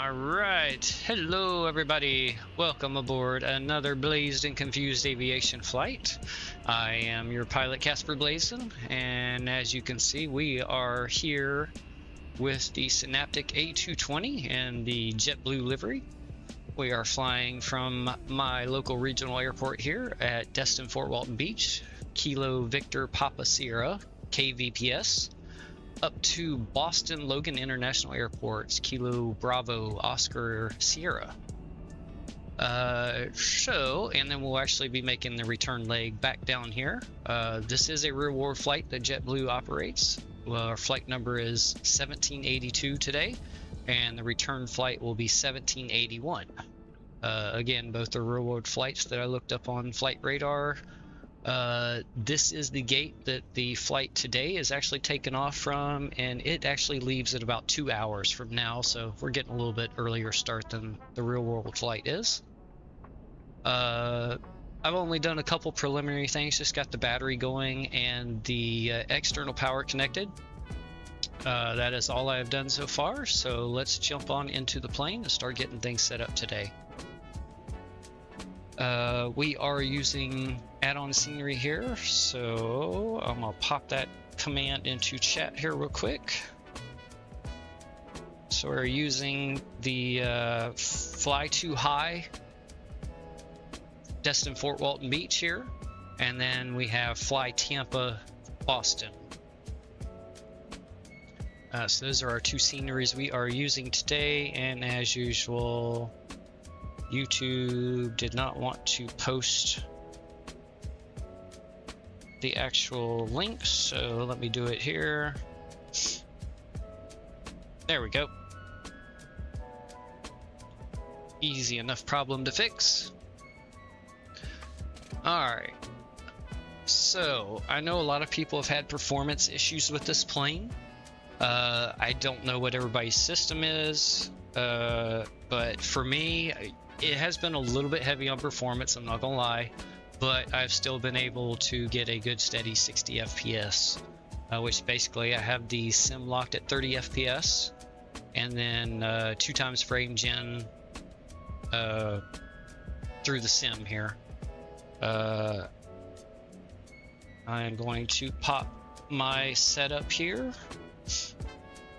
Alright, hello everybody, welcome aboard another Blazed and Confused aviation flight. I am your pilot Casper Blazin, and as you can see we are here with the Synaptic A220 and the JetBlue livery. We are flying from my local regional airport here at Destin, Fort Walton Beach, Kilo Victor Papa Sierra, KVPS. Up to Boston Logan International Airports, Kilo Bravo Oscar Sierra. And then we'll actually be making the return leg back down here. This is a real world flight that JetBlue operates. Well, our flight number is 1782 today, and the return flight will be 1781. Again, both are real world flights that I looked up on Flight Radar. This is the gate that the flight today is actually taken off from, and it actually leaves at about 2 hours from now, so we're getting a little bit earlier start than the real world flight is. I've only done a couple preliminary things, just got the battery going and the external power connected. That is all I have done so far, so let's jump on into the plane and start getting things set up today. We are using add-on scenery here, so I'm gonna pop that command into chat here real quick. So we're using the Fly Too High Destin Fort Walton Beach here, and then we have FlyTampa Boston. So those are our two sceneries we are using today, and as usual, YouTube did not want to post the actual link, so let me do it here. There we go. Easy enough problem to fix. Alright, so I know a lot of people have had performance issues with this plane. I don't know what everybody's system is, but for me, it has been a little bit heavy on performance, I'm not gonna lie, but I've still been able to get a good steady 60 FPS, which basically I have the sim locked at 30 FPS, and then 2 times frame gen through the sim here. I am going to pop my setup here.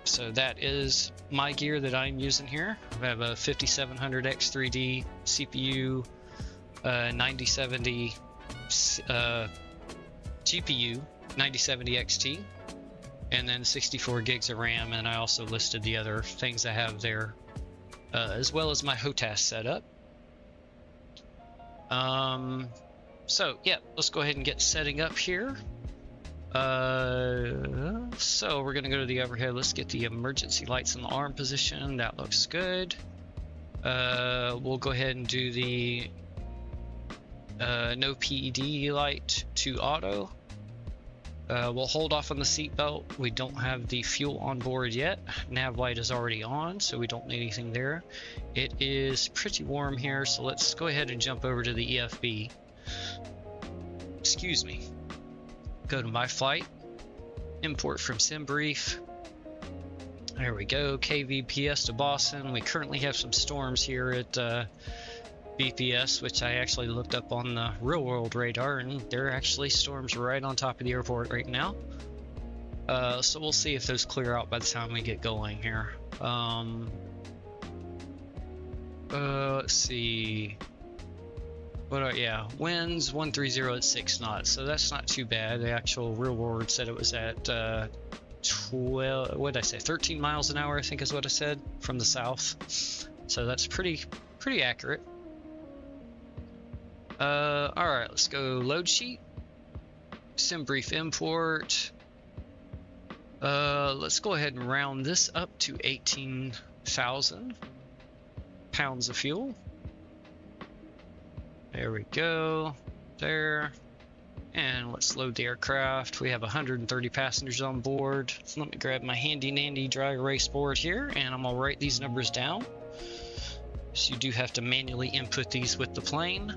So that is my gear that I'm using here. I have a 5700X3D CPU, 9070 GPU, 9070 XT, and then 64 gigs of RAM. And I also listed the other things I have there, as well as my Hotas setup. So yeah, let's go ahead and get setting up here. So we're gonna go to the overhead. Let's get the emergency lights in the arm position. That looks good. We'll go ahead and do the no PED light to auto. We'll hold off on the seat belt. We don't have the fuel on board yet. Nav light is already on, so we don't need anything there. It is pretty warm here, so let's go ahead and jump over to the EFB. Excuse me. Go to my flight, import from SimBrief. There we go, KVPS to Boston. We currently have some storms here at BPS, which I actually looked up on the real world radar, and there are actually storms right on top of the airport right now. So we'll see if those clear out by the time we get going here. Let's see. Yeah, winds 130 at 6 knots, so that's not too bad. The actual real world said it was at 12, what did I say, 13 miles an hour, I think is what I said, from the south. So that's pretty accurate. Alright, let's go load sheet, SimBrief import. Let's go ahead and round this up to 18,000 pounds of fuel. There we go, there, and let's load the aircraft. We have 130 passengers on board. So let me grab my handy dandy dry erase board here, and I'm gonna write these numbers down. So you do have to manually input these with the plane.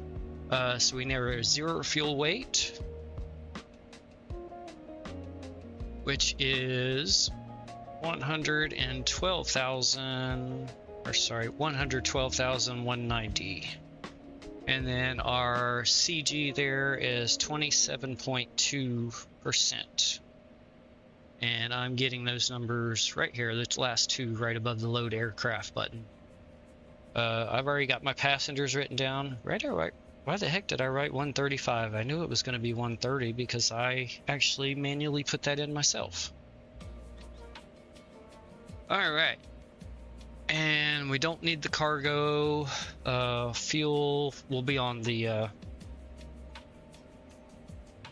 So we have 0 fuel weight, which is 112,000 or sorry, 112,190. And then our CG there is 27.2%. And I'm getting those numbers right here, the last two right above the load aircraft button. I've already got my passengers written down. Right or right? Why the heck did I write 135? I knew it was going to be 130 because I actually manually put that in myself. All right. And we don't need the cargo. Fuel will be on the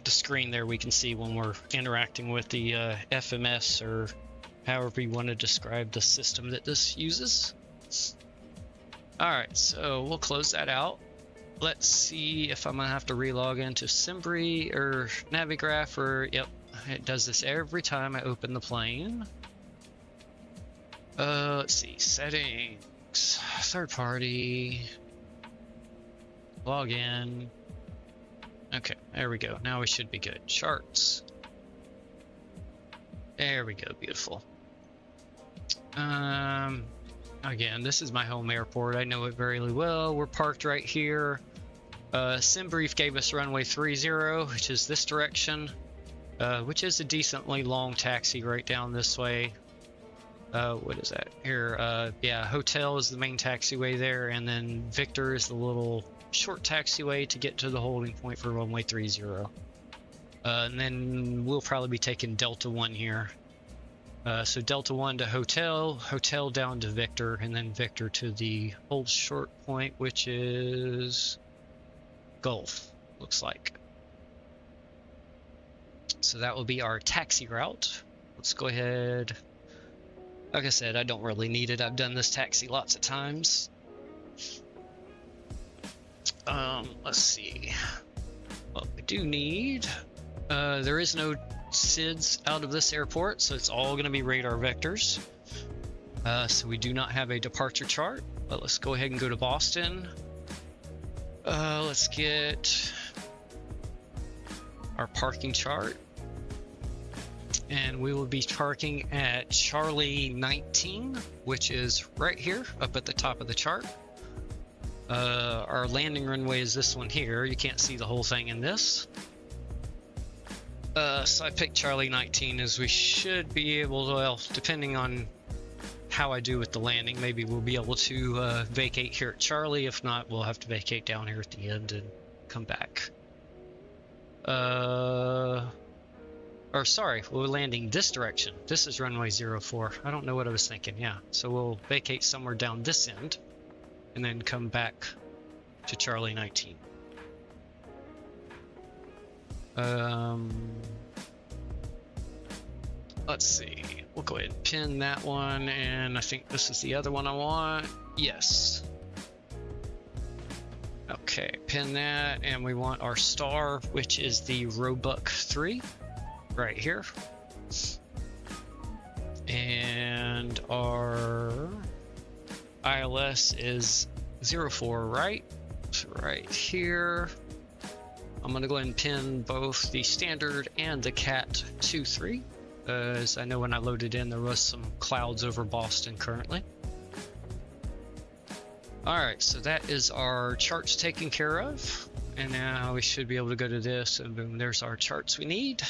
screen there. We can see when we're interacting with the FMS, or however you want to describe the system that this uses. All right, so we'll close that out. Let's see if I'm gonna have to relog into Simbri or Navigraph, or yep, it does this every time I open the plane. Let's see, settings, third party, log in. Okay, there we go. Now we should be good. Charts. There we go, beautiful. Again, this is my home airport. I know it very well. We're parked right here. SimBrief gave us runway 30, which is this direction, which is a decently long taxi right down this way. What is that here? Yeah, hotel is the main taxiway there, and then Victor is the little short taxiway to get to the holding point for runway 30. And then we'll probably be taking Delta 1 here. So Delta 1 to hotel, hotel down to Victor, and then Victor to the hold short point, which is Gulf, looks like. So that will be our taxi route. Let's go ahead. Like I said, I don't really need it. I've done this taxi lots of times. Let's see. What we do need. There is no SIDS out of this airport, so it's all going to be radar vectors. So we do not have a departure chart, but let's go ahead and go to Boston. Let's get our parking chart. And we will be parking at Charlie 19, which is right here up at the top of the chart. Our landing runway is this one here. You can't see the whole thing in this. So I picked Charlie 19 as we should be able to, well, depending on how I do with the landing, maybe we'll be able to vacate here at Charlie. If not, we'll have to vacate down here at the end and come back. Or sorry, we're landing this direction. This is runway 04. I don't know what I was thinking. Yeah, so we'll vacate somewhere down this end and then come back to Charlie 19. Let's see. We'll go ahead and pin that one, and I think this is the other one I want. Yes. Okay, pin that, and we want our star, which is the Roebuck 3, right here. And our ILS is 04, right? So right here. I'm gonna go ahead and pin both the standard and the Cat 2-3. As I know when I loaded in, there was some clouds over Boston currently. All right, so that is our charts taken care of. And now we should be able to go to this, and boom, there's our charts we need.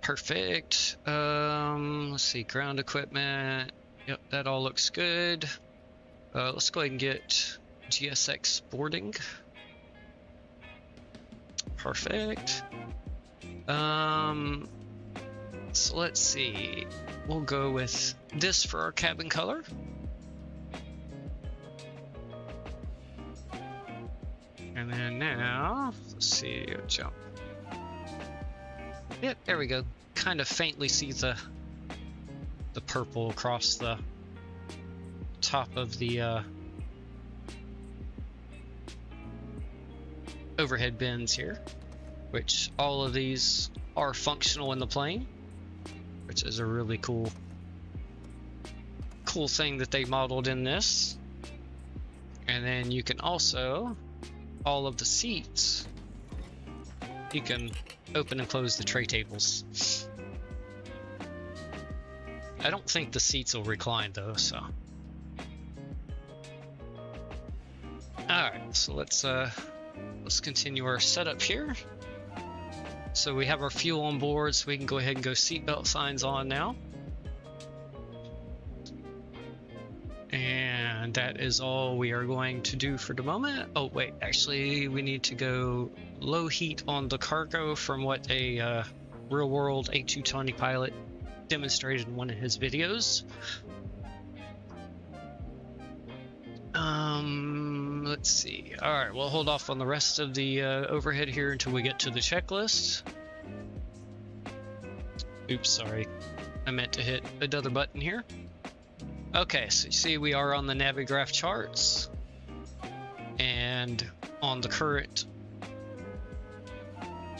Perfect. Let's see, ground equipment. Yep, that all looks good. Let's go ahead and get GSX boarding. Perfect. So let's see. We'll go with this for our cabin color. And then now, let's see, jump. Yep, there we go. Kind of faintly see the purple across the top of the overhead bins here, which all of these are functional in the plane, which is a really cool thing that they modeled in this. And then you can also, all of the seats, you can open and close the tray tables. I don't think the seats will recline though, so. Alright, so let's continue our setup here. So we have our fuel on board, so we can go ahead and go seatbelt signs on now. And that is all we are going to do for the moment. Oh wait, actually we need to go low heat on the cargo from what a real world A220 pilot demonstrated in one of his videos. Let's see. Alright, we'll hold off on the rest of the overhead here until we get to the checklist. Oops, sorry. I meant to hit another button here. Okay, so you see we are on the Navigraph charts. And on the current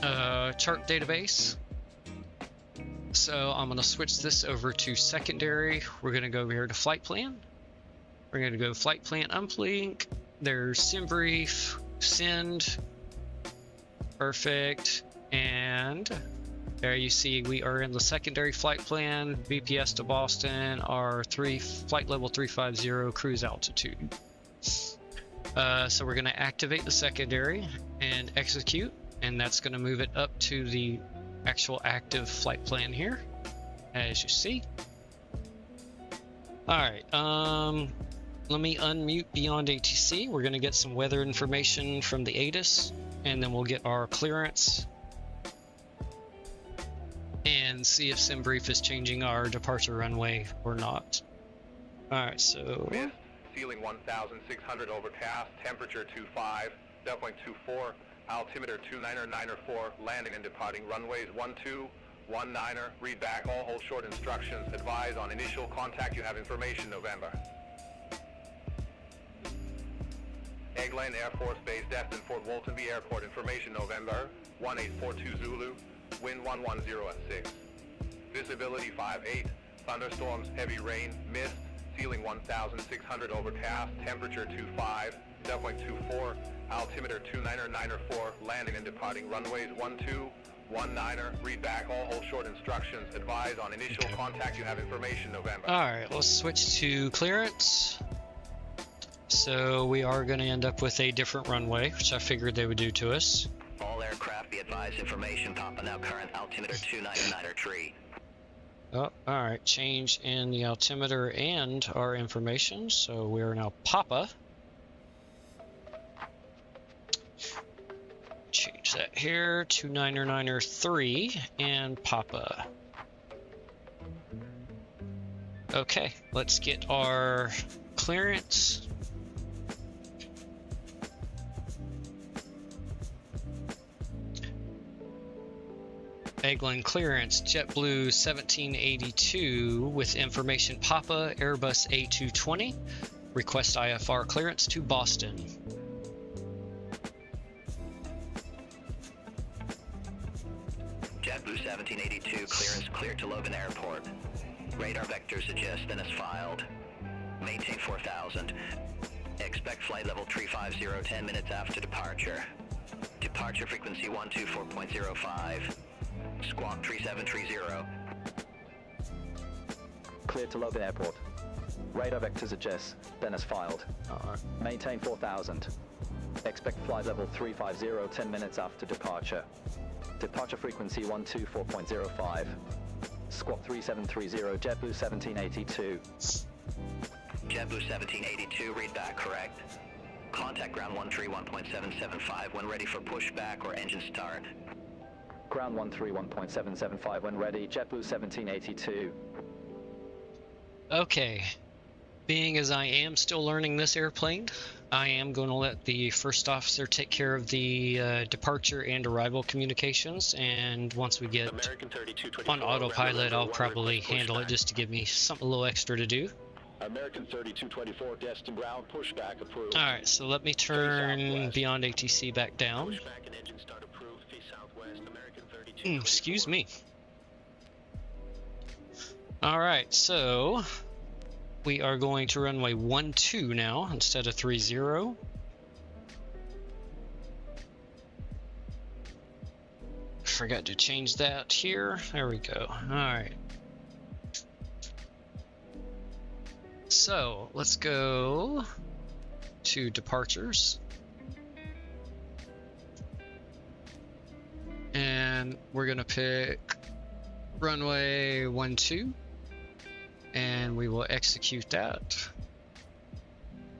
chart database. So I'm going to switch this over to secondary. We're going to go over here to flight plan. We're going to go flight plan uplink. There's sim brief, send. Perfect. And there you see we are in the secondary flight plan, VPS to Boston, our flight level 350 cruise altitude. So we're going to activate the secondary and execute, and that's going to move it up to the actual active flight plan here, as you see. Alright, let me unmute Beyond ATC. We're going to get some weather information from the ATIS, and then we'll get our clearance and see if SimBrief is changing our departure runway or not. Alright, so mist, ceiling 1,600 overcast, temperature 25, 7.24, altimeter 2994, landing and departing runways 1219, read back all hold short instructions, advise on initial contact, you have information November. Eglin Air Force Base, Destin, Fort Walton B Airport, information November, 1842 Zulu, wind 110 at 6. Visibility 58, thunderstorms, heavy rain, mist, ceiling 1,600 overcast, temperature 25, 7.24, altimeter 2994, landing and departing runways 1219, read back all hold short instructions, advise on initial contact, you have information November. Alright, let's switch to clearance. So we are going to end up with a different runway, which I figured they would do to us. All aircraft be advised, information Papa now current altimeter 299 tree. Oh, alright, change in the altimeter and our information, so we are now Papa. Change that here, 299er3 and Papa. Okay, let's get our clearance. Eglin clearance, JetBlue 1782 with information Papa, Airbus A220. Request IFR clearance to Boston. JetBlue 1782, clearance cleared to Logan Airport. Radar vector suggests then as filed. Maintain 4000. Expect flight level 350 10 minutes after departure. Departure frequency 124.05. Squawk 3730. Cleared to Logan Airport. Radar vector suggests, then as filed. Maintain 4000. Expect flight level 350 10 minutes after departure. Departure frequency 124.05. Squawk 3730, JetBlue 1782. JetBlue 1782, read back correct. Contact ground 131.775 when ready for pushback or engine start. Ground 131.775 when ready, JetBlue 1782. Okay, being as I am still learning this airplane, I am going to let the first officer take care of the departure and arrival communications, and once we get on autopilot, I'll probably handle it just to give me something a little extra to do. American 3224, Destin ground, pushback approved. Alright, so let me turn Beyond ATC back down. Pushback and engine start approved, face southwest, American 3224. Excuse me. Alright, so we are going to runway 12 now instead of 30. Forgot to change that here. There we go. Alright. so let's go to departures. And we're gonna pick runway 12, and we will execute that.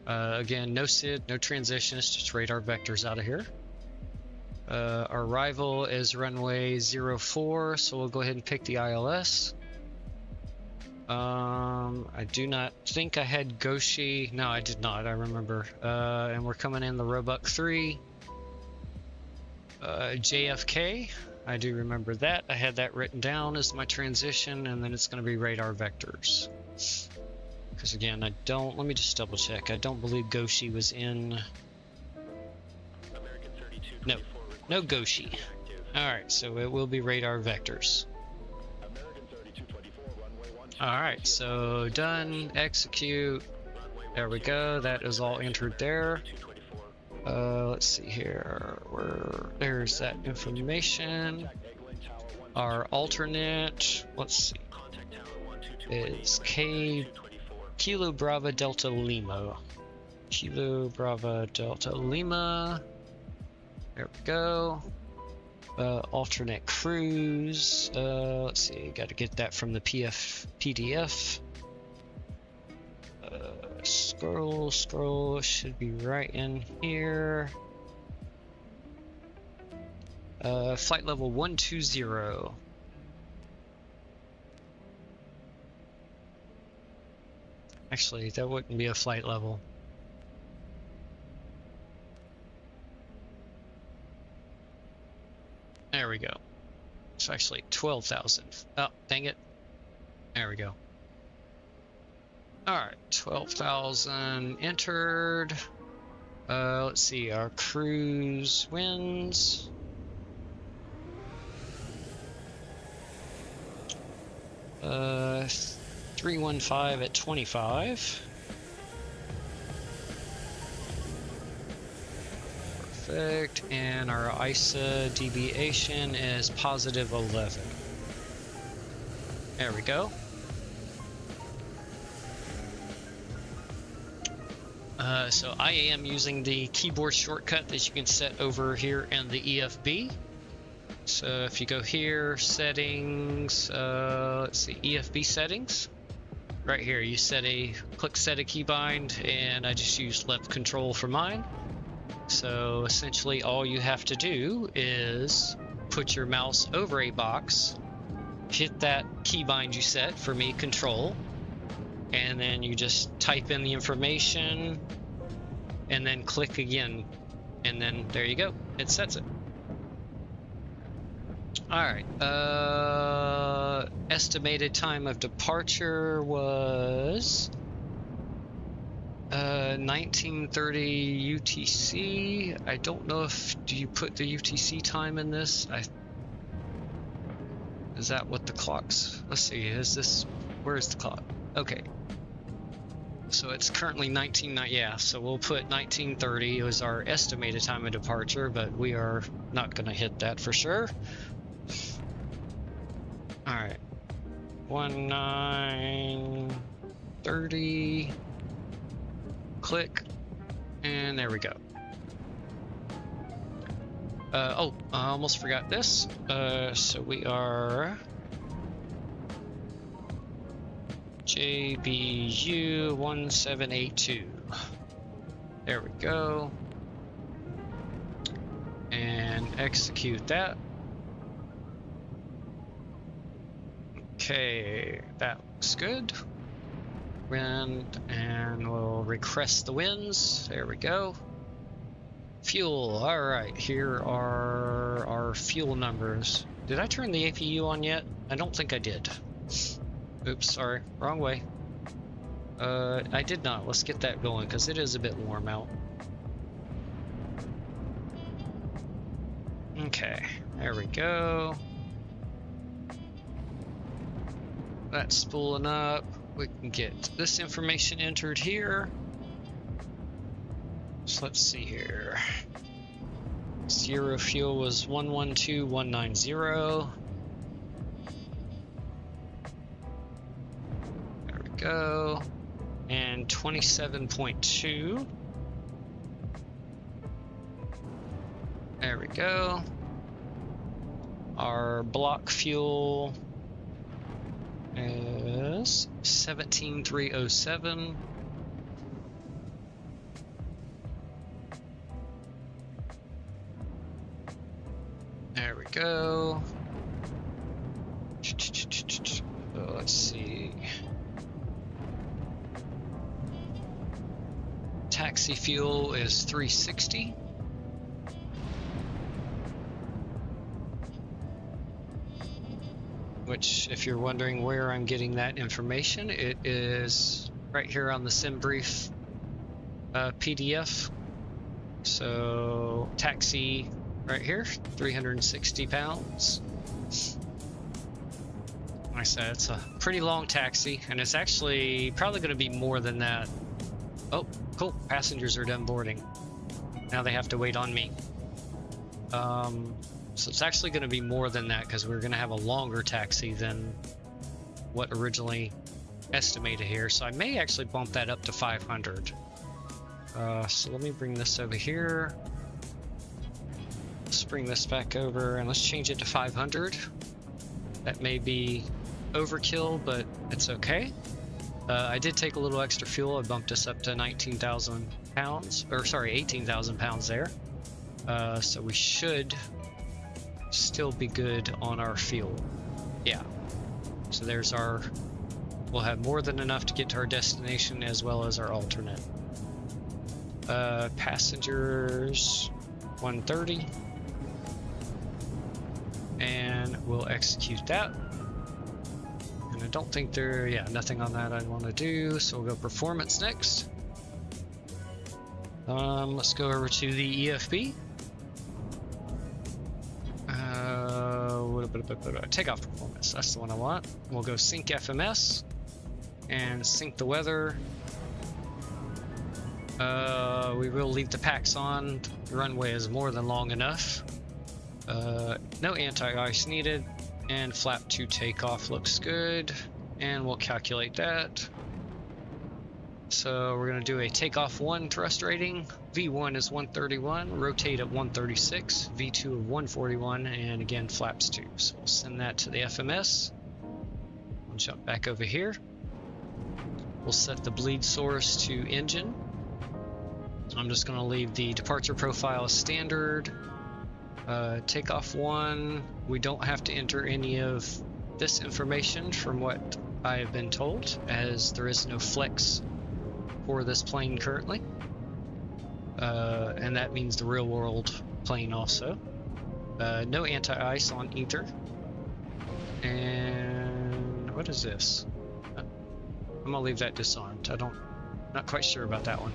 Again, no SID, no transition, it's just radar vectors out of here. Our arrival is runway 04, so we'll go ahead and pick the ILS. I do not think I had Goshi. No, I did not, I remember. And we're coming in the Roebuck 3. JFK, I do remember that. I had that written down as my transition, and then it's going to be radar vectors. Because again, let me just double check. I don't believe Goshi was in. No Goshi. Alright, so it will be radar vectors. Alright, so done, execute. There we go, that is all entered there. Let's see here, there's that information. Our alternate, let's see, is Kilo Bravo Delta Lima. Kilo Bravo Delta Lima. There we go. Alternate cruise. Let's see, got to get that from the PDF. Scroll should be right in here. Flight level 120. Actually, that wouldn't be a flight level. There we go. It's actually 12,000. Oh, dang it. There we go. Alright, 12,000 entered. Let's see, our cruise winds. Uh, 315 at 25. Perfect, and our ISA deviation is positive 11. There we go. So I am using the keyboard shortcut that you can set over here in the EFB. So if you go here, settings, let's see, EFB settings. Right here, you click set a keybind, and I just use left control for mine. So essentially all you have to do is put your mouse over a box, hit that keybind you set, for me control, and then you just type in the information and then click again, and then there you go, it sets it. Alright, estimated time of departure was 1930 UTC. I don't know if, do you put the UTC time in this? Is that what the clock's, let's see, where's the clock? Okay. So it's currently 1990, yeah, so we'll put 1930 was our estimated time of departure, but we are not gonna hit that for sure. Alright. 1930. Click, and there we go. Oh, I almost forgot this. So we are JBU 1782. There we go. And execute that. Okay, that looks good. Wind, and we'll request the winds. There we go. Fuel. All right, here are our fuel numbers. Did I turn the APU on yet? I don't think I did. Oops, sorry, wrong way. I did not. Let's get that going because it is a bit warm out. Okay, there we go. That's spooling up. We can get this information entered here. So let's see here. Zero fuel was 112190. There we go. And on 27.2. There we go. Our block fuel is 17,307. There we go. Let's see. Taxi fuel is 360. Which, if you're wondering where I'm getting that information, it is right here on the SimBrief PDF. So, taxi right here, 360 pounds. Like I said, it's a pretty long taxi, and it's actually probably going to be more than that. Oh, cool. Passengers are done boarding. Now they have to wait on me. So it's actually going to be more than that because we're going to have a longer taxi than what originally estimated here. So I may actually bump that up to 500. So let me bring this over here. Let's bring this back over and let's change it to 500. That may be overkill, but it's okay. I did take a little extra fuel. I bumped us up to 19,000 pounds, or sorry, 18,000 pounds there. So we should still be good on our fuel. Yeah. So there's our, we'll have more than enough to get to our destination as well as our alternate. Passengers 130. And we'll execute that. And I don't think there, yeah, nothing on that I want to do. So we'll go performance next. Let's go over to the EFB. Takeoff performance, that's the one I want. We'll go sync FMS and sync the weather. We will leave the packs on. The runway is more than long enough. No anti-ice needed, and flap 2 takeoff looks good, and we'll calculate that. So we're going to do a takeoff 1 thrust rating. V1 is 131, rotate at 136, V2 of 141, and again flaps 2. So we'll send that to the FMS. We'll jump back over here. We'll set the bleed source to engine. I'm just going to leave the departure profile as standard. Takeoff 1, we don't have to enter any of this information from what I have been told, as there is no flex for this plane currently. And that means the real world plane also. No anti-ice on either. And what is this? I'm gonna leave that disarmed. Not quite sure about that one.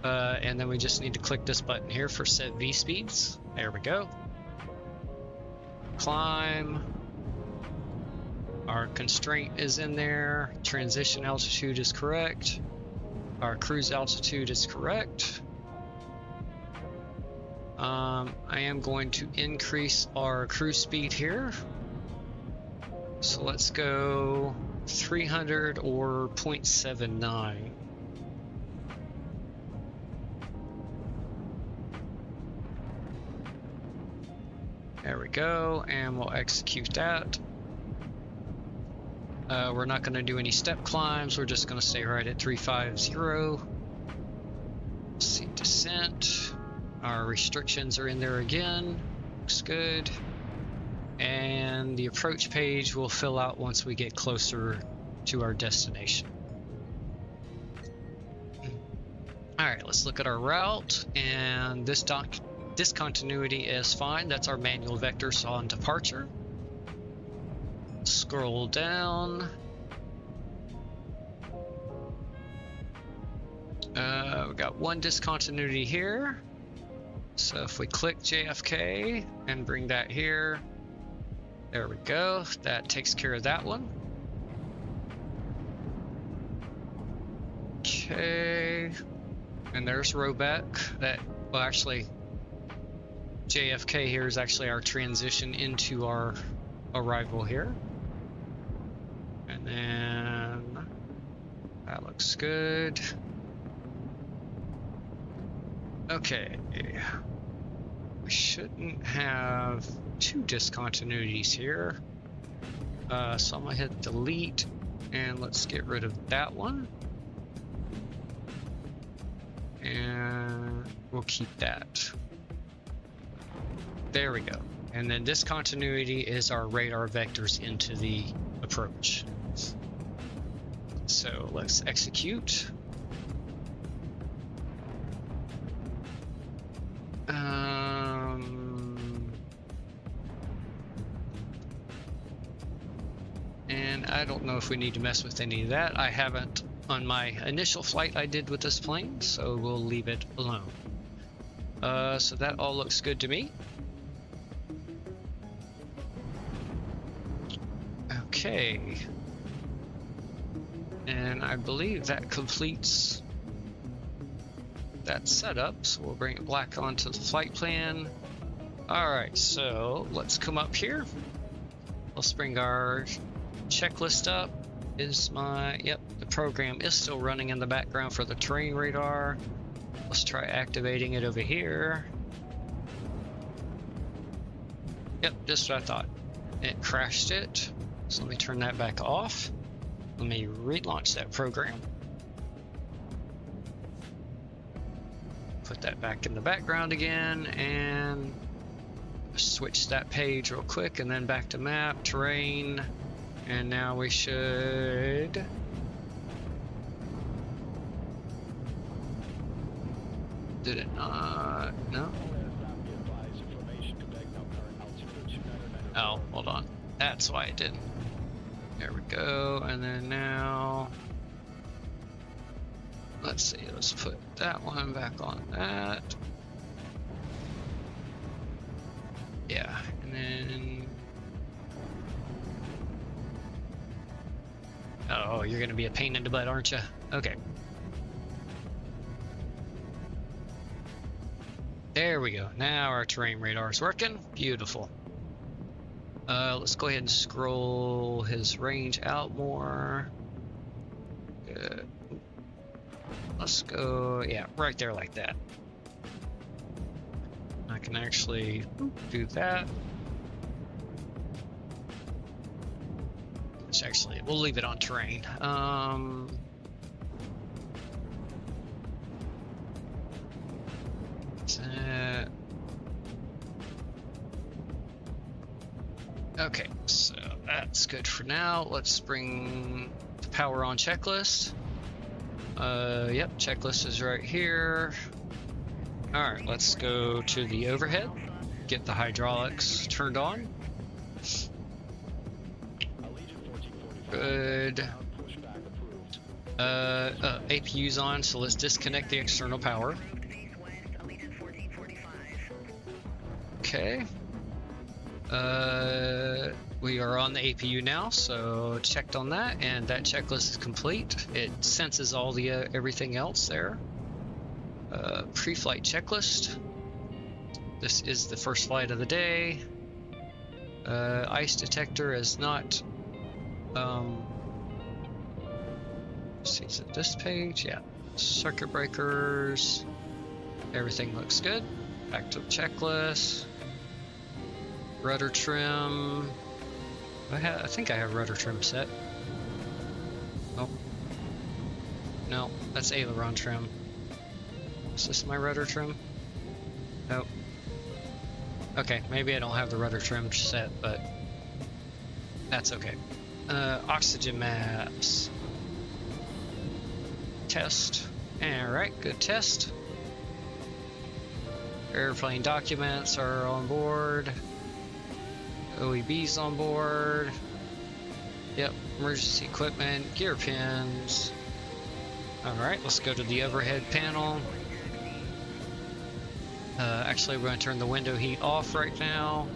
And then we just need to click this button here for set V speeds. There we go. Climb. Our constraint is in there. Transition altitude is correct. Our cruise altitude is correct. I am going to increase our cruise speed here. So let's go 300 or 0.79. There we go, and we'll execute that. We're not going to do any step climbs, we're just going to stay right at 350. See descent. Our restrictions are in there again. Looks good. And the approach page will fill out once we get closer to our destination. Alright, let's look at our route, and this discontinuity is fine. That's our manual vectors on departure. Scroll down. We got one discontinuity here. So if we click JFK and bring that here, there we go. That takes care of that one. Okay. And there's Roback. That, well, actually, JFK here is actually our transition into our arrival here. And then That looks good. Okay. We shouldn't have two discontinuities here. So I'm gonna hit delete and let's get rid of that one. And we'll keep that. There we go. And then discontinuity is our radar vectors into the approach. So let's execute. And I don't know if we need to mess with any of that. I haven't on my initial flight I did with this plane, so we'll leave it alone. So that all looks good to me. Okay. And I believe that completes that setup, so we'll bring it back onto the flight plan. Alright, so let's come up here. Let's bring our checklist up. Yep, the program is still running in the background for the terrain radar. Let's try activating it over here. Yep, just what I thought. It crashed it. So let me turn that back off. Let me relaunch that program. Put that back in the background again and switch that page real quick and then back to map, terrain, and now we should did it not? No. Oh, hold on. That's why it didn't. There we go. And then now, let's see. Let's put that one back on that. Yeah, and then. Oh, you're gonna be a pain in the butt, aren't you? Okay. There we go. Now our terrain radar is working. Beautiful. Let's go ahead and scroll his range out more. Good. Let's go, yeah, right there like that. I can actually do that. Which actually, we'll leave it on terrain. Okay, so that's good for now. Let's bring the power on checklist. Yep, checklist is right here. All right, let's go to the overhead, get the hydraulics turned on. Good. APU's on, so let's disconnect the external power. Okay. We are on the APU now, so checked on that, and that checklist is complete. It senses all the everything else there. Pre-flight checklist. This is the first flight of the day. Ice detector is not. See, is it this page? Yeah. Circuit breakers. Everything looks good. Back to the checklist. Rudder trim. I think I have rudder trim set. Oh. No, that's aileron trim. Is this my rudder trim? Nope. Okay, maybe I don't have the rudder trim set, but that's okay. Oxygen maps. Test. Alright, good test. Airplane documents are on board. OEB's on board. Yep, emergency equipment, gear pins. Alright, let's go to the overhead panel. Actually, we're going to turn the window heat off right now.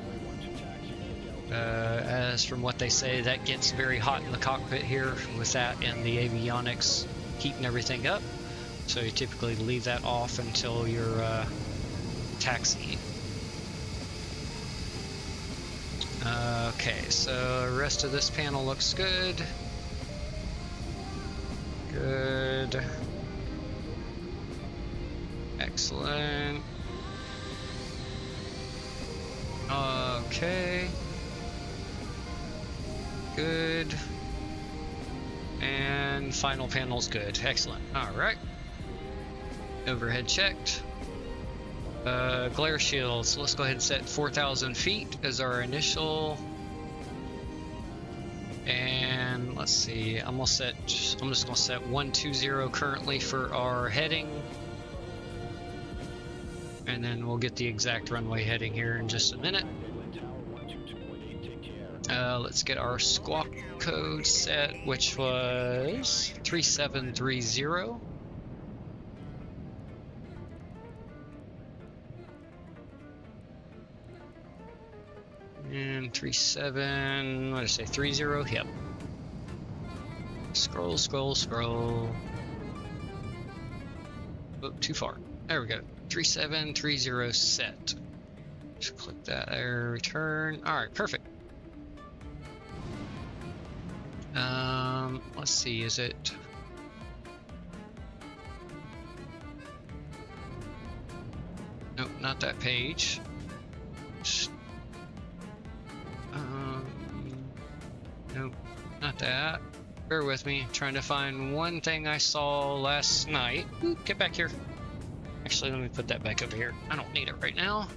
As from what they say, that gets very hot in the cockpit here with that and the avionics heating everything up. So you typically leave that off until your taxi. Okay, so the rest of this panel looks good. Good. Excellent. Okay. Good. And final panel's good. Excellent. Alright. Overhead checked. Glare shield. So let's go ahead and set 4,000 feet as our initial. And let's see. I'm just gonna set 120 currently for our heading. And then we'll get the exact runway heading here in just a minute. Let's get our squawk code set, which was 3730. And 37, what did I say, 30? Yep. Scroll, scroll, scroll. Oh, too far. There we go. 3730 set. Just click that there, return. Alright, perfect. Let's see, is it... Nope, not that page. Nope, not that. Bear with me, trying to find one thing I saw last night. Ooh, get back here. Actually, let me put that back over here. I don't need it right now.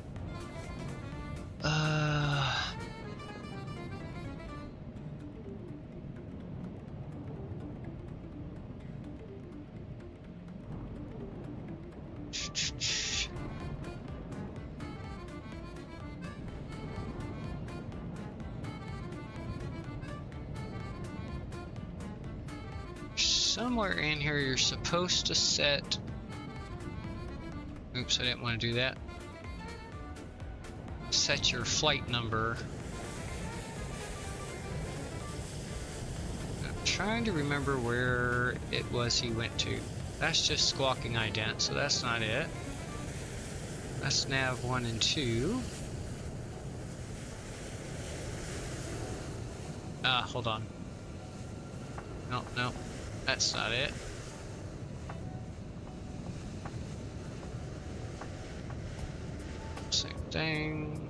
Somewhere in here you're supposed to set... Oops, I didn't want to do that. Set your flight number. I'm trying to remember where it was he went to. That's just squawking ident, so that's not it. That's nav 1 and 2. Ah, hold on. No, no, that's not it. Same thing.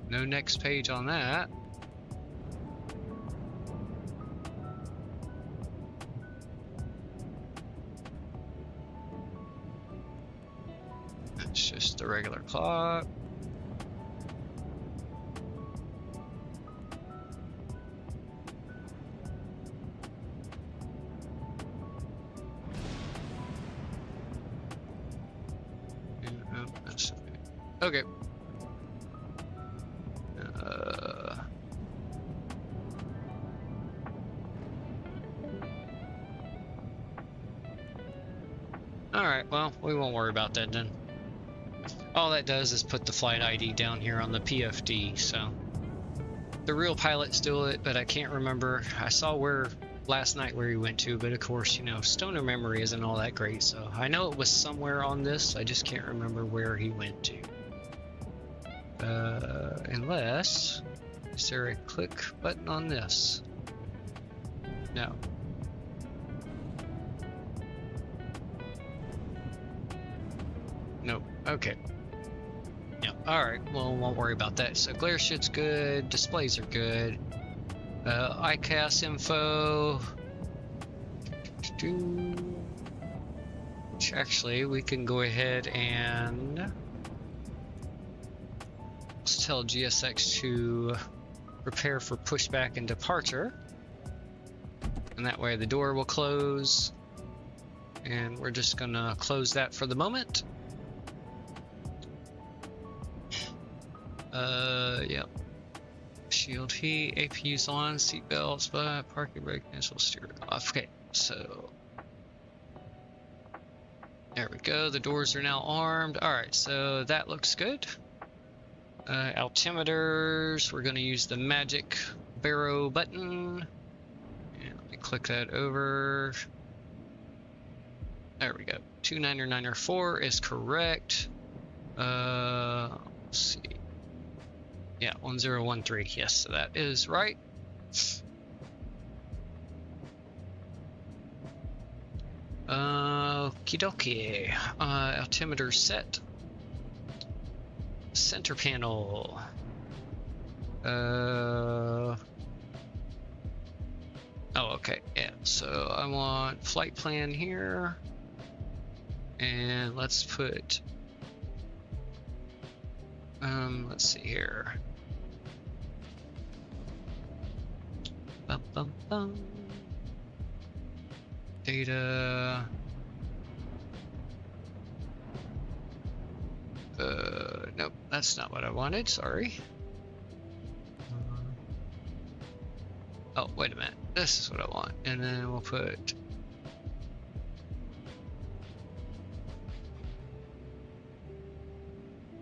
No next page on that. That's just the regular clock. Okay. Alright, well, we won't worry about that then. All that does is put the flight ID down here on the PFD, so... The real pilots do it, but I can't remember. I saw where last night where he went to, but of course, you know, stoner memory isn't all that great, so I know it was somewhere on this, I just can't remember where he went to. Unless... Is there a click button on this? No. Nope. Okay. Yeah. Alright, well, won't worry about that. So glare shit's good, displays are good. ICAS info. Which actually, we can go ahead and... Let's tell GSX to prepare for pushback and departure. And that way the door will close. And we're just gonna close that for the moment. Yep. Shield heat, APU's on, seatbelts, but parking brake, cancel, steer off. Okay, so there we go. The doors are now armed. All right, so that looks good. Altimeters, we're going to use the magic barrow button. And let me click that over. There we go. 29904 is correct. Let's see. Yeah, 1013. Yes, so that is right. Okie dokie. Altimeter set. Center panel. Oh, okay. Yeah. So I want flight plan here, and let's put. Let's see here. Bum, bum, bum. Data. Nope, that's not what I wanted. Sorry. Oh, wait a minute. This is what I want. And then we'll put.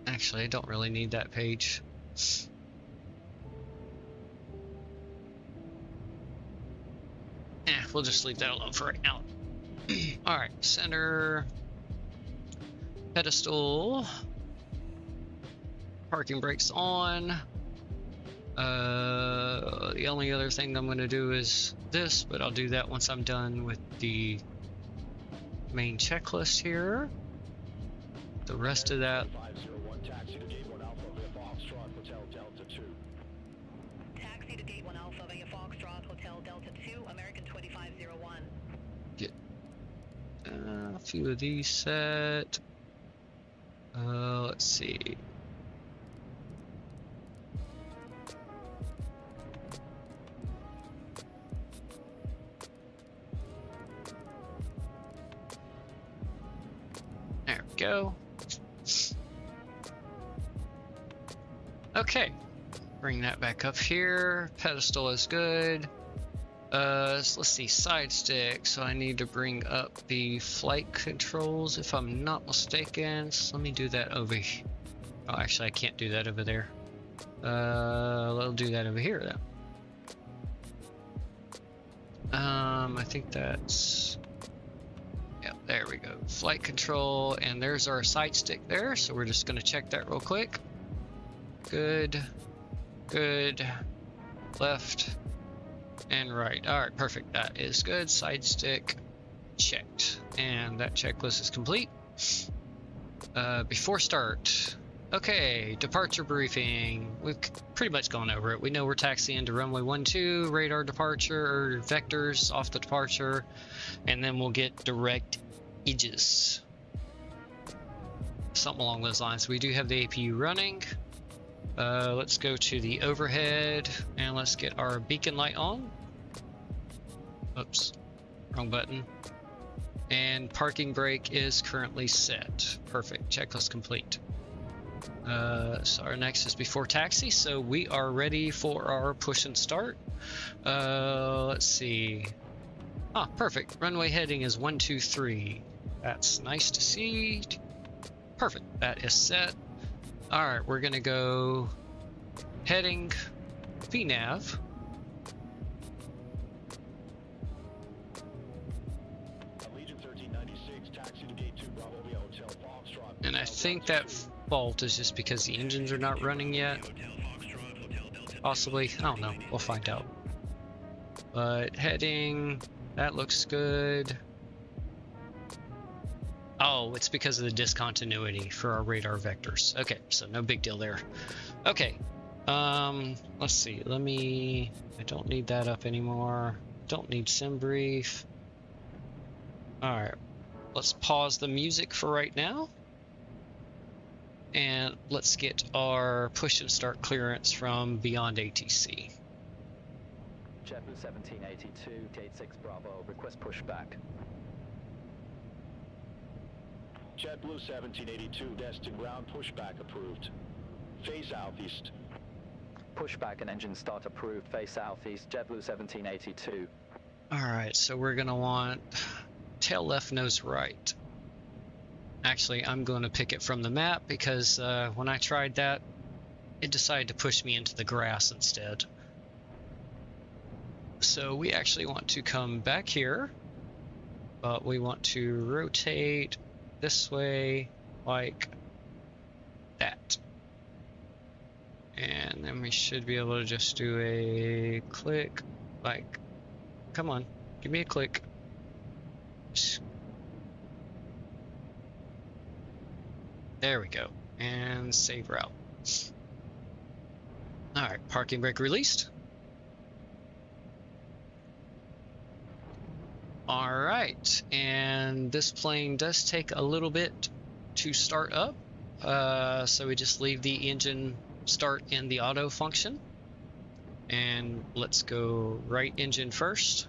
Actually, I don't really need that page. We'll just leave that alone for right now. Alright, center. Pedestal. Parking brakes on. The only other thing I'm going to do is this, but I'll do that once I'm done with the main checklist here. The rest of that. 501 taxi to gate 1 Alpha via Foxtrot Hotel Delta 2. Taxi to gate 1 Alpha via Foxtrot Hotel Delta 2, American 2501. Get a few of these set. Let's see. There we go. Okay, bring that back up here. Pedestal is good. So let's see, side stick. So I need to bring up the flight controls if I'm not mistaken. So let me do that over here. Oh, actually I can't do that over there. I'll do that over here then. I think that's, yeah, there we go. Flight control, and there's our side stick there. So we're just gonna check that real quick. Good, good, left, and right. All right, perfect. That is good. Side stick checked, and that checklist is complete. Before start, okay, departure briefing. We've pretty much gone over it. We know we're taxiing to runway 12, radar departure, or vectors off the departure, and then we'll get direct edges. Something along those lines. We do have the APU running. Let's go to the overhead and let's get our beacon light on. Oops, wrong button. And parking brake is currently set. Perfect, checklist complete. So our next is before taxi, so we are ready for our push and start. Let's see. Ah, perfect. Runway heading is 123. That's nice to see. Perfect, that is set. Alright, we're gonna go heading VNAV. Allegiant 1396, taxi to gate 2 Bravo via Hotel Foxtrot. And I think that fault is just because the engines are not running yet. Possibly, I don't know, we'll find out. But heading, that looks good. Oh, it's because of the discontinuity for our radar vectors. Okay, so no big deal there. Okay, let's see. I don't need that up anymore. Don't need sim brief. All right, let's pause the music for right now. And let's get our push and start clearance from beyond ATC. JetBlue 1782, gate 6 Bravo, request pushback. JetBlue 1782, Destin ground pushback approved. Phase southeast. Pushback and engine start approved, face southeast, JetBlue 1782. Alright, so we're gonna want tail left, nose right. Actually, I'm going to pick it from the map because when I tried that, it decided to push me into the grass instead. So we actually want to come back here, but we want to rotate this way like that. And then we should be able to just do a click, like, come on, give me a click. There we go, and save route. All right, parking brake released. All right, and this plane does take a little bit to start up, so we just leave the engine start in the auto function, and let's go right engine first.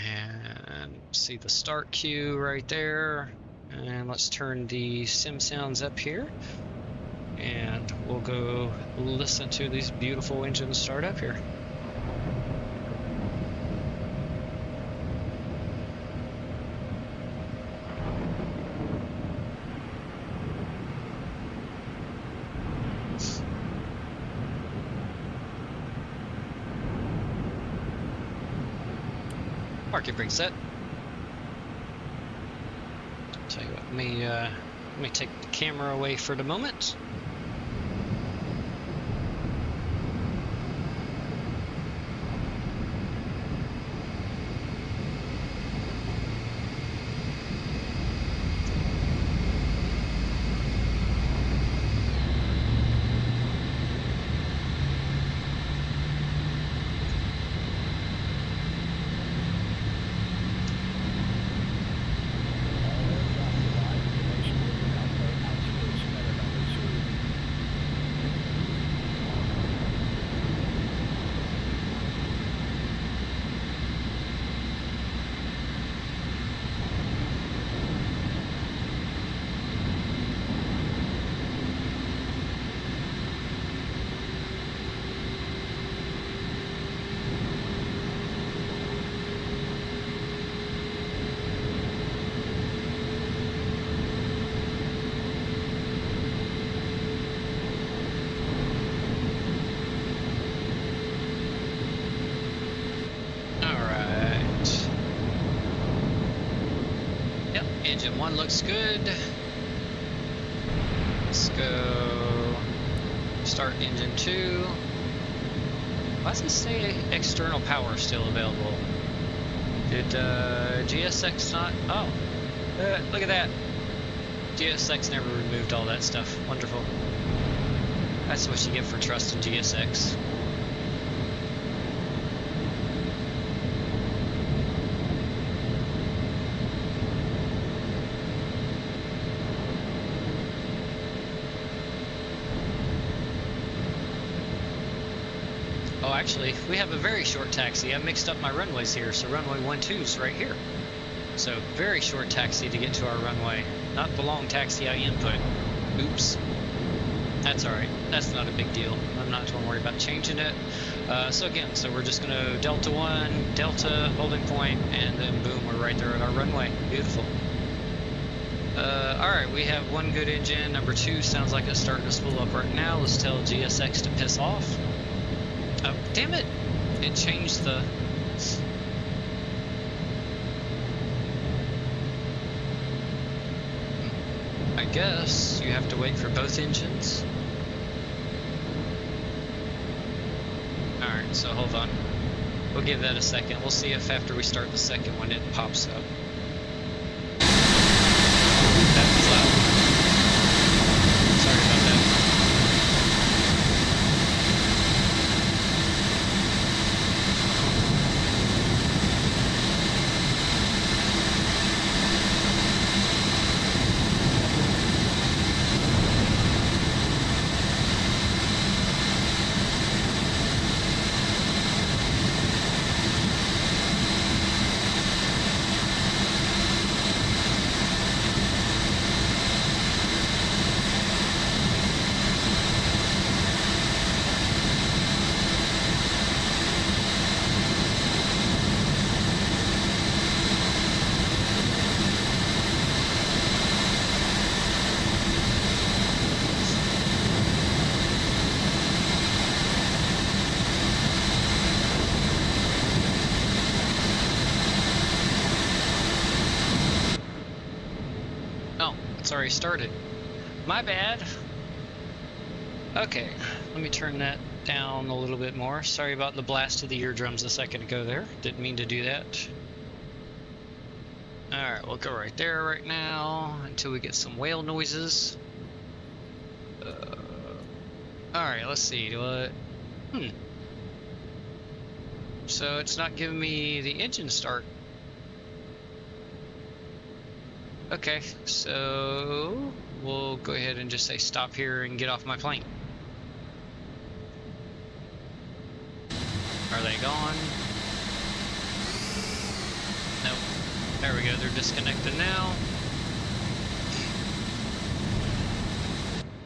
And see the start cue right there, and let's turn the sim sounds up here, and we'll go listen to these beautiful engines start up here. Parking brake set. Tell you what, let me take the camera away for the moment. Engine 1 looks good. Let's go start engine 2. Why does it say external power still available? Did GSX not? Oh, look at that. GSX never removed all that stuff. Wonderful. That's what you get for trusting GSX. Oh, actually, we have a very short taxi. I mixed up my runways here, so runway 12's right here. So, very short taxi to get to our runway. Not the long taxi I input. Oops. That's alright. That's not a big deal. I'm not going to worry about changing it. So again, we're just going to Delta 1, Delta, holding point, and then boom, we're right there at our runway. Beautiful. Alright, we have one good engine. Number 2 sounds like it's starting to spool up right now. Let's tell GSX to piss off. Oh, damn it! It changed the... I guess you have to wait for both engines. Alright, so hold on. We'll give that a second. We'll see if after we start the second one it pops up. That was loud. Sorry about that. it's already started. My bad. Okay, let me turn that down a little bit more. Sorry about the blast of the eardrums a second ago there. Didn't mean to do that. Alright, we'll go right there right now until we get some whale noises. Alright, let's see. So it's not giving me the engine start. Okay, so we'll go ahead and just say stop here and get off my plane. Are they gone? Nope. There we go, they're disconnected now.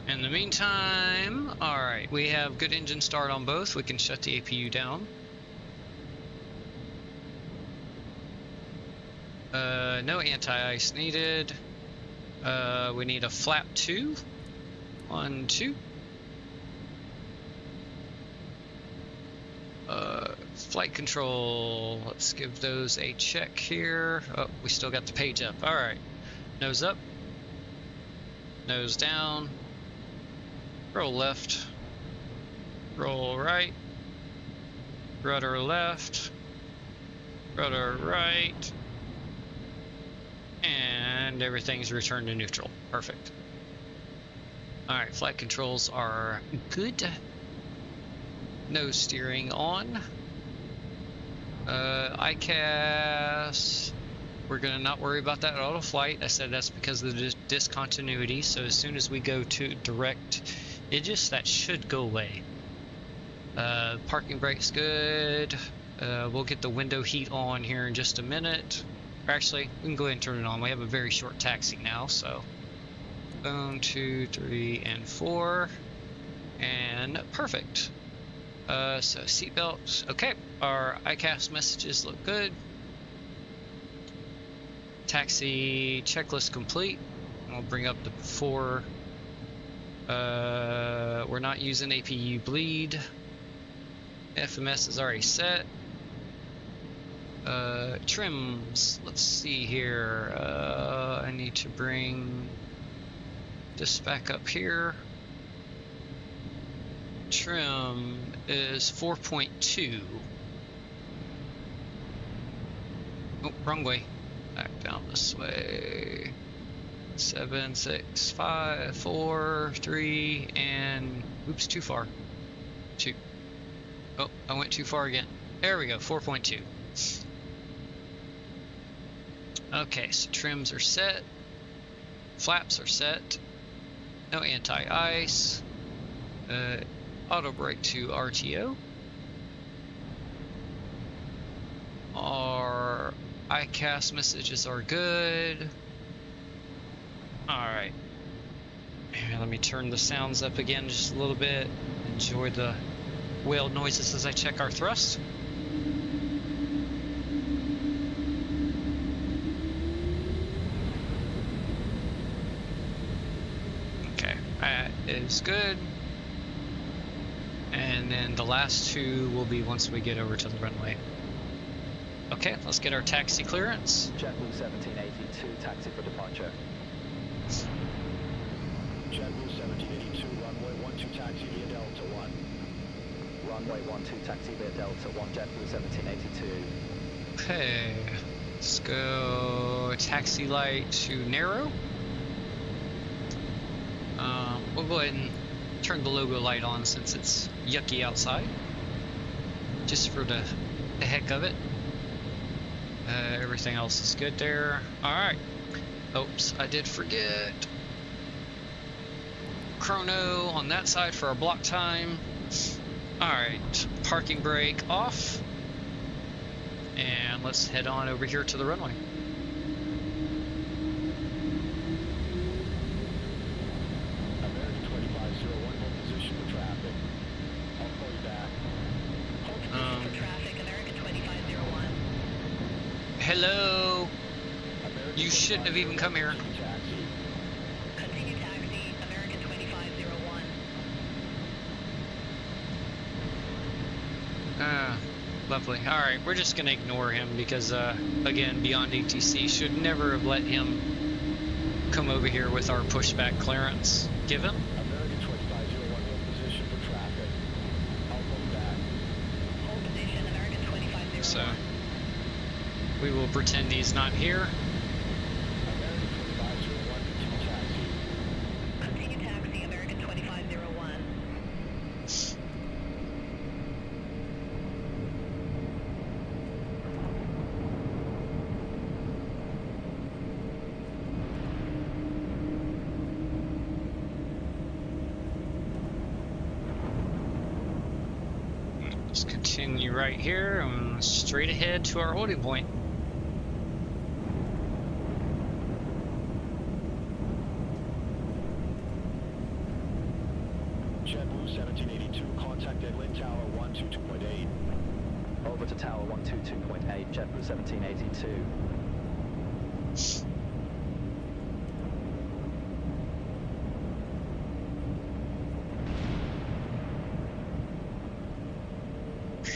In the meantime, alright, we have good engine start on both. We can shut the APU down. No anti-ice needed. We need a flap 2. 1, 2. Flight control. Let's give those a check here. Oh, we still got the page up. Alright. Nose up. Nose down. Roll left. Roll right. Rudder left. Rudder right. And everything's returned to neutral. Perfect. Alright, flight controls are good. Nose steering on. ICAS. We're gonna not worry about that auto flight. I said that's because of the discontinuity. So as soon as we go to direct Aegis, that should go away. Parking brake's good. We'll get the window heat on here in just a minute. Actually, we can go ahead and turn it on. We have a very short taxi now, so 1, 2, 3, and 4, and perfect. So seatbelts. Okay, our ICAS messages look good. Taxi checklist complete. I'll bring up the 4. We're not using APU bleed. FMS is already set. Trims, let's see here. I need to bring this back up here. Trim is 4.2. Oh, wrong way. Back down this way. 7, 6, 5, 4, 3, and oops, too far. 2. Oh, I went too far again. There we go, 4.2. Okay, so trims are set. Flaps are set. No anti-ice. Auto brake to RTO. Our ICAS messages are good. Alright. Let me turn the sounds up again just a little bit. Enjoy the whale noises as I check our thrust. Okay, that is good. And then the last 2 will be once we get over to the runway. Okay, let's get our taxi clearance. JetBlue 1782, taxi for departure. JetBlue 1782, runway 12, taxi via Delta 1. Runway 12, taxi via Delta 1, JetBlue 1782. Okay, let's go taxi light to narrow. We'll go ahead and turn the logo light on since it's yucky outside, just for the heck of it. Everything else is good there. Alright. Oops, I did forget. Chrono on that side for our block time. Alright, parking brake off. And let's head on over here to the runway. American 2501, hold position for traffic. I'll call you back. Hold position for traffic, American 2501. Hello. American You shouldn't have even come here. taxi. Continue taxi, American 2501. Lovely. Alright, we're just going to ignore him because, again, Beyond ATC should never have let him come over here with our pushback clearance given. American 2501, hold position for traffic. Outlook back. Hold position, American 2501. So we will pretend he's not here. American 2501, continue taxi. Continue taxi, American 2501. Just continue right here and straight ahead to our holding point. JetBlue 1782, contact at Wind Tower 122.8. Over to Tower 122.8, JetBlue 1782.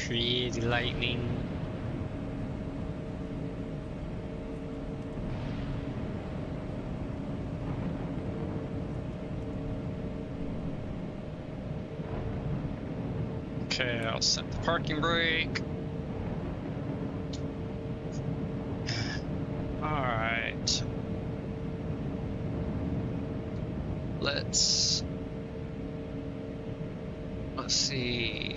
Pretty lightning. Okay, I'll set the parking brake. Alright. Let's see.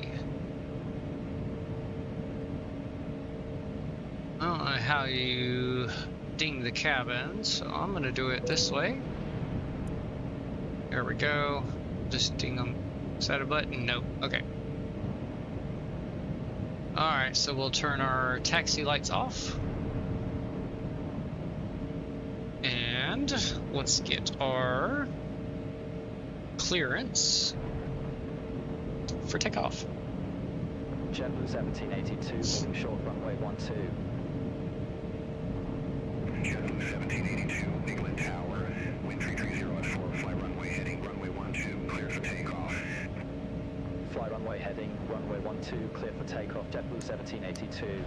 I don't know how you ding the cabin, so I'm going to do it this way. There we go. Just ding them. Is that a button? Nope. Okay. Alright, so we'll turn our taxi lights off. And let's get our clearance for takeoff. JetBlue 1782, moving short runway 12. JetBlue 1782, England Tower, wind 330 at 4, fly runway heading, runway 12, clear for takeoff. Fly runway heading, runway 12, clear for takeoff, JetBlue 1782.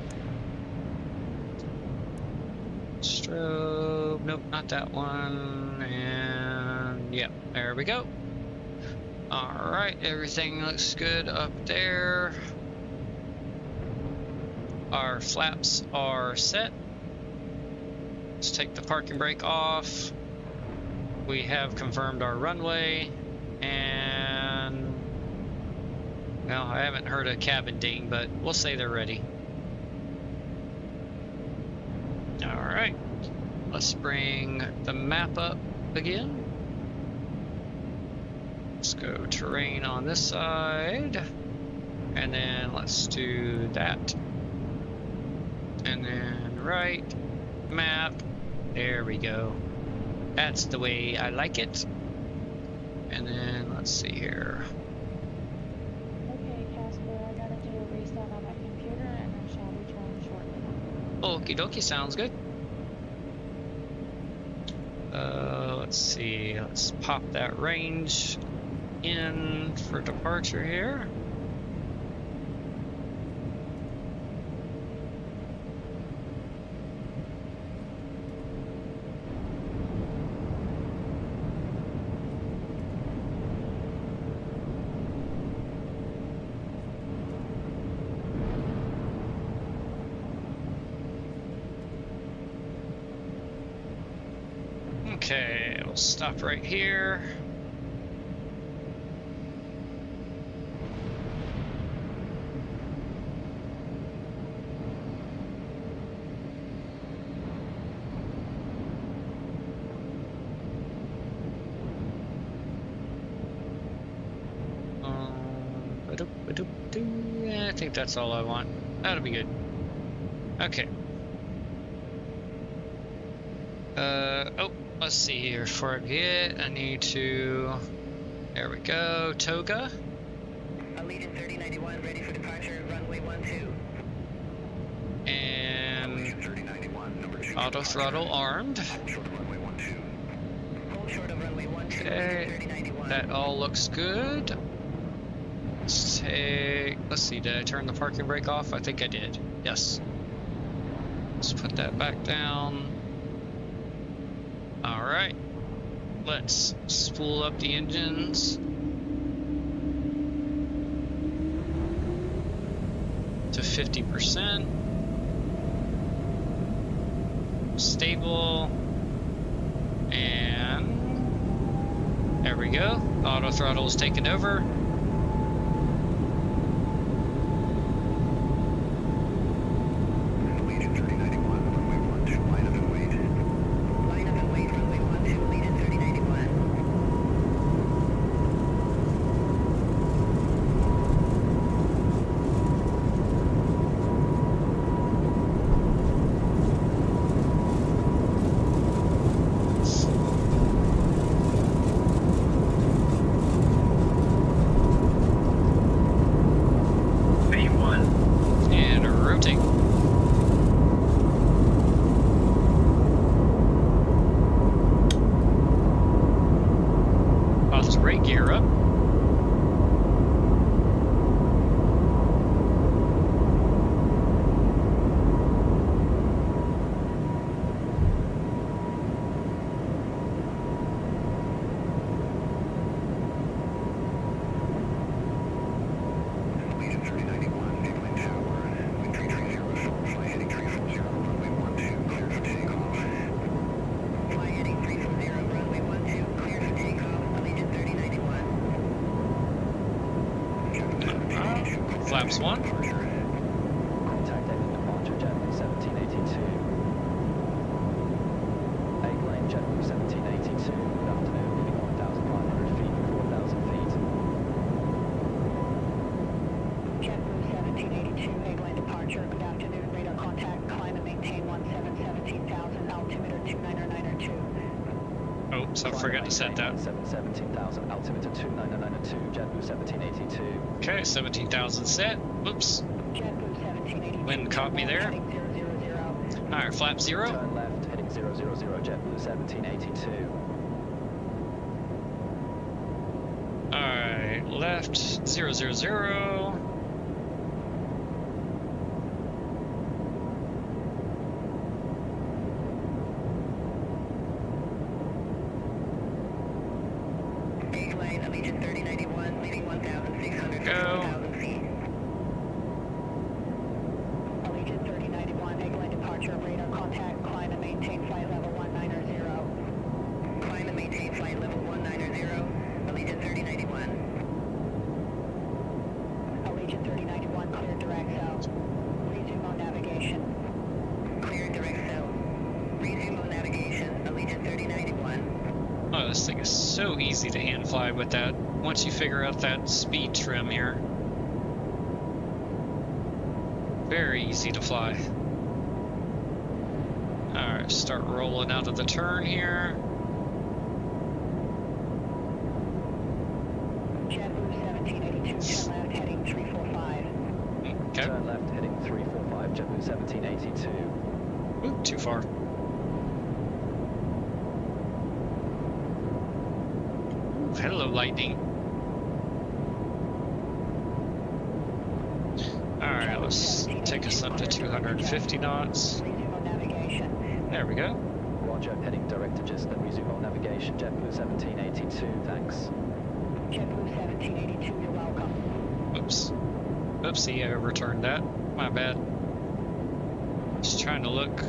Strobe, nope, not that one, and yep, there we go. Alright, everything looks good up there. Our flaps are set. Let's take the parking brake off. We have confirmed our runway, and well, I haven't heard a cabin ding, but we'll say they're ready. Alright, let's bring the map up again. Let's go terrain on this side, and then let's do that. And then right, map, there we go. That's the way I like it. And then let's see here. Okay, Casper, I gotta do a restart on my computer and I shall return shortly. Okie dokie, sounds good. Let's see, let's pop that range in for departure here. Okay, we'll stop right here. I think that's all I want. That'll be good. Okay. Oh, let's see here. Before I get, I need to. There we go. Toga. Allegiant 3091, ready for departure, runway 12. And 3091, number 2. auto throttle armed. Short of runway 12. Hold short of runway 12, Okay. 3091. That all looks good. Let's take. Let's see. Did I turn the parking brake off? I think I did. Yes. Let's put that back down. All right. let's spool up the engines to 50%. Stable. And there we go. Auto throttle is taken over. Flaps 1. Contact exit departure JetBlue 1782. Egg lane JetBlue 1782. Good afternoon, moving 1,500 feet, 4,000 feet. JetBlue 1782, egg lane departure. Good afternoon, radar contact. Climb and maintain 17,000, altimeter 29902. Oops, I forgot to set that. 17,000, altimeter 29902, JetBlue 1782. Okay, 17,000 set. Oops. JetBlue 1782. Wind caught me there. Heading 000. Alright, flap 0. Turn left, heading 000, JetBlue 1782. Alright, left 000. Allegiant 3091, leading 1,600 Go. 1,000 feet. Allegiant 3091, egg lane departure, radar contact, climb and maintain flight level 190. Climb and maintain flight level 190, Allegiant 3091. Allegiant 3091, clear direct south. Resume on navigation. Clear direct south. Resume on navigation, Allegiant 3091. Oh, this thing is so easy to hand fly with that. Once you figure out that speed trim here. Very easy to fly. Alright, start rolling out of the turn here. JetBlue 1782, turn left, heading 345. Okay. Turn left, heading 345, JetBlue 1782. Ooh, too far. Hello, lightning. Alright, let's take us up to 250 knots. Resume on navigation. There we go. Roger, heading direct to Destin, resume on navigation, JetBlue 1782, thanks. JetBlue 1782, you're welcome. Oops. Oopsie, I overturned that. My bad. Just trying to look.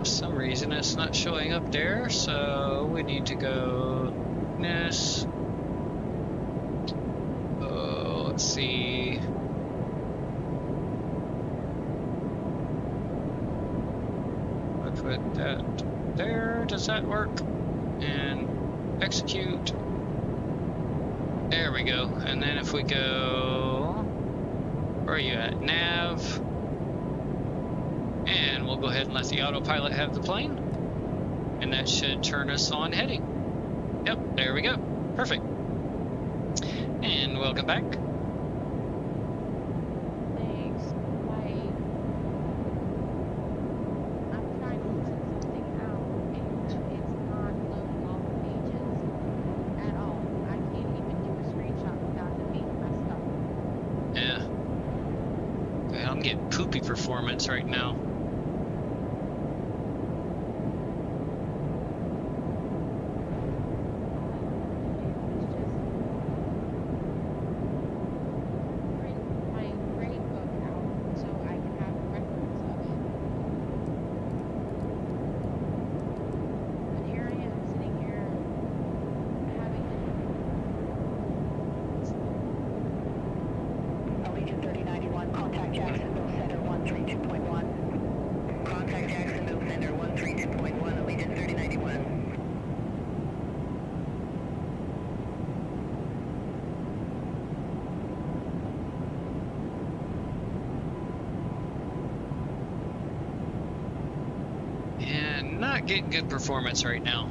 Some reason it's not showing up there, so we need to go this. Oh, let's see. I put that there. Does that work? And execute. There we go. And then if we go, where are you at? Nav. And we'll go ahead and let the autopilot have the plane. And that should turn us on heading. Yep, there we go. Perfect. And welcome back. Thanks. I'm trying to look something out and it's not loading all the pages at all. I can't even do a screenshot without the being messed up. Yeah. Okay, I'm getting poop performance right now. Not getting good performance right now.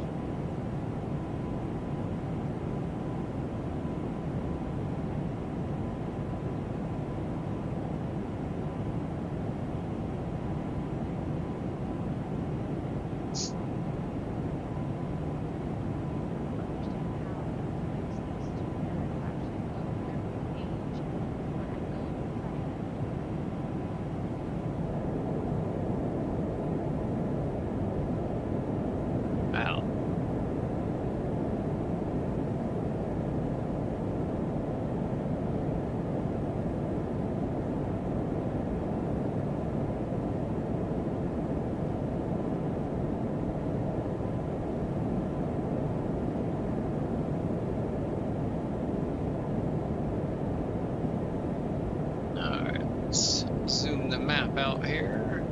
Zoom the map out here.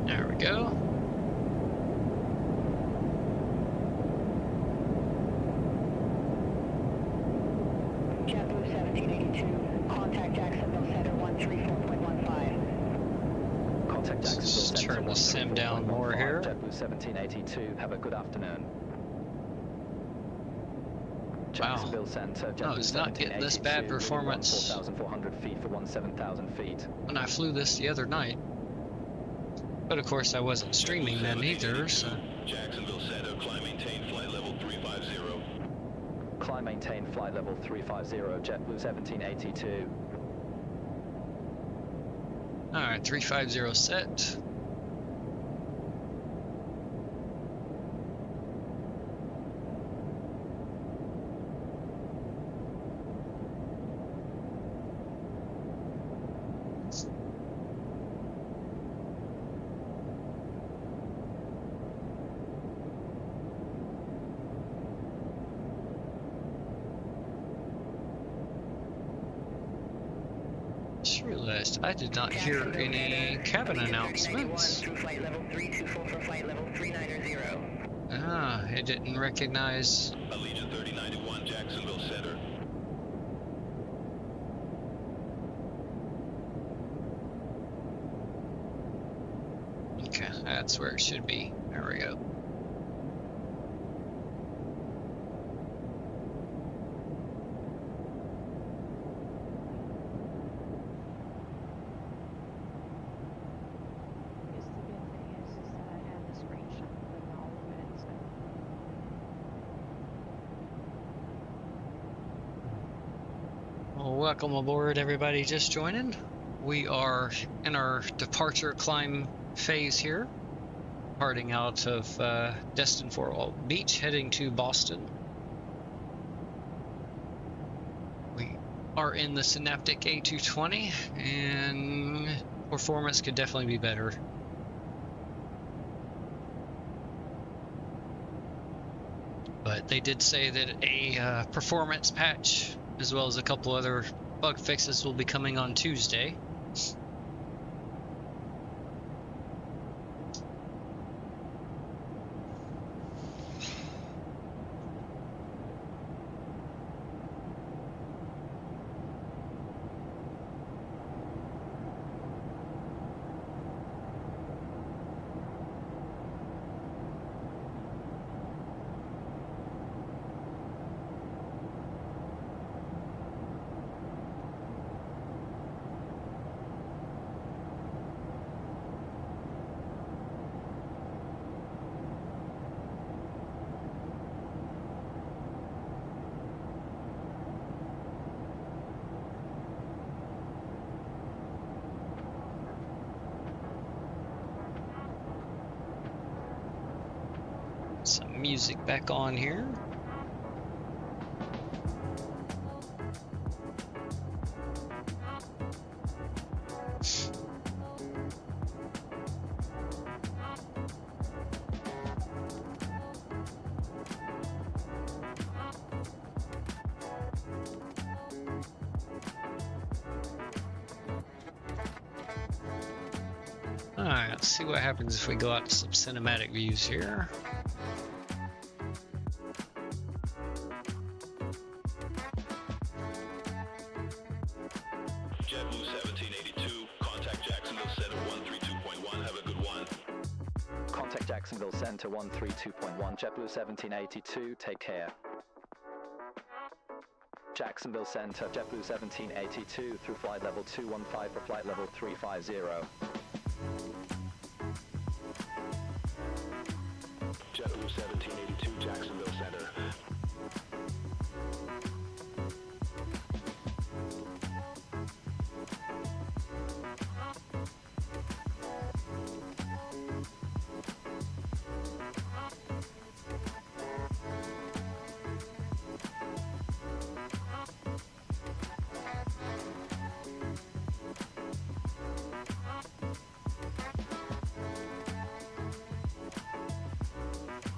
There we go. JetBlue 1782, contact Jacksonville Center 134.15. Contact Jacksonville Let's Center turn the sim down more 134.15, here. JetBlue 1782, have a good afternoon. Jacksonville Center, No, it's not getting this bad 1782, performance 4,400 feet for 17,000 feet. when I flew this the other night. But of course I wasn't streaming then either, so... Jacksonville Center, climb maintain flight level 350. Climb maintain flight level 350, JetBlue 1782. Alright, 350 set. Just realized I did not hear any cabin announcements. Flight level 324 for flight level 390. Ah, it didn't recognize. Allegiant 3091, Jacksonville Center. Okay, that's where it should be. There we go. Well, welcome aboard, everybody just joining. We are in our departure climb phase here, departing out of Destin Fort Walton Beach, heading to Boston. We are in the Synaptic A220, and performance could definitely be better. But they did say that a performance patch, as well as a couple other bug fixes, will be coming on Tuesday. music back on here. Alright, let's see what happens if we go out to some cinematic views here. JetBlue 1782, contact Jacksonville Center 132.1, have a good one. Contact Jacksonville Center 132.1, JetBlue 1782, take care. Jacksonville Center, JetBlue 1782 through flight level 215 for flight level 350. JetBlue 1782, Jacksonville Center.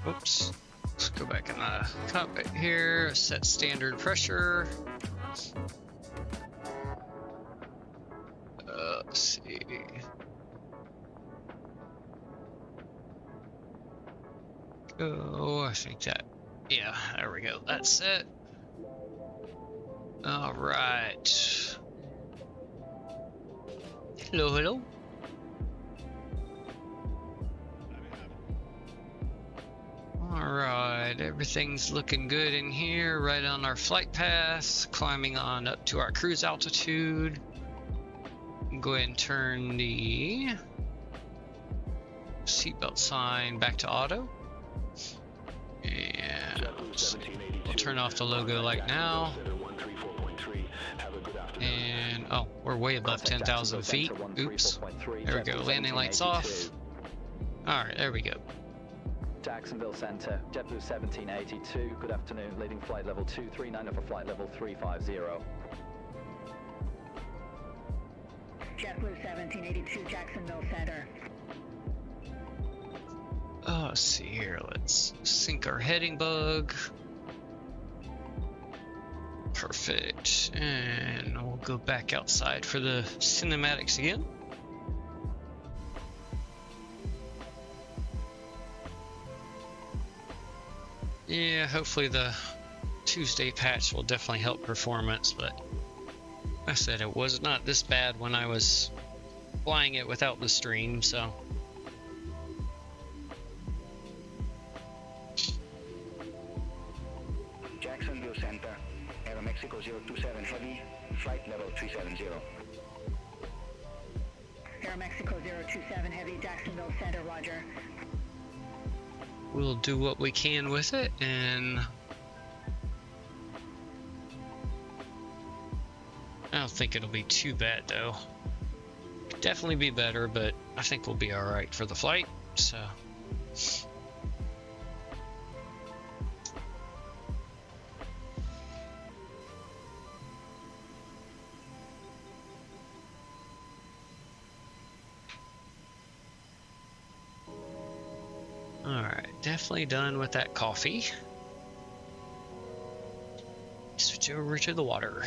Oops. Let's go back in the cockpit here, set standard pressure. Let's see. Oh, I think that, yeah, there we go. That's set. All right. Hello, hello. Alright, everything's looking good in here, right on our flight path, climbing on up to our cruise altitude. Go ahead and turn the seatbelt sign back to auto. And we'll turn off the logo light now. And, oh, we're way above 10,000 feet. Oops. There we go, landing lights off. Alright, there we go. Jacksonville Center, JetBlue 1782, good afternoon, leading flight level 239 for flight level 350. JetBlue 1782, Jacksonville Center. Oh, let's see here, let's sync our heading bug. Perfect, and we'll go back outside for the cinematics again. Yeah, hopefully the Tuesday patch will definitely help performance, but like I said, it was not this bad when I was flying it without the stream, so. Jacksonville Center, Aeromexico 027 Heavy, flight level 370. Aeromexico 027 Heavy, Jacksonville Center, roger. We'll do what we can with it, and I don't think it'll be too bad though. Could definitely be better, but I think we'll be alright for the flight, so. Alright, definitely done with that coffee. Switch over to the water.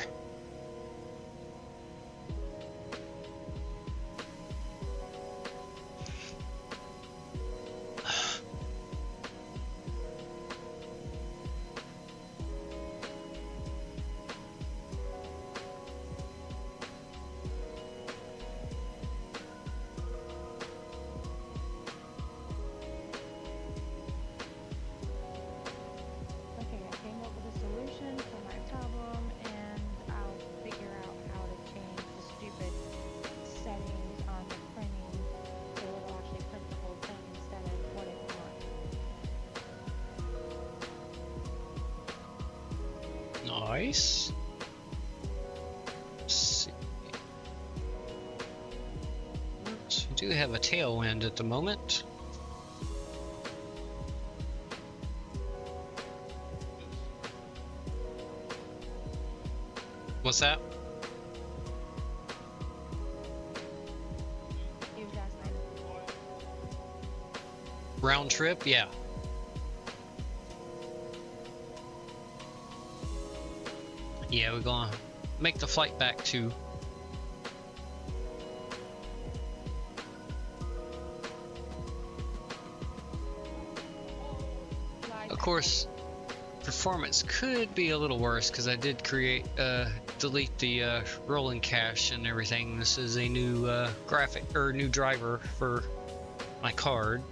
Nice. Let's see. So we do have a tailwind at the moment. What's that? He was asking. Round trip? Yeah. Yeah, we're gonna make the flight back to. Of course, performance could be a little worse because I did delete the rolling cache and everything. This is a new graphic or new driver for my card,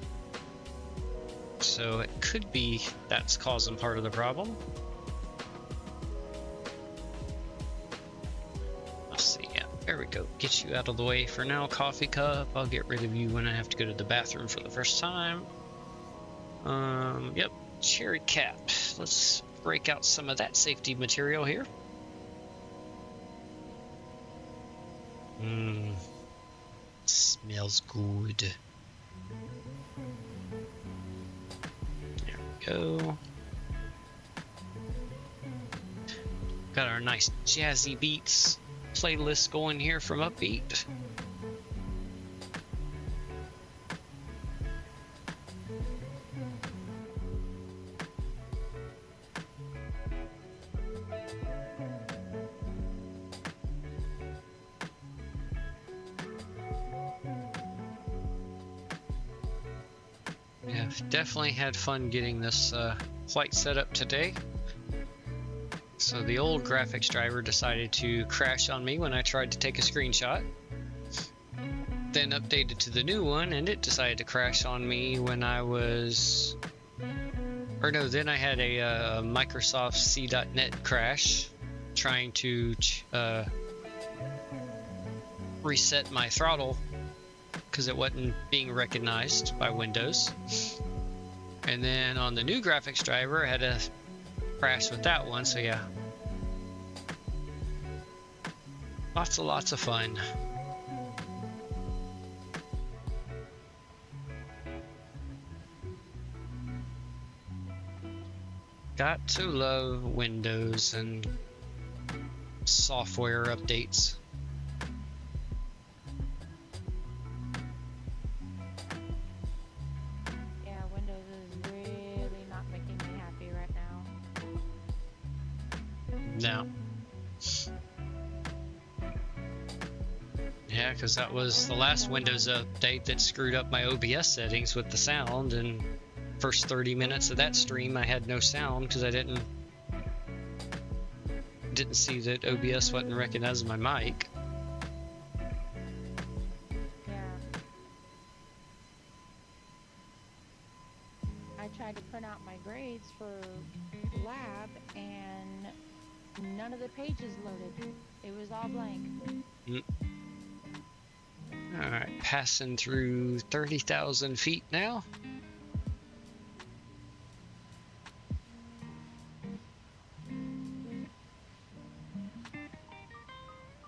so it could be that's causing part of the problem. Let's see. Yeah, there we go. Get you out of the way for now, coffee cup. I'll get rid of you when I have to go to the bathroom for the first time. Yep. Cherry cap. Let's break out some of that safety material here. Smells good. There we go. Got our nice jazzy beats playlist going here from Upbeat. Definitely had fun getting this flight set up today. So the old graphics driver decided to crash on me when I tried to take a screenshot. Then updated to the new one and it decided to crash on me when I was... Or no, then I had a Microsoft C.NET crash trying to reset my throttle because it wasn't being recognized by Windows. And then on the new graphics driver, I had a crash with that one, so yeah. Lots of fun. Got to love Windows and software updates. No. Yeah, because that was the last Windows update that screwed up my OBS settings with the sound, and first 30 minutes of that stream I had no sound because I didn't see that OBS wasn't recognizing my mic. Yeah. I tried to print out my grades for lab and none of the pages loaded. It was all blank. Alright, passing through 30,000 feet now.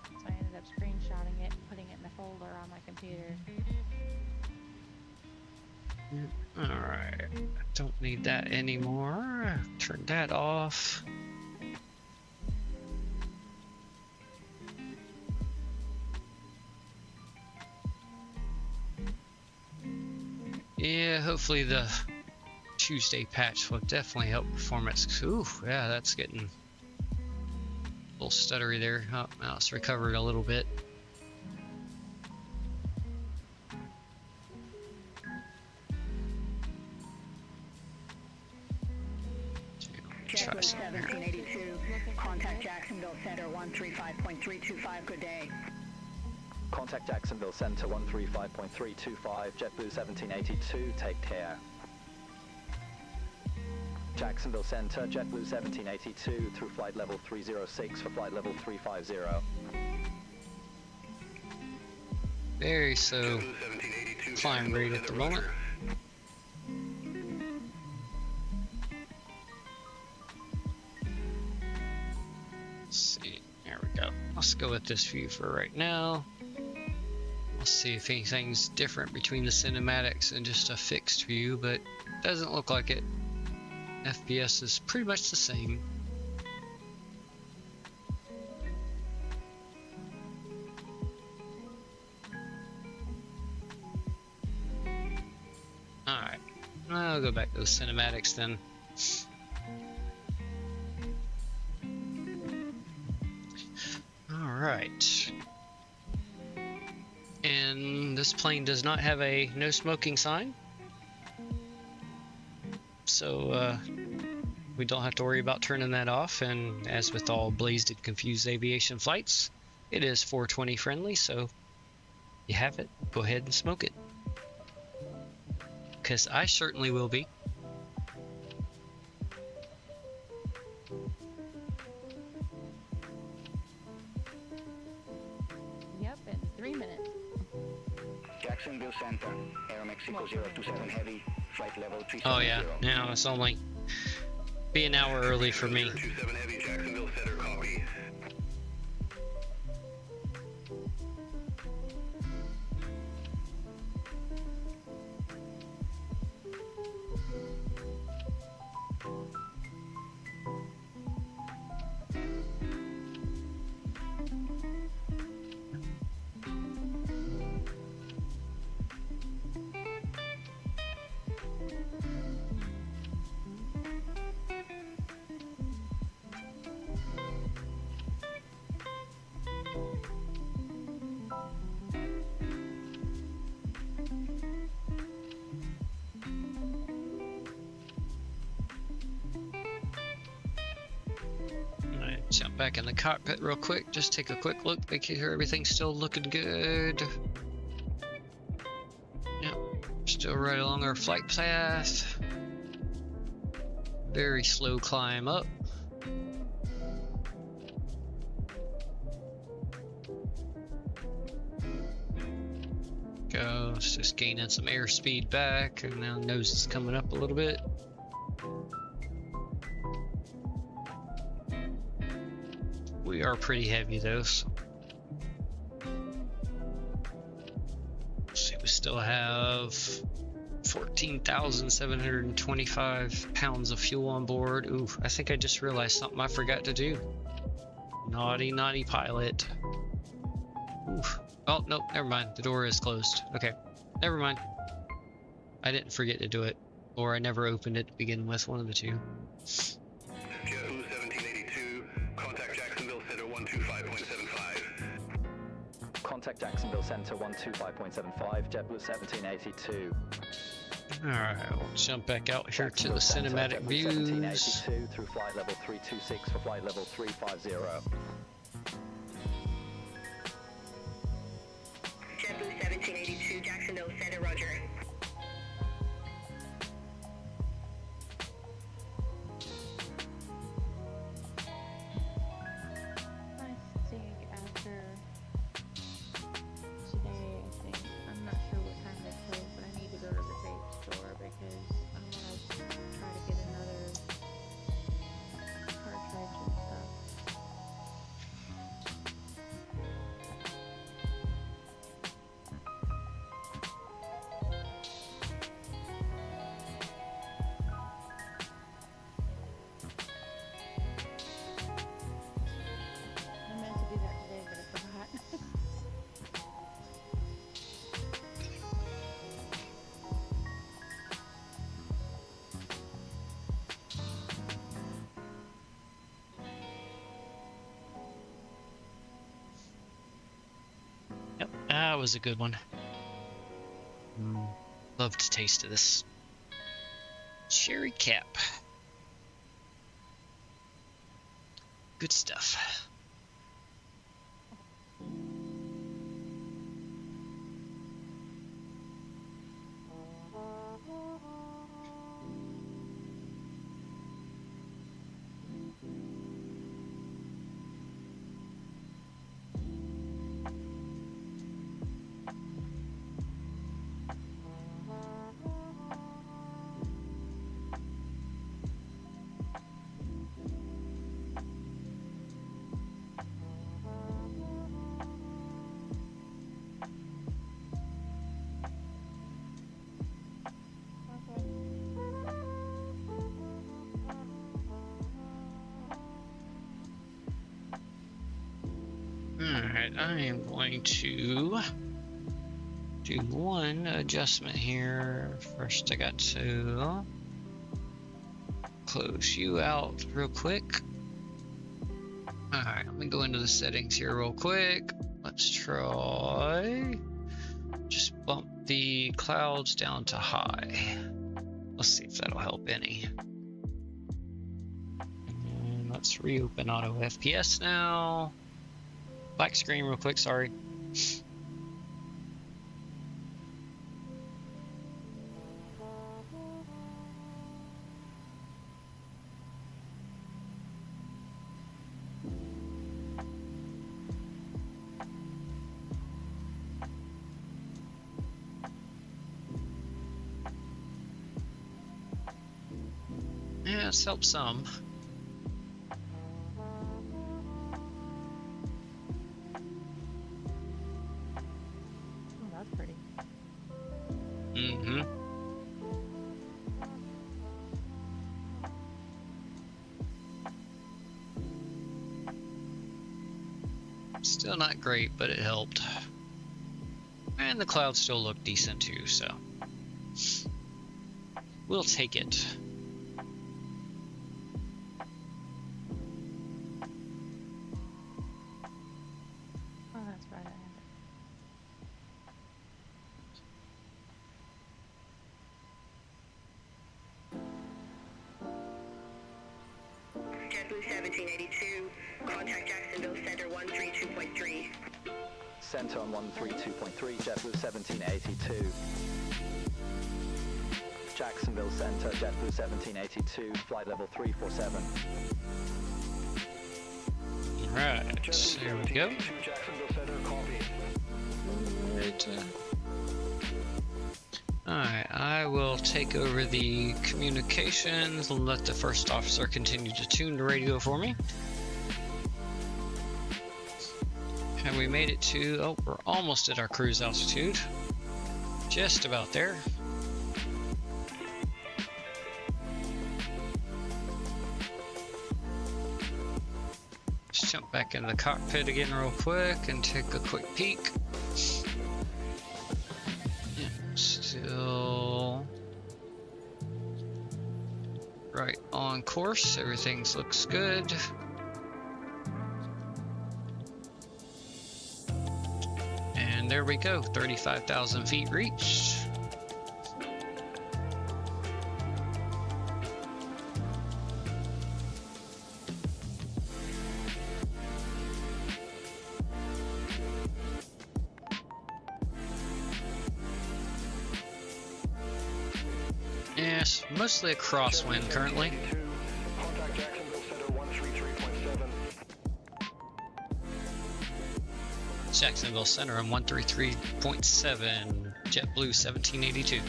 So I ended up screenshotting it and putting it in a folder on my computer. Alright, don't need that anymore. Turn that off. Yeah, hopefully the Tuesday patch will definitely help performance. Ooh, yeah, that's getting a little stuttery there. Oh, now it's recovered a little bit. JetBlue 1782, contact Jacksonville Center 135.325, good day. Contact Jacksonville Center 135.325, JetBlue 1782, take care. Jacksonville Center, JetBlue 1782 through flight level 306 for flight level 350. Very slow climb rate at the moment. Let's see, there we go. Let's go with this view for right now. Let's see if anything's different between the cinematics and just a fixed view, but doesn't look like it. FPS is pretty much the same. I'll go back to the cinematics then. Alright. And this plane does not have a no smoking sign. So we don't have to worry about turning that off. And as with all blazed and confused aviation flights, it is 420 friendly, so you have it, go ahead and smoke it. Because I certainly will be. Yep, in 3 minutes. Jacksonville Center, Aeromexico 027 Heavy, flight level 370. Oh yeah, now it's only be an hour early for me. 027 Heavy, Jacksonville Center, copy. Jump back in the cockpit real quick, just take a quick look, make sure everything's still looking good. Yep, still right along our flight path. Very slow climb up. Go, it's just gaining some airspeed back, and now nose is coming up a little bit. We are pretty heavy though, so. Let's see, we still have 14,725 pounds of fuel on board. Ooh, I think I just realized something I forgot to do. Naughty, naughty pilot. Oof. Oh, nope, never mind. The door is closed. Okay, never mind. I didn't forget to do it, or I never opened it to begin with, one of the two. JetBlue 1782, contact Jacksonville Center 125.75. Contact Jacksonville Center 125.75, JetBlue 1782. Alright, we'll jump back out here to the Jacksonville Center, cinematic JetBlue views. 1782 through flight level 326 for flight level 350. JetBlue 1782, Jacksonville Center, roger. I think after today, I think, I'm not sure what time they close, but I need to go to the vape store because I want to try to get another cartridge and stuff. I meant to do that today, but I forgot. Yep, that was a good one. Love to taste of this cherry cap. Good stuff. Alright, I am going to do one adjustment here. First, I got to close you out real quick. Alright, let me go into the settings here real quick. Let's try. Just bump the clouds down to high. Let's see if that'll help any. And let's reopen AutoFPS now. Black screen real quick, sorry. Yeah, it's helped some. Oh, that's pretty. Mm-hmm. Still not great, but it helped. And the clouds still look decent too, so we'll take it. Oh, that's right. JetBlue 1782, contact Jacksonville Center 132.3. Center on 132.3, JetBlue 1782. Jacksonville Center, JetBlue 1782, flight level 347. Right, here we go. Jacksonville Center, copy. Right. Alright, I will take over the communications and let the first officer continue to tune the radio for me. And we made it to, oh, we're almost at our cruise altitude. Just about there. Let's jump back into the cockpit again real quick and take a quick peek. Yeah, still right on course. Everything looks good. And there we go, 35,000 feet reached. Yes, mostly a crosswind currently. Contact Jacksonville Center 133.7. Jacksonville Center on 133.7, JetBlue 1782.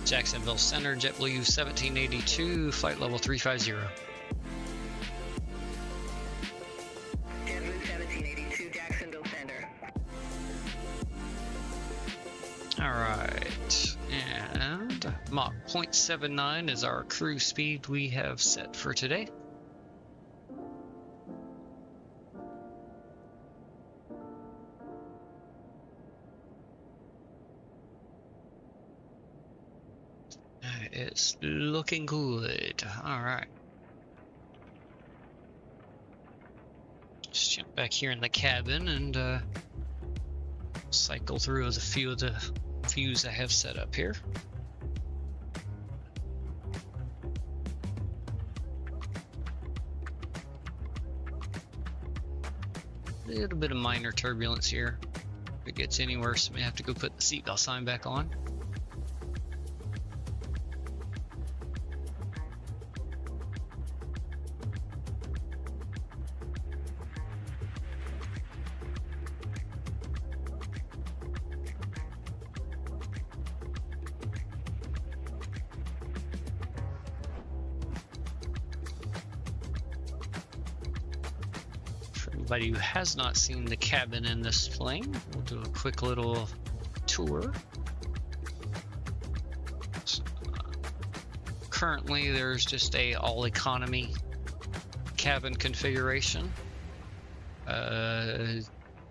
Jacksonville Center, JetBlue 1782, flight level 350. JetBlue 1782, Jacksonville Center. Alright, and Mach 0.79 is our cruise speed we have set for today. It's looking good. Alright. Just jump back here in the cabin and cycle through a few of the views I have set up here. A little bit of minor turbulence here. If it gets any worse, I may have to go put the seatbelt sign back on. Anybody who has not seen the cabin in this plane, we'll do a quick little tour. Currently, there's just a all economy cabin configuration.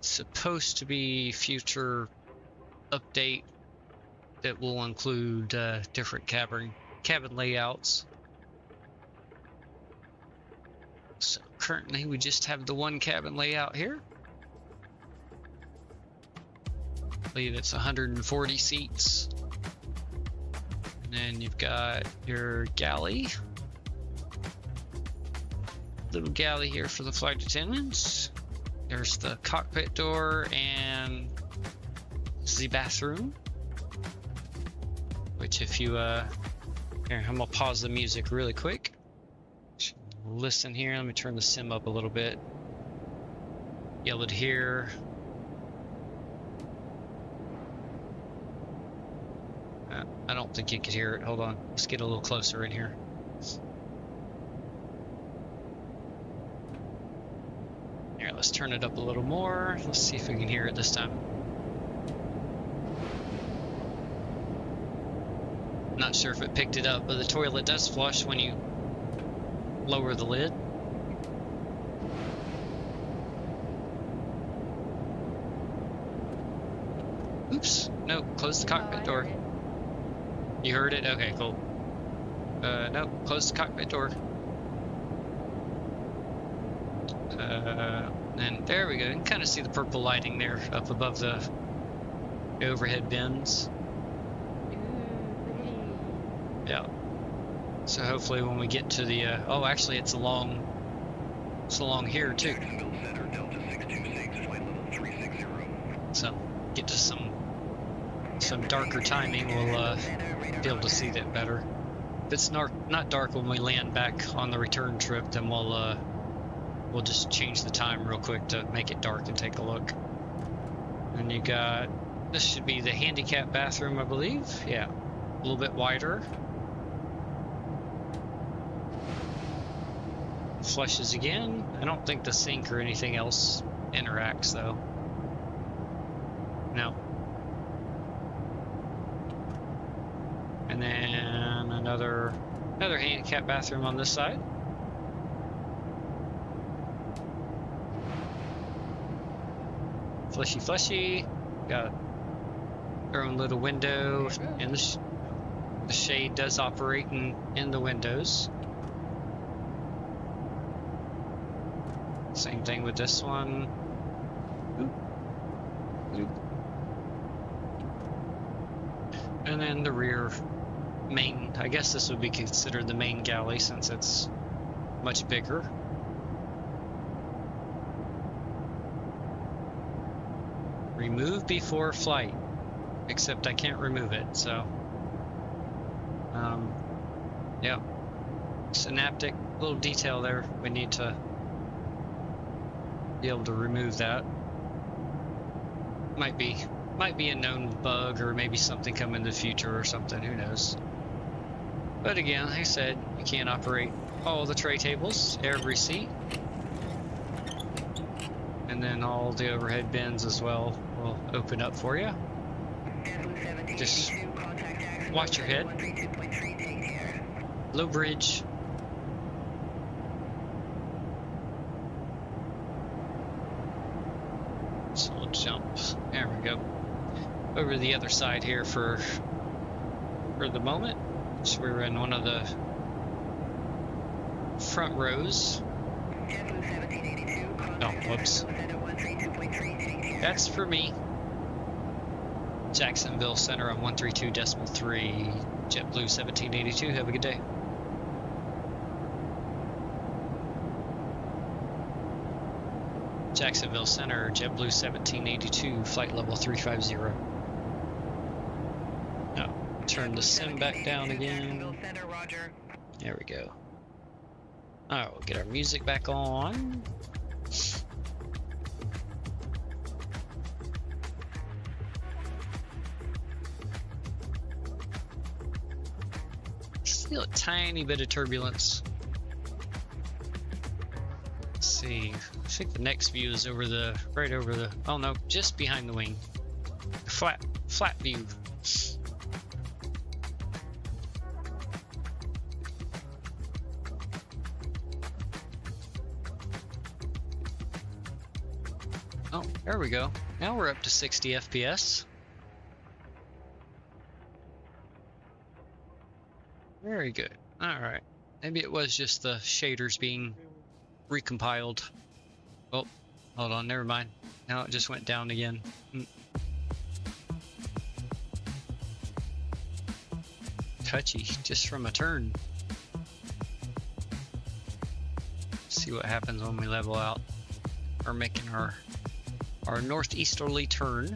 Supposed to be future update that will include different cabin layouts. So currently we just have the one cabin layout here. I believe it's 140 seats. And then you've got your galley. Little galley here for the flight attendants. There's the cockpit door and the bathroom. Which if you, here, I'm gonna pause the music really quick. Listen here, let me turn the sim up a little bit. Be able to hear. I don't think you could hear it. Hold on, let's get a little closer in here. Here, let's turn it up a little more. Let's see if we can hear it this time. Not sure if it picked it up, but the toilet does flush when you lower the lid. Oops, no, close the cockpit door. You heard it? Okay, cool. No, close the cockpit door. And there we go. You can kind of see the purple lighting there up above the overhead bins. Yeah. So hopefully when we get to the oh, actually it's along here too. So get to some darker timing, we'll be able to see that better. If it's not dark when we land back on the return trip, then we'll just change the time real quick to make it dark and take a look. And you got, this should be the handicap bathroom, I believe. Yeah, a little bit wider. Flushes again. I don't think the sink or anything else interacts though. No. And then another handicap bathroom on this side. Fleshy. Got our own little window, and the shade does operate in the windows. Same thing with this one. And then the rear main, I guess this would be considered the main galley since it's much bigger. Remove before flight, except I can't remove it, so yeah. Synaptic, little detail there, we need to be able to remove that. Might be a known bug, or maybe something come in the future or something, who knows. But again, like I said, you can't operate all the tray tables, every seat. And then all the overhead bins as well will open up for you. Just watch your head. Low bridge. So we'll jump. There we go. Over the other side here for the moment. So we're in one of the front rows. Oh, whoops. That's for me. Jacksonville Center on 132.3. JetBlue 1782. Have a good day. Jacksonville Center, JetBlue 1782, flight level 350. Now, turn the sim back down again. There we go. Alright, we'll get our music back on. Still a tiny bit of turbulence. Let's see. I think the next view is right over the. Oh no, just behind the wing. Flat view. Oh, there we go. Now we're up to 60 FPS. Very good. Alright. Maybe it was just the shaders being recompiled. Oh, hold on, never mind. Now it just went down again. Touchy, just from a turn. See what happens when we level out. We're making our northeasterly turn.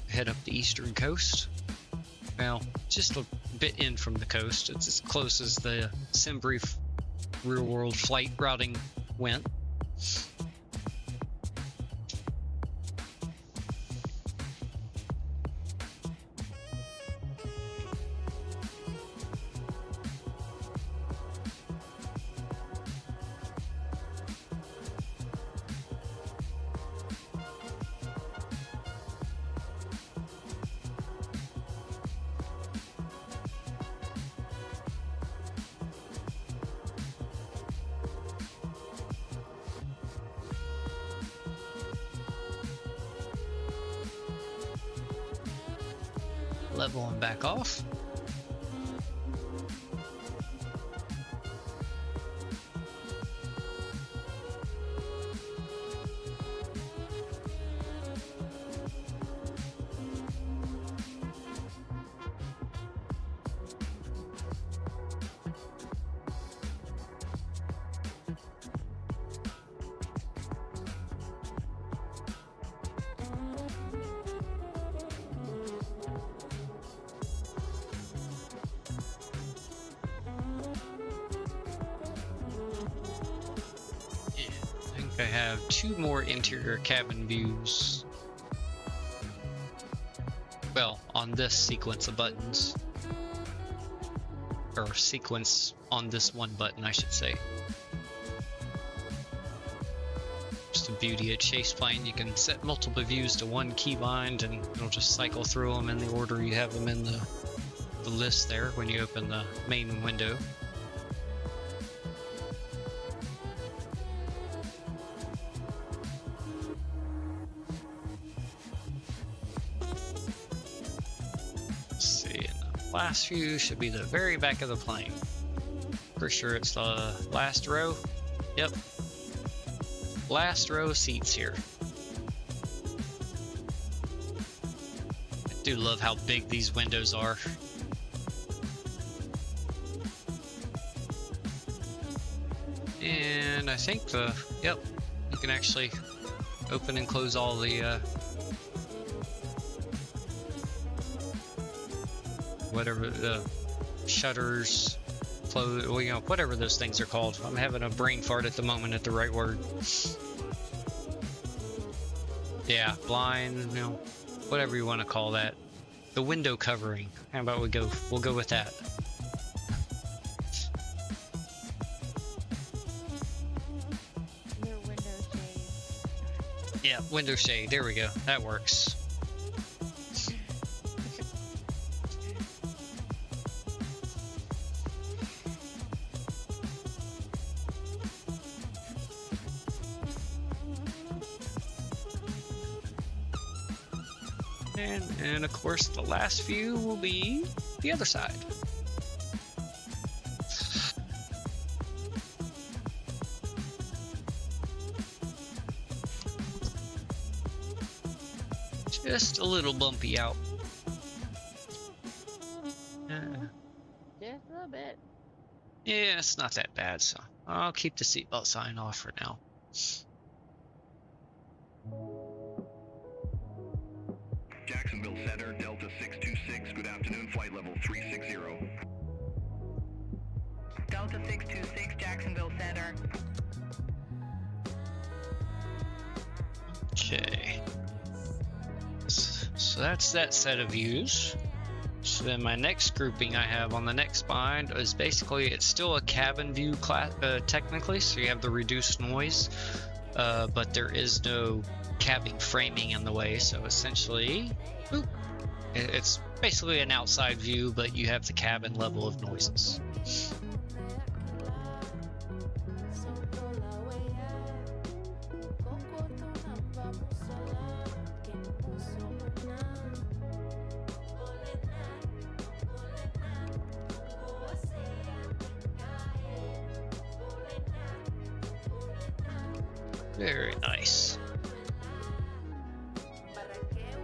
Head up the eastern coast. Well, just a bit in from the coast. It's as close as the SimBrief real world flight routing went. Level and back off. I have 2 more interior cabin views. Well, on this sequence of buttons. Or sequence on this one button, I should say. Just the beauty of Chase Plane, you can set multiple views to one keybind and it'll just cycle through them in the order you have them in the list there when you open the main window. Last view should be the very back of the plane. Pretty sure it's the last row. Yep. Last row of seats here. I do love how big these windows are. And I think yep, you can actually open and close all the whatever the shutters, close, well, you know, whatever those things are called. I'm having a brain fart at the moment at the right word. Yeah, blind, you know, whatever you want to call that. The window covering. How about we'll go with that. Your window shade. Yeah, window shade. There we go. That works. And of course, the last view will be the other side. Just a little bumpy out. Just a little bit. Yeah, it's not that bad, so I'll keep the seatbelt sign off for now. Jacksonville Center, Delta 626, good afternoon, flight level 360. Delta 626, Jacksonville Center. Okay. So that's that set of views. So then my next grouping I have on the next bind is basically, it's still a cabin view class, technically, so you have the reduced noise, but there is no cabin framing in the way, so essentially, boop, it's basically an outside view, but you have the cabin level of noises. Very nice.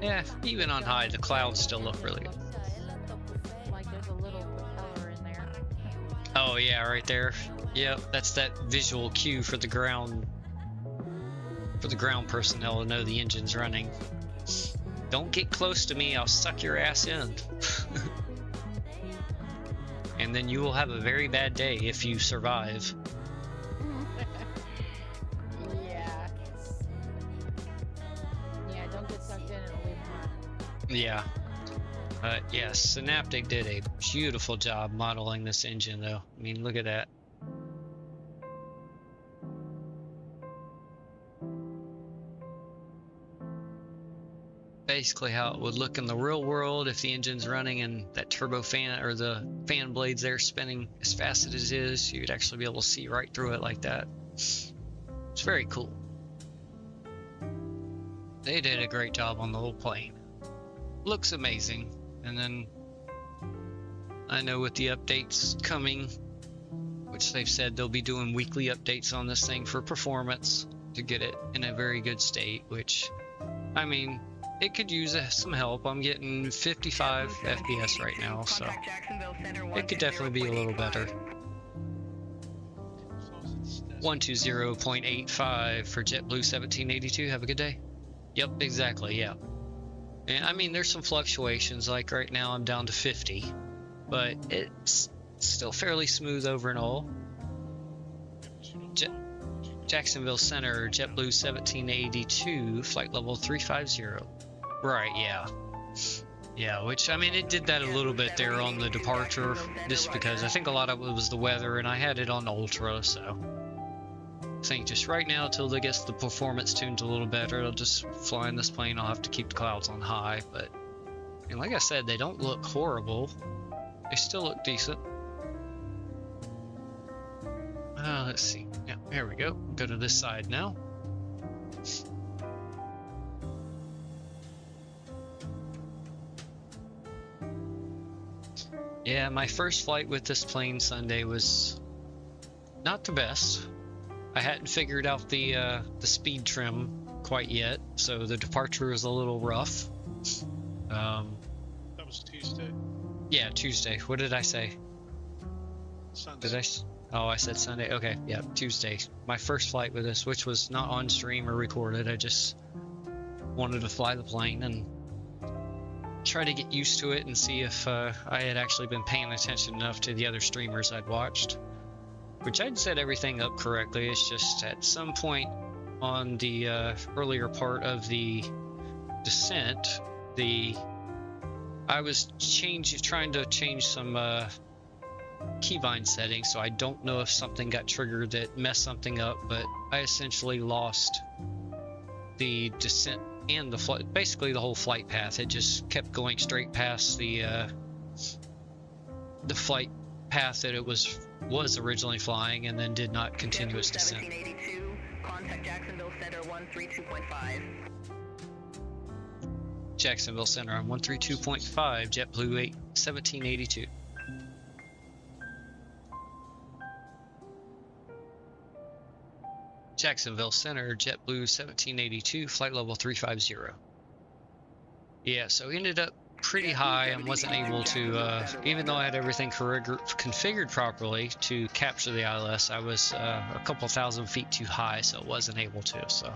Yeah, even on high, the clouds still look really good. Like there's a little propeller in there. Oh yeah, right there. Yep, that's that visual cue for the ground personnel to know the engine's running. Don't get close to me, I'll suck your ass in. And then you will have a very bad day if you survive. Yeah. Yeah, don't get sucked in and leave mark. Yeah. Yeah, Synaptic did a beautiful job modeling this engine though. I mean, look at that. Basically how it would look in the real world if the engine's running and that turbo fan or the fan blades there spinning as fast as it is, you'd actually be able to see right through it like that. It's very cool. They did a great job on the whole plane. Looks amazing. And then I know with the updates coming, which they've said they'll be doing weekly updates on this thing for performance to get it in a very good state, which, I mean, it could use some help. I'm getting 55 FPS right now, so it could definitely be a little better. 120.85 for JetBlue 1782. Have a good day. Yep, exactly, yeah. And I mean, there's some fluctuations, like right now I'm down to 50, but it's still fairly smooth over and all. Jacksonville Center, JetBlue 1782, flight level 350. Right, yeah. Yeah, which, I mean, it did that a little bit there on the departure, just because I think a lot of it was the weather, and I had it on ultra, so I think just right now, till it gets the performance tuned a little better, it'll just fly in this plane. I'll have to keep the clouds on high, but, and like I said, they don't look horrible. They still look decent. Let's see. Yeah, here we go. Go to this side now. Yeah, my first flight with this plane Sunday was not the best. I hadn't figured out the speed trim quite yet, so the departure was a little rough. That was Tuesday. Yeah, Tuesday. What did I say? Sunday. Did I? Oh, I said Sunday. Okay, yeah, Tuesday. My first flight with this, which was not on stream or recorded. I just wanted to fly the plane and try to get used to it and see if I had actually been paying attention enough to the other streamers I'd watched. Which I'd set everything up correctly. It's just at some point on the earlier part of the descent, I was trying to change some keybind settings, so I don't know if something got triggered that messed something up, but I essentially lost the descent and the flight, basically the whole flight path. It just kept going straight past the flight path that it was originally flying, and then did not continue its descent. 1782, contact Jacksonville Center 132.5. Jacksonville Center on 132.5, JetBlue 1782. Jacksonville Center, JetBlue 1782, flight level 350. Yeah, so ended up pretty high and wasn't able to, even though I had everything configured properly to capture the ILS, I was a couple thousand feet too high, so it wasn't able to. So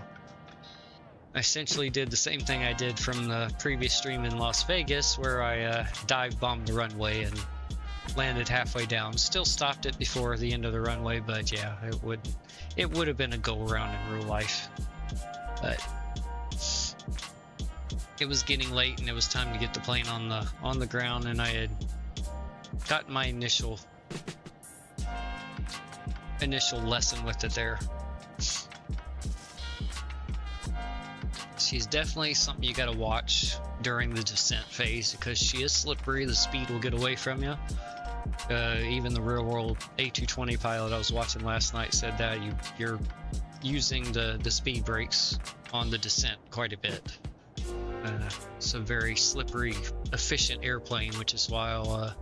I essentially did the same thing I did from the previous stream in Las Vegas, where I dive bombed the runway and landed halfway down. Still stopped it before the end of the runway, but yeah, it would have been a go around in real life. But it was getting late and it was time to get the plane on the ground, and I had gotten my initial lesson with it there. She's definitely something you got to watch during the descent phase, because she is slippery. The speed will get away from you. Even the real world A220 pilot I was watching last night said that you're using the speed brakes on the descent quite a bit. It's a very slippery, efficient airplane, which is why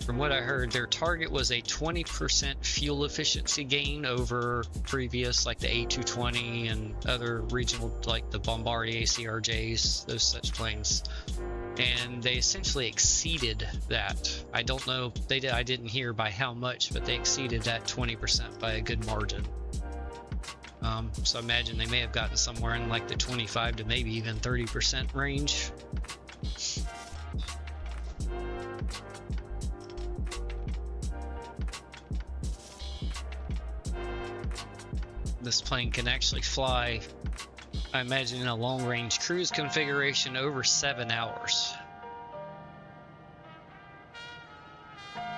From what I heard, their target was a 20% fuel efficiency gain over previous, like the A220 and other regional, like the Bombardier CRJs, those such planes. And they essentially exceeded that. I don't know, I didn't hear by how much, but they exceeded that 20% by a good margin. So I imagine they may have gotten somewhere in like the 25 to maybe even 30% range. This plane can actually fly, I imagine, in a long-range cruise configuration over 7 hours.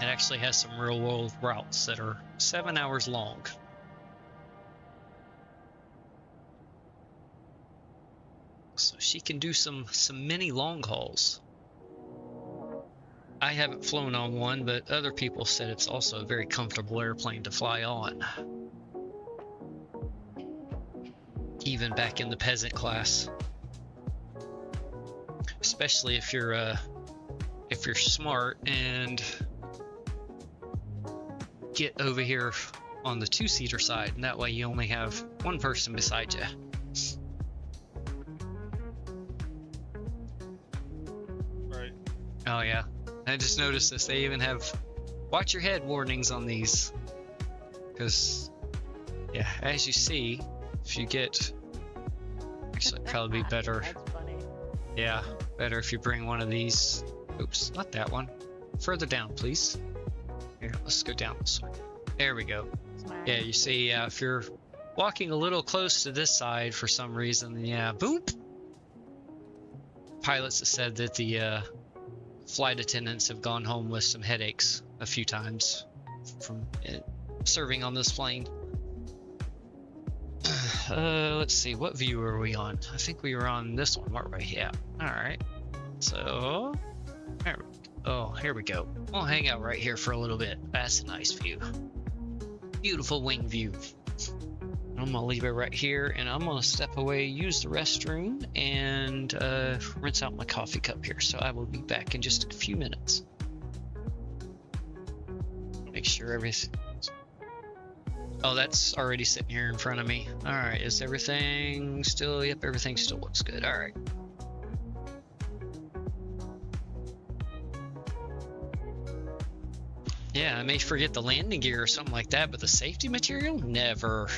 It actually has some real-world routes that are 7 hours long. So she can do some mini long hauls. I haven't flown on one, but other people said it's also a very comfortable airplane to fly on. Even back in the peasant class, especially if you're smart and get over here on the two-seater side, and that way you only have one person beside you. Right. Oh yeah, I just noticed this. They even have watch your head warnings on these, because yeah, as you see, if you get, actually it'd probably be better. That's funny. Yeah, better if you bring one of these. Oops, not that one. Further down, please. Here, let's go down this way. There we go. Yeah, you see, if you're walking a little close to this side for some reason, yeah, boop. Pilots have said that the flight attendants have gone home with some headaches a few times from serving on this plane. Let's see, what view are we on? I think we were on this one, weren't we? Yeah. All right. So, here we go. We'll hang out right here for a little bit. That's a nice view. Beautiful wing view. I'm gonna leave it right here, and I'm gonna step away, use the restroom, and rinse out my coffee cup here. So I will be back in just a few minutes. Make sure everything. Oh, that's already sitting here in front of me. All right, is everything still? Yep, everything still looks good. All right. Yeah, I may forget the landing gear or something like that, but the safety material? Never.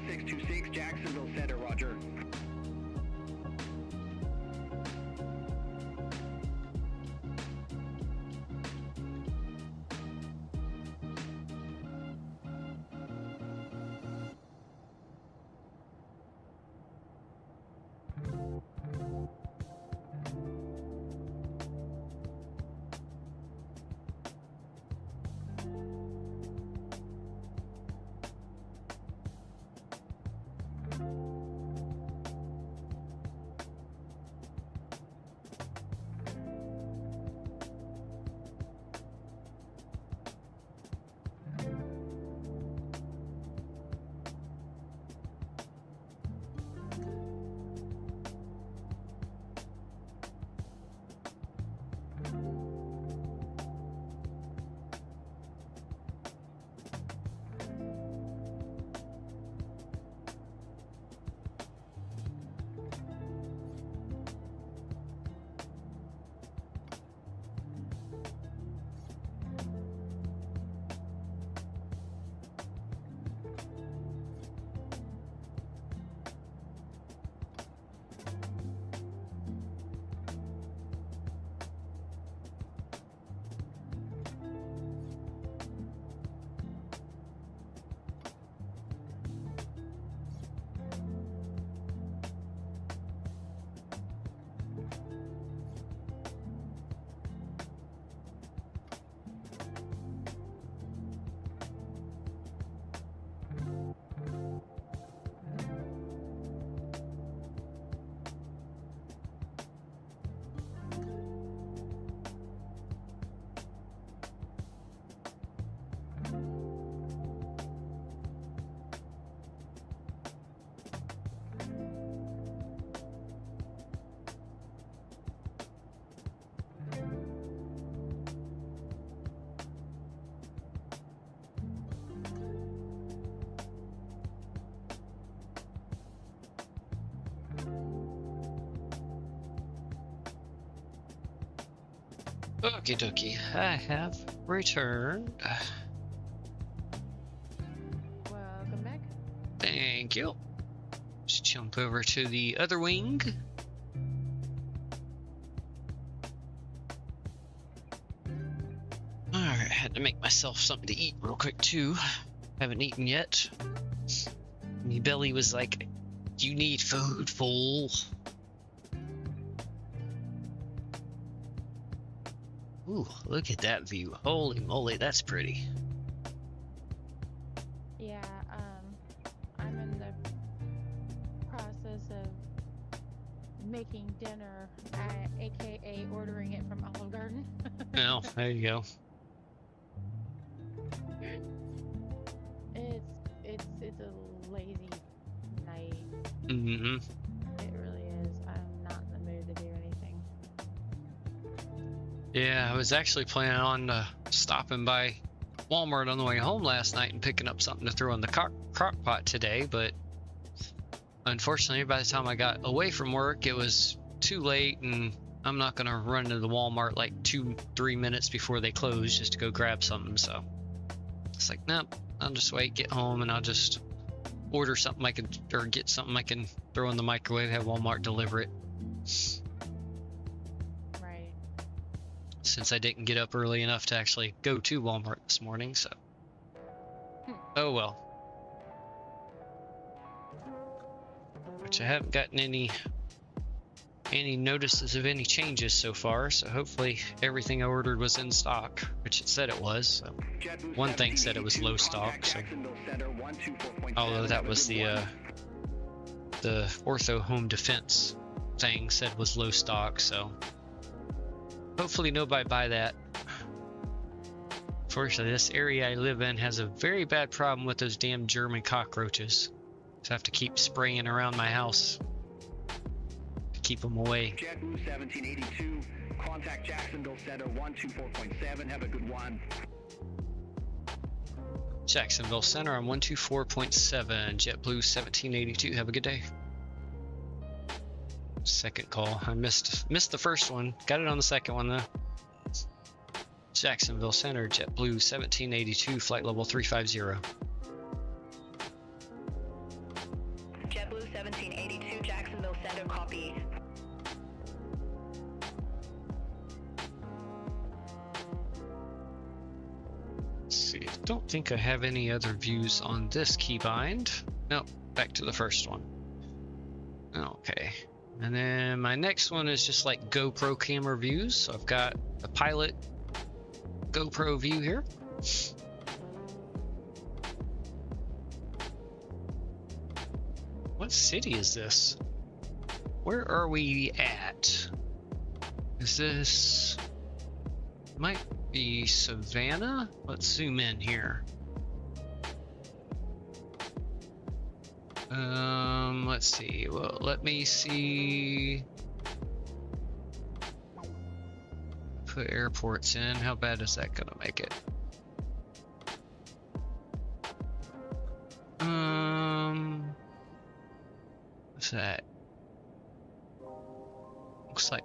626, Jacksonville Center, roger. Okie dokie, I have returned. Welcome back. Thank you. Let's jump over to the other wing. Alright, had to make myself something to eat real quick too. Haven't eaten yet. My belly was like, you need food, fool. Ooh, look at that view. Holy moly, that's pretty. Yeah, I'm in the process of making dinner, aka ordering it from Olive Garden. Well, there you go. It's a lazy night. Mm-hmm. It really is. I'm not in the mood to do anything. Yeah, I was actually planning on stopping by Walmart on the way home last night and picking up something to throw in the crock pot today, but unfortunately by the time I got away from work it was too late, and I'm not going to run into the Walmart like 2-3 minutes before they close just to go grab something. So it's like, nope, I'll just wait, get home, and I'll just order something I can, or get something I can throw in the microwave, have Walmart deliver it. Right. Since I didn't get up early enough to actually go to Walmart this morning, so. Oh well. Which I haven't gotten any notices of any changes so far, so hopefully everything I ordered was in stock, which it said it was. So. One thing said it was low stock, so. Although that was the Ortho Home Defense thing said was low stock, so hopefully nobody buy that. Fortunately, this area I live in has a very bad problem with those damn German cockroaches, so I have to keep spraying around my house to keep them away. JetBlue 1782, contact Jacksonville Center 124.7, have a good one. Jacksonville Center on 124.7, JetBlue 1782, have a good day. Second call, I missed the first one, got it on the second one though. Jacksonville Center, JetBlue 1782, flight level 350. JetBlue 1782, Jacksonville Center, copy. Let's see, I don't think I have any other views on this keybind. Nope, back to the first one. Okay, and then my next one is just like GoPro camera views. So I've got a pilot GoPro view here. What city is this? Where are we at? Is this... might be Savannah? Let's zoom in here. Let's see. Well, let me see. Put airports in. How bad is that gonna make it? What's that? Looks like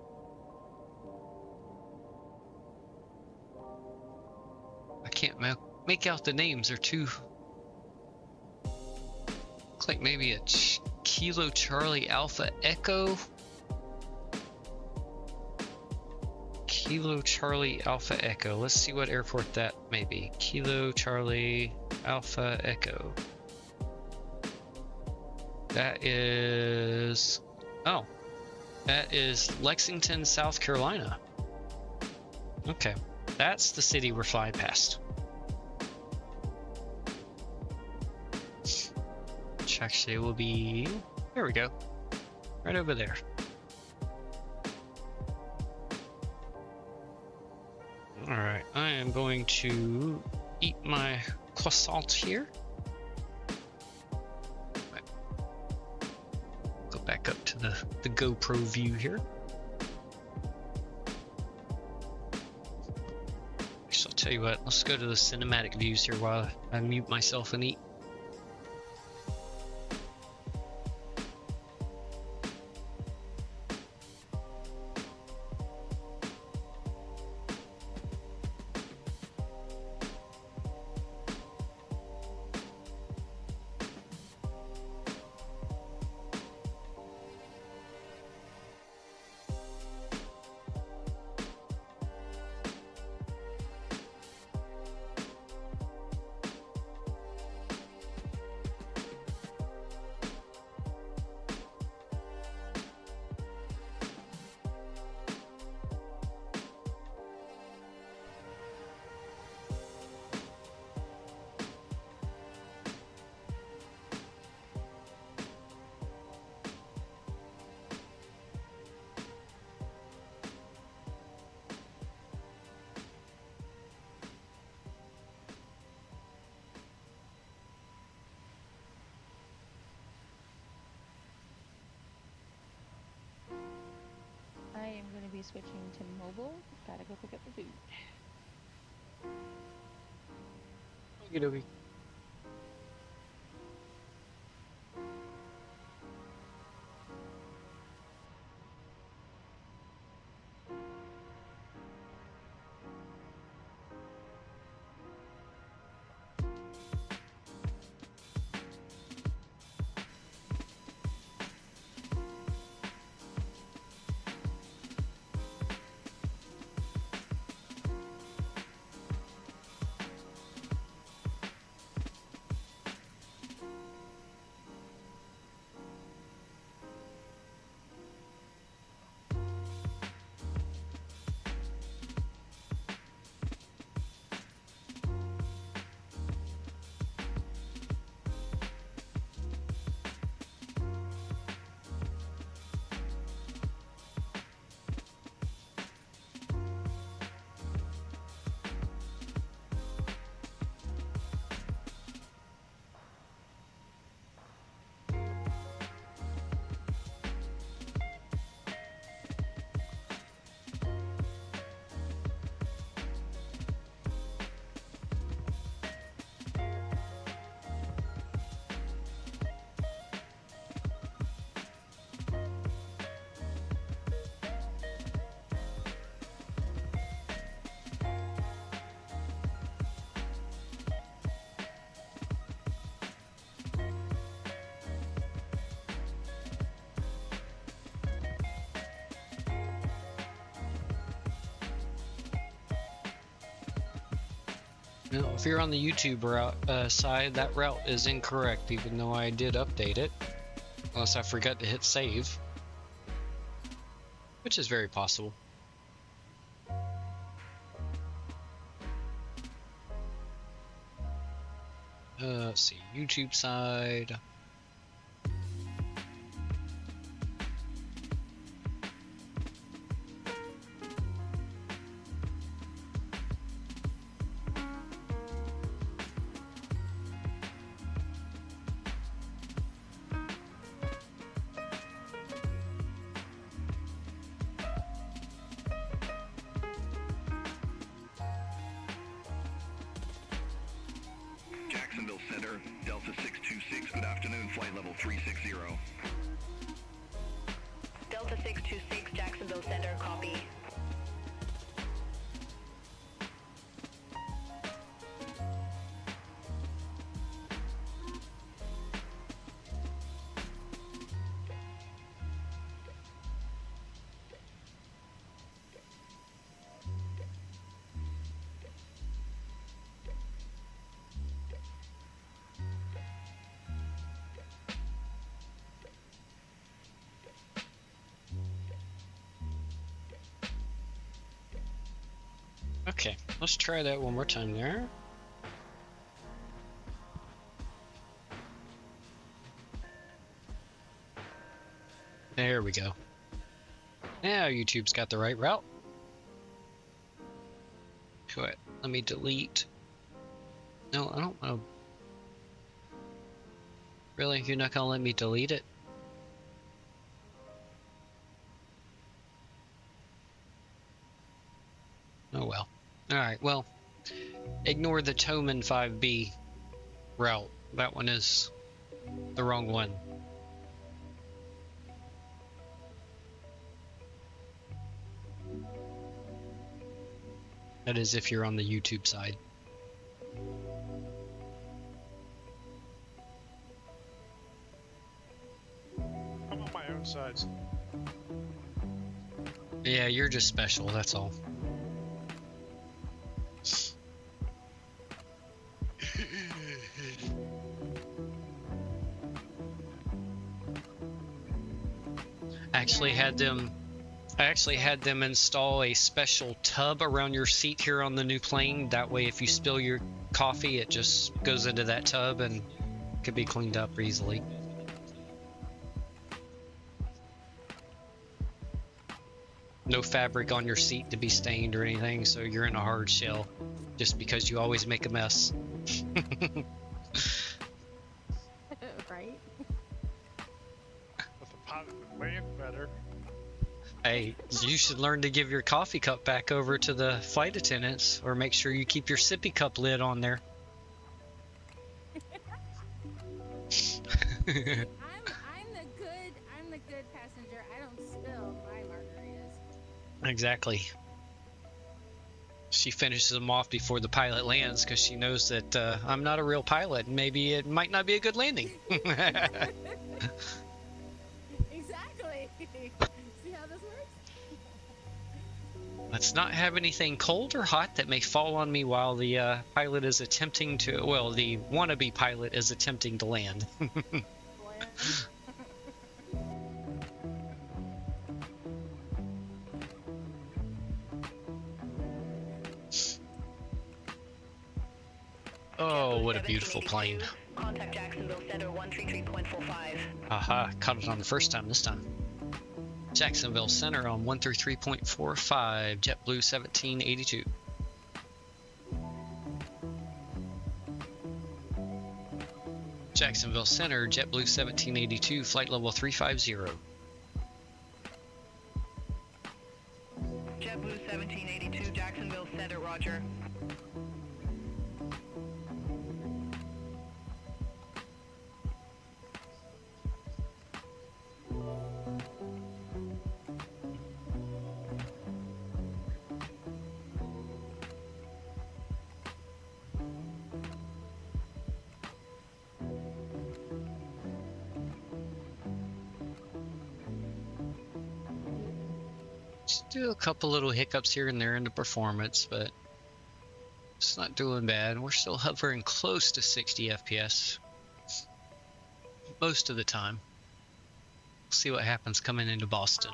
I can't make out the names. They're too. Looks like maybe a Kilo Charlie Alpha Echo. Kilo Charlie Alpha Echo. Let's see what airport that may be. Kilo Charlie Alpha Echo. That is... oh. That is Lexington, South Carolina. Okay. That's the city we're flying past. Which actually will be... there we go. Right over there. Alright, I am going to eat my croissant here. Go back up to the GoPro view here. So I'll tell you what, let's go to the cinematic views here while I mute myself and eat. I am going to be switching to mobile. Gotta go pick up the food. Okie dokie. No, if you're on the YouTube route, side, that route is incorrect, even though I did update it. Unless I forgot to hit save. Which is very possible. Let's see, YouTube side. Jacksonville Center, Delta 626, good afternoon, flight level 360. Delta 626, Jacksonville Center, copy. Okay, let's try that one more time there. There we go. Now YouTube's got the right route. Good. Let me delete. No, I don't want to. Really? You're not going to let me delete it? Oh well. Alright, well, ignore the Toman 5B route. That one is the wrong one. That is if you're on the YouTube side. I'm on my own sides. Yeah, you're just special, that's all. I actually had them install a special tub around your seat here on the new plane. That way if you spill your coffee, it just goes into that tub and could be cleaned up easily. No fabric on your seat to be stained or anything, so you're in a hard shell just because you always make a mess. Right? With the pilot would land better. Hey, you should learn to give your coffee cup back over to the flight attendants, or make sure you keep your sippy cup lid on there. I'm the good passenger. I don't spill my margaritas. Exactly. She finishes them off before the pilot lands because she knows that I'm not a real pilot. Maybe it might not be a good landing. Exactly. See how this works? Let's not have anything cold or hot that may fall on me while the pilot is attempting to, well, the wannabe pilot is attempting to land. Oh, what a beautiful plane. Contact Jacksonville Center 133.45. Aha, caught it on the first time this time. Jacksonville Center on 133.45, JetBlue 1782. Jacksonville Center, JetBlue 1782, flight level 350. JetBlue 1782, Jacksonville Center, roger. Still a couple little hiccups here and there in the performance, but It's not doing bad. We're still hovering close to 60 FPS most of the time. We'll see what happens coming into Boston.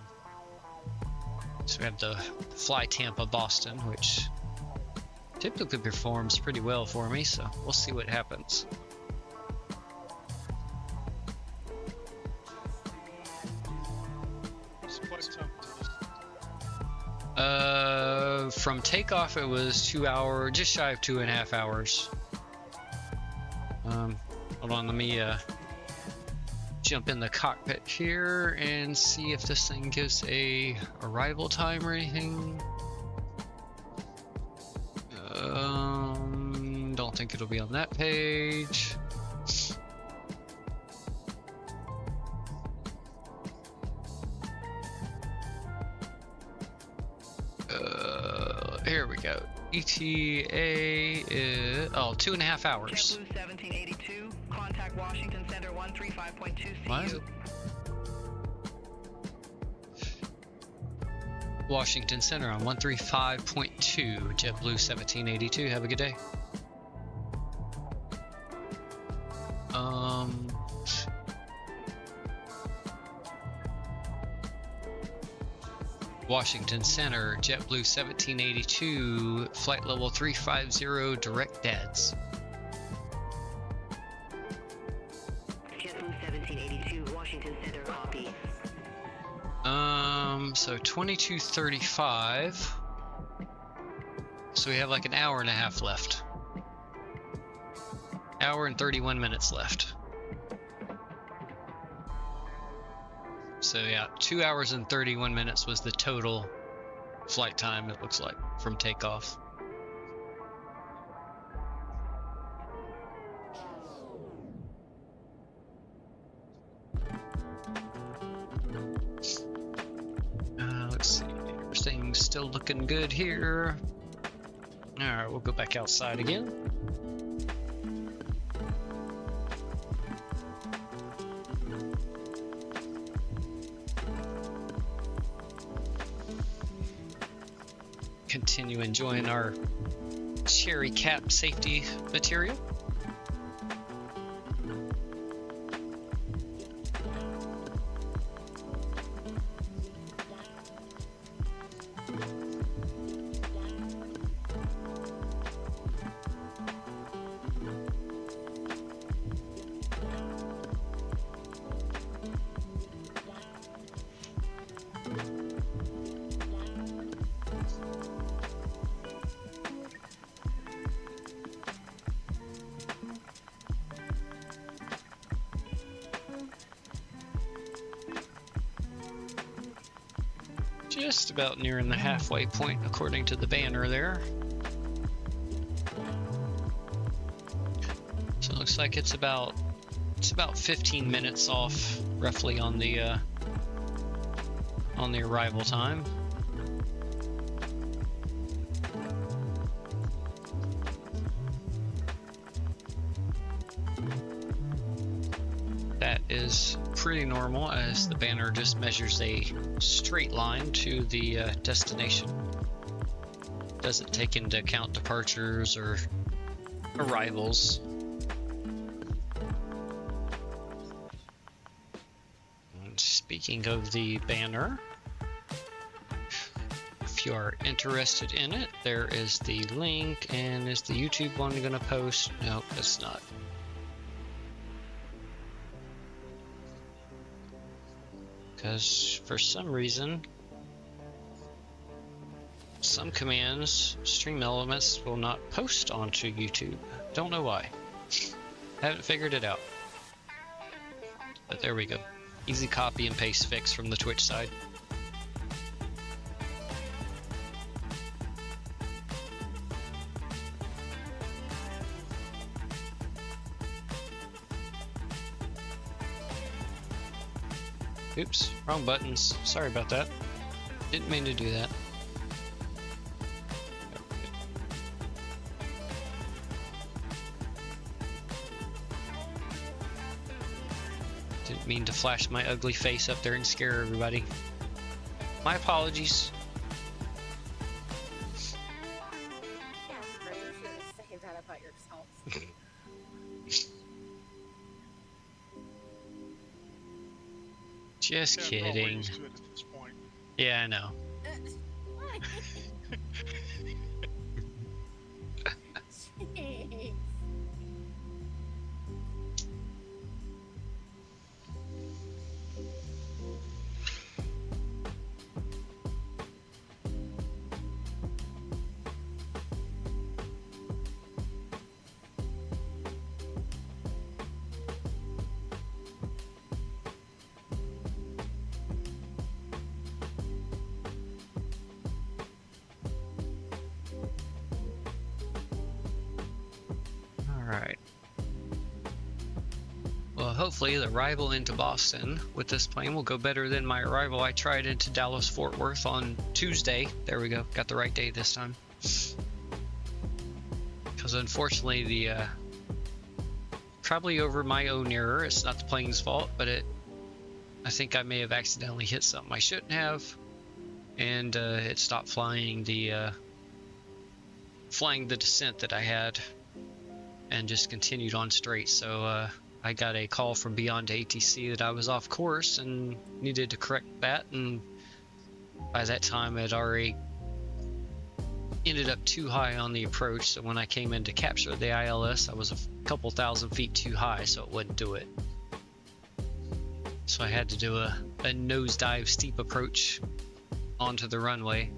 So we have the FlyTampa Boston, which typically performs pretty well for me, so we'll see what happens. From takeoff it was 2 hours, just shy of 2.5 hours. Hold on, let me jump in the cockpit here and see if this thing gives a arrival time or anything. Don't think it'll be on that page. Here we go. ETA is 2.5 hours. JetBlue 1782, contact Washington Center 135.2 Why is CU. it? Washington Center on 135.2, JetBlue 1782. Have a good day. Washington Center, JetBlue 1782, flight level 350, direct DADS. JetBlue 1782, Washington Center, copy. So 22:35. So we have like an hour and a half left. Hour and 31 minutes left. So yeah, 2 hours and 31 minutes was the total flight time, it looks like, from takeoff. Let's see, everything's still looking good here. Alright, we'll go back outside again. Continue enjoying our cherry cap safety material. Just about nearing the halfway point according to the banner there. So it looks like it's about 15 minutes off roughly on the arrival time. That is pretty normal, as the banner just measures a straight line to the destination. Doesn't take into account departures or arrivals. And speaking of the banner, if you are interested in it, there is the link. And is the YouTube one going to post? No, it's not. Because for some reason, some commands, stream elements, will not post onto YouTube. Don't know why. Haven't figured it out. But there we go. Easy copy and paste fix from the Twitch side. Oops, wrong buttons. Sorry about that. Didn't mean to do that. Didn't mean to flash my ugly face up there and scare everybody. My apologies. Just Yeah, we're all kidding. used to it at this point. Yeah, I know. Alright. Well, hopefully the arrival into Boston with this plane will go better than my arrival I tried into Dallas-Fort Worth on Tuesday. There we go. Got the right day this time. Because unfortunately the probably over my own error. It's not the plane's fault, but I think I may have accidentally hit something I shouldn't have, and it stopped flying the descent that I had, and just continued on straight. So I got a call from beyond ATC that I was off course and needed to correct that, and by that time I'd already ended up too high on the approach, so when I came in to capture the ILS I was a couple thousand feet too high, so it wouldn't do it. So I had to do a nosedive steep approach onto the runway.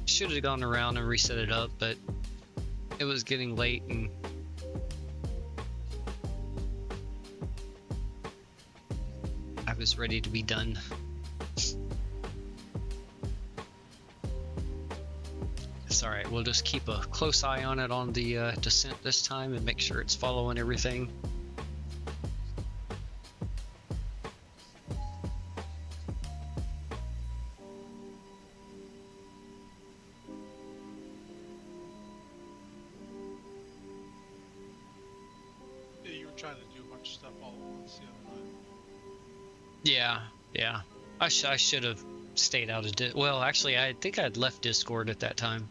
Should have gone around and reset it up, but it was getting late and I was ready to be done. It's alright, we'll just keep a close eye on it on the descent this time and make sure it's following everything. Yeah, you were trying to do a bunch of stuff all at once the other night. Yeah. I should have stayed out of well, actually, I think I'd left Discord at that time.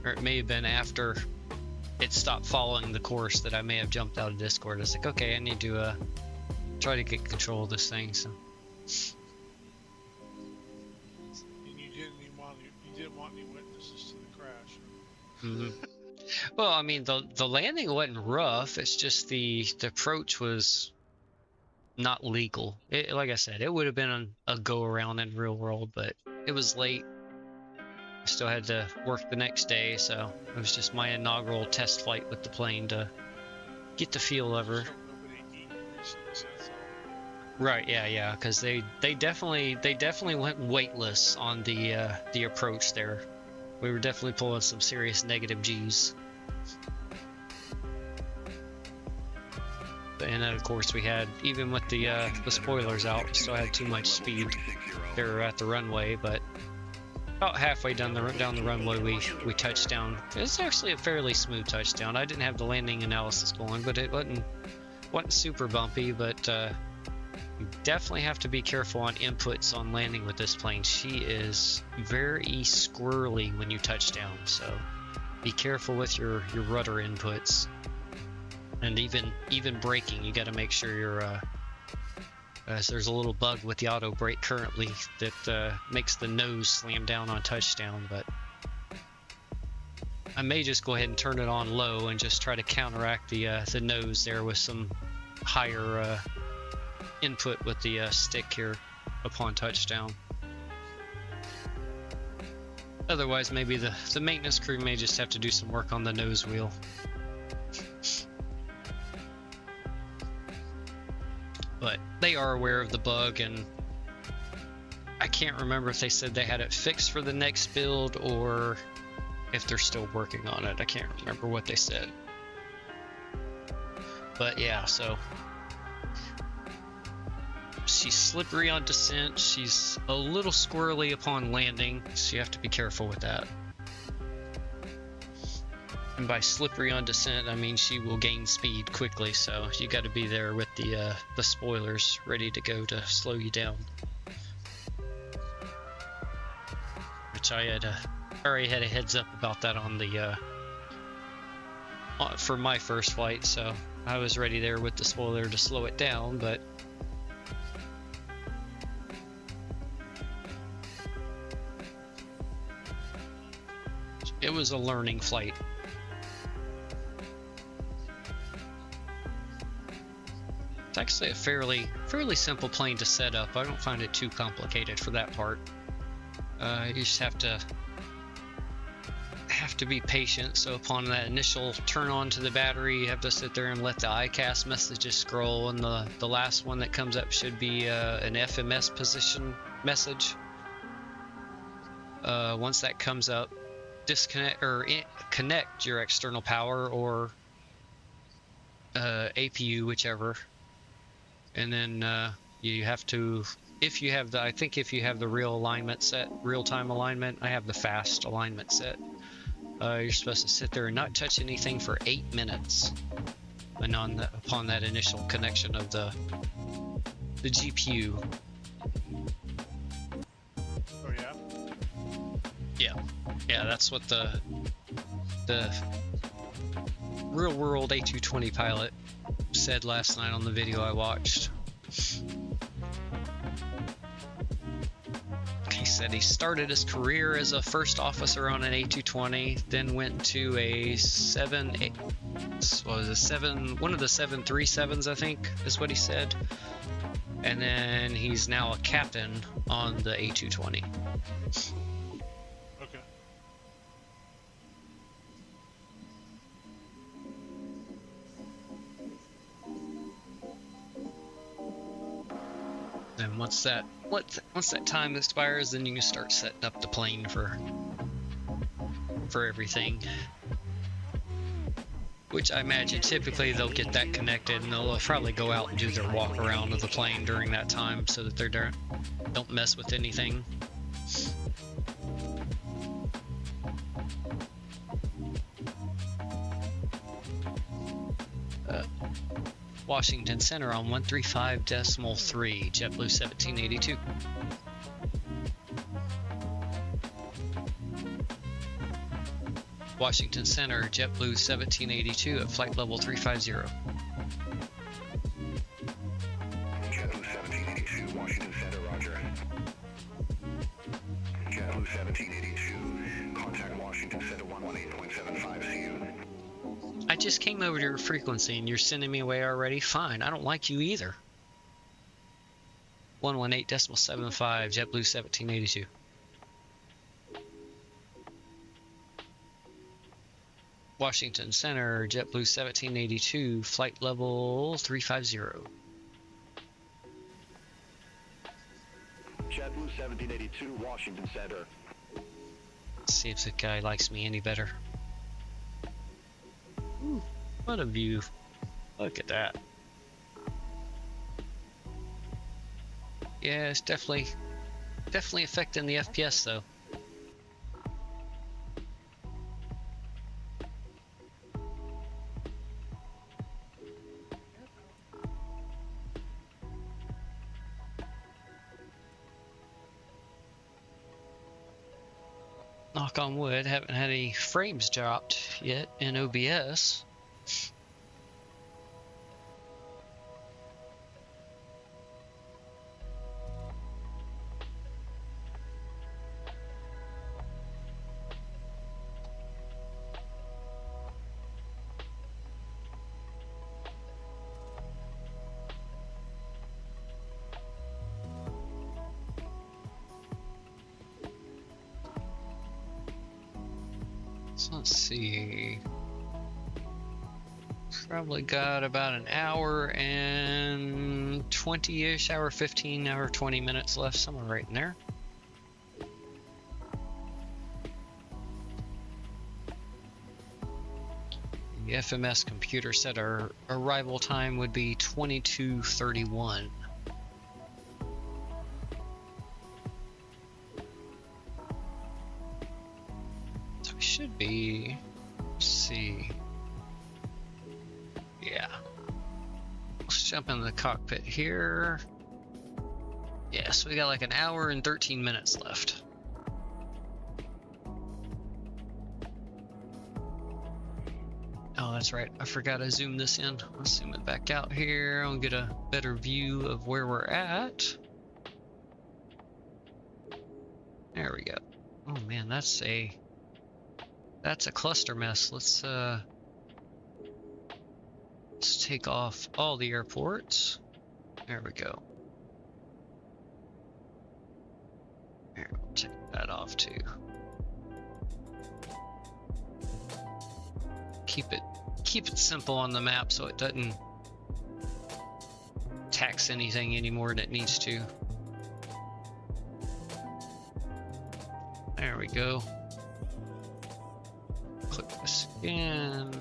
Or it may have been after it stopped following the course that I may have jumped out of Discord. I was like, okay, I need to try to get control of this thing. So. And you didn't want any witnesses to the crash. Mm-hmm. Well, I mean, the landing wasn't rough. It's just the approach was not legal. Like I said, it would have been a go around in real world, but it was late. I still had to work the next day, so it was just my inaugural test flight with the plane to get the feel of her. Right, yeah, because they definitely went weightless on the approach there. We were definitely pulling some serious negative G's. And then of course we had, even with the spoilers out, we still had too much speed there at the runway, but about halfway down the runway we touched down. It was actually a fairly smooth touchdown. I didn't have the landing analysis going, but it wasn't super bumpy, but you definitely have to be careful on inputs on landing with this plane. She is very squirrely when you touch down, so be careful with your rudder inputs. And even braking, you got to make sure you're so there's a little bug with the auto brake currently that makes the nose slam down on touchdown, but I may just go ahead and turn it on low and just try to counteract the nose there with some higher input with the stick here upon touchdown. Otherwise, maybe the maintenance crew may just have to do some work on the nose wheel. But they are aware of the bug, and I can't remember if they said they had it fixed for the next build or if they're still working on it. I can't remember what they said. But yeah, so she's slippery on descent. She's a little squirrely upon landing, so you have to be careful with that. And by slippery on descent, I mean she will gain speed quickly, so you got to be there with the spoilers ready to go to slow you down. Which I already had a heads up about that on the for my first flight, so I was ready there with the spoiler to slow it down, but it was a learning flight. It's actually a fairly simple plane to set up. I don't find it too complicated for that part. You just have to be patient. So upon that initial turn on to the battery, you have to sit there and let the ICAS messages scroll, and the last one that comes up should be an FMS position message. Once that comes up, disconnect or connect your external power or APU, whichever, and then you have to, if you have the, I think if you have the real alignment set, real-time alignment, I have the fast alignment set. You're supposed to sit there and not touch anything for 8 minutes, and upon that initial connection of the GPU. Oh yeah. Yeah, that's what the real-world A220 pilot said last night on the video I watched. He said he started his career as a first officer on an A220, then went to a one of the 737s, I think is what he said, and then he's now a captain on the A220. Okay. And once that time expires, then you can start setting up the plane for everything. Which I imagine typically they'll get that connected, and they'll probably go out and do their walk around of the plane during that time, so that they don't mess with anything. Washington Center on 135.3, JetBlue 1782. Washington Center, JetBlue 1782 at flight level 350. JetBlue 1782, Washington Center, roger. JetBlue 1782, contact Washington Center 118.75, see you. I just came over to your frequency and you're sending me away already? Fine, I don't like you either. 118.75, JetBlue 1782. Washington Center, JetBlue 1782, flight level 350. JetBlue 1782, Washington Center. Let's see if the guy likes me any better. Ooh, what a view. Look at that. Yeah, it's definitely affecting the FPS though. Knock on wood, haven't had any frames dropped yet in OBS. So let's see. Probably got about an hour and 20-ish, hour 15, hour 20 minutes left, somewhere right in there. The FMS computer said our arrival time would be 22:31. Should be see. Yeah. Let's jump in the cockpit here. Yeah, so we got like an hour and 13 minutes left. Oh, that's right. I forgot to zoom this in. Let's zoom it back out here. I'll get a better view of where we're at. There we go. Oh man, that's a cluster mess. Let's take off all the airports. There we go. Here, we'll take that off too. Keep it simple on the map so it doesn't tax anything any more than it needs to. There we go. Click this again.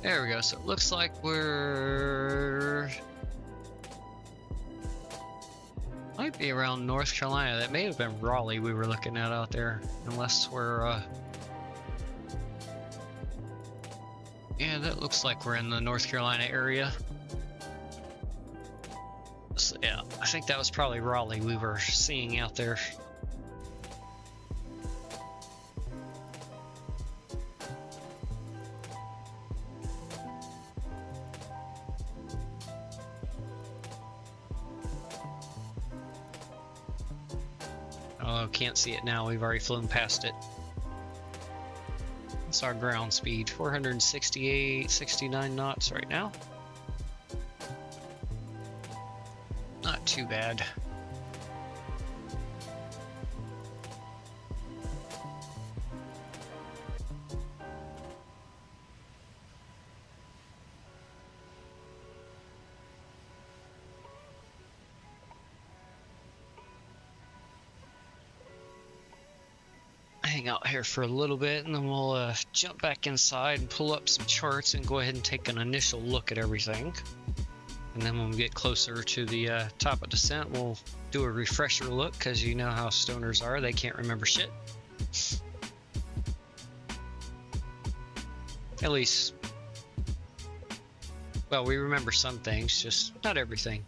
There we go. So it looks like we're might be around North Carolina. That may have been Raleigh we were looking at out there, unless we're yeah, that looks like we're in the North Carolina area. So, yeah, I think that was probably Raleigh we were seeing out there. Oh, can't see it now. We've already flown past it. What's our ground speed? 468, 69 knots right now. Not too bad. Hang out here for a little bit and then we'll jump back inside and pull up some charts and go ahead and take an initial look at everything. And then when we get closer to the top of descent, we'll do a refresher look, because you know how stoners are, they can't remember shit. At least, well, we remember some things, just not everything.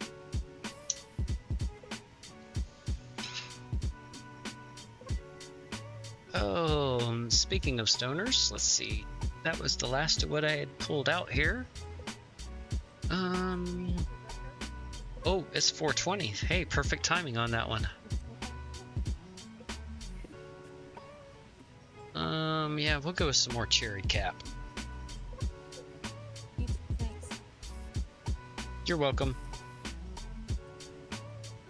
Oh, speaking of stoners, let's see. That was the last of what I had pulled out here. Oh, it's 420. Hey, perfect timing on that one. Yeah, we'll go with some more cherry cap. Thanks. You're welcome.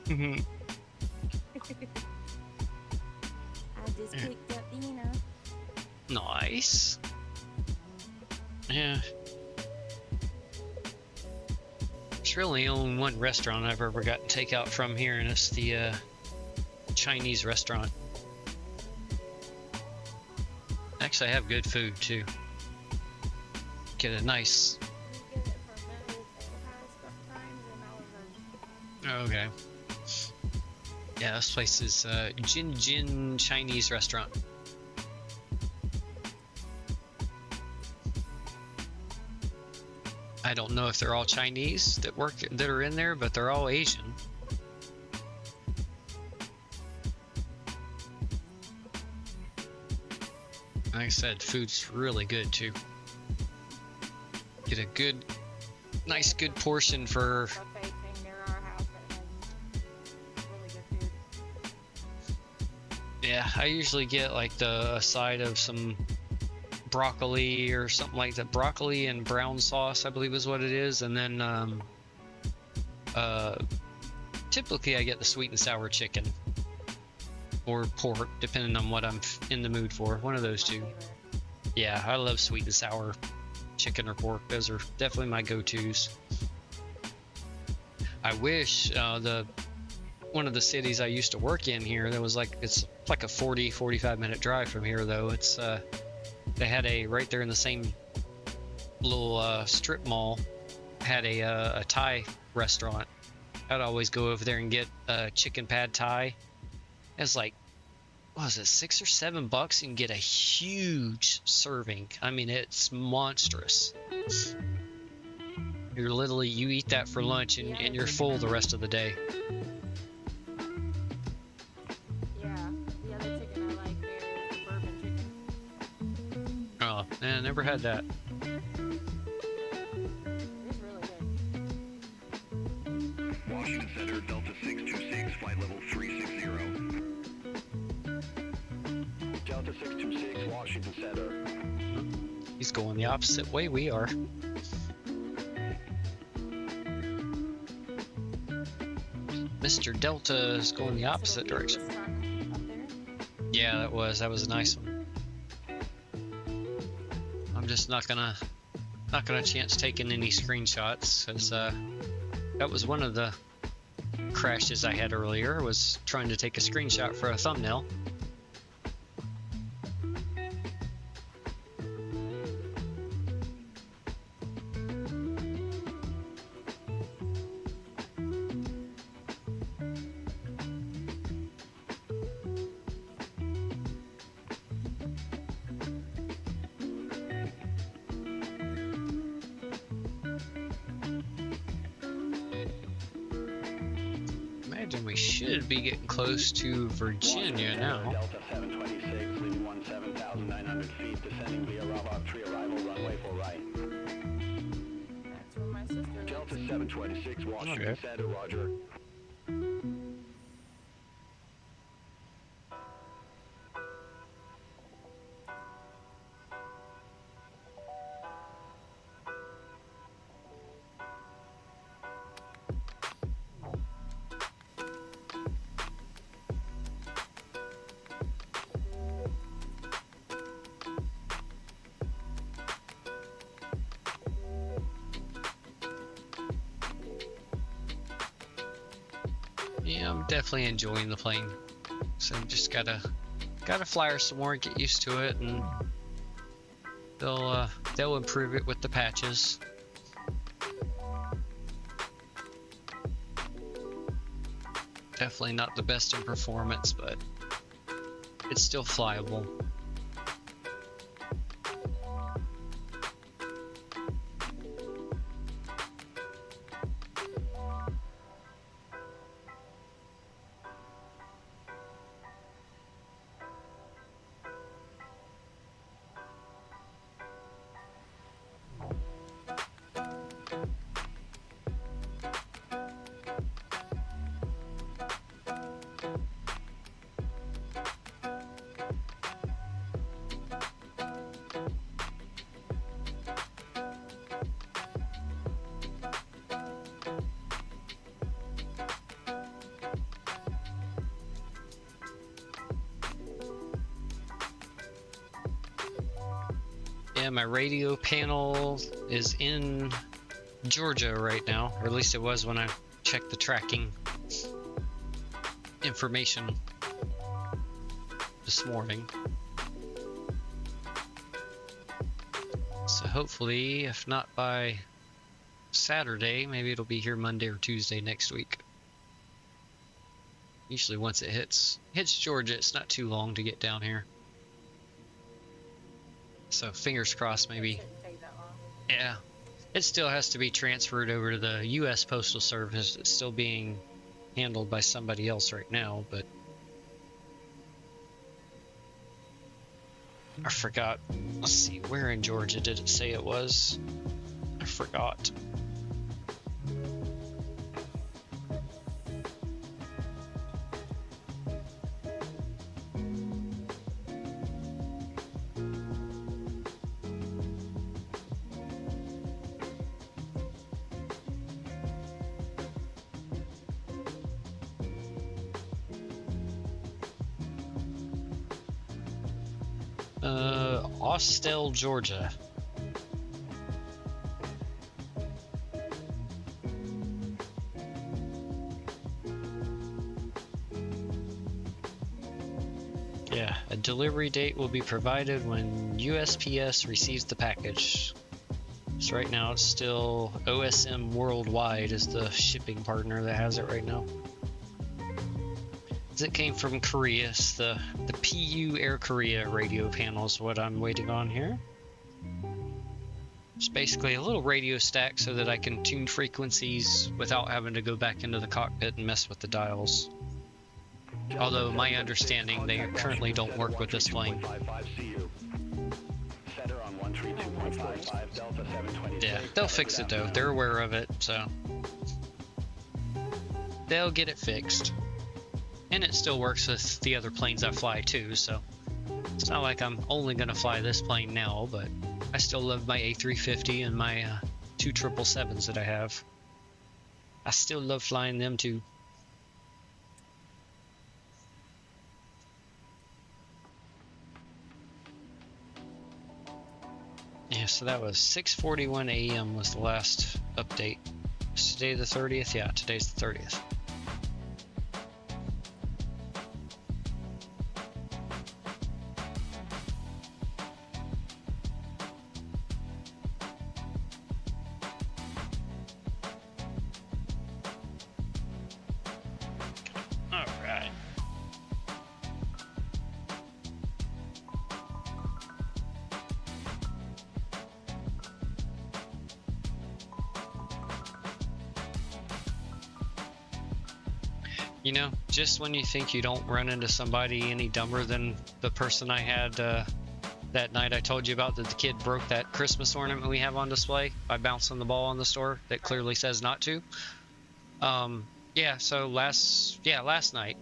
I just picked up dinner. Nice. Yeah. There's really only one restaurant I've ever gotten takeout from here, and it's the Chinese restaurant. Actually, I have good food too. Get a nice. We get it from Meadows, Ohio, Okay. Yeah, this place is Jin Chinese restaurant. I don't know if they're all Chinese that are in there, but they're all Asian. Like I said, food's really good too. Get a good, nice, good portion for. buffet thing near our house that has really good food. Yeah, I usually get like the side of some broccoli or something like that. Broccoli and brown sauce, I believe is what it is. And then typically I get the sweet and sour chicken or pork, depending on what I'm in the mood for. One of those two. Yeah, I love sweet and sour chicken or pork. Those are definitely my go-tos. I wish one of the cities I used to work in here, it's like a 45 minute drive from here though. It's they had right there in the same little strip mall, had a Thai restaurant. I'd always go over there and get chicken pad Thai. It's like what was it, $6 or $7? You can get a huge serving. I mean, it's monstrous. You're literally, you eat that for lunch and you're full the rest of the day. Yeah, the other chicken I like there is the bourbon chicken. Oh, man, I never had that. It's really good. Washington Center, Delta 626, flight level 360. Delta 626, Washington Center. He's going the opposite way we are. Mr. Delta is going the opposite direction. Yeah, that was a nice one. I'm just not gonna chance taking any screenshots, because that was one of the crashes I had earlier, was trying to take a screenshot for a thumbnail. Imagine we should be getting close to Virginia now. Delta 726, leaving 17,900 feet, descending via Roundtrip arrival, runway for right. That's where my sister lives. Delta 726, Washington Okay. Center, roger. Yeah, I'm definitely enjoying the plane. So just gotta fly her some more, get used to it, and they'll improve it with the patches. Definitely not the best in performance, but it's still flyable. Yeah, my radio panel is in Georgia right now, or at least it was when I checked the tracking information this morning. So hopefully, if not by Saturday, maybe it'll be here Monday or Tuesday next week. Usually once it hits Georgia, it's not too long to get down here. So fingers crossed, maybe. Shouldn't take that long. Yeah. It still has to be transferred over to the U.S. Postal Service. It's still being handled by somebody else right now, but I forgot. Let's see, where in Georgia did it say it was? I forgot. Austell, Georgia. Yeah, a delivery date will be provided when USPS receives the package. So right now it's still OSM Worldwide is the shipping partner that has it right now. that came from Korea. It's the PU Air Korea radio panel is what I'm waiting on here. It's basically a little radio stack so that I can tune frequencies without having to go back into the cockpit and mess with the dials. Although my understanding, they currently don't work with this plane. Yeah, they'll fix it though. They're aware of it, so they'll get it fixed. And it still works with the other planes I fly too, so it's not like I'm only gonna fly this plane now, but I still love my A350 and my two 777s that I have. I still love flying them too. Yeah, so that was 6:41 a.m. was the last update. Is today the 30th? Yeah, today's the 30th. You know, just when you think you don't run into somebody any dumber than the person I had that night I told you about, that the kid broke that Christmas ornament we have on display by bouncing the ball on the store that clearly says not to. Yeah, so last night,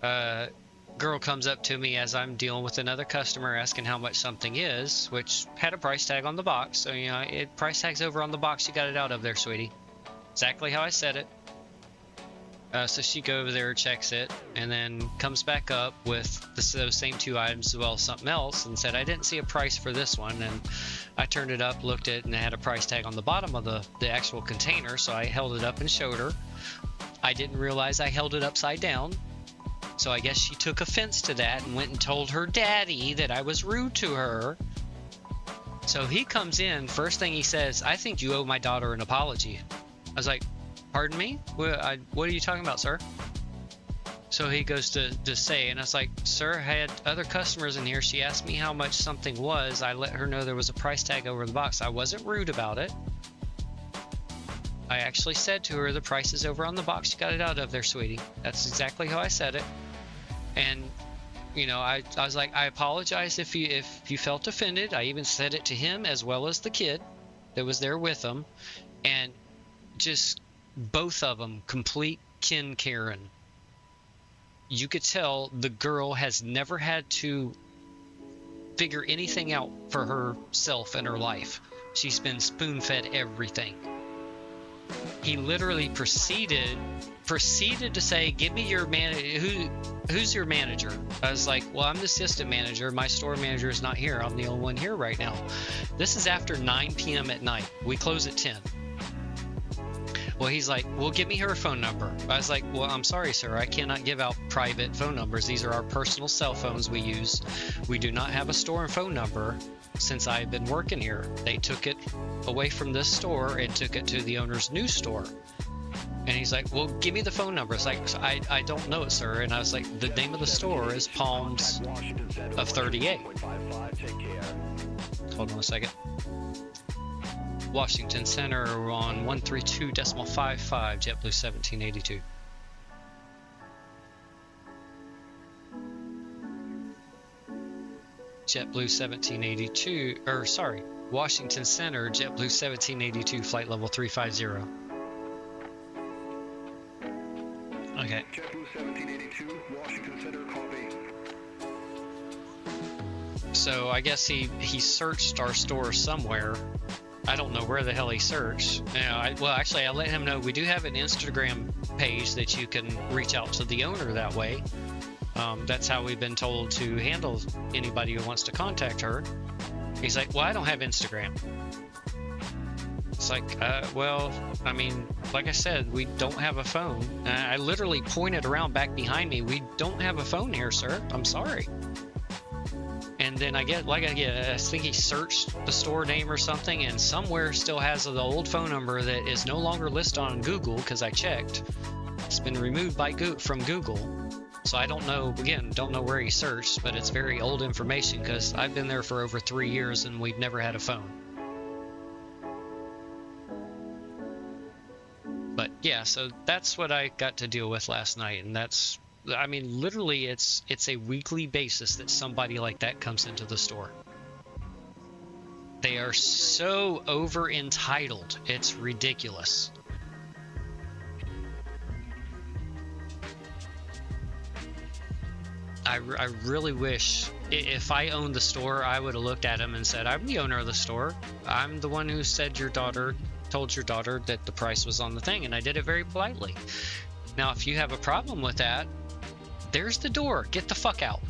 girl comes up to me as I'm dealing with another customer asking how much something is, which had a price tag on the box. So, you know, price tag's over on the box, you got it out of there, sweetie. Exactly how I said it. So she go over there, checks it, and then comes back up with those same two items as well as something else and said, I didn't see a price for this one. And I turned it up, looked at it, and it had a price tag on the bottom of the actual container. So I held it up and showed her. I didn't realize I held it upside down. So I guess she took offense to that and went and told her daddy that I was rude to her. So he comes in, first thing he says, I think you owe my daughter an apology. I was like, pardon me? What are you talking about, sir? So he goes to say, and I was like, sir, I had other customers in here. She asked me how much something was. I let her know there was a price tag over the box. I wasn't rude about it. I actually said to her, the price is over on the box. You got it out of there, sweetie. That's exactly how I said it. And, you know, I was like, I apologize if you felt offended. I even said it to him as well as the kid that was there with him. And just both of them complete kin Karen. You could tell the girl has never had to figure anything out for herself in her life. She's been spoon-fed everything. He literally proceeded to say, give me your who's your manager? I was like, well, I'm the assistant manager. My store manager is not here. I'm the only one here right now. This is after 9 p.m. at night. We close at 10. Well, he's like, well, give me her phone number. I was like, well, I'm sorry, sir. I cannot give out private phone numbers. These are our personal cell phones we use. We do not have a store and phone number since I've been working here. They took it away from this store and took it to the owner's new store. And he's like, well, give me the phone number. It's like, I don't know it, sir. And I was like, the name of the store is Palms of 38. Hold on a second. Washington Center on 132.55, JetBlue 1782. JetBlue 1782, or sorry, Washington Center, JetBlue 1782, flight level 350. Okay. JetBlue 1782, Washington Center, copy. So I guess he searched our store somewhere. I don't know where the hell he searched. You know, I let him know we do have an Instagram page that you can reach out to the owner that way. That's how we've been told to handle anybody who wants to contact her. He's like, well, I don't have Instagram. It's like, well, I mean, like I said, we don't have a phone. I literally pointed around back behind me. We don't have a phone here, sir. I'm sorry. And then I think he searched the store name or something, and somewhere still has the old phone number that is no longer listed on Google because I checked. It's been removed from Google. So I don't know, again, don't know where he searched, but it's very old information because I've been there for over 3 years and we've never had a phone. But yeah, so that's what I got to deal with last night, and that's, I mean, literally it's a weekly basis that somebody like that comes into the store. They are so over entitled, it's ridiculous. I really wish, if I owned the store, I would have looked at him and said, I'm the owner of the store. I'm the one who said told your daughter that the price was on the thing, and I did it very politely. Now, if you have a problem with that, there's the door. Get the fuck out.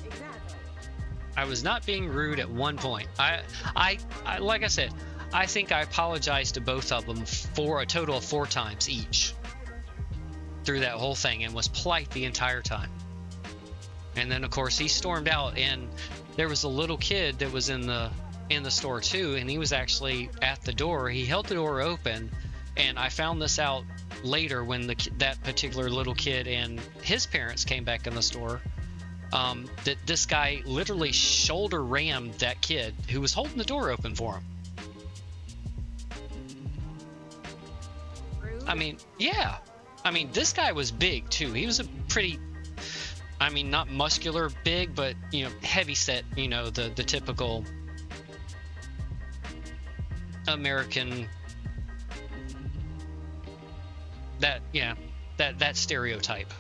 Exactly. I was not being rude at one point. I like I said, I think I apologized to both of them for a total of 4 times each through that whole thing, and was polite the entire time. And then of course he stormed out, and there was a little kid that was in the store too, and he was actually at the door. He held the door open, and I found this out later when that particular little kid and his parents came back in the store, that this guy literally shoulder rammed that kid who was holding the door open for him. Rude. I mean, yeah. I mean, this guy was big too. He was a pretty, I mean, not muscular big, but, you know, heavy set, you know, the typical American, that stereotype.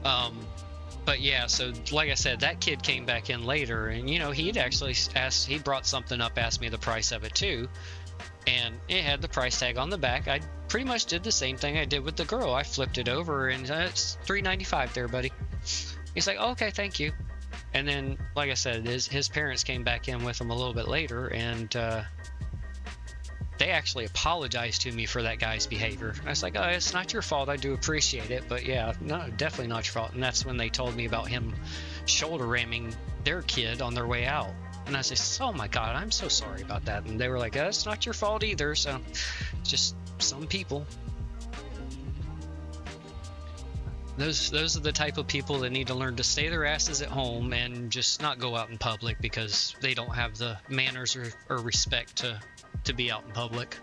But yeah, so like I said, that kid came back in later, and, you know, he'd actually asked, he brought something up, asked me the price of it too, and it had the price tag on the back. I pretty much did the same thing I did with the girl. I flipped it over, and it's $3.95 there, buddy. He's like, oh, okay, thank you. And then, like I said, his parents came back in with him a little bit later, and they actually apologized to me for that guy's behavior. I was like, oh, it's not your fault. I do appreciate it, but yeah, no, definitely not your fault. And that's when they told me about him shoulder ramming their kid on their way out. And I said, oh my God, I'm so sorry about that. And they were like, it's not your fault either. So just some people. Those are the type of people that need to learn to stay their asses at home and just not go out in public because they don't have the manners or respect to be out in public.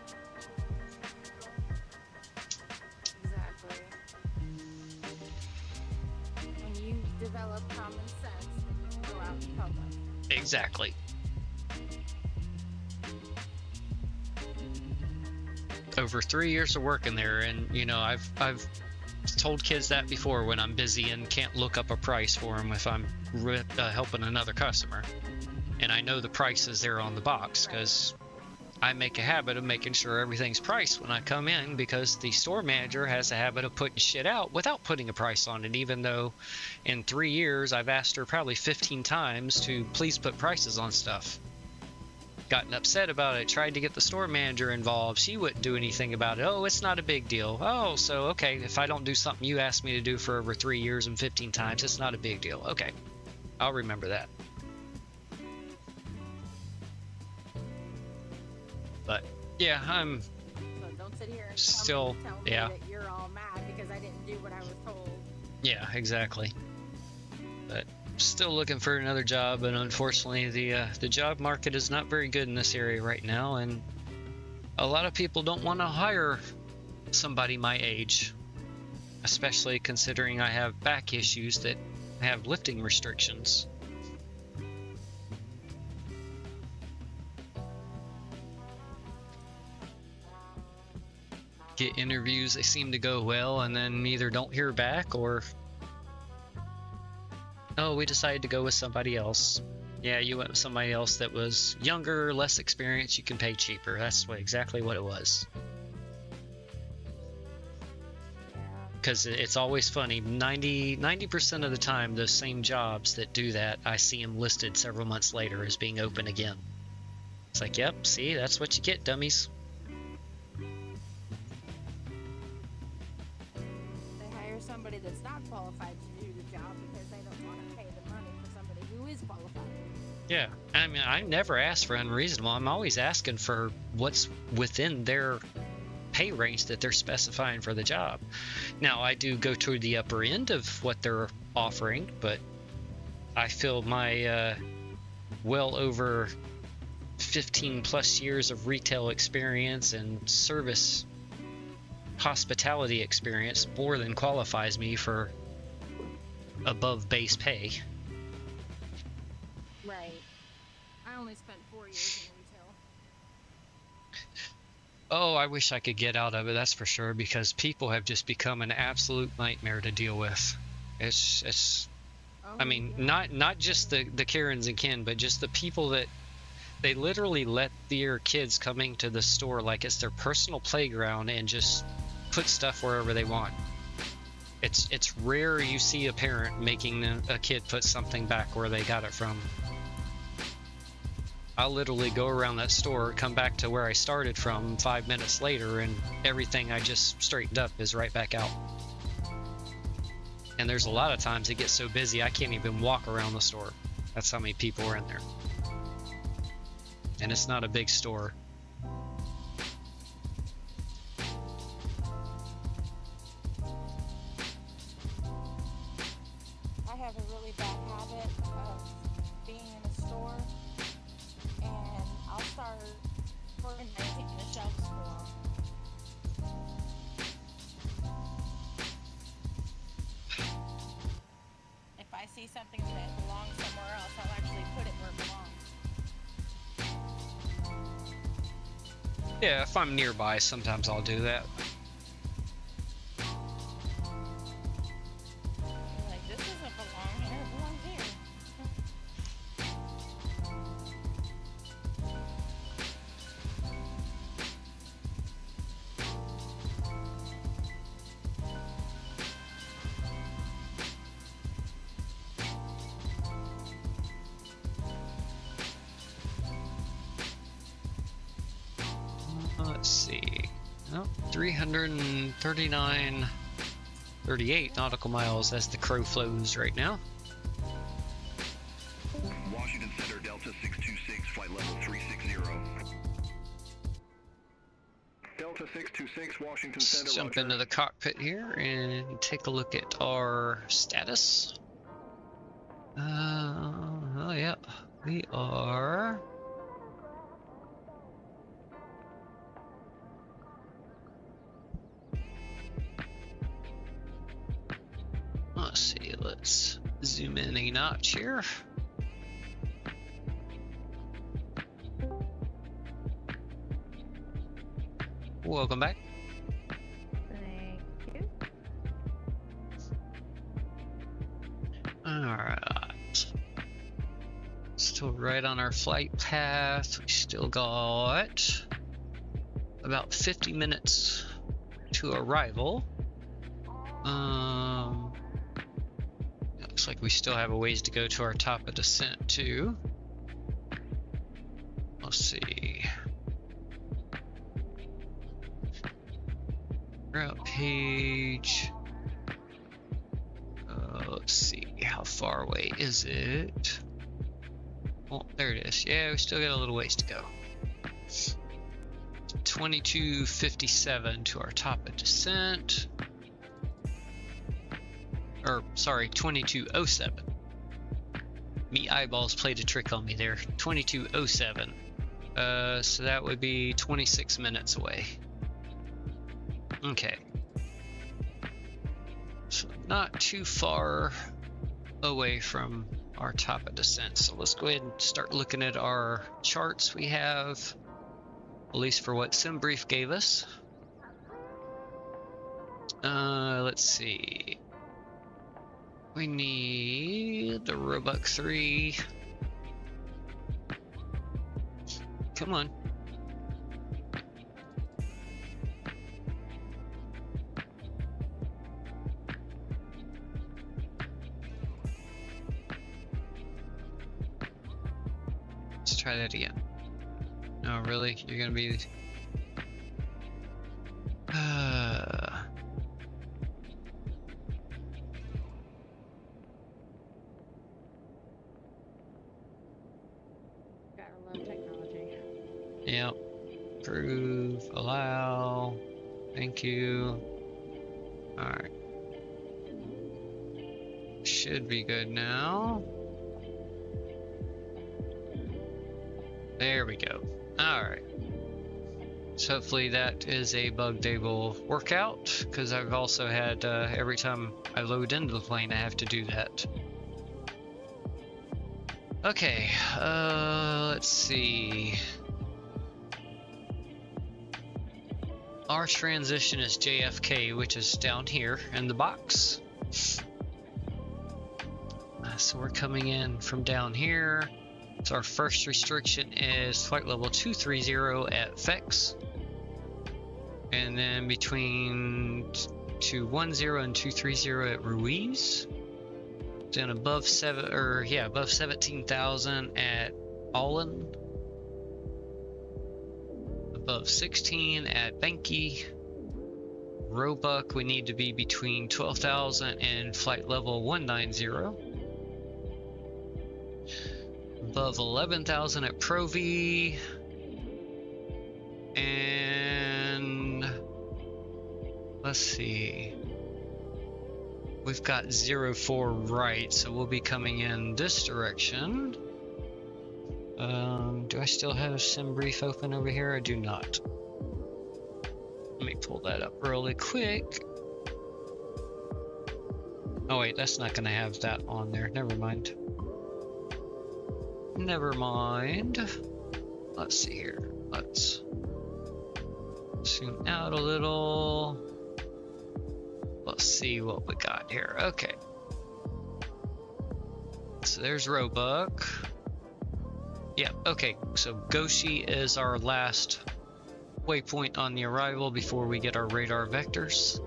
Exactly. When you develop common sense, then you can go out in public. Exactly. Over 3 years of working there, and you know, I've told kids that before when I'm busy and can't look up a price for them if I'm helping another customer, and I know the price is there on the box because I make a habit of making sure everything's priced when I come in, because the store manager has a habit of putting shit out without putting a price on it, even though in 3 years I've asked her probably 15 times to please put prices on stuff. Gotten upset about it, tried to get the store manager involved. She wouldn't do anything about it. Oh, it's not a big deal. Oh, so okay, if I don't do something you asked me to do for over 3 years and 15 times, it's not a big deal. Okay, I'll remember that. But yeah, I'm So don't sit here and still, tell me yeah. that you're all mad because I didn't do what I was told. Yeah, exactly. But still looking for another job, and unfortunately the job market is not very good in this area right now, and a lot of people don't want to hire somebody my age, especially considering I have back issues that have lifting restrictions. Get interviews, they seem to go well, and then either don't hear back or, oh, we decided to go with somebody else. Yeah, you went with somebody else that was younger, less experienced, you can pay cheaper. That's exactly what it was. Because it's always funny, 90% of the time, those same jobs that do that, I see them listed several months later as being open again. It's like, yep, see, that's what you get, dummies. They hire somebody that's not qualified to do the job because they don't want to pay the money for somebody who is qualified. Yeah, I mean, I never ask for unreasonable. I'm always asking for what's within their pay range that they're specifying for the job. Now, I do go to the upper end of what they're offering, but I feel my well over 15 plus years of retail experience and service hospitality experience more than qualifies me for above base pay. Right. I only spent 4 years in retail. Oh, I wish I could get out of it, that's for sure, because people have just become an absolute nightmare to deal with. It's I mean, not just the Karens and Ken, but just the people that they literally let their kids coming to the store like it's their personal playground and just put stuff wherever they want. It's rare you see a parent making a kid put something back where they got it from. I'll literally go around that store, come back to where I started from 5 minutes later, and everything I just straightened up is right back out. And there's a lot of times it gets so busy I can't even walk around the store. That's how many people are in there. And it's not a big store. I have a really bad habit of being in a store and I'll start organizing the shelves for them. If I see something that belongs somewhere else, I'll actually put it where it belongs. Yeah, if I'm nearby, sometimes I'll do that. Like, this doesn't belong here, it belongs here. Let's see. Oh, 339.38 nautical miles as the crow flows right now. Washington Center, Delta 626, flight level 360. Delta 626, Washington Let's Center, jump into the cockpit here and take a look at our status. Oh yeah, we are. Let's see, let's zoom in a notch here. Welcome back. Thank you. Alright. Still right on our flight path. We still got about 50 minutes to arrival. Looks like we still have a ways to go to our top of descent too. Let's see. Route page. Let's see, how far away is it? Oh, there it is. Yeah, we still got a little ways to go. 2257 to our top of descent. Or, sorry, 2207. Me eyeballs played a trick on me there. 2207. So that would be 26 minutes away. Okay. So not too far away from our top of descent. So let's go ahead and start looking at our charts we have, at least for what SimBrief gave us. Let's see. We need the Roebuck 3. Come on. Let's try that again. No, really? You're gonna be... Gotta love technology. Yep. Approve, allow. Thank you. Alright. Should be good now. There we go. Alright. So hopefully that is a bug they will work out, because I've also had every time I load into the plane I have to do that. Okay, let's see. Our transition is JFK, which is down here in the box. So we're coming in from down here. So our first restriction is flight level 230 at FX. And then between 210 and 230 at Ruiz. Then above 17,000 at Olin. Above 16 at Benki. Roebuck, we need to be between 12,000 and flight level 190. Above 11,000 at Provi. And let's see. We've got 04 right, so we'll be coming in this direction. Do I still have sim brief open over here? I do not. Let me pull that up really quick. Oh wait, that's not gonna have that on there. Never mind. Never mind. Let's see here. Let's zoom out a little. Let's see what we got here. Okay. So there's Roebuck. Yeah, okay. So Goshi is our last waypoint on the arrival before we get our radar vectors.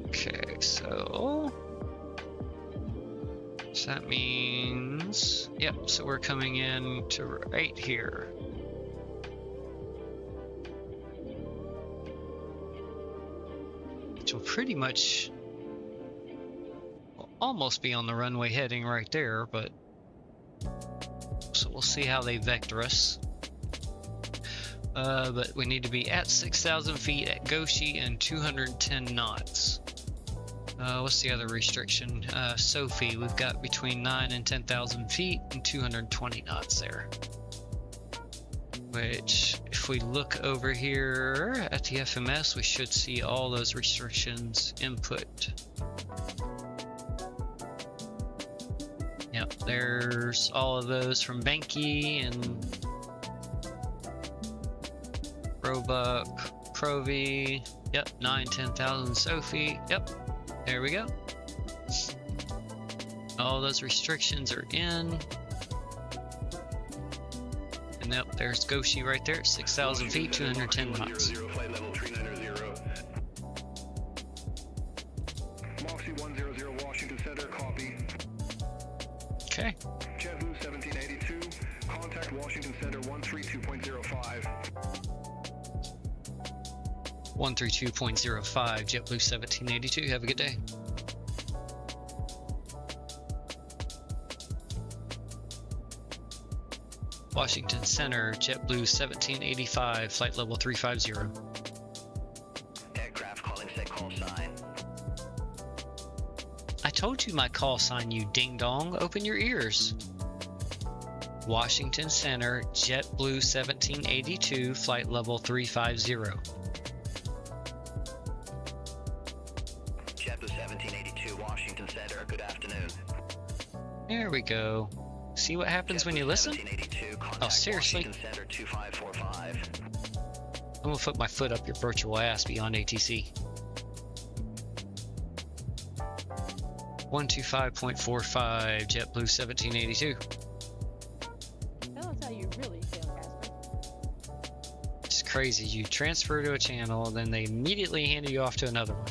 Okay, so that means, yep, so we're coming in to right here. Which will pretty much almost be on the runway heading right there, but so we'll see how they vector us. But we need to be at 6,000 feet at Goshi and 210 knots. What's the other restriction? Sophie, we've got between 9 and 10,000 feet and 220 knots there. Which, if we look over here at the FMS, we should see all those restrictions input. Yep, there's all of those from Benki and Roebuck, Provi. Yep, 9, 10,000 Sophie. Yep. There we go. All those restrictions are in. And yep, there's Goshi right there, 6,000 feet, 210 knots. Flight level 390. Moxie 100 Washington Center, copy. Okay. JetBlue 1782, contact Washington Center 132.05. 132.05, JetBlue 1782. Have a good day. Washington Center, JetBlue 1785, flight level 350. Aircraft calling set call sign. I told you my call sign, you ding dong. Open your ears. Washington Center, JetBlue 1782, flight level 350. JetBlue 1782, Washington Center, good afternoon. There we go. See what happens when you listen? Oh, seriously? Washington Center 2545. I'm gonna put my foot up your virtual ass beyond ATC. 125.45, JetBlue 1782. Tell us how you really feel, Casper. It's crazy. You transfer to a channel, then they immediately hand you off to another one.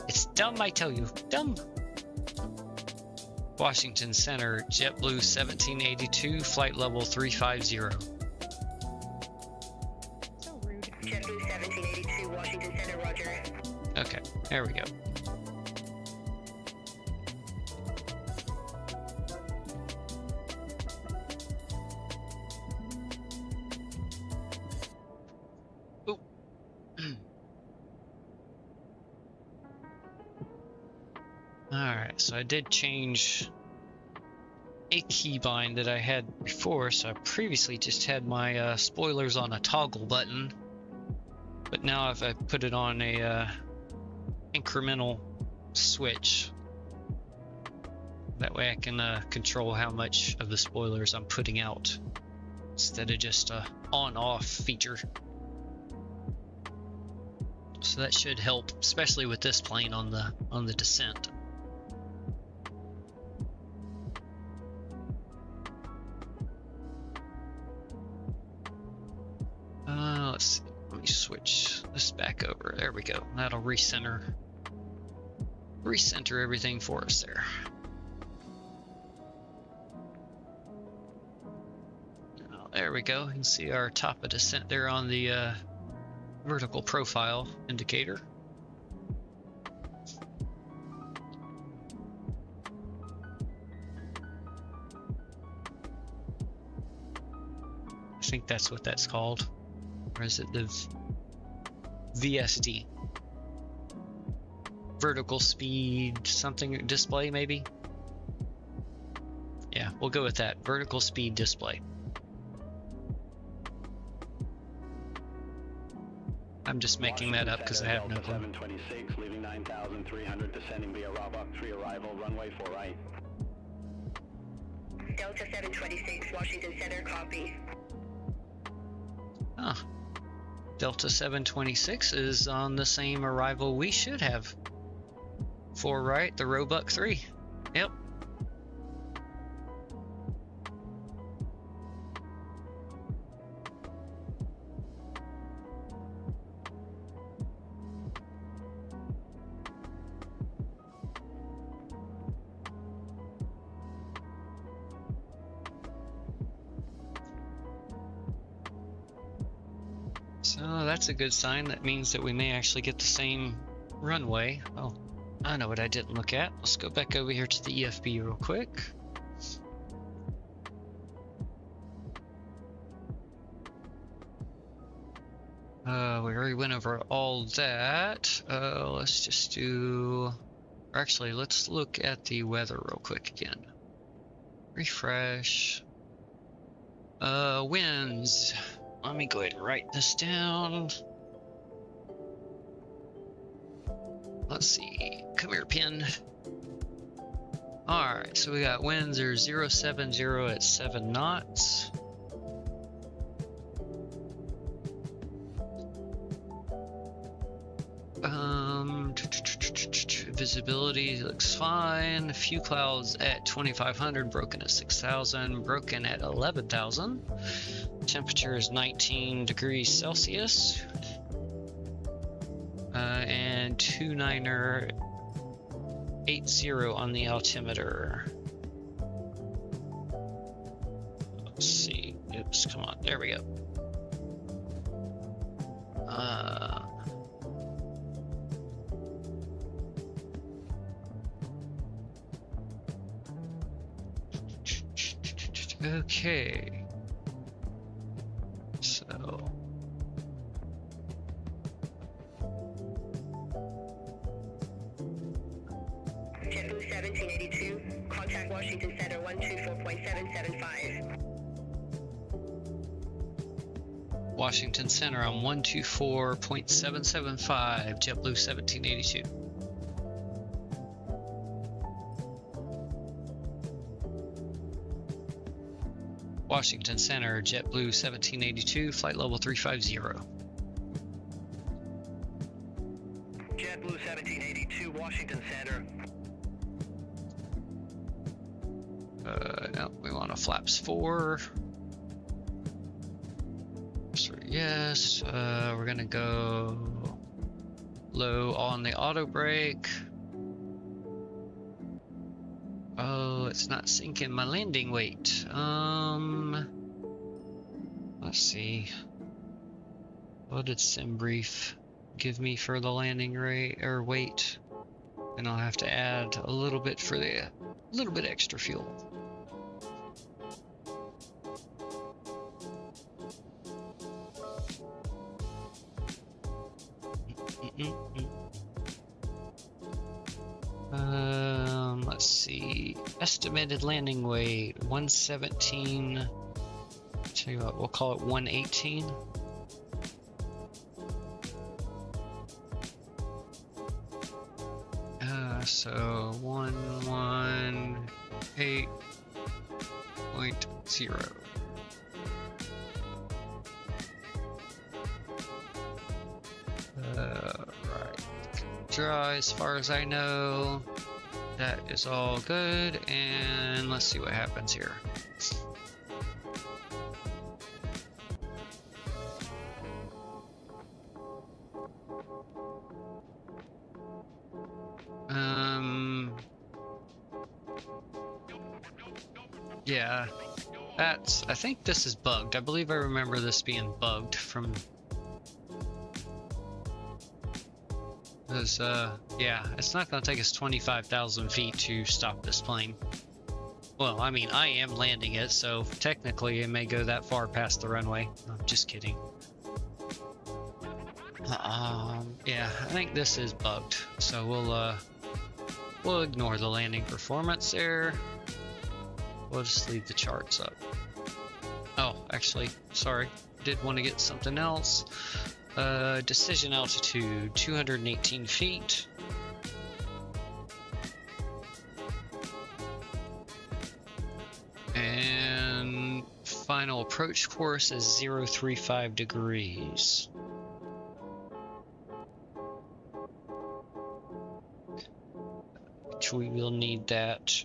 It's dumb, I tell you. Dumb. Washington Center, JetBlue 1782, flight level 350. So rude. JetBlue 1782, Washington Center, roger. Okay, there we go. So I did change a keybind that I had before. So I previously just had my spoilers on a toggle button, but now if I put it on a incremental switch, that way I can control how much of the spoilers I'm putting out instead of just a on-off feature. So that should help, especially with this plane on the descent. Let's see. Let me switch this back over. There we go. That'll recenter everything for us there. There we go. You can see our top of descent there on the vertical profile indicator. I think that's what that's called. Or is it the VSD? Vertical speed something display maybe? Yeah, we'll go with that. Vertical speed display. I'm just making that up because I have no clue. 726, leaving 9,300, descending via Roebuck 3 arrival, runway 4 right. Delta 726, Washington Center, copy. Huh. Delta 726 is on the same arrival we should have. 4 right, the Roebuck 3. Yep. So that's a good sign. That means that we may actually get the same runway. Oh, I know what I didn't look at. Let's go back over here to the EFB real quick. We already went over all that. Let's just do... Or actually, let's look at the weather real quick again. Refresh. Winds. Let me go ahead and write this down. Let's see. Come here, pen. Alright, so we got winds are 070 at 7 knots. Visibility looks fine. A few clouds at 2,500, broken at 6,000, broken at 11,000. Temperature is 19 degrees Celsius. And 2980 on the altimeter. Let's see. Oops, come on. There we go. Okay. So JetBlue 1782, contact Washington Center 124.775. Washington Center on 124.775, JetBlue 1782. Washington Center, JetBlue 1782, flight level 350. JetBlue 1782, Washington Center. No, we want a flaps 4. So yes, we're gonna go low on the auto brake. Oh, it's not syncing my landing weight. Let's see. What did SimBrief give me for the landing rate or weight? And I'll have to add a little bit for the little bit extra fuel. see. Estimated landing weight 117. Tell you what, we'll call it 118. So 118.0. Right. Draw, as far as I know, that is all good, and let's see what happens here. Yeah, I think this is bugged. I believe I remember this being bugged from... yeah, it's not going to take us 25,000 feet to stop this plane. Well, I mean, I am landing it, so technically it may go that far past the runway. I'm just kidding. Yeah, I think this is bugged, so we'll ignore the landing performance there. We'll just leave the charts up. Oh, actually, sorry, did want to get something else. Decision altitude 218 feet. And final approach course is 035 degrees. Which we will need that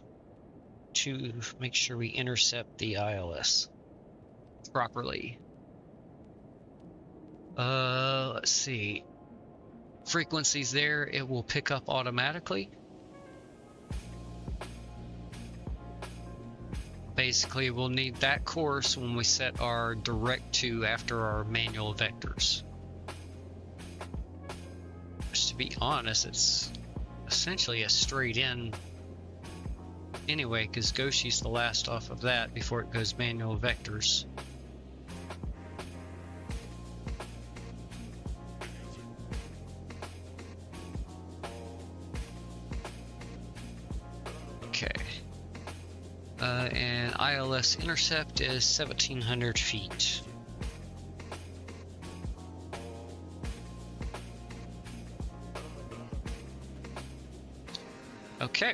to make sure we intercept the ILS properly. Let's see. Frequencies there, it will pick up automatically. Basically, we'll need that course when we set our direct to after our manual vectors. Just to be honest, it's essentially a straight in anyway, because Goshi's the last off of that before it goes manual vectors. Okay. And ILS intercept is 1,700 feet. Okay.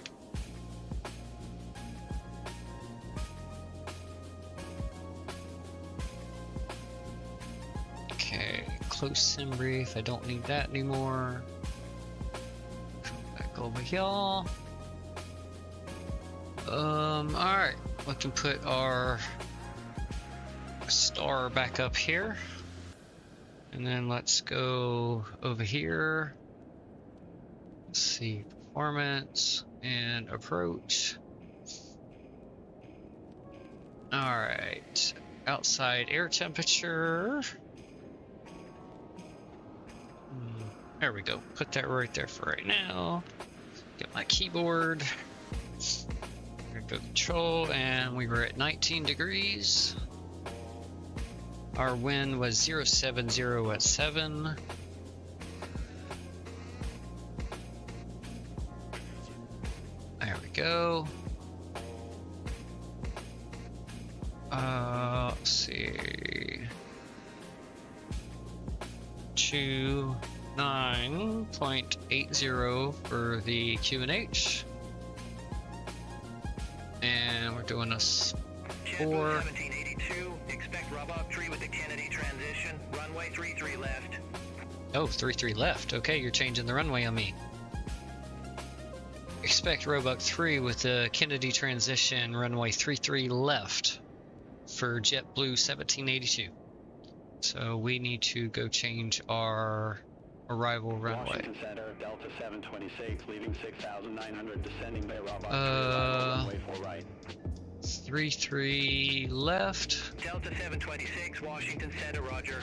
Okay, close sim brief. I don't need that anymore. Come back over here. Alright. We can put our star back up here. And then let's go over here. Let's see. Performance and approach. Alright. Outside air temperature. There we go. Put that right there for right now. Get my keyboard. Go control, and we were at 19 degrees. Our wind was 070 at 7. There we go. Let's see. 29.80 for the QNH. And we're doing a 4. JetBlue 1782, expect rub up tree with the Kennedy transition, runway 33 left. Oh, 33 left. Okay, you're changing the runway on me. Expect Roebuck 3 with the Kennedy transition, runway 33 left for JetBlue 1782. So we need to go change our arrival runway. Washington Center, Delta 726, leaving 6,900, descending Bay Roebuck, runway 4 right. 33 left. Delta 726, Washington Center, roger.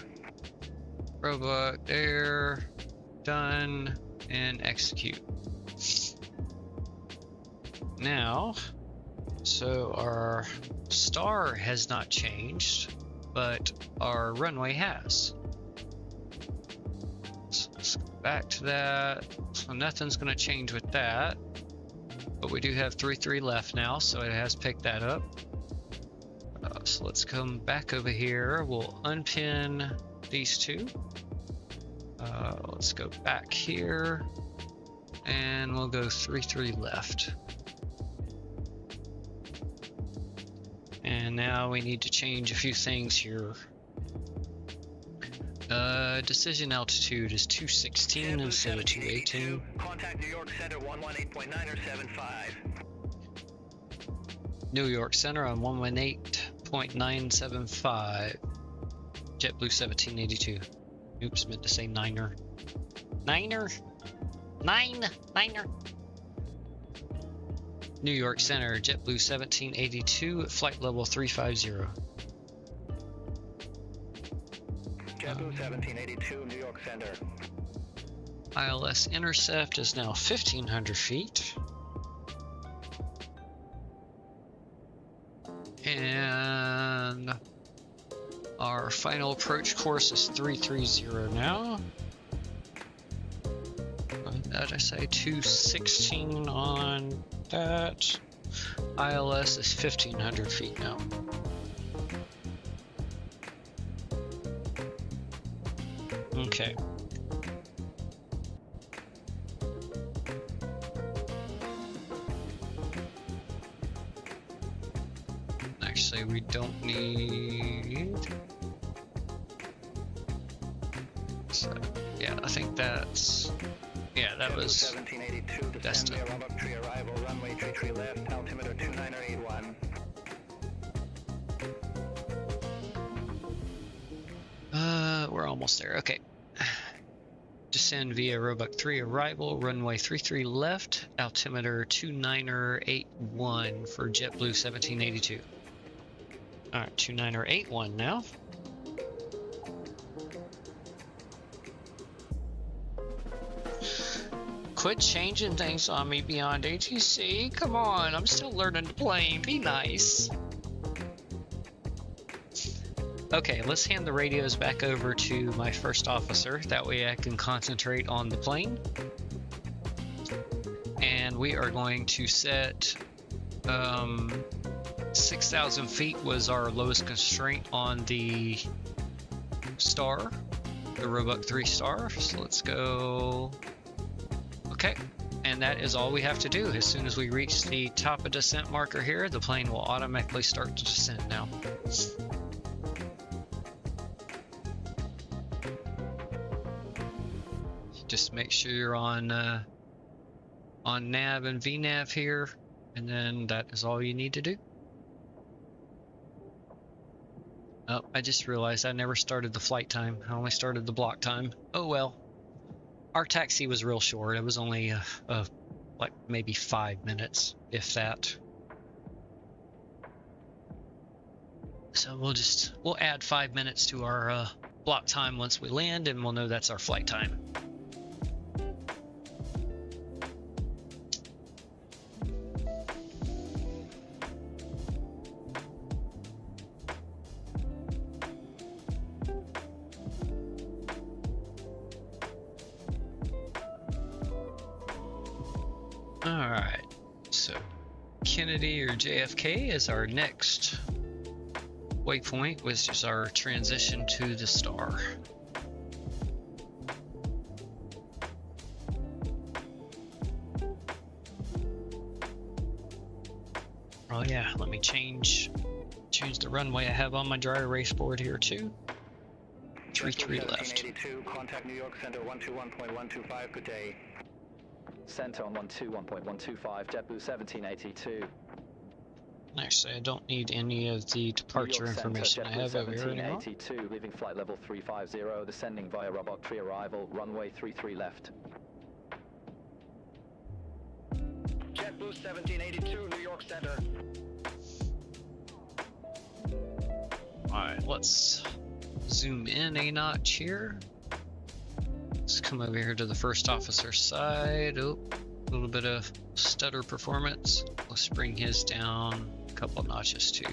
Roebuck there, done, and execute. Now, so our star has not changed, but our runway has. So let's go back to that. So nothing's going to change with that. but we do have 3-3 left now, so it has picked that up. So let's come back over here. We'll unpin these two. Let's go back here, and we'll go 3-3 left. And now we need to change a few things here. Decision altitude is 216 instead of 218. Contact New York Center 118.975. New York Center on 118.975. JetBlue 1782. Oops, meant to say Niner. Niner! Niner! New York Center, JetBlue 1782 at flight level 350. JetBlue 1782, New York Center. ILS intercept is now 1,500 feet. And our final approach course is 330 now. That I say 216 on that. ILS is 1,500 feet now. Okay. Actually, we don't need. So, yeah, I think that's. Yeah, that was Destin. Arrival, runway 33 left, altimeter 2981. We're almost there. Okay. Descend via Roebuck 3 arrival, runway 33 left, altimeter 2981 for JetBlue 1782. All right, 2981 now. Quit changing things on me beyond ATC. Come on, I'm still learning to plane. Be nice. Okay, let's hand the radios back over to my first officer. That way I can concentrate on the plane. And we are going to set 6,000 feet was our lowest constraint on the star, the Roebuck 3 star. So let's go. Okay, and that is all we have to do. As soon as we reach the top of descent marker here, the plane will automatically start to descend now. Just make sure you're on nav and VNav here, and then that is all you need to do. Oh, I just realized I never started the flight time. I only started the block time. Oh well. Our taxi was real short. It was only like maybe 5 minutes, if that. So we'll add 5 minutes to our block time once we land, and we'll know that's our flight time. Alright, so Kennedy or JFK is our next waypoint, which is our transition to the star. Oh yeah, let me change the runway I have on my dry erase board here too. 33 left. Contact New York Center 121.125, good day. Center on 121.125, JetBlue 1782. Actually, I don't need any of the departure information I have over here anymore. 1782, leaving flight level 350, descending via Roebuck 3 arrival, runway 33 left. JetBlue 1782, New York Center. Alright, let's zoom in a notch here. Let's come over here to the first officer's side. Oh, a little bit of stutter performance. Let's bring his down a couple notches too.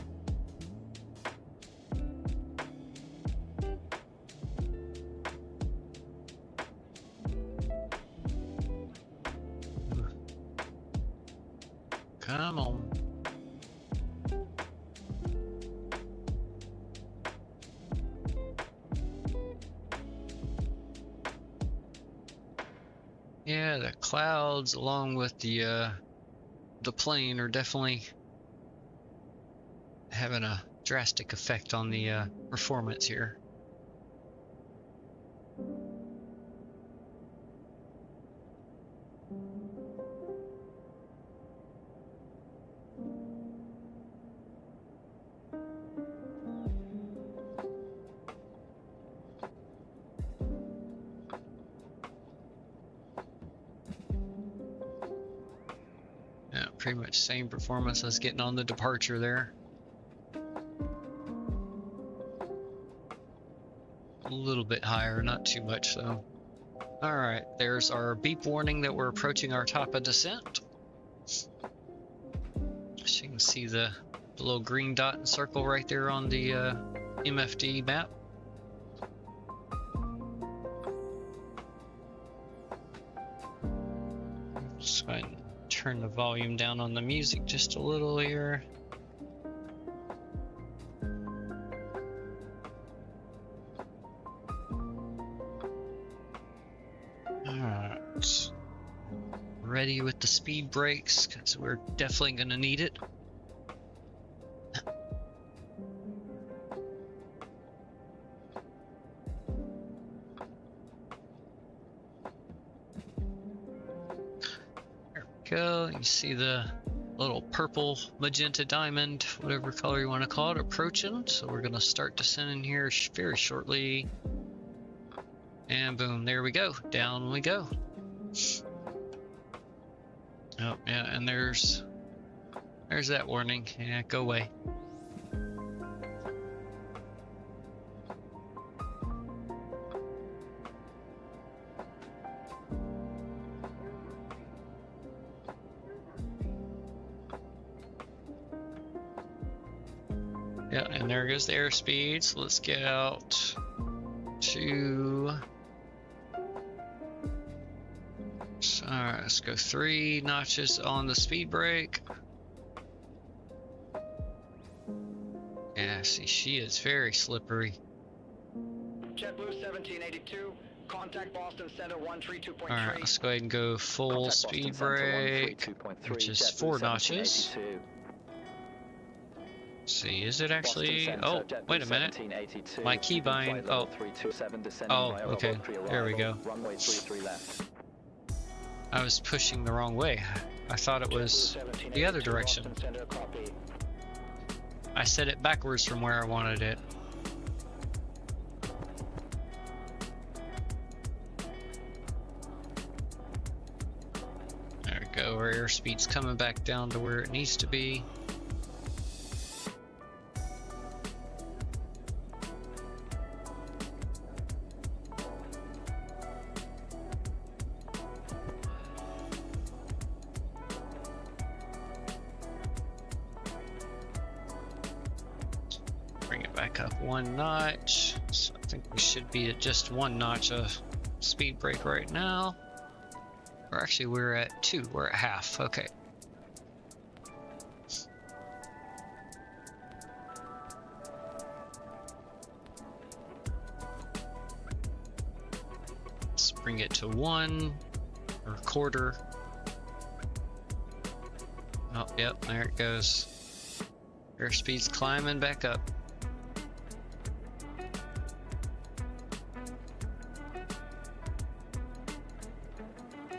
Yeah, the clouds along with the plane are definitely having a drastic effect on the performance here. Yeah, pretty much same performance as getting on the departure there. A little bit higher, not too much though. Alright, there's our beep warning that we're approaching our top of descent. As you can see the little green dot and circle right there on the MFD map. Just go ahead and turn the volume down on the music just a little here. Alright. Ready with the speed brakes, because we're definitely going to need it. There we go. You see the little purple, magenta diamond, whatever color you want to call it, approaching. So we're going to start descending here very shortly. And boom, there we go. Down we go. Oh, yeah, and there's that warning. Yeah, go away. Yeah, and there goes the airspeed. So let's get out to... Alright, let's go 3 notches on the speed brake. Yeah, see, she is very slippery. JetBlue 1782, contact Boston Center 132.3. Alright, let's go ahead and go full speed brake, which is 4 notches. Let's see, is it actually... Oh, wait a minute. My keybind... Oh, okay, there we go. Runway 33 left. I was pushing the wrong way. I thought it was the other direction. I set it backwards from where I wanted it. There we go, our airspeed's coming back down to where it needs to be. Up 1 notch, so I think we should be at just 1 notch of speed brake right now. Or actually, we're at 2. We're at half. Okay. Let's bring it to 1 or 1/4. Oh, yep, there it goes. Airspeed's climbing back up.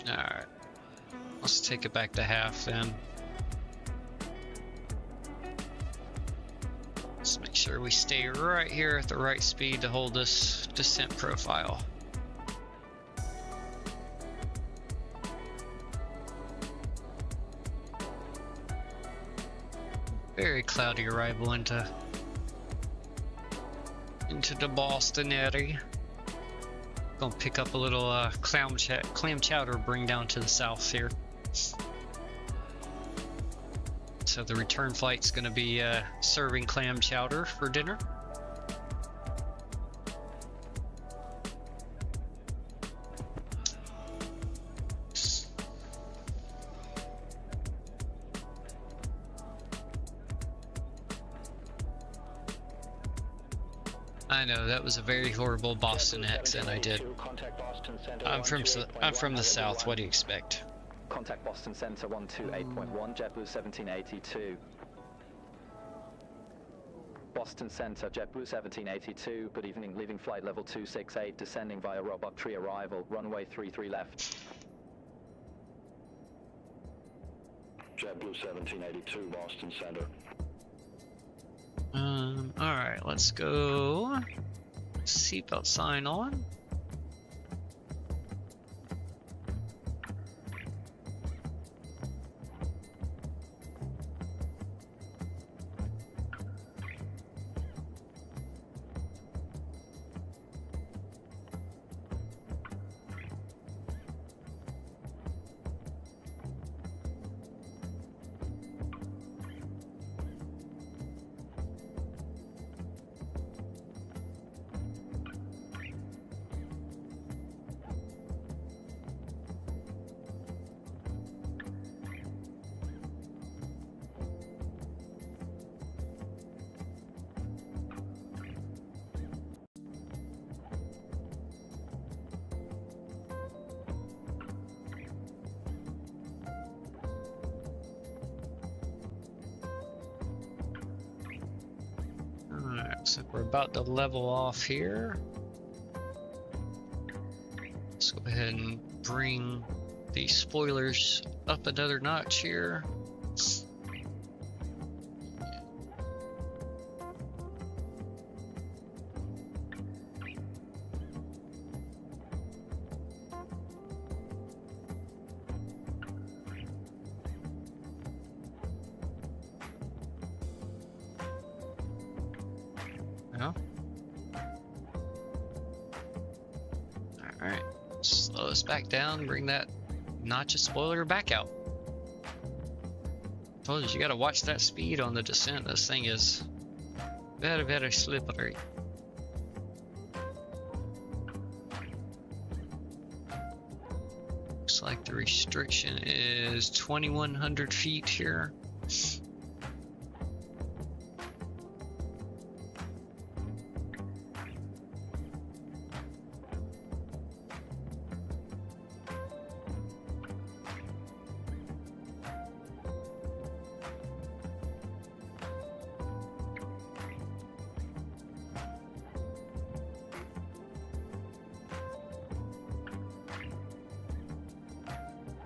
Alright, let's take it back to half then. Let's make sure we stay right here at the right speed to hold this descent profile. Very cloudy arrival into the Boston area. Gonna pick up a little clam chowder, bring down to the south here. So the return flight's gonna be serving clam chowder for dinner. I know that was a very horrible Boston accent I did. I'm from the south. What do you expect? Contact Boston Center 128.1, JetBlue 1782. Boston Center, JetBlue 1782, good evening, leaving flight level 268, descending via Roebuck Tree arrival, runway 33 left. JetBlue 1782, Boston Center. Alright, let's go. Seatbelt sign on. Looks like we're about to level off here. Let's go ahead and bring the spoilers up another notch here. Alright, slow us back down, bring that notch of spoiler back out. Told you, you gotta watch that speed on the descent. This thing is very, very slippery. Looks like the restriction is 2,100 feet here.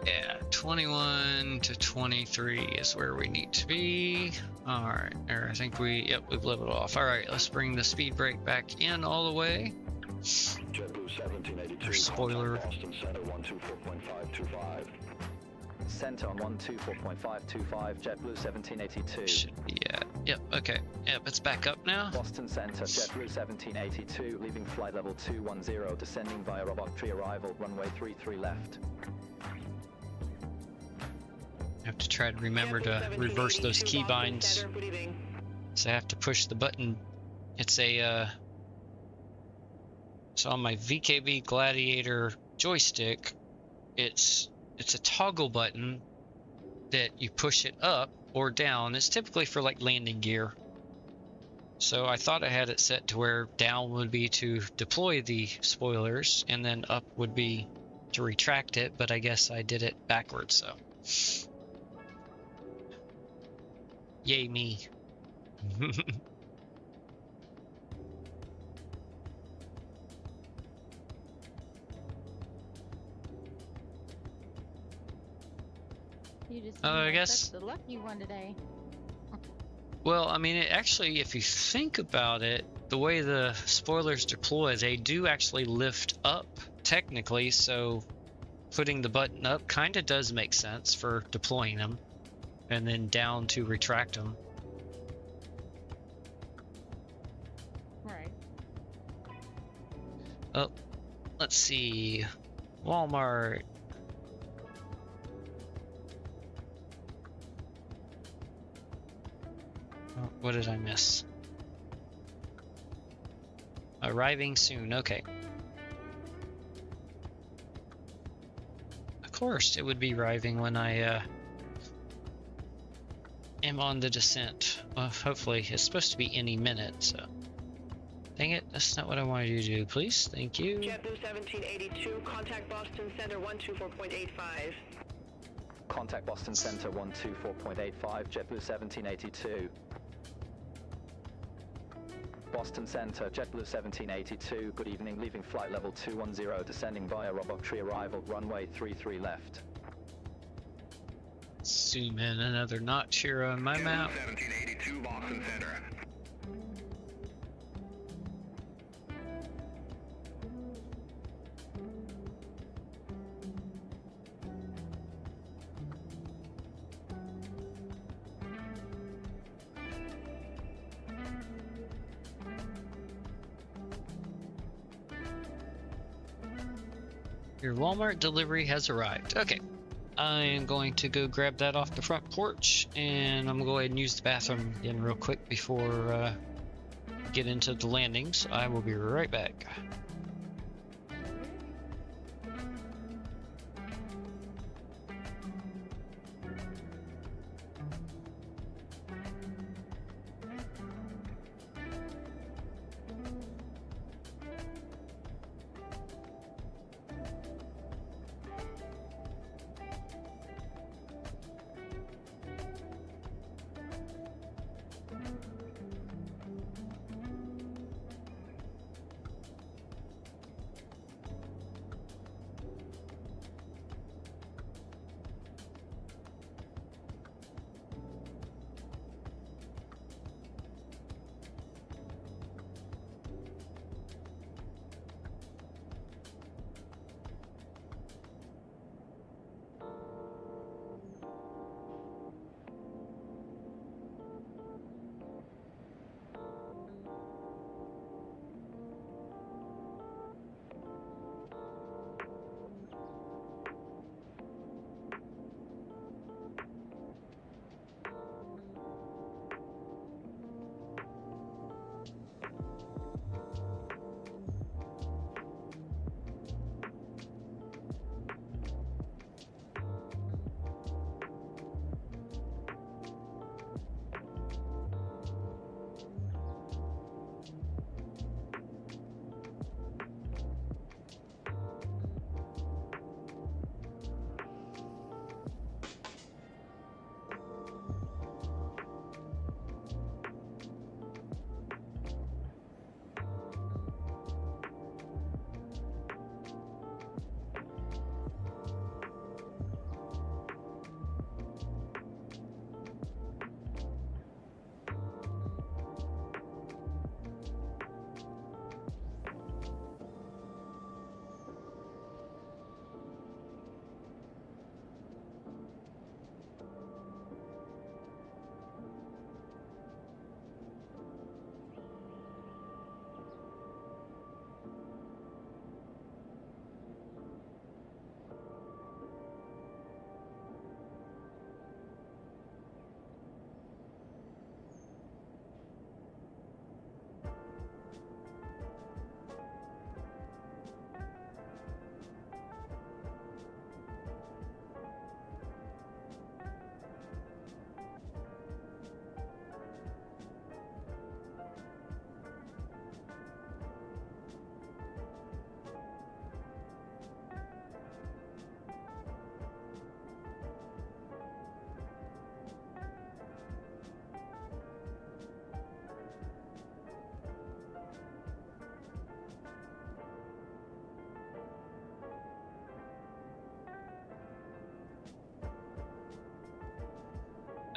Yeah, 21 to 23 is where we need to be. All right, there, I think we've leveled off. All right, let's bring the speed brake back in all the way. JetBlue 1782, spoiler. Boston Center 124.525. Center on 124.525, JetBlue 1782. Should be at, yep, okay. Yep, it's back up now. Boston Center, JetBlue 1782, leaving flight level 210, descending via Roebuck Tree arrival, runway 33 left. I have to try to remember to reverse those keybinds. So I have to push the button. It's a, so on my VKB Gladiator joystick, it's a toggle button that you push it up or down. It's typically for like landing gear. So I thought I had it set to where down would be to deploy the spoilers and then up would be to retract it, but I guess I did it backwards, so. Yay me. You just I guess the lucky one today. Well, I mean, it actually, if you think about it, the way the spoilers deploy, they do actually lift up technically, so putting the button up kind of does make sense for deploying them, and then down to retract them. Right. Oh, let's see. Walmart. Oh, what did I miss? Arriving soon. Okay. Of course, it would be arriving when I am on the descent. Hopefully, it's supposed to be any minute, so Dang it, that's not what I wanted you to do, please. Thank you. JetBlue 1782, contact Boston Center 124.85. Contact Boston Center 124.85, JetBlue 1782. Boston Center, JetBlue 1782, good evening, leaving flight level 210, descending via WINCTRL arrival, runway 33 left. Zoom in another notch here on my map. 1782 Boston Center. Your Walmart delivery has arrived. Okay. I am going to go grab that off the front porch, and I'm gonna go ahead and use the bathroom again real quick before get into the landings. I will be right back.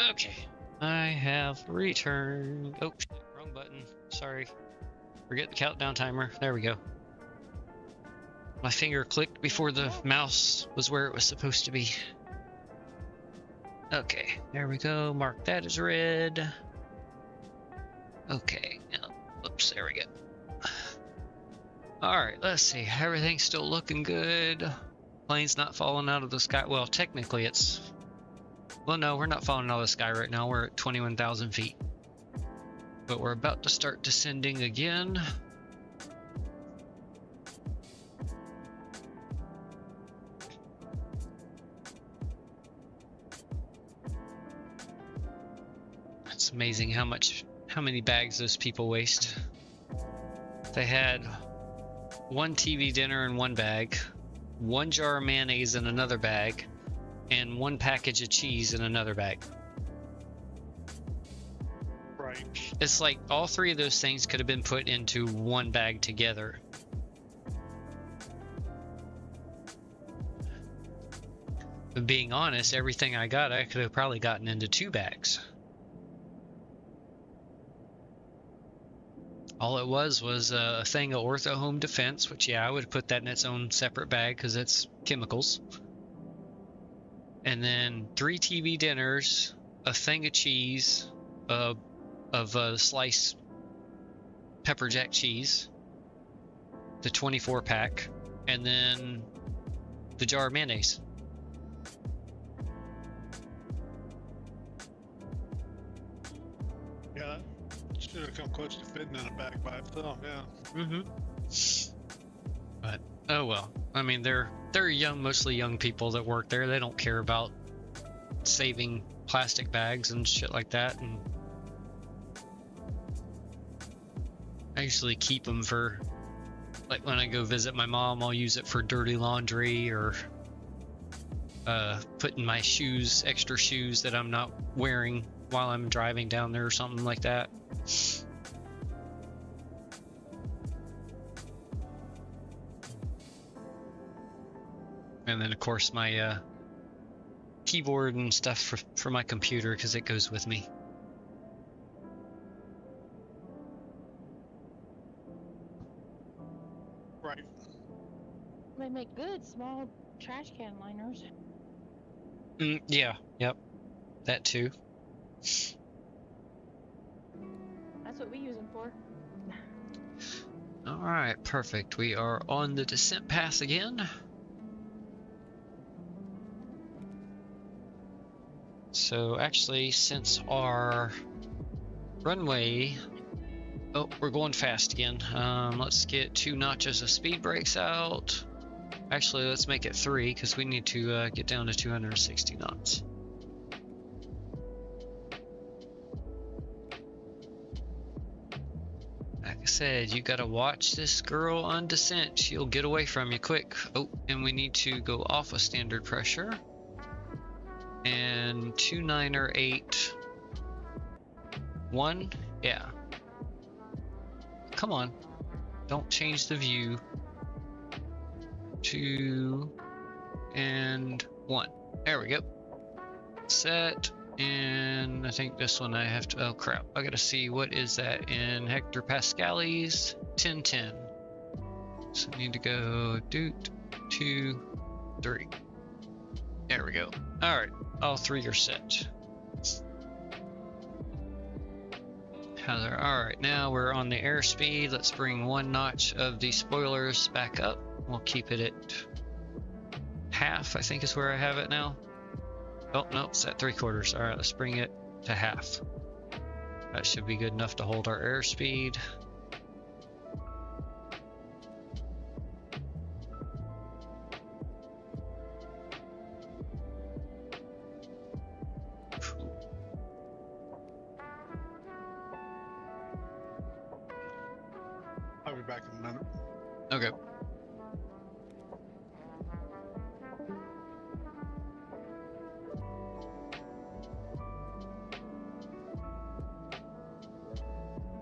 Okay, I have returned. Oh, shit, wrong button. Sorry. Forget the countdown timer. There we go. My finger clicked before the mouse was where it was supposed to be. Okay, there we go. Mark that as red. Okay, now, whoops, there we go. Alright, let's see. Everything's still looking good. Plane's not falling out of the sky. Well, technically it's... Well, no, we're not falling out of the sky right now. We're at 21,000 feet. But we're about to start descending again. It's amazing how many bags those people waste. they had 1 TV dinner in one bag, 1 jar of mayonnaise in another bag, and 1 package of cheese in another bag. Right. It's like all 3 of those things could have been put into one bag together. But being honest, everything I got, I could have probably gotten into 2 bags. All it was a thing of Ortho Home Defense, which, yeah, I would have put that in its own separate bag because it's chemicals. And then 3 TV dinners, a thing of cheese, of sliced pepper jack cheese, the 24 pack, and then the jar of mayonnaise. Yeah, should have come close to fitting in a bag by itself. Yeah. Mm-hmm. But oh well. I mean, they're young, mostly young people that work there. They don't care about saving plastic bags and shit like that. And I usually keep them for, like, when I go visit my mom, I'll use it for dirty laundry or putting my shoes, extra shoes that I'm not wearing while I'm driving down there or something like that. And then of course my keyboard and stuff for my computer, because it goes with me. Right. They make good small trash can liners. Yeah, yep. That too. That's what we use them for. Alright, perfect. We are on the descent path again. So actually, since our runway... Oh, we're going fast again. Let's get 2 notches of speed brakes out. Actually, let's make it 3 because we need to get down to 260 knots. Like I said, you gotta watch this girl on descent. She'll get away from you quick. Oh, and we need to go off of standard pressure. And 298. 1, yeah. Come on, don't change the view. 2 and 1. There we go. Set. And I think this one I have to, oh crap, I gotta see what is that in hectopascales. 1010. So I need to go 2, 3. There we go. All right, all 3 are set. Heather, all right, now we're on the airspeed. Let's bring 1 notch of the spoilers back up. We'll keep it at half, I think is where I have it now. Oh, no, it's at 3/4. All right, let's bring it to half. That should be good enough to hold our airspeed. I'll be back in a minute. Okay.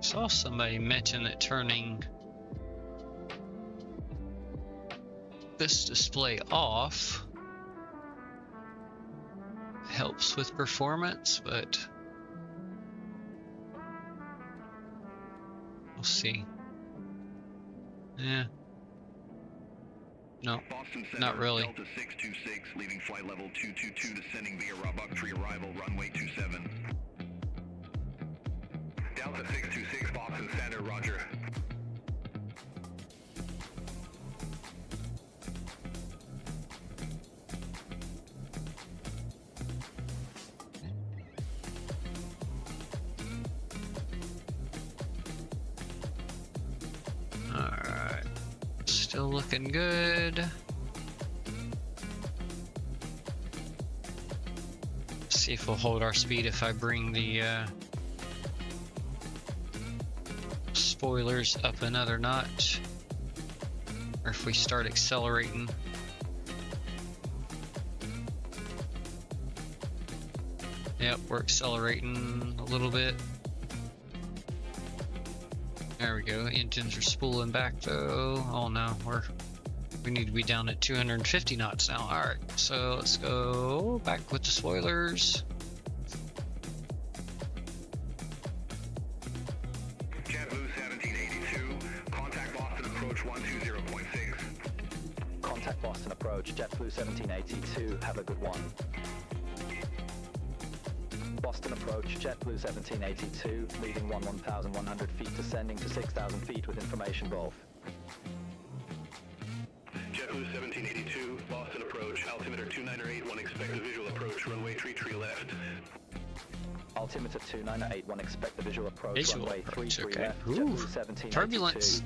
Saw somebody mention that turning this display off helps with performance, but we'll see. Yeah. No, Boston Center, not really. Delta 626, leaving flight level 222, descending via Roebuck-3 arrival, runway 27. Delta 626, Boston Center, roger. Alright. Still looking good. See if we'll hold our speed if I bring the spoilers up another notch, or if we start accelerating. Yep, we're accelerating a little bit. There we go. Engines are spooling back though. Oh no, we need to be down at 250 knots now. All right, so let's go back with the spoilers. JetBlue 1782, contact Boston approach 120.6. Contact Boston approach, JetBlue 1782, have a good one. Boston approach, JetBlue 1782, leaving 1,100 feet, descending to 6,000 feet with information both. JetBlue 1782, Boston approach, altimeter 2981, expect a visual approach, runway 33 left. Altimeter 2981, expect the visual approach, Visual runway approach, 33 okay. left, Ooh, JetBlue 1782. turbulence.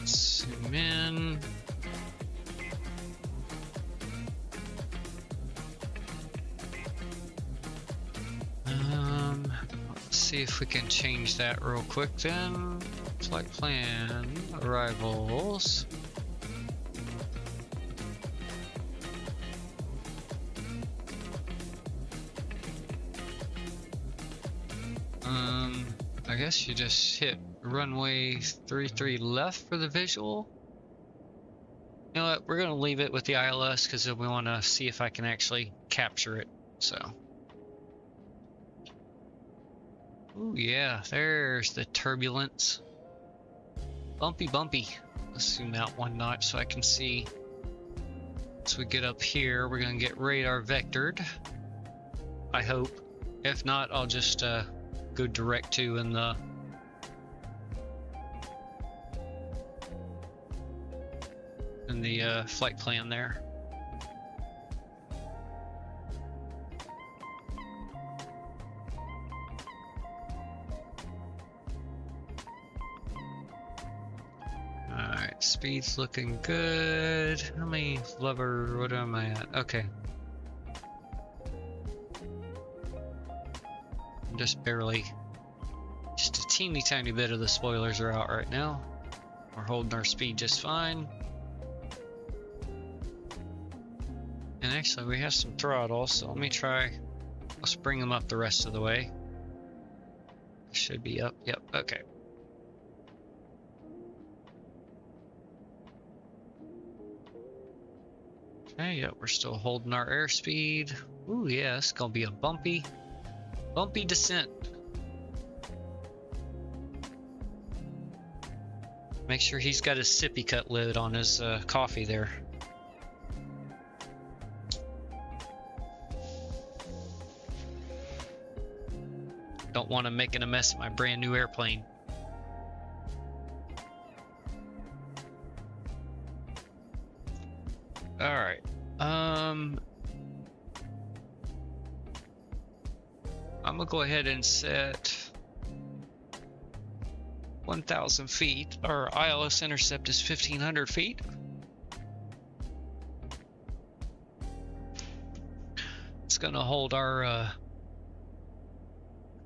Zoom in. Let's see if we can change that real quick then. Flight plan, arrivals. I guess you just hit runway 33 left for the visual. You know what? We're gonna leave it with the ILS because we want to see if I can actually capture it. So. Ooh, yeah, there's the turbulence. Bumpy, bumpy. Let's zoom out one notch so I can see. Once we get up here, we're gonna get radar vectored. I hope. If not, I'll just go direct to in the flight plan there. Alright, speed's looking good. How many lever, what am I at? Okay. Just barely, just a teeny tiny bit of the spoilers are out right now. We're holding our speed just fine. And actually we have some throttle, so let me try, let's bring them up the rest of the way. Should be up, yep, okay. Okay, yep, we're still holding our airspeed. Ooh yeah, it's gonna be a bumpy descent. Make sure he's got his sippy cut lid on his coffee there. Don't want him making a mess of my brand new airplane. All right. I'm gonna go ahead and set 1,000 feet. Our ILS intercept is 1,500 feet. It's gonna hold our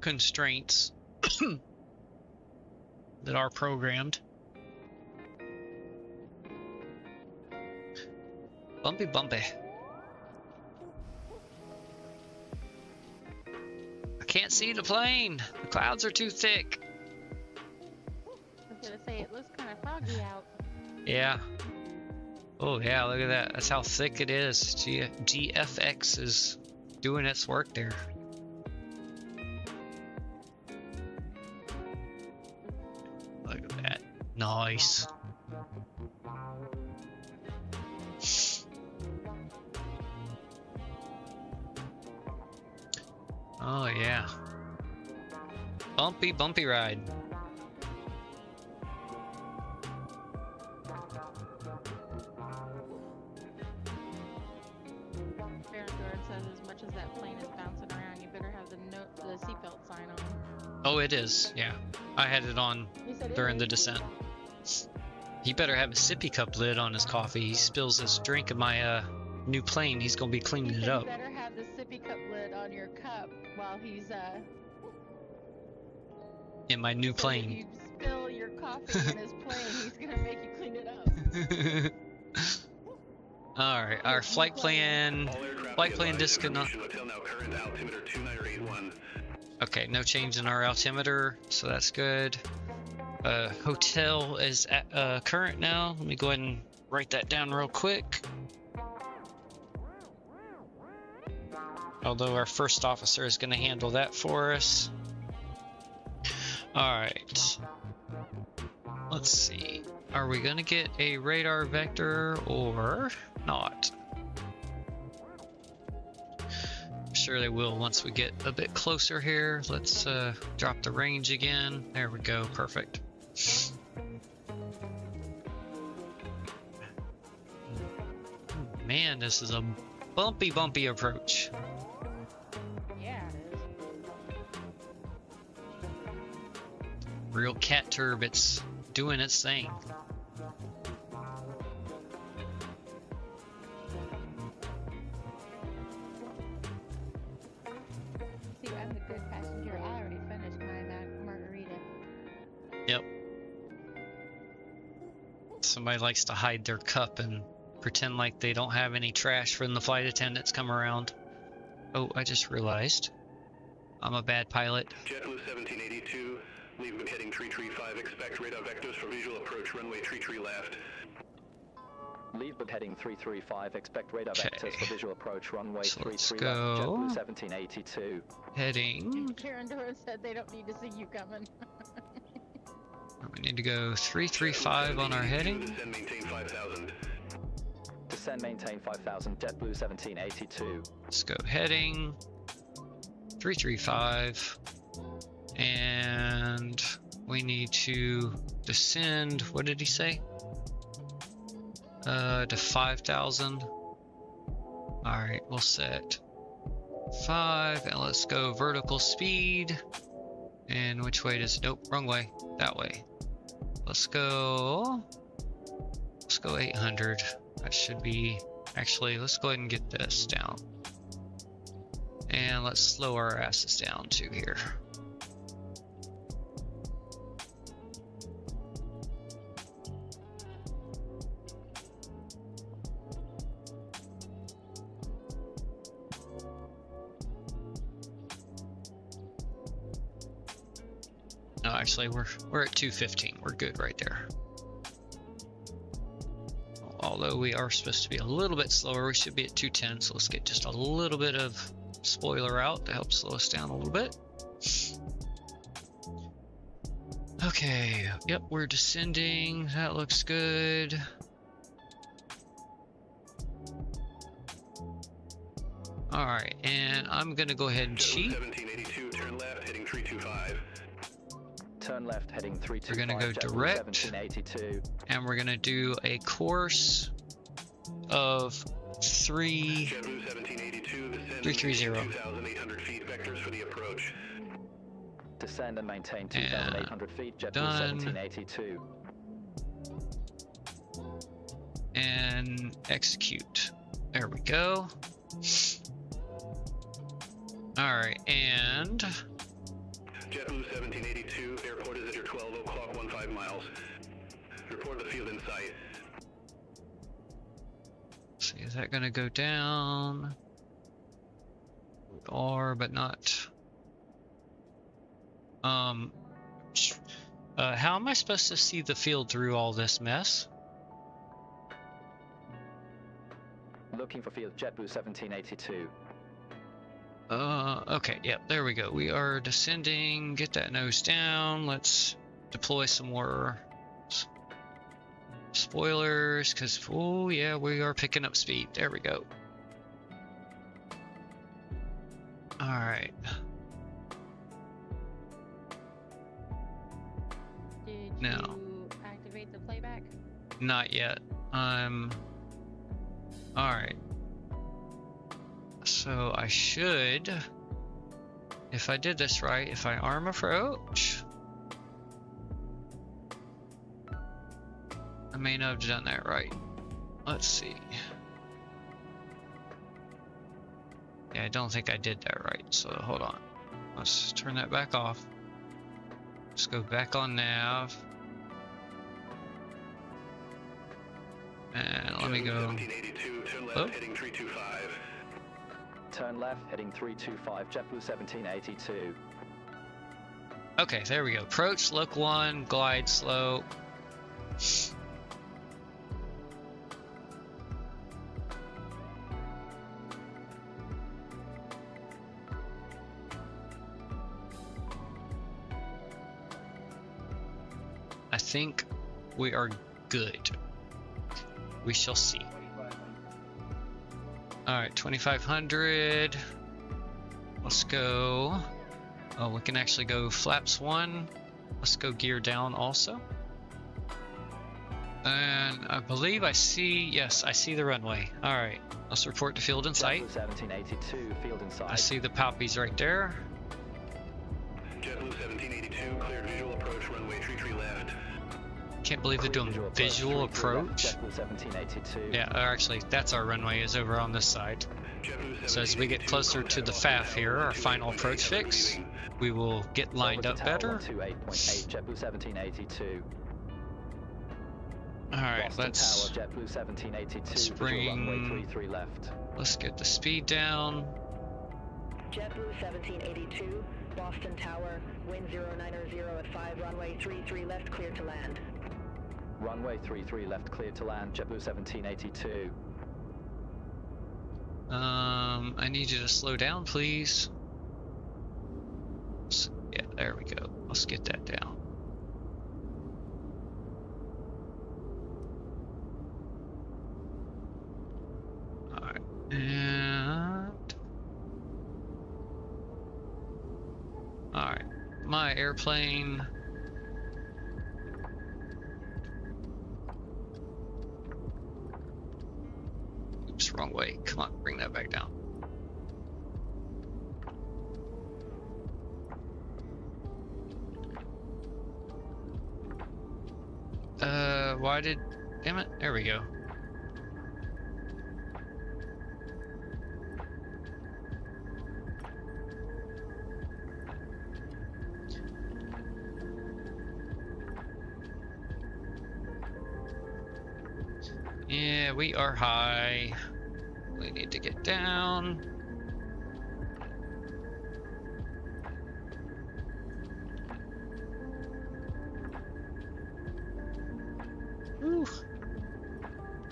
constraints that are programmed. Bumpy, bumpy. I can't see the plane. The clouds are too thick. I was gonna say, it looks kind of foggy out. Yeah. Oh yeah, look at that. That's how thick it is. GFX is doing its work there. Look at that. Nice. Oh yeah. Bumpy, bumpy ride. Says as much as that plane is bouncing around, you better have the seatbelt sign on. Oh, it is. Yeah, I had it on during the descent. He better have a sippy cup lid on his coffee. He spills his drink in my new plane, he's gonna be cleaning it up. You better have the sippy cup lid on your cup while he's In my new so that plane. you spill your coffee in his plane, he's gonna make you clean it up. Alright, our flight plan. Flight plan disconnect. Hotel now current altimeter 2981. Okay, no change in our altimeter, so that's good. Hotel is at current now. Let me go ahead and write that down real quick. Although our first officer is going to handle that for us. Alright. Let's see. Are we going to get a radar vector or not? I'm sure they will once we get a bit closer here. Let's drop the range again. There we go. Perfect. Man, this is a bumpy approach. Yeah, it is. Real cat turb, it's doing its thing. See, I'm the good passenger. I already finished my margarita. Yep. Somebody likes to hide their cup and pretend like they don't have any trash when the flight attendants come around. Oh, I just realized I'm a bad pilot. JetBlue 1782, leave heading 335, expect radar vectors for visual approach, runway 33 left. Leave but heading 335, expect radar Okay. vectors for visual approach, runway So let's 33 left, go. JetBlue 1782. Heading. Karen Doran said they don't need to see you coming. We need to go 335 on our heading. Descend, maintain 5000. Descend, maintain 5000, JetBlue 1782. Let's go heading 335, and we need to descend. What did he say? To 5,000. All right, we'll set 5, and let's go vertical speed. And which way does? Nope, wrong way. That way. Let's go 800. That should be, actually, let's go ahead and get this down. And let's slow our asses down to here. No, actually, we're at 215. We're good right there. Although we are supposed to be a little bit slower, we should be at 210. So let's get just a little bit of spoiler out to help slow us down a little bit. Okay, yep, we're descending. That looks good. All right, and I'm gonna go ahead and cheat. 1782, turn left, heading 325. Turn left, heading 325. We're gonna go JetBlue direct. 1782. And we're gonna do a course of 3. JetBlue 1782, descend 330. 2,800 feet, vectors for the approach. Descend and maintain 2,800 feet, JetBlue done. 1782. And execute. There we go. All right, and JetBlue 1782, airport is at your 12 o'clock, 15 miles. Report the field in sight. let's see, is that gonna go down? Or, but not. How am I supposed to see the field through all this mess? Looking for field, JetBlue 1782. Okay, yep, there we go. We are descending. Get that nose down. Let's deploy some more spoilers, because, oh yeah, we are picking up speed. There we go. All right. Did No. you activate the playback? Not yet. All right. So I should, if I did this right, if I arm approach, I may not have done that right. Let's see. Yeah, I don't think I did that right, so hold on. Let's turn that back off. Let's go back on nav. And let me go. 1782, turn left, Oh. heading 325. Turn left, heading 325, JetBlue 1782. Okay, there we go. Approach, look 1, glide slope. I think we are good. We shall see. Alright, 2500. Let's go. Oh, we can actually go flaps 1. Let's go gear down also. And I believe I see, yes, I see the runway. Alright, let's report to field in sight. JetBlue 1782, field in sight. I see the poppies right there. JetBlue 1782, cleared visual approach, runway 33 left. Can't believe they're doing visual approach. JetBlue 1782. Yeah, or actually, that's our runway is over on this side. So as we get closer to the FAF here, our final approach fix, we will get lined up better. 128.8, JetBlue 1782. Alright, let's Tower, JetBlue 1782, bring- runway 33 left. let's get the speed down. JetBlue 1782, Boston Tower, wind 090 at 5, runway 33 left, clear to land. Runway 33 left, clear to land, JetBlue 1782. I need you to slow down, please. Yeah, there we go. Let's get that down. Alright, and... Alright, my airplane... Oops, wrong way. Come on, bring that back down. Why did... Damn it, there we go. Yeah, we are high. We need to get down. Whew.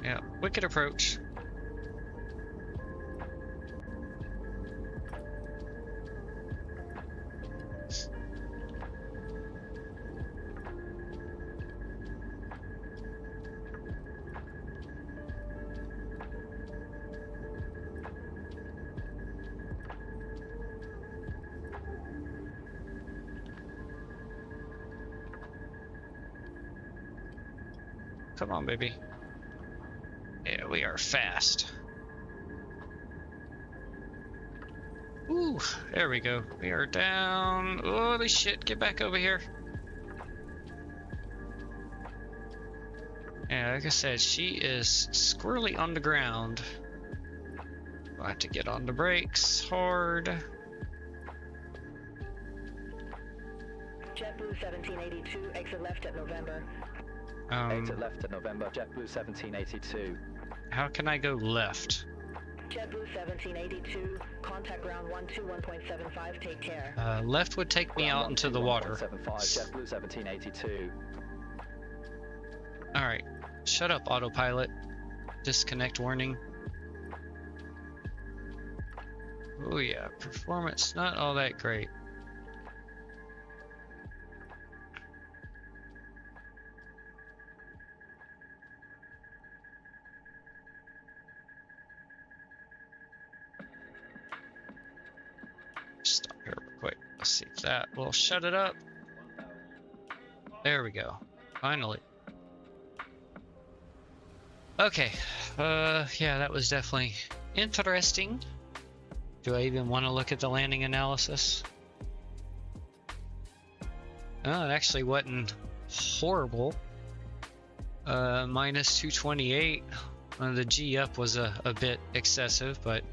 Yeah, wicked approach. Come on, baby. Yeah, we are fast. Ooh, there we go. We are down. Holy shit, get back over here. Yeah, like I said, she is squarely on the ground. I'll have to get on the brakes hard. JetBlue 1782, exit left at November. Exit left at November, JetBlue 1782. How can I go left? JetBlue 1782, contact ground 121.75, take care. Left would take me out into the water. 75, JetBlue 1782. Alright, shut up, autopilot. Disconnect warning. Oh yeah, performance not all that great. Stop here real quick. Let's see if that will shut it up. There we go. Finally. Okay. Yeah, that was definitely interesting. Do I even want to look at the landing analysis? Oh, it actually wasn't horrible. Minus 228. The G up was a bit excessive, but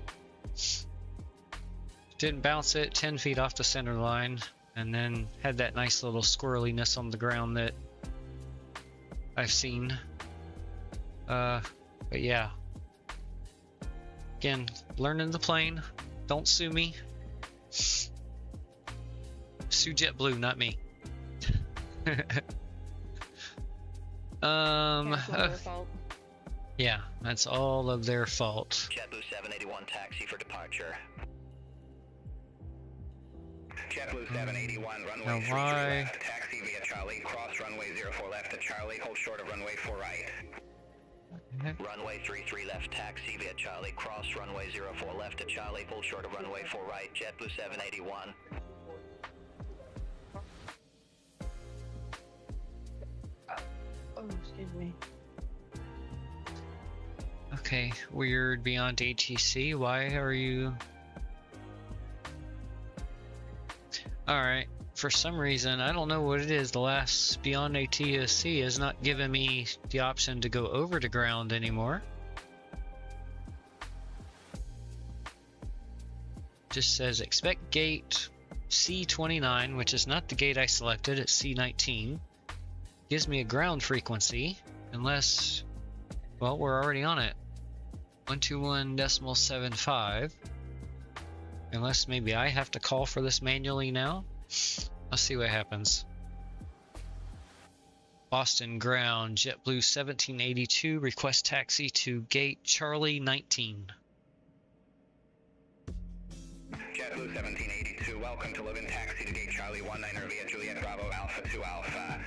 Didn't bounce it 10 feet off the center line, and then had that nice little squirreliness on the ground that I've seen. But yeah. Again, learning the plane. Don't sue me. Sue JetBlue, not me. That's not their fault. Yeah, that's all of their fault. JetBlue 781 taxi for departure. JetBlue 781, runway Now 33 why? left, taxi via Charlie, cross runway 04 left to Charlie, hold short of runway 4 right. Runway 33 left taxi via Charlie, cross runway 04 left to Charlie, hold short of runway 4 right, JetBlue 781. Oh, excuse me. Okay, weird beyond ATC. Why are you? Alright, for some reason, I don't know what it is, the last beyond ATC is not giving me the option to go over to ground anymore. Just says expect gate C29, which is not the gate I selected, it's C19. Gives me a ground frequency, unless, well, we're already on it. 121.75. Unless maybe I have to call for this manually now. Let's see what happens. Boston ground, JetBlue 1782, request taxi to gate Charlie 19. JetBlue 1782, welcome to Live-in taxi to gate Charlie 19 via Juliet Bravo Alpha 2 Alpha.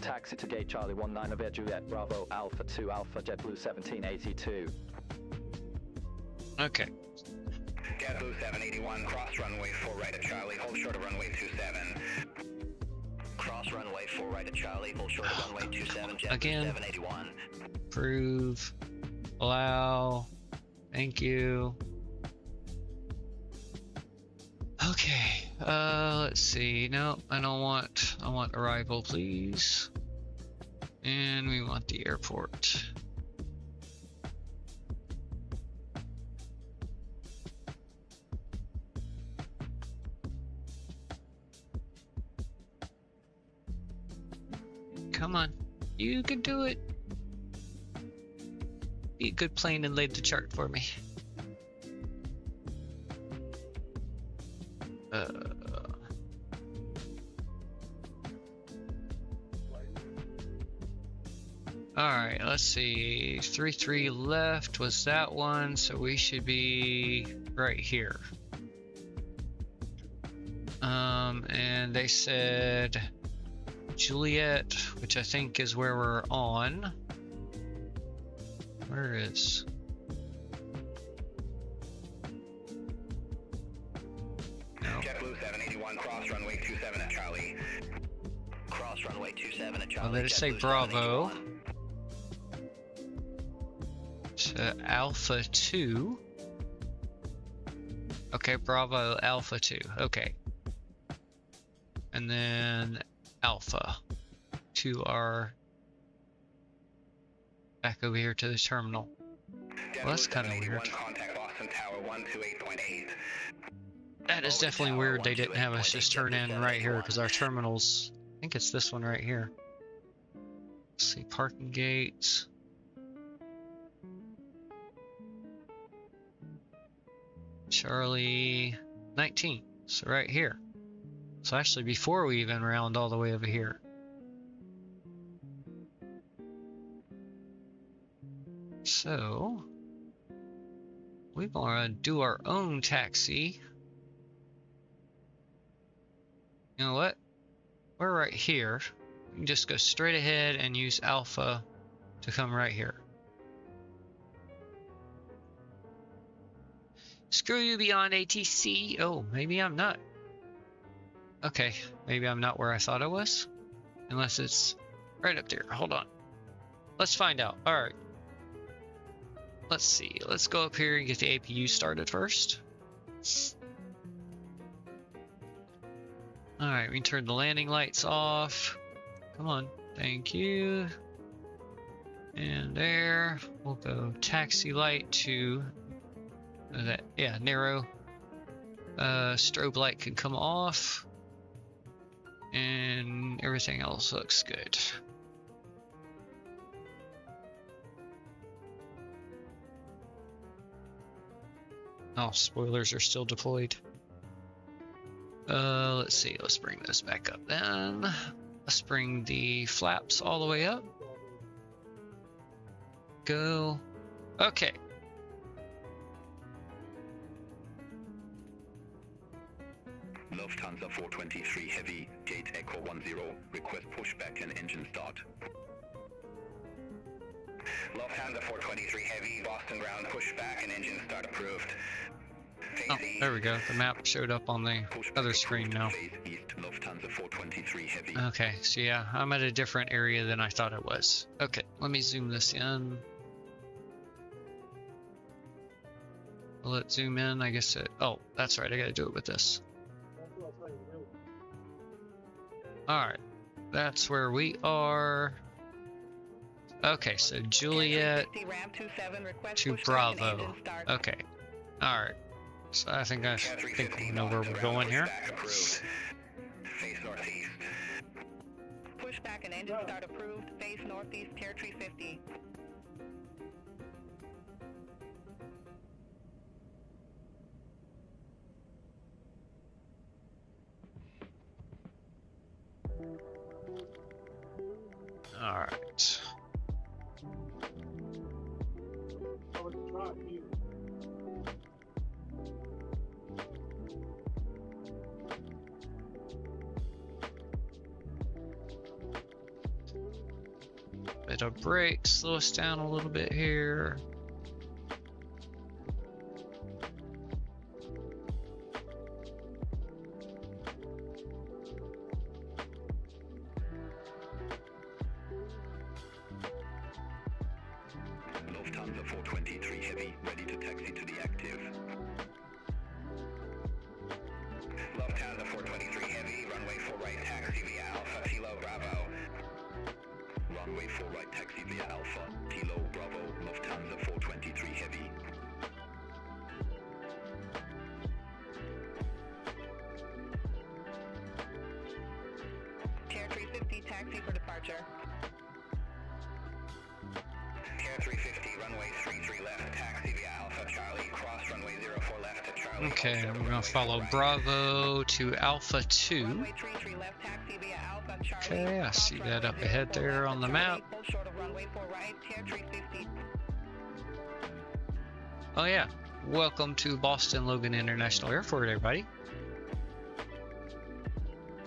Taxi to gate Charlie 19 via Juliet Bravo Alpha 2 Alpha, JetBlue 1782. Okay. JetBlue 781, cross runway 4 right at Charlie, hold short of runway 27. Cross runway 4 right at Charlie, hold short of runway 27, JetBlue Again. 781. Approve. Allow. Thank you. Okay. Let's see. No, I don't want. I want arrival, please. And we want the airport. Come on, you can do it. Be a good plane and lay the chart for me. Alright, let's see. 3-3 left was that one, so we should be right here. And they said Juliet, which I think is where we're on. Where is? No. JetBlue 781, cross runway 27 at Charlie. Cross runway 27 at Charlie. Well, they just say JetBlue Bravo 781. to Alpha 2. Okay, Bravo Alpha 2. Okay. And then Alpha to our back over here to the terminal. Well, that's kind of weird. Contact Boston Tower 128.8. That is definitely weird. They didn't have us just turn in right here because our terminals. I think it's this one right here. Let's see, parking gates. Charlie 19. So right here. So actually before we even round all the way over here. So we want to do our own taxi. You know what? We're right here. We can just go straight ahead and use Alpha to come right here. Screw you beyond ATC. Oh, maybe I'm not. Okay, maybe I'm not where I thought I was. Unless it's right up there. Hold on. Let's find out. Alright. Let's see. Let's go up here and get the APU started first. Alright, we can turn the landing lights off. Come on. Thank you. And there. We'll go taxi light to that, yeah, narrow. Strobe light can come off. And everything else looks good. Oh, spoilers are still deployed. Let's see, let's bring those back up then. Let's bring the flaps all the way up. Go. Okay. Lufthansa 423 Heavy, gate Echo 10, request pushback and engine start. Lufthansa 423 Heavy, Boston ground pushback and engine start approved. Oh, there we go. The map showed up on the other screen now. East, Lufthansa 423 Heavy. Okay, so yeah, I'm at a different area than I thought it was. Okay, let me zoom this in. Will it zoom in? I guess it... Oh, that's right, I gotta do it with this. Alright, that's where we are. Okay, so Juliet to Bravo. Okay, alright. So I think we know where we're going here. Face northeast. Pushback and engine start approved. Face northeast, territory 50. All right. Bit of brake, slow us down a little bit here. Lufthansa 423 Heavy, ready to taxi to the active. Lufthansa 423 Heavy, runway 4 right taxi via Alpha, Kilo Bravo. Runway 4 right taxi via Alpha, Kilo Bravo, Lufthansa 423 Heavy. Territory 50, taxi for departure. Territory 50, runway 33 left, taxi via Alpha, Charlie, cross runway 04 left to Charlie. Okay, we're gonna follow Bravo to Alpha 2. Runway 33 left, taxi via Alpha, Charlie. Okay, I see that up ahead there on the map. Pull short of runway 4 right, territory 50. Oh yeah, welcome to Boston Logan International Airport, everybody.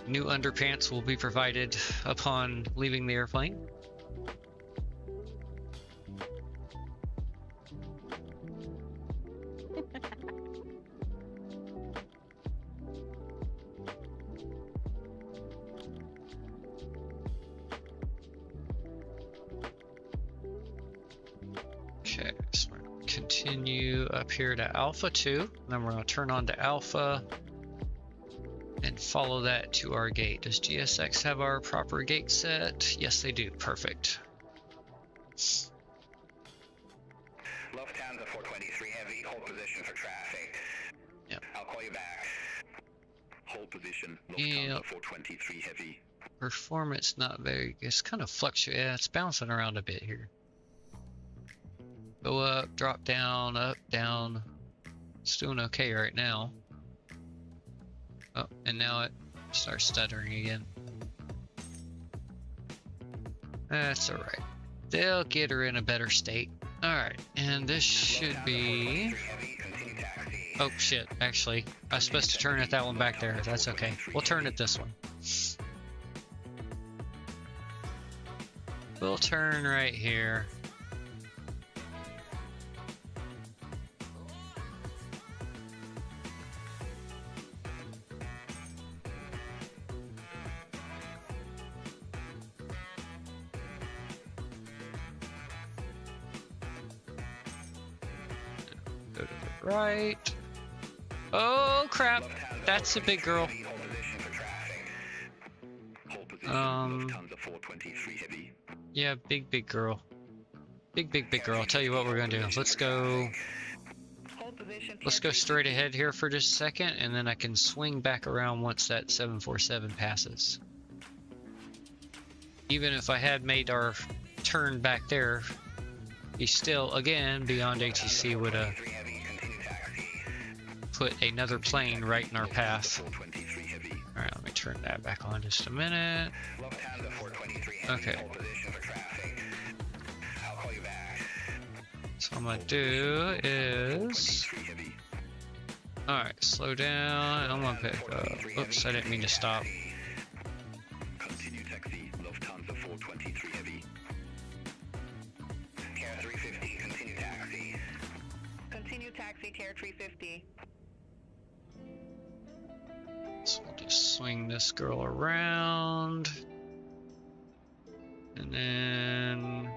New underpants will be provided upon leaving the airplane. Okay, so we're gonna continue up here to Alpha 2, then we're gonna turn on to Alpha and follow that to our gate. Does GSX have our proper gate set? Yes, they do. Perfect. Lufthansa 423 Heavy, hold position for traffic. Yep. I'll call you back. Hold position, Yep. Lufthansa 423 Heavy. Performance not very, it's kind of fluctuating. Yeah, it's bouncing around a bit here. Go up, drop down, up, down. It's doing okay right now. Oh, and now it starts stuttering again. That's alright. They'll get her in a better state. Alright, and this should be... Oh shit, actually, I was supposed to turn it that one back there. That's okay. We'll turn it this one. We'll turn right here. Go to the right. Oh crap, that's a big girl. Yeah, big girl. Big girl. I'll tell you what we're gonna do. Let's go. let's go straight ahead here for just a second, and then I can swing back around once that 747 passes. Even if I had made our turn back there, he still, again, beyond ATC would have put another plane right in our path. Alright, let me turn that back on just a minute. Okay. So what I'm gonna do is... Alright, slow down. I'm gonna pick up... Oops, I didn't mean to stop. Continue taxi, Lufthansa 423 Heavy. Care 350, continue taxi. Continue taxi, Care 350. So we'll just swing this girl around. And then...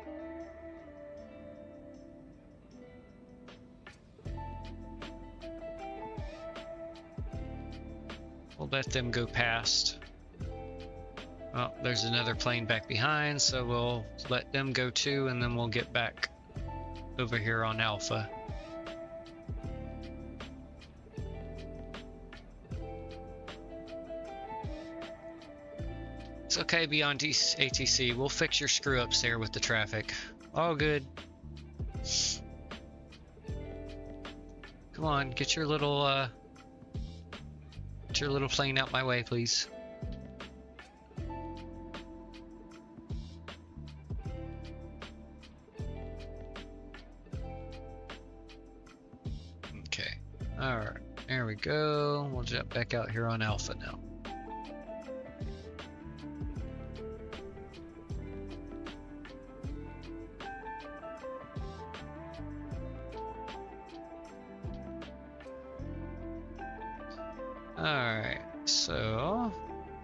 we'll let them go past. Oh, there's another plane back behind, so we'll let them go too, and then we'll get back over here on Alpha. It's okay beyond ATC. We'll fix your screw ups there with the traffic. All good. Come on, get your little plane out my way, please. Okay. All right. There we go. We'll jump back out here on Alpha now. Alright, so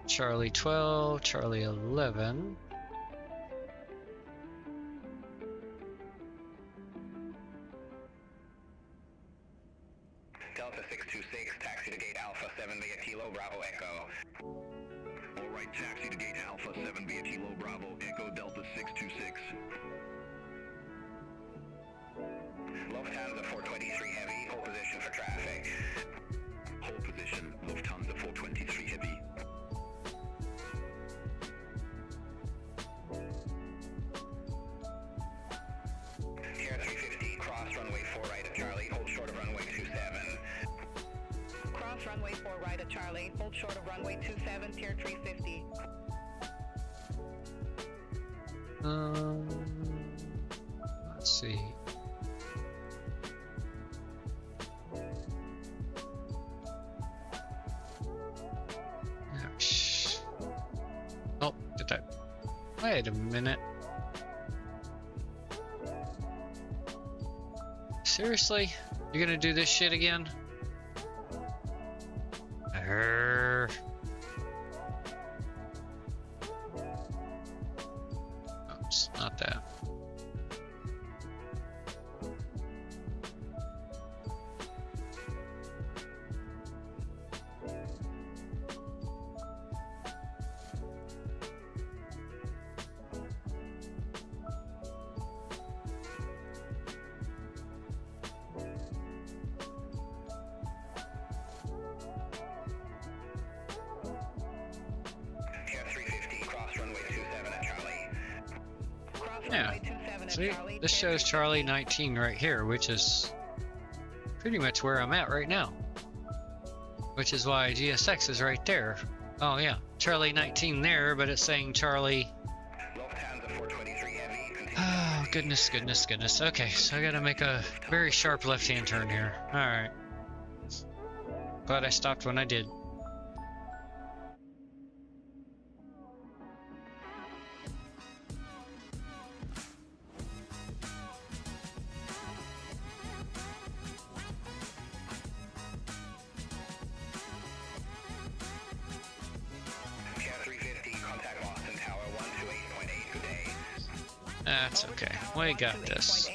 Charlie 12, Charlie 11. Delta 626, taxi to gate Alpha 7 via Kilo Bravo Echo. All right, taxi to gate Alpha 7 via Kilo Bravo Echo Delta 626. Lufthansa 423 Heavy, hold position for traffic. Hold position, Lufthansa 423 Heavy. Care 350, cross runway 4 right at Charlie, hold short of runway 27. Cross runway 4 right at Charlie. Hold short of runway 27, Tier 350. Let's see. Oh, did that? Wait a minute. Seriously? You're gonna do this shit again? Oops, not that. Yeah, see, this shows Charlie 19 right here, which is pretty much where I'm at right now. Which is why GSX is right there. Oh yeah, Charlie 19 there, but it's saying Charlie... Oh, goodness, goodness, goodness. Okay, so I gotta make a very sharp left-hand turn here. Alright. Glad I stopped when I did. That's okay. We got this.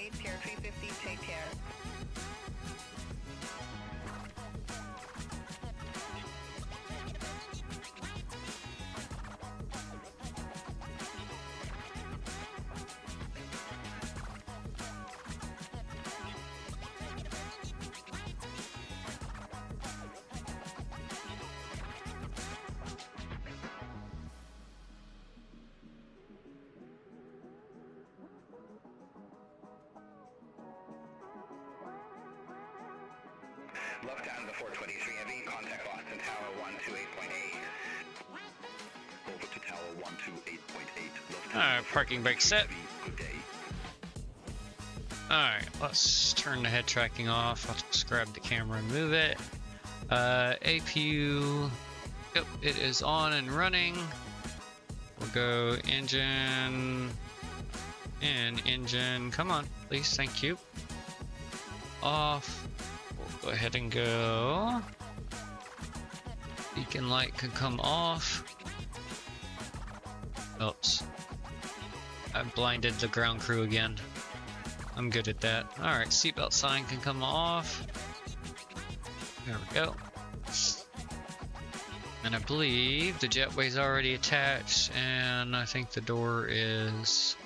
Lufthansa 423 Heavy, contact Boston Tower 128.8. Over to Tower 128.8. Alright, parking brake set. Good day. Alright, let's turn the head tracking off. I'll just grab the camera and move it. APU, yep, it is on and running. We'll go engine, and engine, come on, please, thank you. Off, we'll go ahead and go. Beacon light can come off. Oops, I blinded the ground crew again. I'm good at that. Alright, seatbelt sign can come off. There we go. And I believe the jetway's already attached, and I think the door is...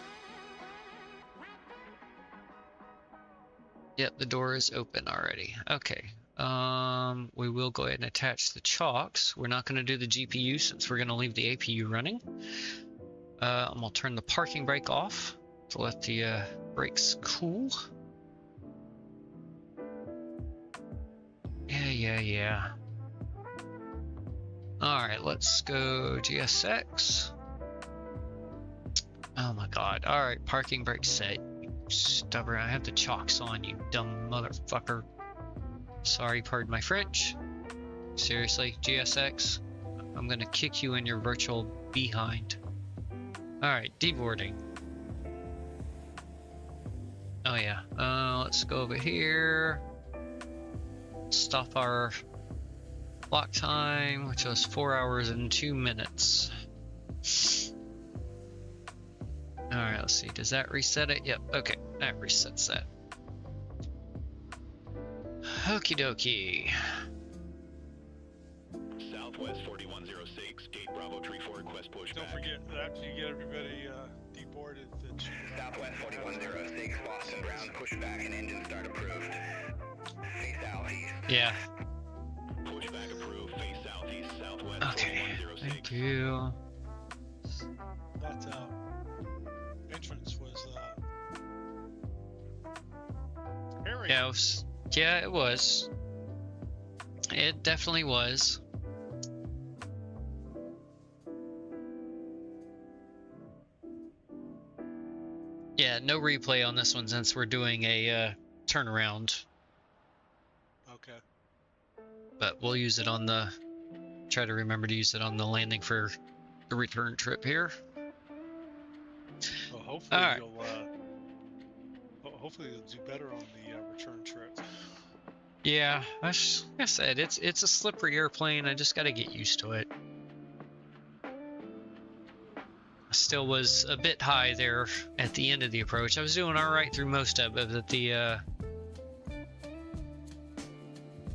Yep, the door is open already. Okay. We will go ahead and attach the chocks. We're not going to do the GPU since we're going to leave the APU running. I'm going to turn the parking brake off to let the brakes cool. Yeah. Alright, let's go GSX. Oh my god. Alright, parking brake set. You stubborn. I have the chocks on, you dumb motherfucker. Sorry, pardon my French. Seriously, GSX? I'm gonna kick you in your virtual behind. Alright, deboarding. Oh yeah, let's go over here. Stop our lock time, which was 4 hours and 2 minutes. Alright, let's see, does that reset it? Yep, okay, that resets that. Okie dokie. Southwest 4106, gate Bravo tree 4 request pushback. Don't forget that after you get everybody deboarded, that you, Southwest 4106, Boston ground pushback and engine start approved. Face southeast. Yeah. Pushback approved, face southeast, southwest Okay, 4106. thank you. that entrance was hairy. Yeah, it was. It definitely was. Yeah, no replay on this one since we're doing a turnaround. Okay. But we'll use it on the... Try to remember to use it on the landing for the return trip here. Well, hopefully All right. hopefully you'll do better on the return trip. Yeah, like I said, it's a slippery airplane. I just got to get used to it. I still was a bit high there at the end of the approach. I was doing all right through most of it, but the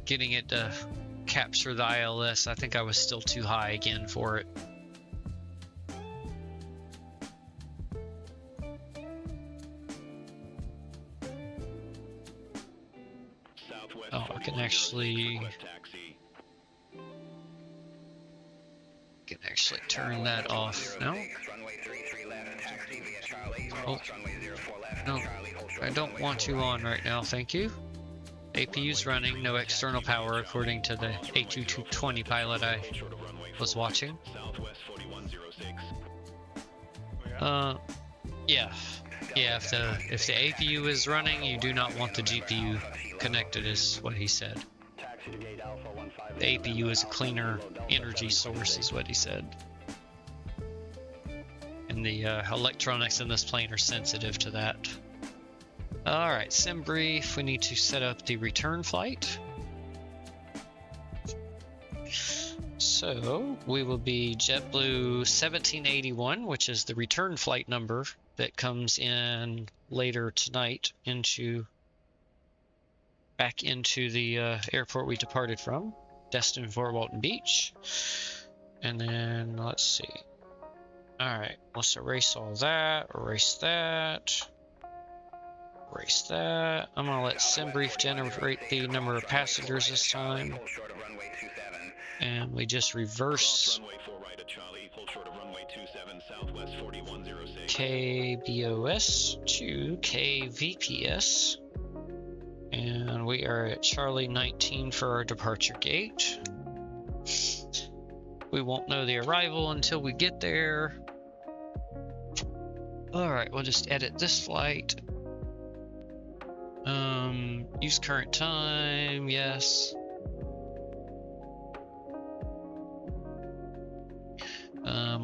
getting it to capture the ILS, I think I was still too high again for it. Oh, I can actually turn that off now. Oh, no, I don't want you on right now, thank you. APU's running, no external power according to the A220 pilot I was watching. Yeah, if the APU is running, you do not want the GPU connected, is what he said. The APU is a cleaner energy source, is what he said. And the electronics in this plane are sensitive to that. Alright, sim brief. We need to set up the return flight. So, we will be JetBlue 1781, which is the return flight number that comes in later tonight back into the airport we departed from, Destin, Fort Walton Beach. And then, let's see. Alright, let's erase all that, erase that. Erase that. I'm gonna let SimBrief generate the number of passengers this time. And we just reverse KBOS to KVPS. And we are at Charlie 19 for our departure gate. We won't know the arrival until we get there. Alright, we'll just edit this flight. Use current time, yes.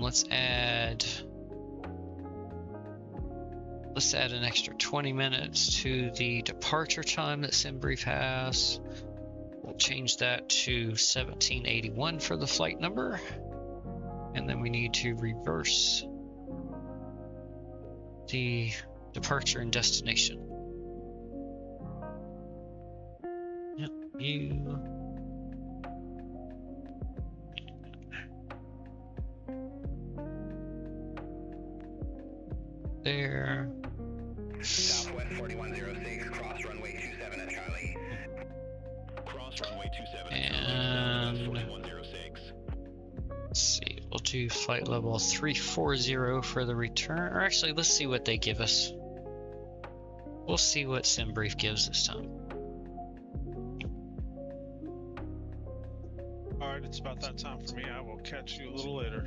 Let's add an extra 20 minutes to the departure time that SimBrief has. We'll change that to 1781 for the flight number. And then we need to reverse the departure and destination. Yep, you. There. Southwest 4106, cross runway 27 at Charlie. Cross runway 27 And 4106. let's see, we'll do flight level 340 for the return. Or actually, let's see what they give us. We'll see what SimBrief gives this time. Alright, it's about that time for me. I will catch you a little later.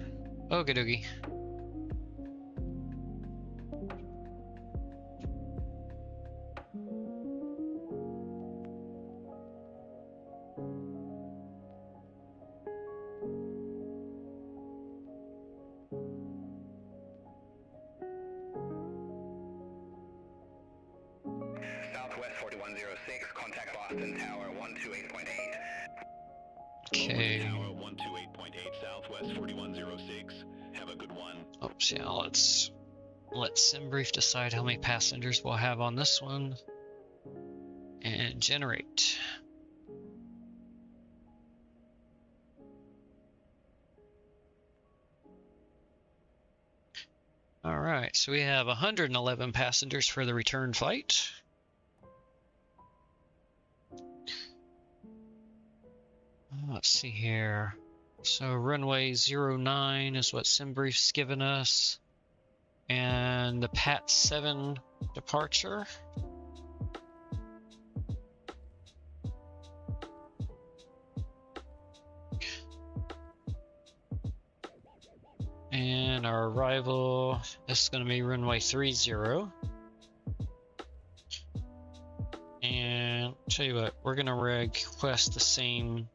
Okie dokie. Southwest 4106, contact Boston Tower 128.8. Okay. Tower 128.8, Southwest 4106. Have a good one. Oops, yeah, let's let SimBrief decide how many passengers we'll have on this one. And generate. Alright, so we have 111 passengers for the return flight. Let's see here. So runway 09 is what SimBrief's given us. And the PAT 7 departure. And our arrival is going to be runway 30. And I'll tell you what, we're going to request the same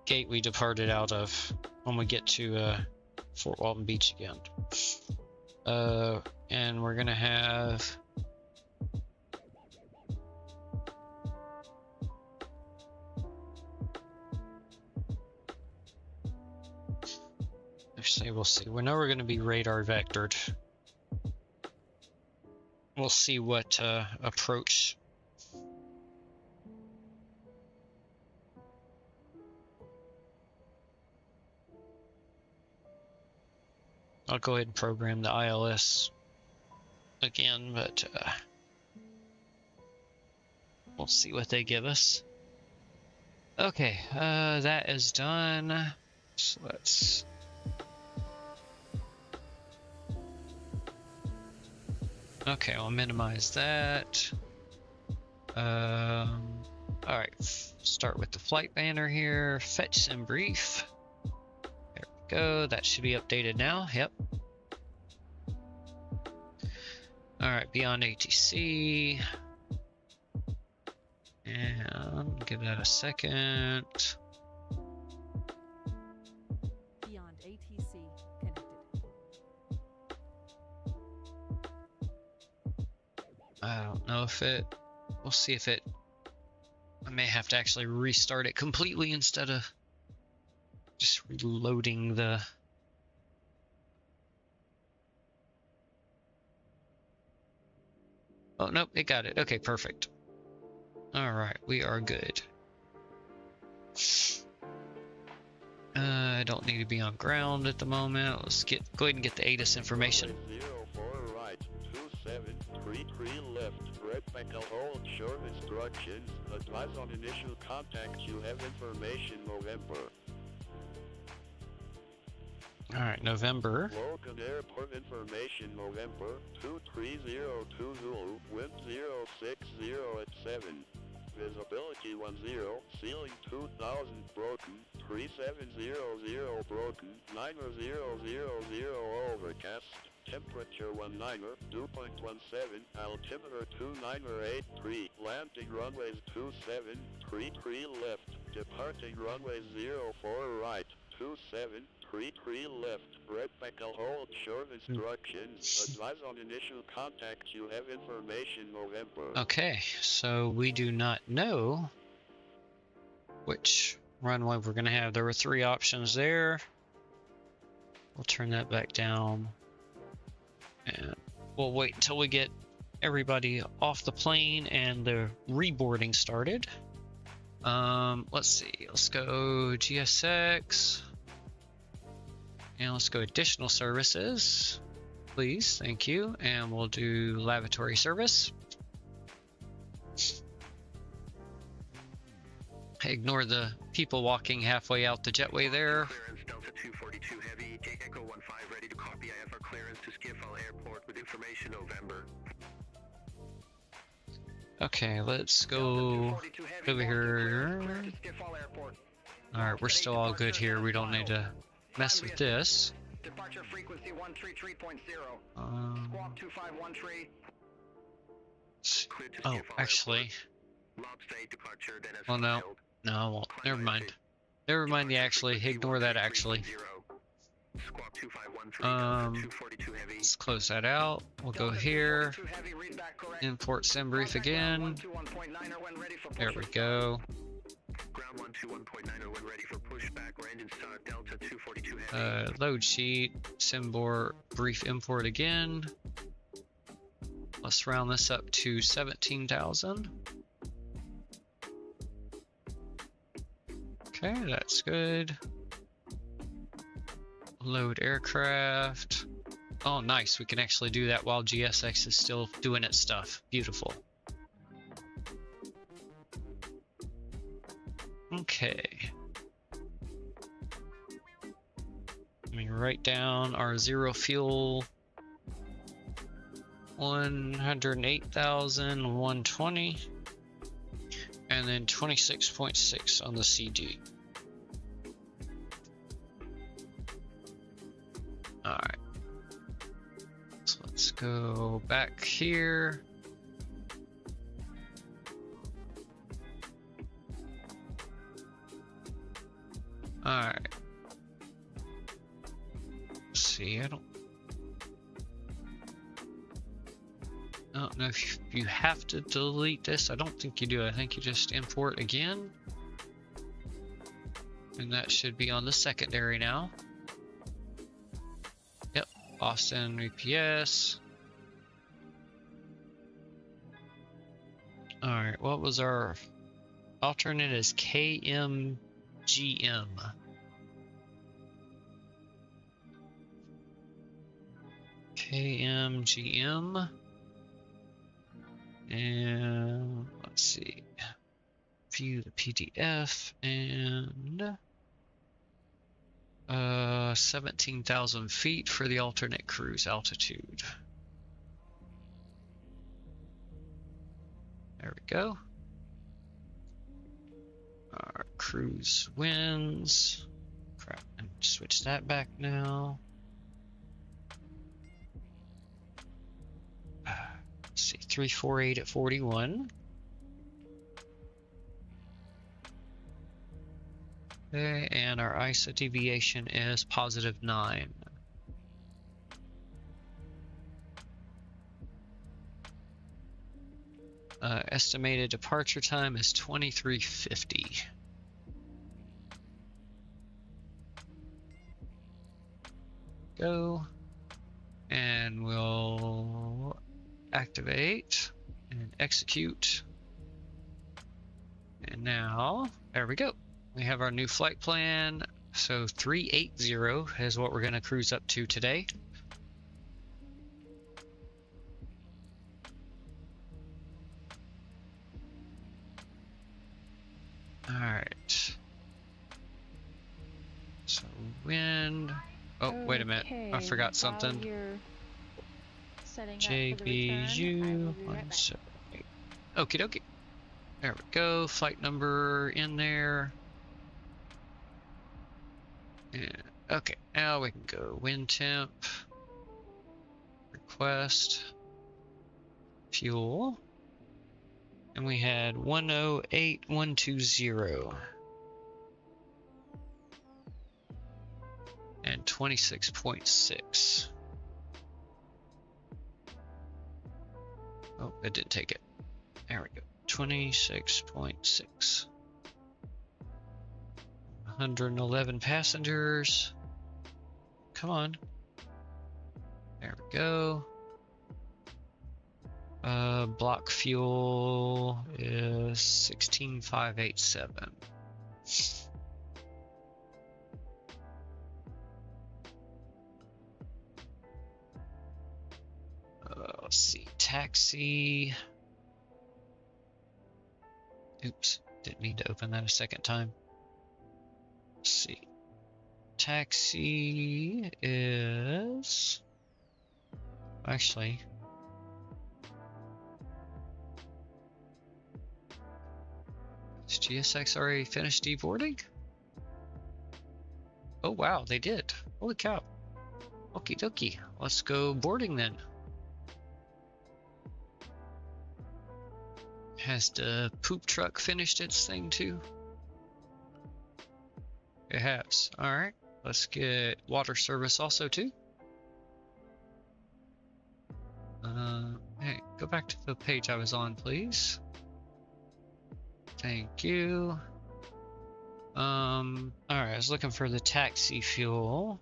gate we departed out of when we get to Fort Walton Beach again. And we're going to have actually, we'll see. We know we're going to be radar vectored. We'll see what approach. I'll go ahead and program the ILS again, but we'll see what they give us. Okay, that is done. So let's. Okay, I'll minimize that. Alright, start with the flight banner here. Fetch SimBrief. There we go. That should be updated now. Yep. Alright, beyond ATC. And give that a second. Beyond ATC connected. I don't know if it. We'll see if it. I may have to actually restart it completely instead of just reloading the. Oh, nope, it got it. Okay, perfect. Alright, we are good. I don't need to be on ground at the moment. Let's go ahead and get the ATIS information. 04 right, 2733 left, red Michael hold short instructions, advise on initial contact, you have information November. Alright, November. Logan Airport information November 2302 Zulu, wind 060 at 7. Visibility 10, ceiling 2000 broken, 3700 broken, 9000 overcast, temperature 19, dew point 17, altimeter 2983, landing runways 27, 33 left, departing runways 04 right, 27, 33 left, red Beckel hold short instructions, advise on initial contact, you have information November. Okay, so we do not know which runway we're going to have. There were 3 options there. We'll turn that back down. And we'll wait until we get everybody off the plane and the reboarding started. Let's see. Let's go GSX. And let's go additional services. Please, thank you. And we'll do lavatory service. Ignore the people walking halfway out the jetway there. Clearance Delta 242 Heavy, take Echo 15 ready to copy IFR clearance to Schiphol Airport with information November. Okay, let's go over here. Alright, we're still all good here. We don't need to mess with this. Departure frequency 133.0. Squawk 2513. Oh, actually. Well, no. No, I won't. Never mind. Never mind the actually. Ignore that actually. Let's close that out. We'll go here. Import sim brief again. There we go. Load sheet, symbol brief import again. Let's round this up to 17,000. Okay, that's good. Load aircraft. Oh, nice. We can actually do that while GSX is still doing its stuff. Beautiful. Okay. Let me write down our zero fuel. 108,120. And then 26.6 on the CD. Alright. So let's go back here. Alright. See, I don't know if you have to delete this. I don't think you do. I think you just import again. And that should be on the secondary now. Yep, Boston VPS. Alright, what was our alternate is KMGM. KMGM. And let's see, view the PDF and 17,000 feet for the alternate cruise altitude. There we go. Our cruise winds. Crap, and switch that back now. Let's see, 348 at 41. Okay, and our ISO deviation is +9. Estimated departure time is 2350. Go, and we'll activate and execute. And now, there we go. We have our new flight plan. So 380 is what we're going to cruise up to today. All right. So wind, Oh, wait a minute. I Okay, forgot while something. you're setting up for the return, I JBU will be right back. 178. Okie dokie. There we go. Flight number in there. Yeah. Okay, now we can go wind temp. Request. Fuel. And we had 108120. And 26.6. Oh, it didn't take it. There we go. 26.6. 111 passengers. Come on. There we go. Block fuel is 16,587. Let's see, taxi. Oops, didn't need to open that a second time. Let's see. Taxi is actually is GSX already finished deboarding? Oh wow, they did. Holy cow. Okie dokie. Let's go boarding then. Has the poop truck finished its thing too? It has. Alright. Let's get water service also too. Hey, go back to the page I was on, please. Thank you. Alright, I was looking for the taxi fuel,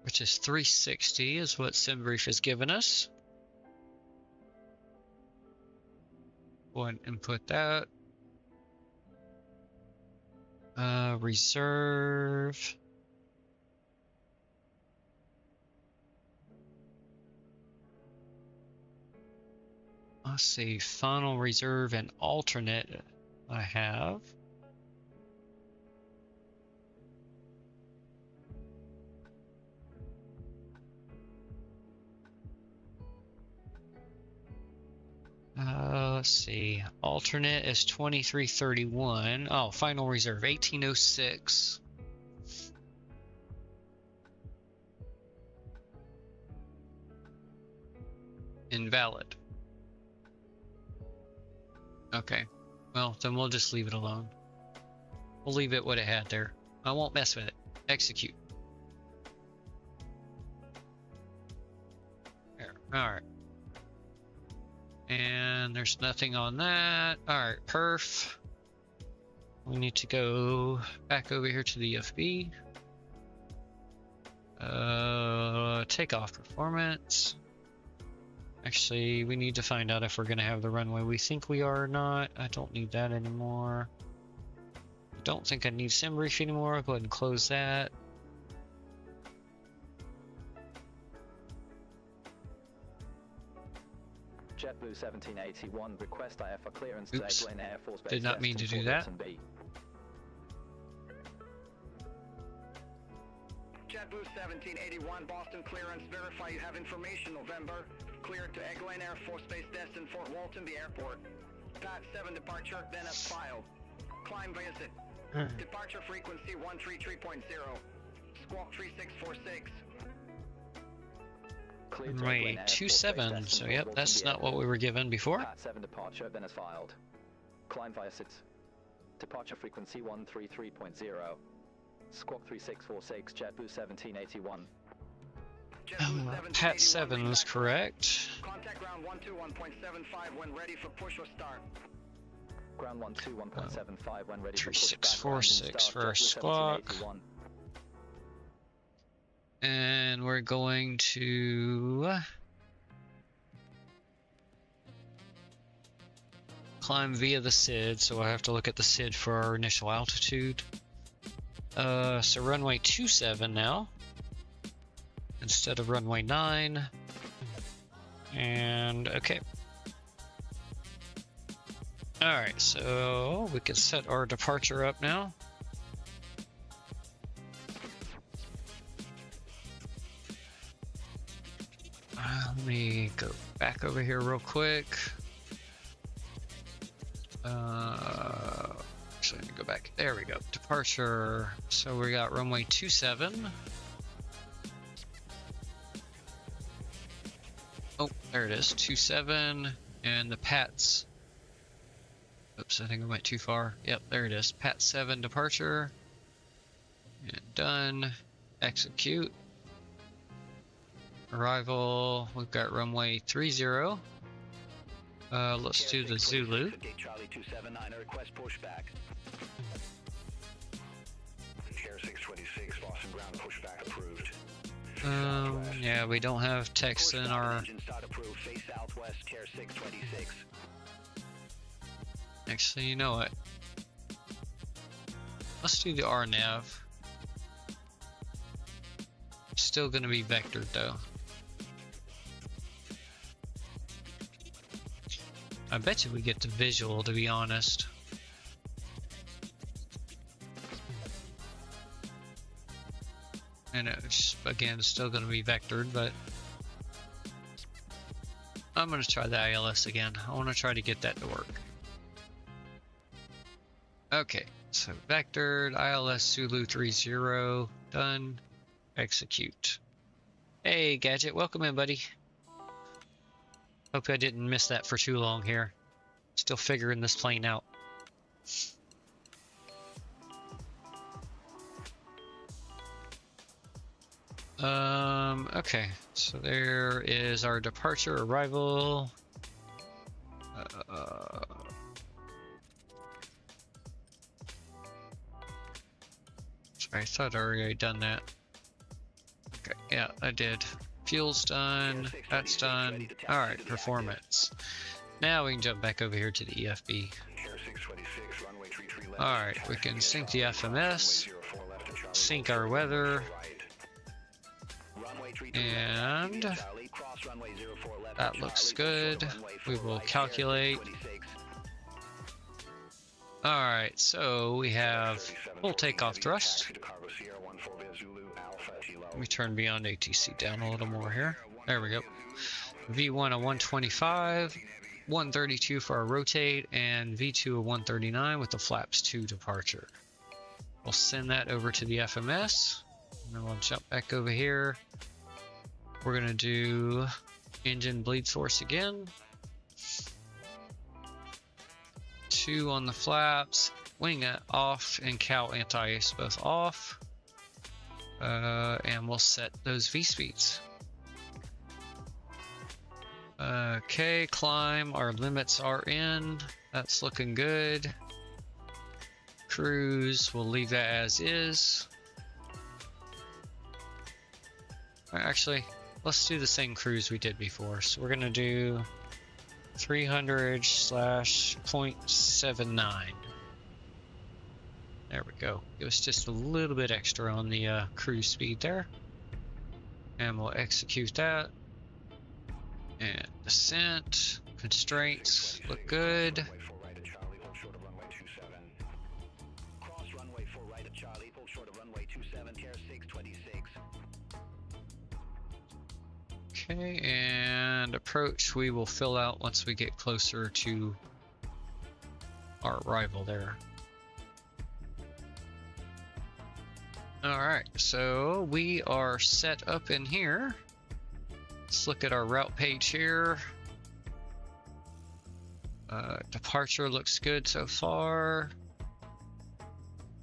which is 360 is what SimBrief has given us. Go ahead and input that. Reserve. Let's see, final reserve and alternate I have. Let's see. Alternate is 2331. Oh, final reserve 1806. Invalid. Okay. Well, then we'll just leave it alone. We'll leave it what it had there. I won't mess with it. Execute. There. Alright. And there's nothing on that. Alright, perf. We need to go back over here to the FB. Takeoff performance. Actually, we need to find out if we're going to have the runway we think we are or not. I don't need that anymore. I don't think I need SimBrief anymore. I'll go ahead and close that. JetBlue 1781, request IR for clearance Oops. to Air Force Base. Did not mean to Destin do that. JetBlue 1781, Boston clearance. Verify you have information. November. Cleared to Eglin Air Force Base, Destin, Fort Walton, the airport. Pat 7 departure, then as filed. Climb visit. Departure frequency 133.0. Squawk 3646. Runway 27, so yep, that's not what we were given before. Pat 7 departure, then as filed. Climb via SIT. Departure frequency 133.0. Squawk 3646, JetBlue 1781. Pat 7 is correct. Contact ground 121.75 when ready for push or start. Ground 121.75 when ready for push. 3646 for our squawk. And we're going to climb via the SID, so I have to look at the SID for our initial altitude. So runway 27 now, instead of runway 9. And okay. Alright, so we can set our departure up now. Let me go back over here real quick. Actually, let me go back. There we go. Departure. So we got runway 27. Oh, there it is. 27. And the PATS. Oops, I think I went too far. Yep, there it is. PAT 7 departure. And done. Execute. Arrival. We've got runway 30. Let's do the Zulu. Charlie 279, request pushback. Air 626, Boston ground pushback approved. Yeah, we don't have text in our. Engine start approved. Face southwest, Air 626. Actually, you know what? Let's do the RNAV. Still gonna be vectored though. I bet you we get the visual, to be honest. And it's, again, still going to be vectored, but I'm going to try the ILS again. I want to try to get that to work. Okay, so vectored, ILS Zulu 30, done, execute. Hey, Gadget, welcome in, buddy. Hope I didn't miss that for too long here. Still figuring this plane out. Okay, so there is our departure arrival. Sorry, I thought I already done that. Okay, yeah, I did. Fuel's done, that's done. Alright, performance. Now we can jump back over here to the EFB. Alright, we can sync the FMS, sync our weather, and that looks good. We will calculate. Alright, so we have full takeoff thrust. Let me turn beyond ATC down a little more here. There we go. V1 a 125, 132 for our rotate, and V2 a 139 with the flaps 2 departure. We'll send that over to the FMS, and then we'll jump back over here. We're gonna do engine bleed force again. 2 on the flaps, wing it off, and cow anti-ice both off. And we'll set those V-speeds. Okay, climb, our limits are in. That's looking good. Cruise, we'll leave that as is. Actually, let's do the same cruise we did before. So we're gonna do 300/0.79. There we go. It was just a little bit extra on the cruise speed there. And we'll execute that. And descent, constraints look good. Okay, and approach we will fill out once we get closer to our arrival there. Alright, so we are set up in here. Let's look at our route page here. Departure looks good so far.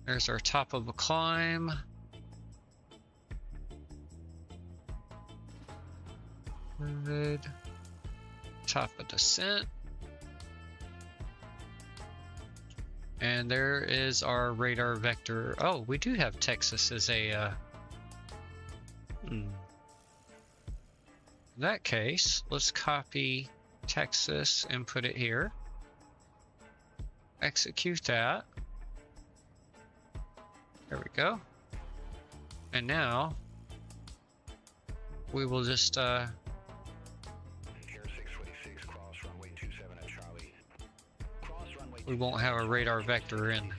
There's our top of a climb. Good. Top of descent. And there is our radar vector. Oh, we do have Texas as a... In that case, let's copy Texas and put it here. Execute that. There we go. And now, we will just... we won't have a radar vector in.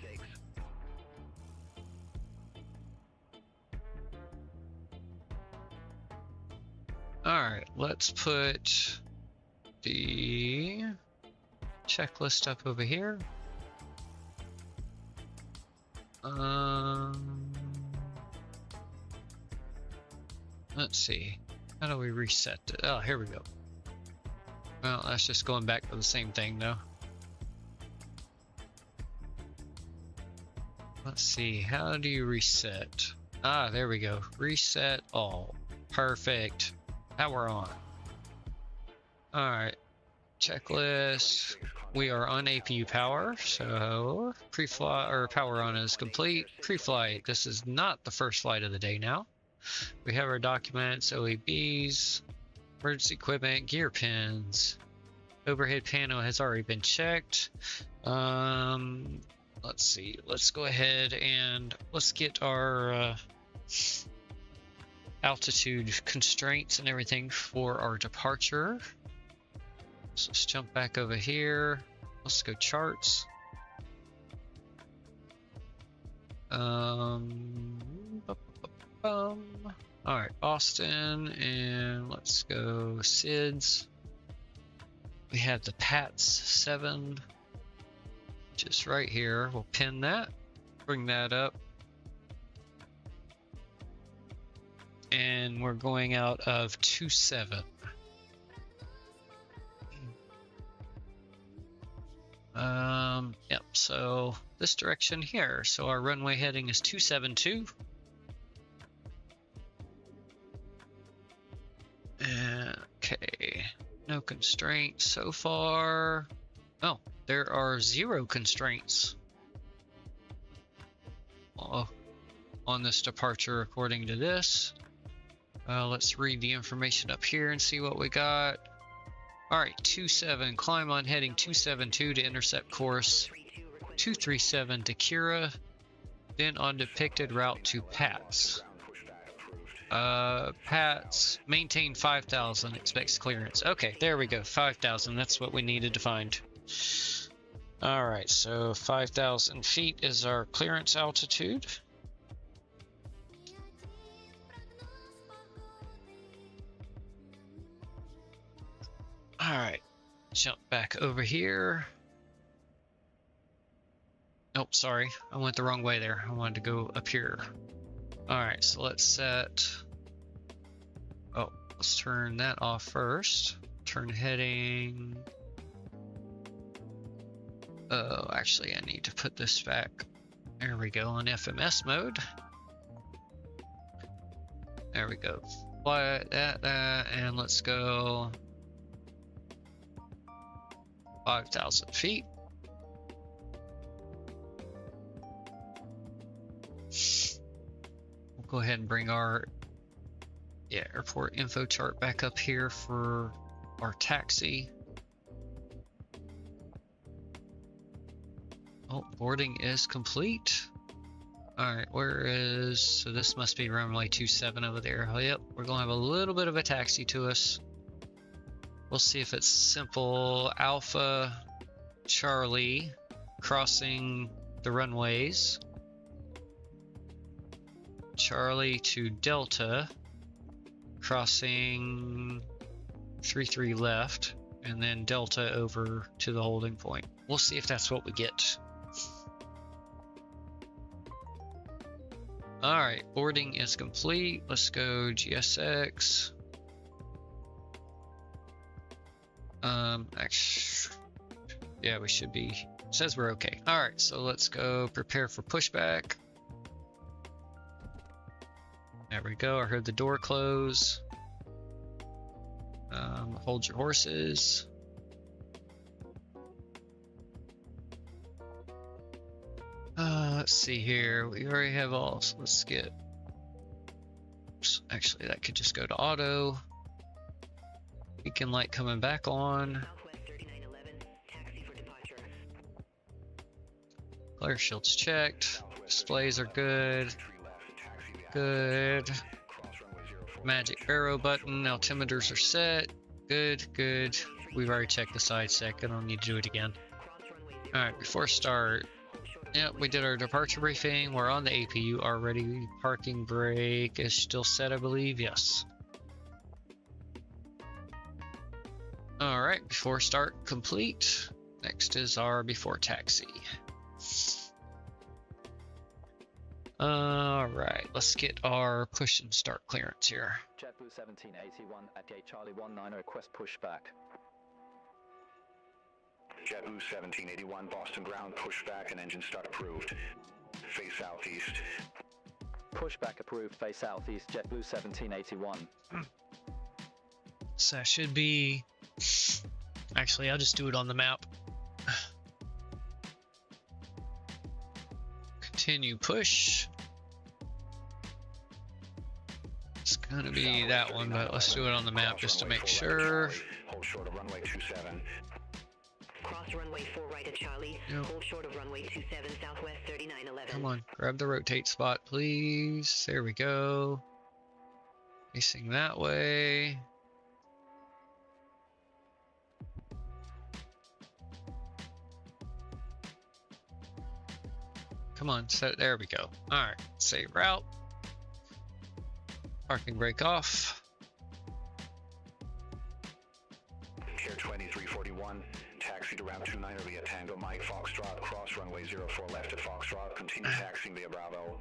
Alright, let's put the checklist up over here. Let's see. How do we reset it? Oh, here we go. Well, that's just going back to the same thing though. Let's see. How do you reset? Ah, there we go. Reset all. Perfect. Power on. Alright. Checklist. We are on APU power, so pre-flight or power on is complete. Pre-flight. This is not the first flight of the day now. We have our documents, OEBs, emergency equipment, gear pins. Overhead panel has already been checked. Let's see. Let's go ahead and let's get our altitude constraints and everything for our departure. So let's jump back over here. Let's go charts. Alright, Austin, and let's go SIDS. We have the PATS 7, which is right here. We'll pin that, bring that up. And we're going out of 27. Yep, so this direction here. So our runway heading is 272. Okay, no constraints so far. Oh, there are 0 constraints on this departure according to this. Let's read the information up here and see what we got. Alright, 27, climb on heading 272 to intercept course 237 to Kira, then on depicted route to PATS. PATS, maintain 5,000, expects clearance. Okay, there we go, 5,000, that's what we needed to find. Alright, so 5,000 feet is our clearance altitude. Alright, jump back over here. Oh, sorry, I went the wrong way there. I wanted to go up here. Alright, so let's set... Oh, let's turn that off first. Turn heading... Oh, actually I need to put this back. There we go, on FMS mode. There we go. Fly that, and let's go... 5,000 feet. We'll go ahead and bring our airport info chart back up here for our taxi. Oh, boarding is complete. Alright, where is... So this must be runway 27 over there. Oh, yep, we're gonna have a little bit of a taxi to us. We'll see if it's simple Alpha Charlie crossing the runways. Charlie to Delta crossing 33 left, and then Delta over to the holding point. We'll see if that's what we get. Alright, boarding is complete. Let's go GSX. Actually, yeah, we should be. It says we're okay. All right, so let's go prepare for pushback. There we go. I heard the door close. Hold your horses. Let's see here. We already have all. So let's get. Actually, that could just go to auto. Beacon light coming back on. Glare shields checked. Displays are good. Good. Magic arrow button. Altimeters are set. Good, good. We've already checked the side sec. I don't need to do it again. Alright, before start. Yep, we did our departure briefing. We're on the APU already. Parking brake is still set, I believe. Yes. All right, before start complete. Next is our before taxi. All right, let's get our push and start clearance here. JetBlue 1781 at gate Charlie 19 request pushback. JetBlue 1781, Boston ground, pushback and engine start approved. Face southeast. Pushback approved, face southeast, JetBlue 1781. So that should be... Actually, I'll just do it on the map. Continue push. It's gonna be that one, but let's do it on the map just to make sure. Hold short of runway 27. Cross runway 4 right at Charlie. Yep. Hold short of runway 27 southwest 3911. Come on, grab the rotate spot, please. There we go. Facing that way. Come on, set. There we go. All right, save route. Parking brake off. Air 2341, taxi to round 29 via Tango Mike Foxtrot, cross runway 04 left at Foxtrot, continue taxiing via Bravo.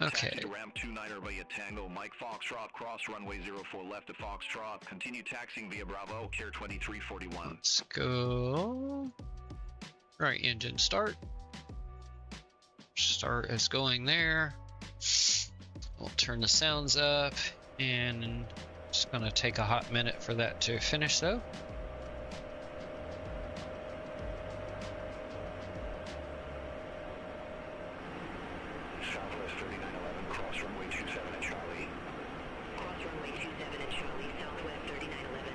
Okay. Taxi to ramp 29 via Tango Mike Foxtrot, cross runway 04 left at Foxtrot, continue taxiing via Bravo, Air 2341. Let's go. Right, engine start. Start is going there. We'll turn the sounds up, and it's gonna take a hot minute for that to finish though. Southwest 3911, cross runway 27 at Charlie. Cross runway 27 at Charlie, southwest 3911.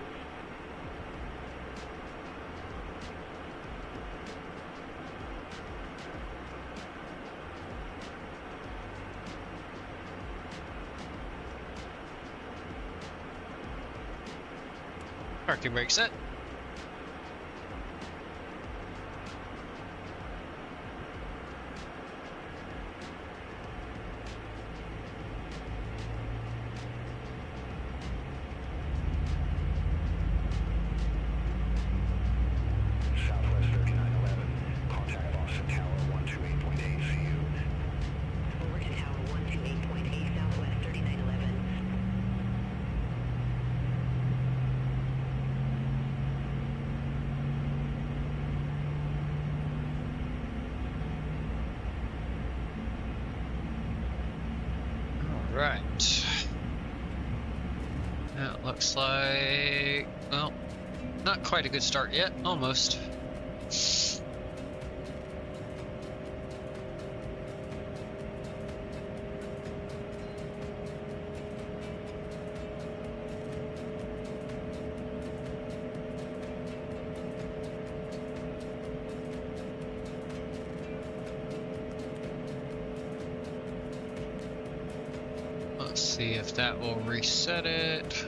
Parking brake set. Southwest 3911, contact Boston Tower 128.8 CU. Over to tower 128.8 southwest 3911. Right. That looks like, well, not quite a good start yet, almost. Let's see if that will reset it.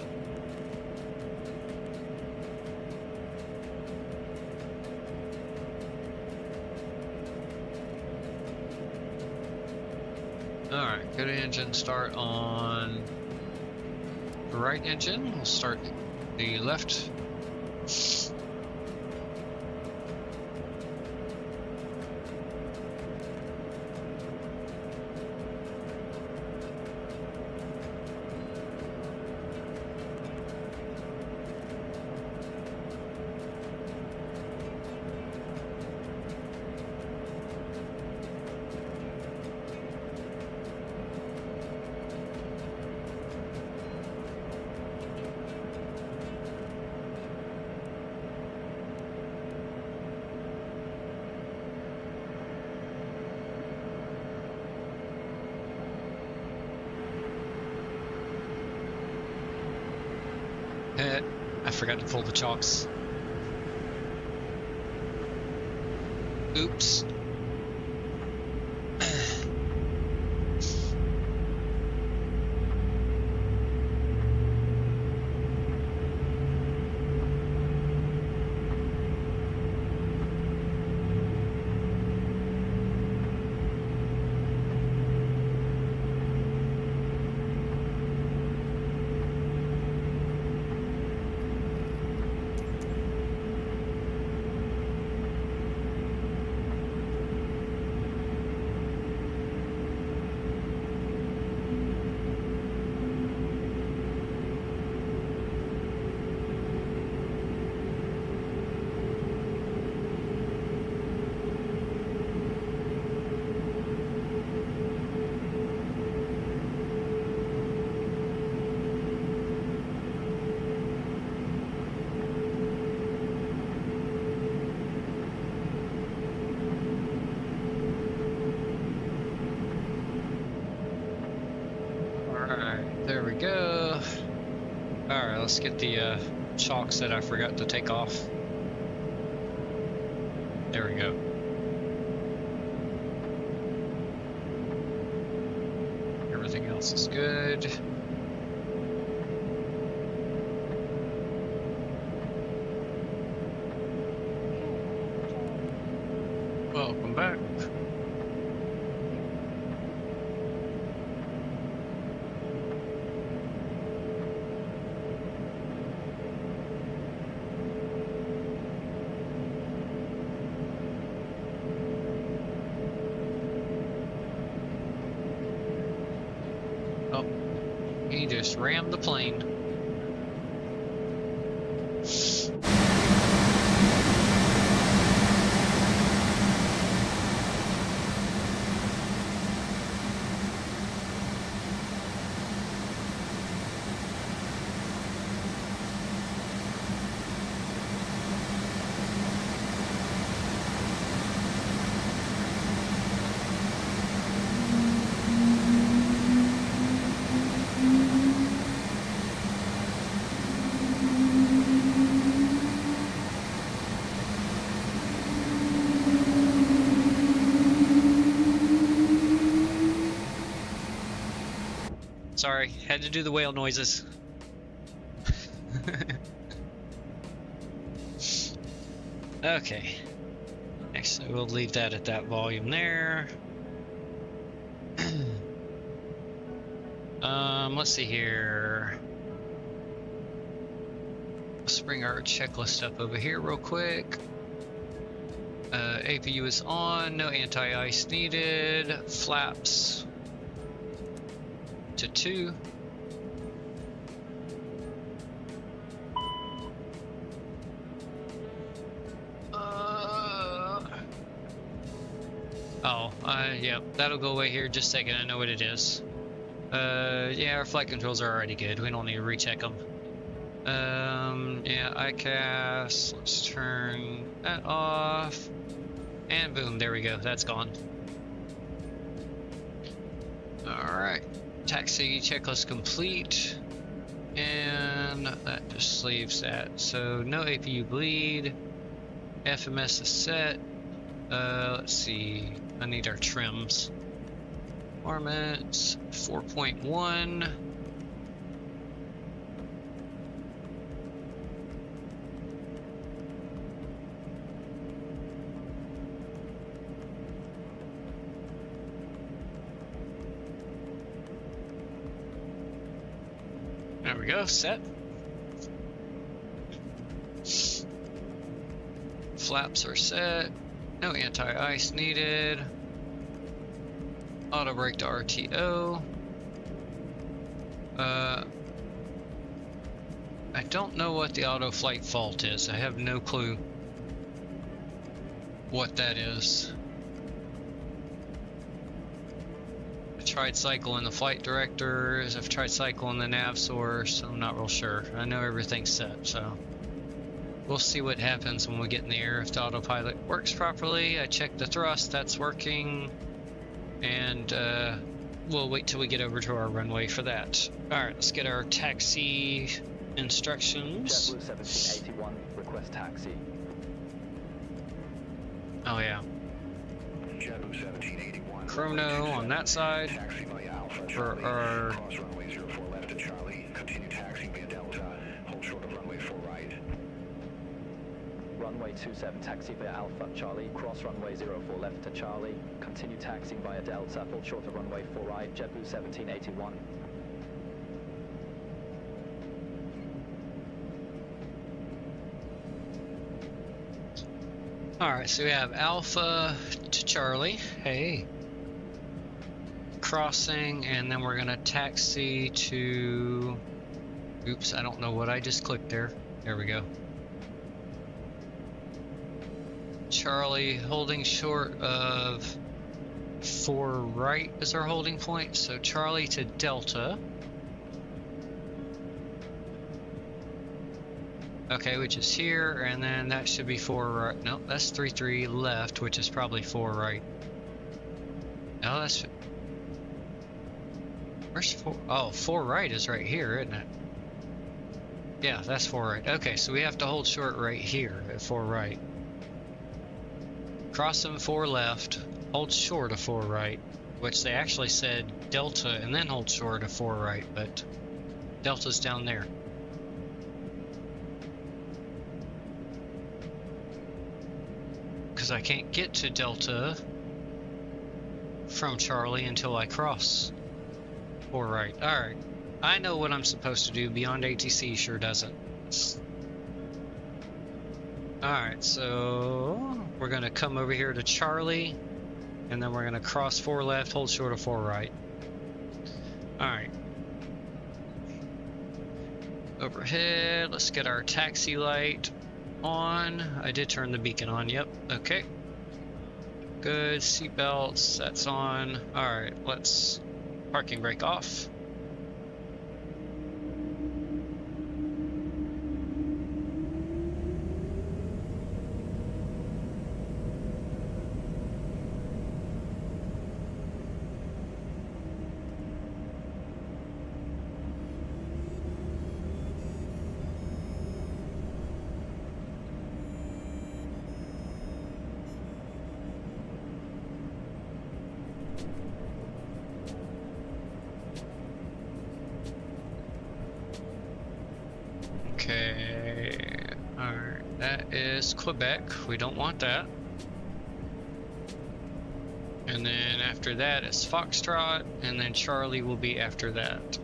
Alright, go to engine start on the right engine. We'll start the left. I forgot to pull the chocks. Oops. There we go. Alright, let's get the chocks that I forgot to take off. There we go. Everything else is good. Welcome back. Oh, he just rammed the plane. Sorry, had to do the whale noises. Okay. Next, we'll leave that at that volume there. Let's see here. Let's bring our checklist up over here real quick. APU is on, no anti-ice needed. Flaps to 2. Yeah, that'll go away here in just a second. I know what it is. Yeah, our flight controls are already good. We don't need to recheck them. Yeah, ICAS. Let's turn that off. And boom, there we go. That's gone. Alright. Taxi checklist complete. And that just leaves that. So no APU bleed. FMS is set. Let's see. I need our trims. Performance 4.1. There we go, set. Flaps are set. No anti-ice needed. Auto brake to RTO. I don't know what the auto flight fault is. I have no clue what that is. I tried cycling the flight directors. I've tried cycling the nav source. I'm not real sure. I know everything's set, so we'll see what happens when we get in the air if the autopilot works properly. I checked the thrust, that's working. And we'll wait till we get over to our runway for that. Alright, let's get our taxi instructions. JetBlue 1781, request taxi. Oh yeah. JetBlue 1781. Chrono on that side. Taxi by Alpha For Charlie. our Cross runway 04 left to Charlie. Continue taxiing via Delta. Hold short of runway 4 right. Runway 27 taxi via Alpha Charlie, cross runway 04 left to Charlie, continue taxiing via Delta, hold short of runway 4 right, JetBlue 1781. Alright, so we have Alpha to Charlie. Hey. Crossing, and then we're gonna taxi to... Oops, I don't know what I just clicked there. There we go. Charlie holding short of 4 right is our holding point. So Charlie to Delta. Okay, which is here, and then that should be 4 right. No, that's 3-3 left, which is probably 4 right. No, that's... Where's 4? Oh, 4 right is right here, isn't it? Yeah, that's 4 right. Okay, so we have to hold short right here at 4 right. Cross them 4 left, hold short of 4 right, which they actually said delta and then hold short of 4 right, but delta's down there. Because I can't get to delta from Charlie until I cross 4 right. Alright, I know what I'm supposed to do. Beyond ATC sure doesn't. Alright, so we're going to come over here to Charlie, and then we're going to cross 4 left, hold short of 4 right. Alright. Overhead, let's get our taxi light on. I did turn the beacon on, yep, okay. Good, seatbelts, that's on. Alright, let's parking brake off. Okay, alright, that is Quebec, we don't want that. And then after that is Foxtrot, and then Charlie will be after that.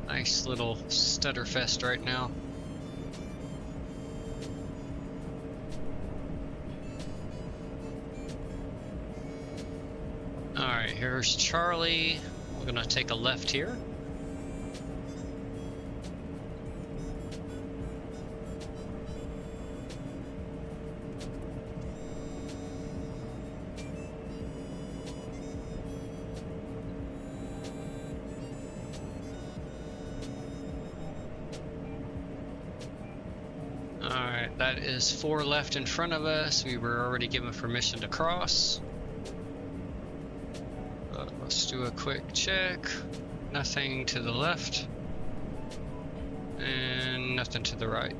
Nice little stutter fest right now. Alright, here's Charlie. We're gonna take a left here. That is 4 left in front of us. We were already given permission to cross. Let's do a quick check. Nothing to the left. And nothing to the right.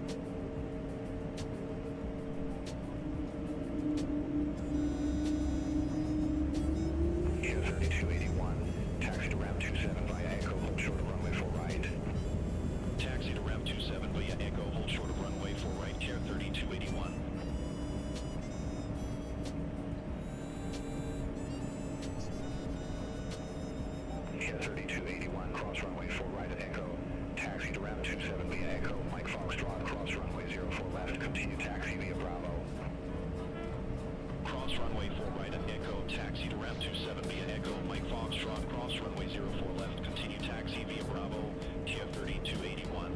Air 3281, taxi to ramp 27 via Echo, hold short of runway 4 right. Taxi to ramp 27 via Echo, hold short of runway 4 right, Air 3281. Air 3281, cross runway 4 right at Echo. Taxi to ramp 27 via Echo, Mike Foxtrot, cross runway 04 left, continue taxi via Bravo. Cross runway 4 right at Echo, taxi to ramp 27 via Echo, Mike Foxtrot, cross runway 04 left, continue taxi via Bravo, Air 3281.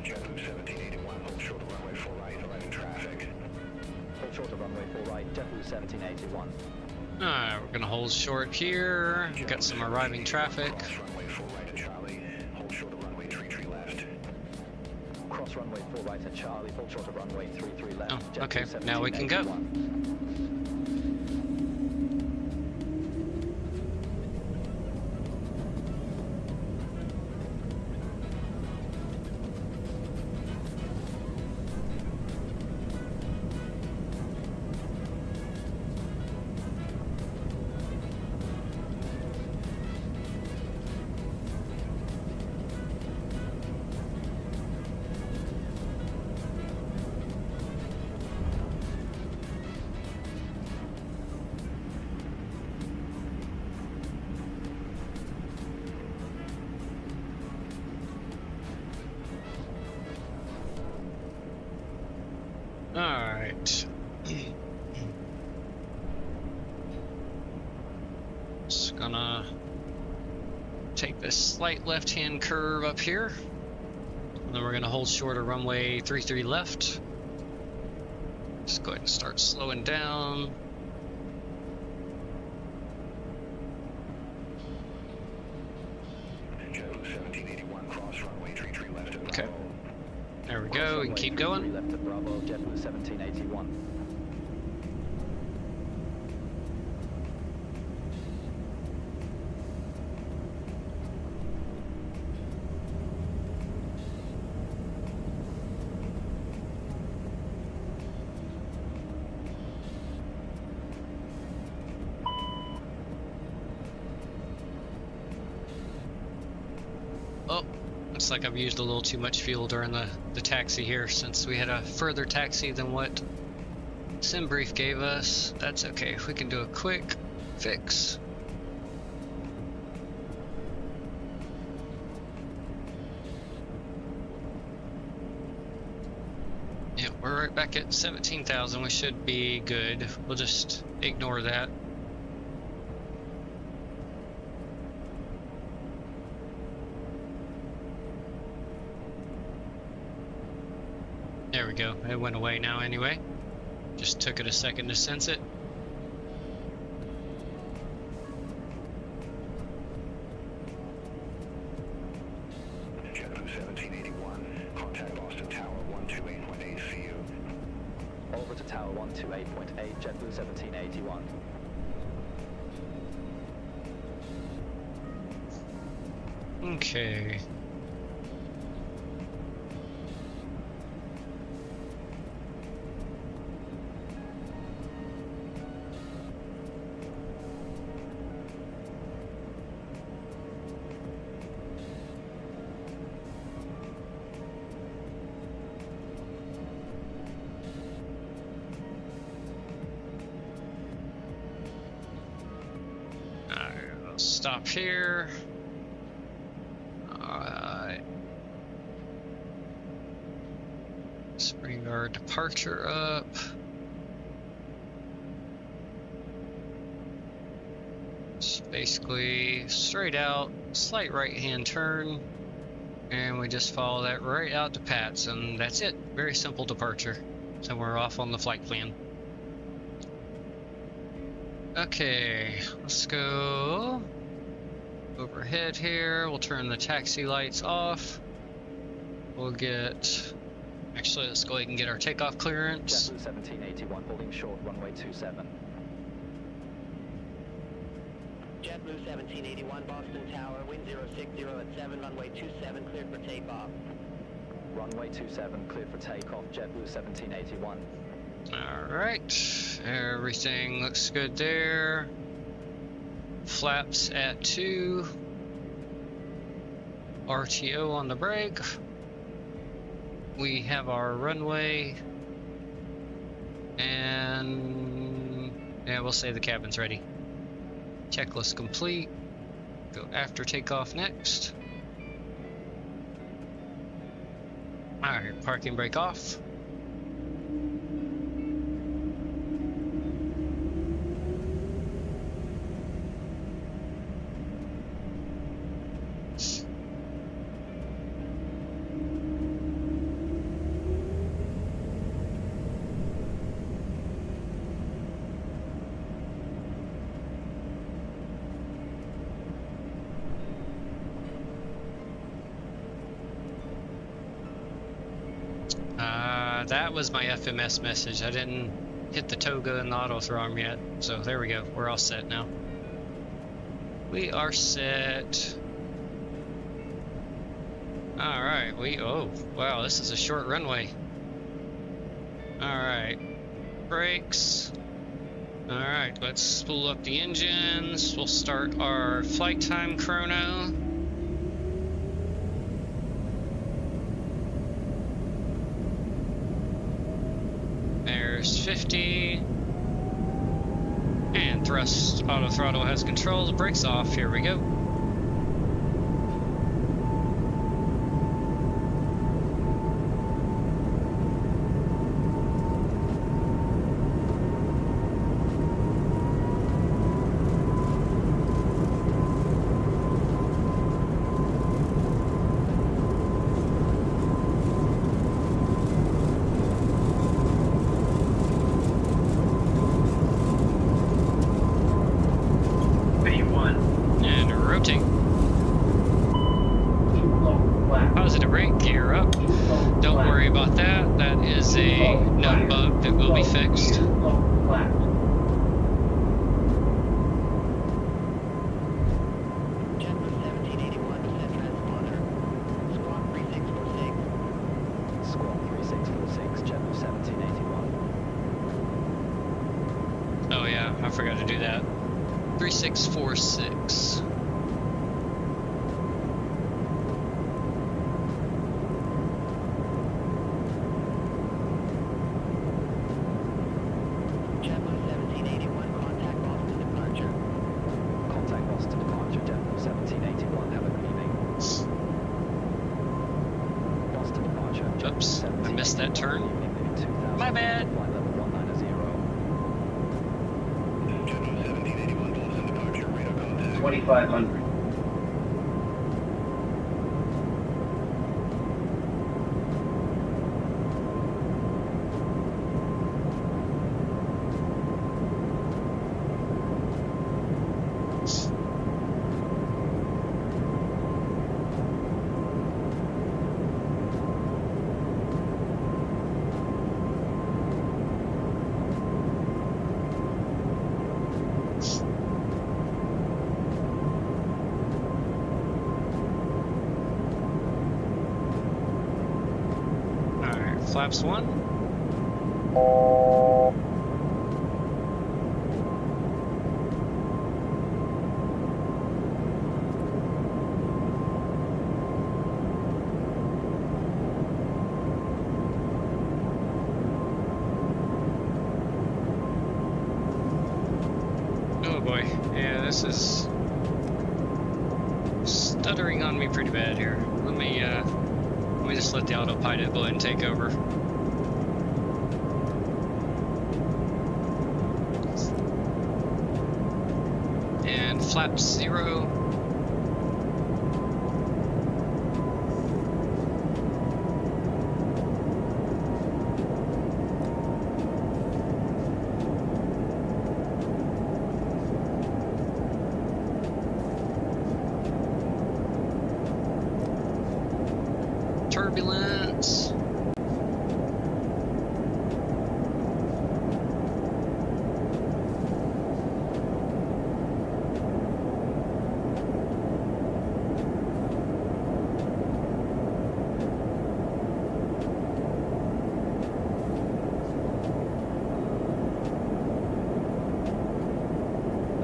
JetBlue 1781, hold short of runway 4 right, arriving traffic. Hold short of runway 4 right, JetBlue 1781. Alright, we're gonna hold short here. We've got some arriving traffic. Cross runway 4 right at Charlie, hold short of runway 33 left. Cross runway 4 right at Charlie, hold short of runway 33 left. Oh, okay, now we can go. Alright. Just gonna take this slight left-hand curve up here. And then we're gonna hold short of runway 33 left. Just go ahead and start slowing down. JetBlue 1781, cross runway 33 left. Okay. There we go. We can keep going. Left at Bravo, JetBlue 1781. Oh, looks like I've used a little too much fuel during the taxi here, since we had a further taxi than what SimBrief gave us. That's okay. We can do a quick fix. Yeah, we're right back at 17,000. We should be good. We'll just ignore that. There we go. It went away now anyway. Just took it a second to sense it. JetBlue 1781, contact Boston Tower 128.8 CU. Over to Tower 128.8, JetBlue 1781. Okay. Stop here. Alright. Let's bring our departure up. Just basically straight out, slight right hand turn, and we just follow that right out to Pat's, and that's it. Very simple departure. So we're off on the flight plan. Okay, let's go overhead here. We'll turn the taxi lights off. We'll get... Actually, let's go ahead and get our takeoff clearance. JetBlue 1781, holding short, runway 27. JetBlue 1781, Boston Tower, wind 060 at 7, runway 27, cleared for takeoff. Runway 27, cleared for takeoff, JetBlue 1781. Alright, everything looks good there. Flaps at 2. RTO on the brake. We have our runway. And yeah, we'll say the cabin's ready. Checklist complete. Go after takeoff next. Alright, parking brake off. That was my FMS message. I didn't hit the toga and the auto throw arm yet. So there we go. We're all set now. We are set. Alright, oh, wow, this is a short runway. Alright. Brakes. Alright, let's spool up the engines. We'll start our flight time chrono. There's 50. And thrust auto throttle has controls. Brakes off. Here we go. worry about that. That is a known bug that will be fixed. JetBlue 1781, descent transponder. Squawk 3646. Squawk 3646, JetBlue 1781. Oh yeah, I forgot to do that. 3646. JetBlue 1781, contact Boston departure. Contact Boston departure, JetBlue 1781. Have a good evening. Boston departure. JetBlue Oops, I missed that turn. 2000, My bad. Flight level 190. JetBlue 1781, Boston departure, radar contact. 2500. Alright, flaps 1. Oh boy, yeah, this is stuttering on me pretty bad here. Let me just let the autopilot go ahead and take over. And flap 0. Turbulence.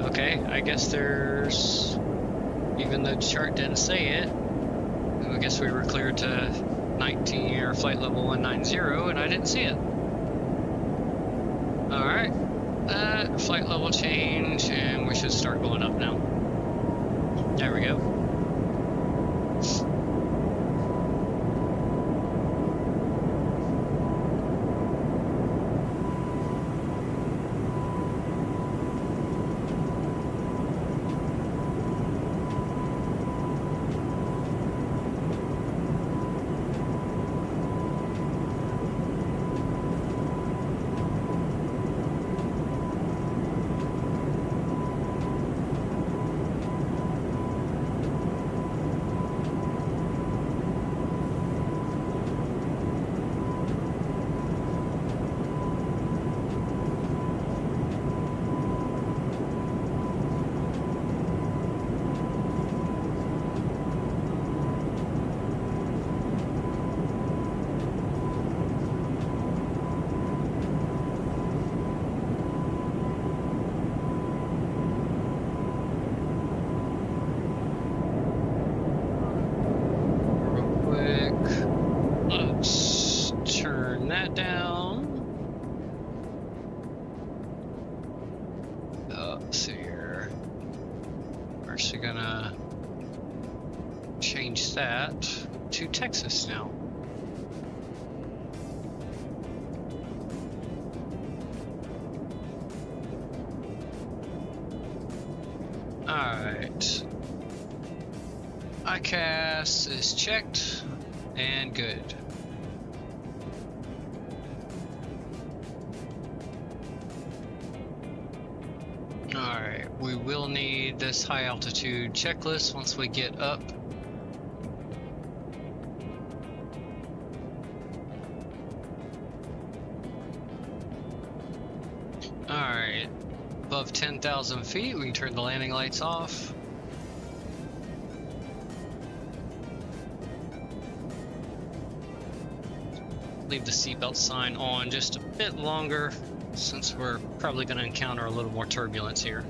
Okay, I guess there's, even though the chart didn't say it, I guess we were cleared to 19 or flight level 190 and I didn't see it. Alright, flight level change and we should start going up now. There we go. That to Texas now. Alright. ICAS is checked and good. Alright, we will need this high altitude checklist once we get up. above 10,000 feet, we can turn the landing lights off. Leave the seatbelt sign on just a bit longer since we're probably going to encounter a little more turbulence here.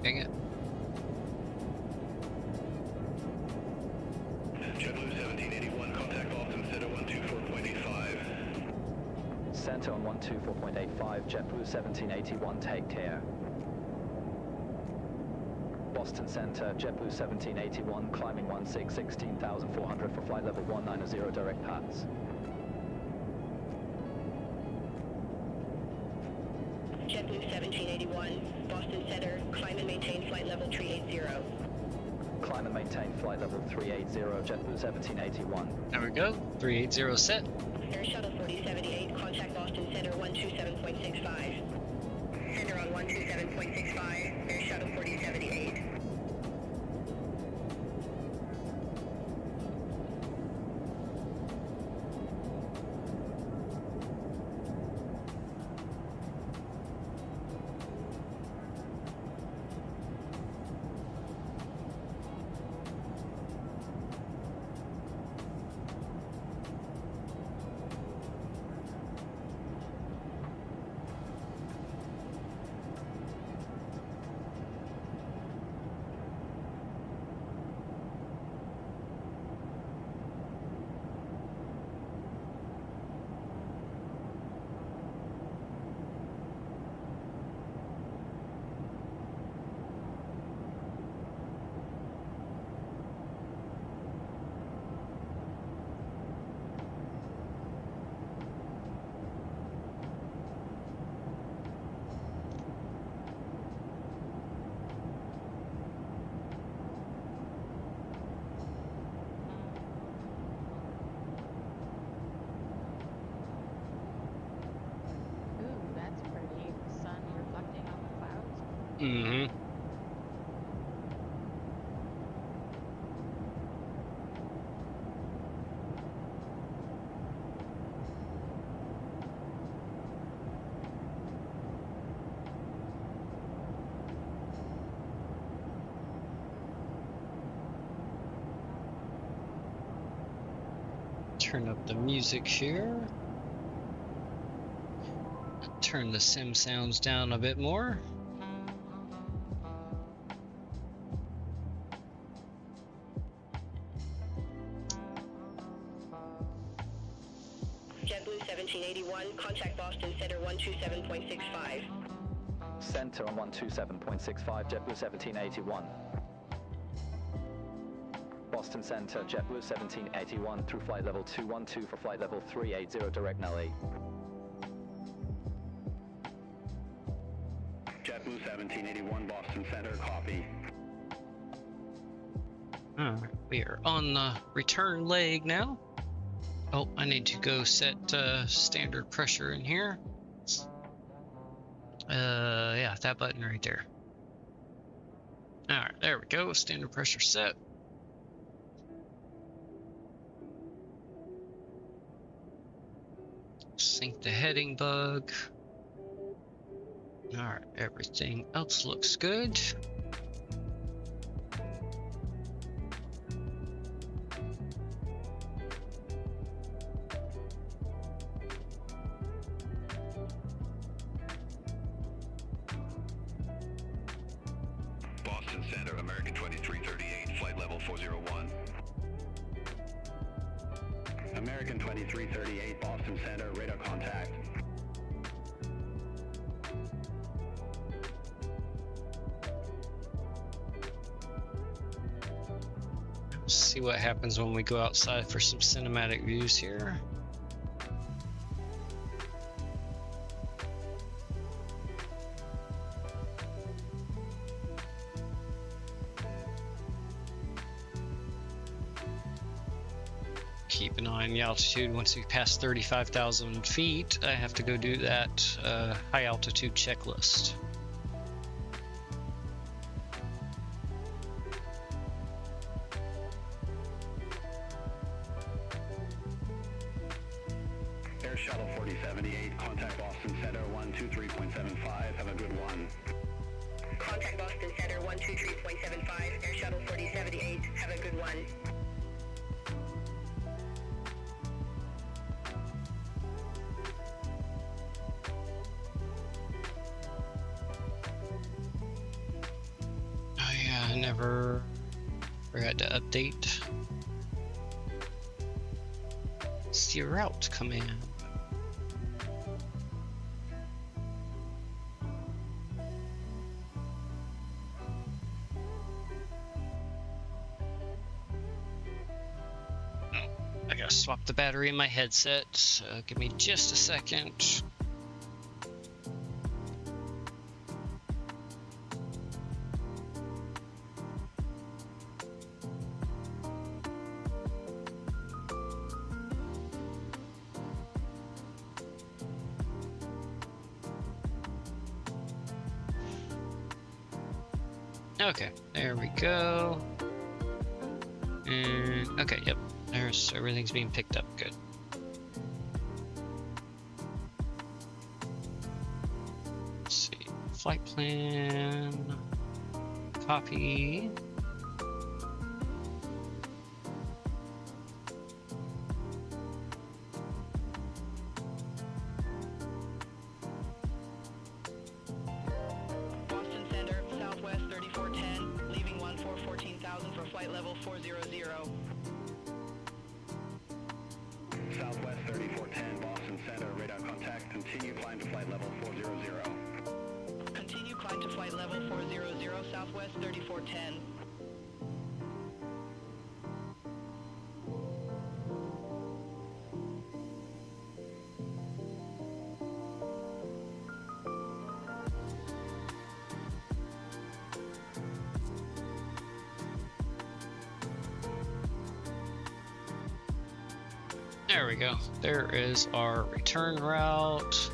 Dang it. JetBlue 1781, contact Boston Center 124.85. Center on 124.85, JetBlue 1781, take care. Boston Center, JetBlue 1781, climbing 16,400 for flight level 190, direct paths. JetBlue 1781, Boston Center, climb and maintain flight level 380. Climb and maintain flight level 380, JetBlue 1781. There we go. 380 set. Air Shuttle 4078, contact Boston Center 127.65. Center on 127.65, Air Shuttle 4078. Mm-hmm. Turn up the music here. Turn the sim sounds down a bit more. JetBlue 1781, contact Boston Center 127.65. center on 127.65, JetBlue 1781. Boston Center, JetBlue 1781 through flight level 212 for flight level 380 direct Nelly. JetBlue 1781, Boston Center, copy. We are on the return leg now. Oh, I need to go set standard pressure in here. Yeah, that button right there. Alright, there we go. Standard pressure set. Sync the heading bug. Alright, everything else looks good. Boston Center, American 2338, flight level 401. American 2338, Boston Center, radar contact. See what happens when we go outside for some cinematic views here. Keep an eye on the altitude. Once we pass 35,000 feet, I have to go do that high altitude checklist. Air Shuttle 4078, contact Boston Center 123.75, have a good one. Contact Boston Center 123.75, Air Shuttle 4078, have a good one. I never forgot to update. See a route command. Oh, I gotta swap the battery in my headset. Give me just a second. Okay, there we go. And okay, yep, there's everything's being picked up. Good. Let's see, flight plan, copy. Boston Center, Southwest 3410, leaving 14,000 for flight level 400. Southwest 3410, Boston Center, radar contact, continue climb to flight level 400. Continue climb to flight level 400, Southwest 3410. There we go. There is our return route.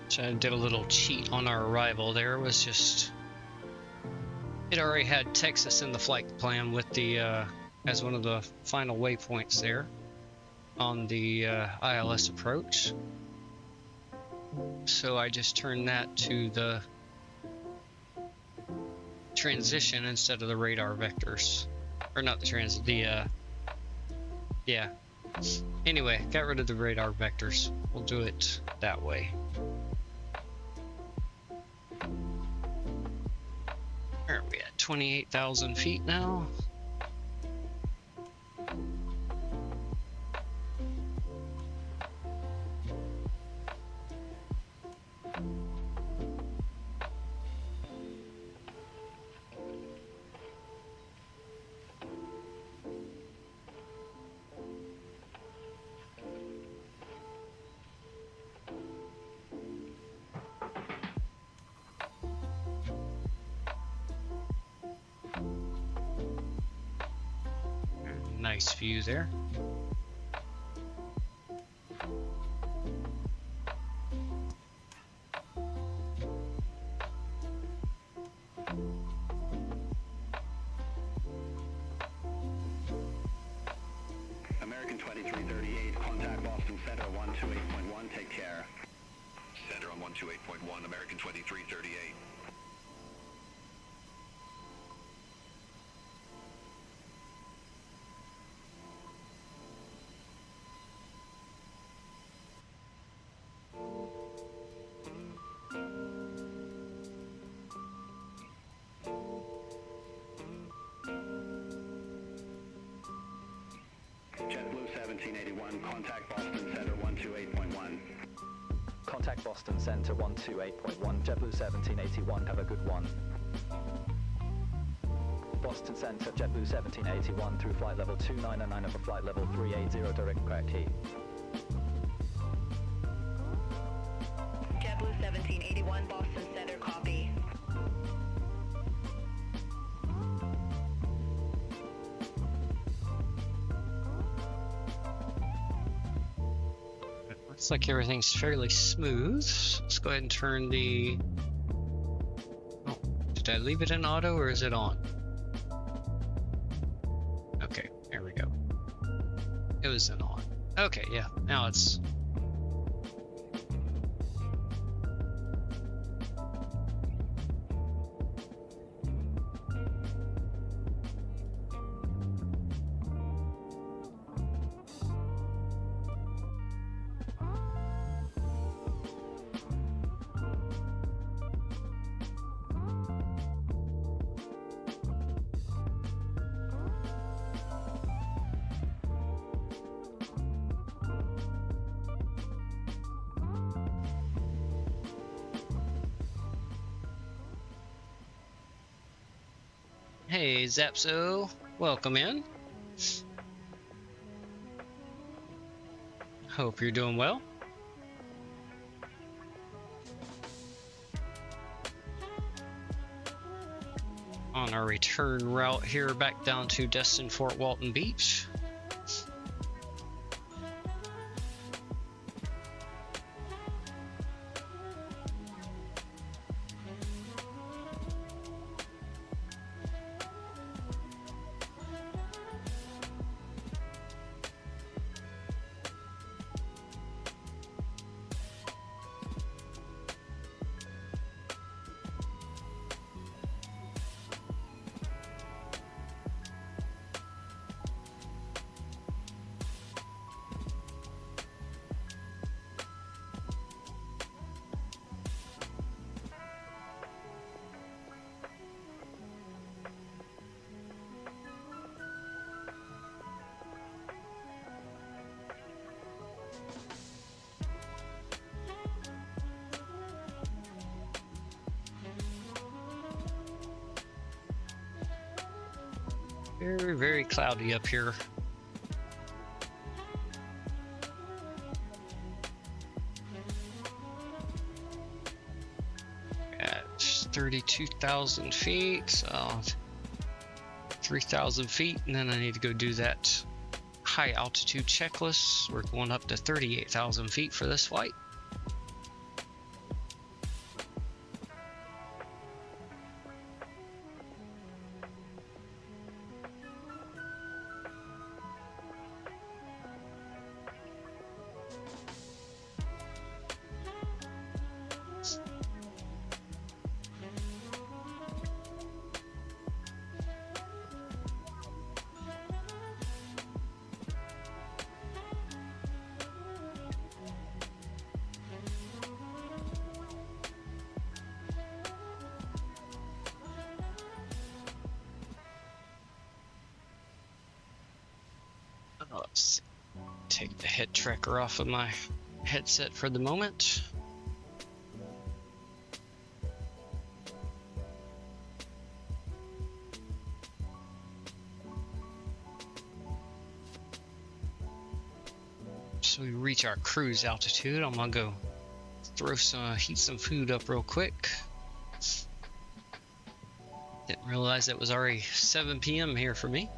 So I did a little cheat on our arrival there. Was just it already had Texas in the flight plan with the as one of the final waypoints there on the ILS approach. So I just turned that to the transition instead of the radar vectors, or not the transit. The yeah, Anyway, got rid of the radar vectors. We'll do it that way. Where are we at? 28,000 feet now. Nice view there. American 2338, contact Boston Center 128.1, take care. Center on 128.1, American 2338. JetBlue 1781, contact Boston Center 128.1. Contact Boston Center 128.1, JetBlue 1781, have a good one. Boston Center, JetBlue 1781 through flight level 299 over flight level 380, direct correct heat. JetBlue 1781, Boston Center, copy. Looks like everything's fairly smooth. Let's go ahead and turn the... Oh, did I leave it in auto or is it on? Okay, there we go. It was in on. Okay, yeah, now it's... Hey, Zapso, welcome in. Hope you're doing well. On our return route here back down to Destin, Fort Walton Beach. Very, very cloudy up here. At 32,000 feet, so 3,000 feet, and then I need to go do that high altitude checklist. We're going up to 38,000 feet for this flight. Let's take the head tracker off of my headset for the moment. So we reach our cruise altitude. I'm gonna go heat some food up real quick. Didn't realize it was already 7 p.m. here for me.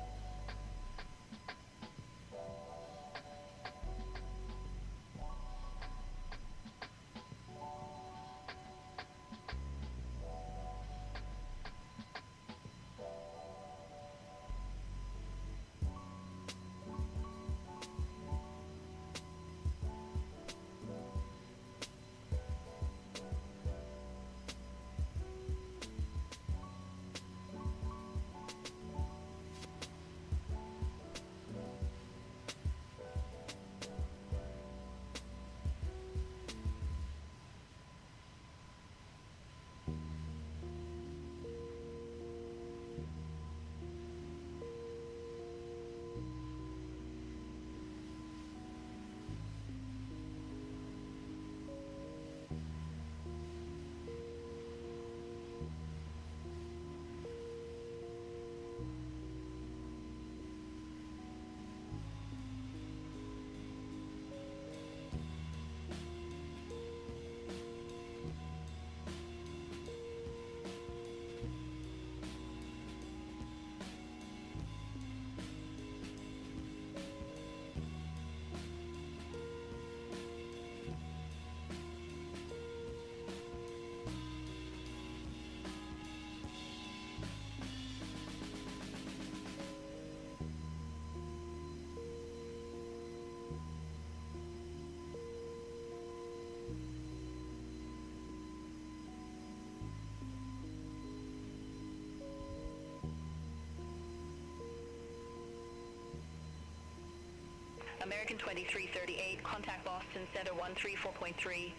American 2338, contact Boston Center 134.3.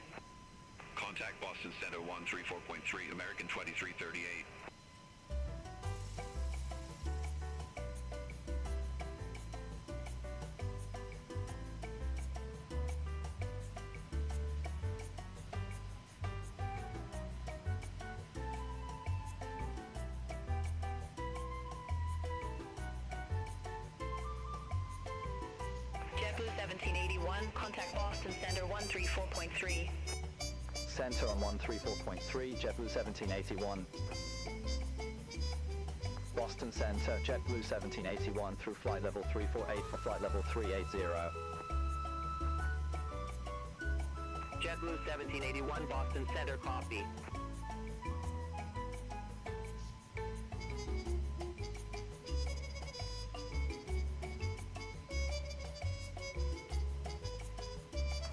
Contact Boston Center 134.3, American 2338. JetBlue 1781, contact Boston Center 134.3. Center on 134.3, JetBlue 1781. Boston Center, JetBlue 1781 through flight level 348 for flight level 380. JetBlue 1781, Boston Center, copy.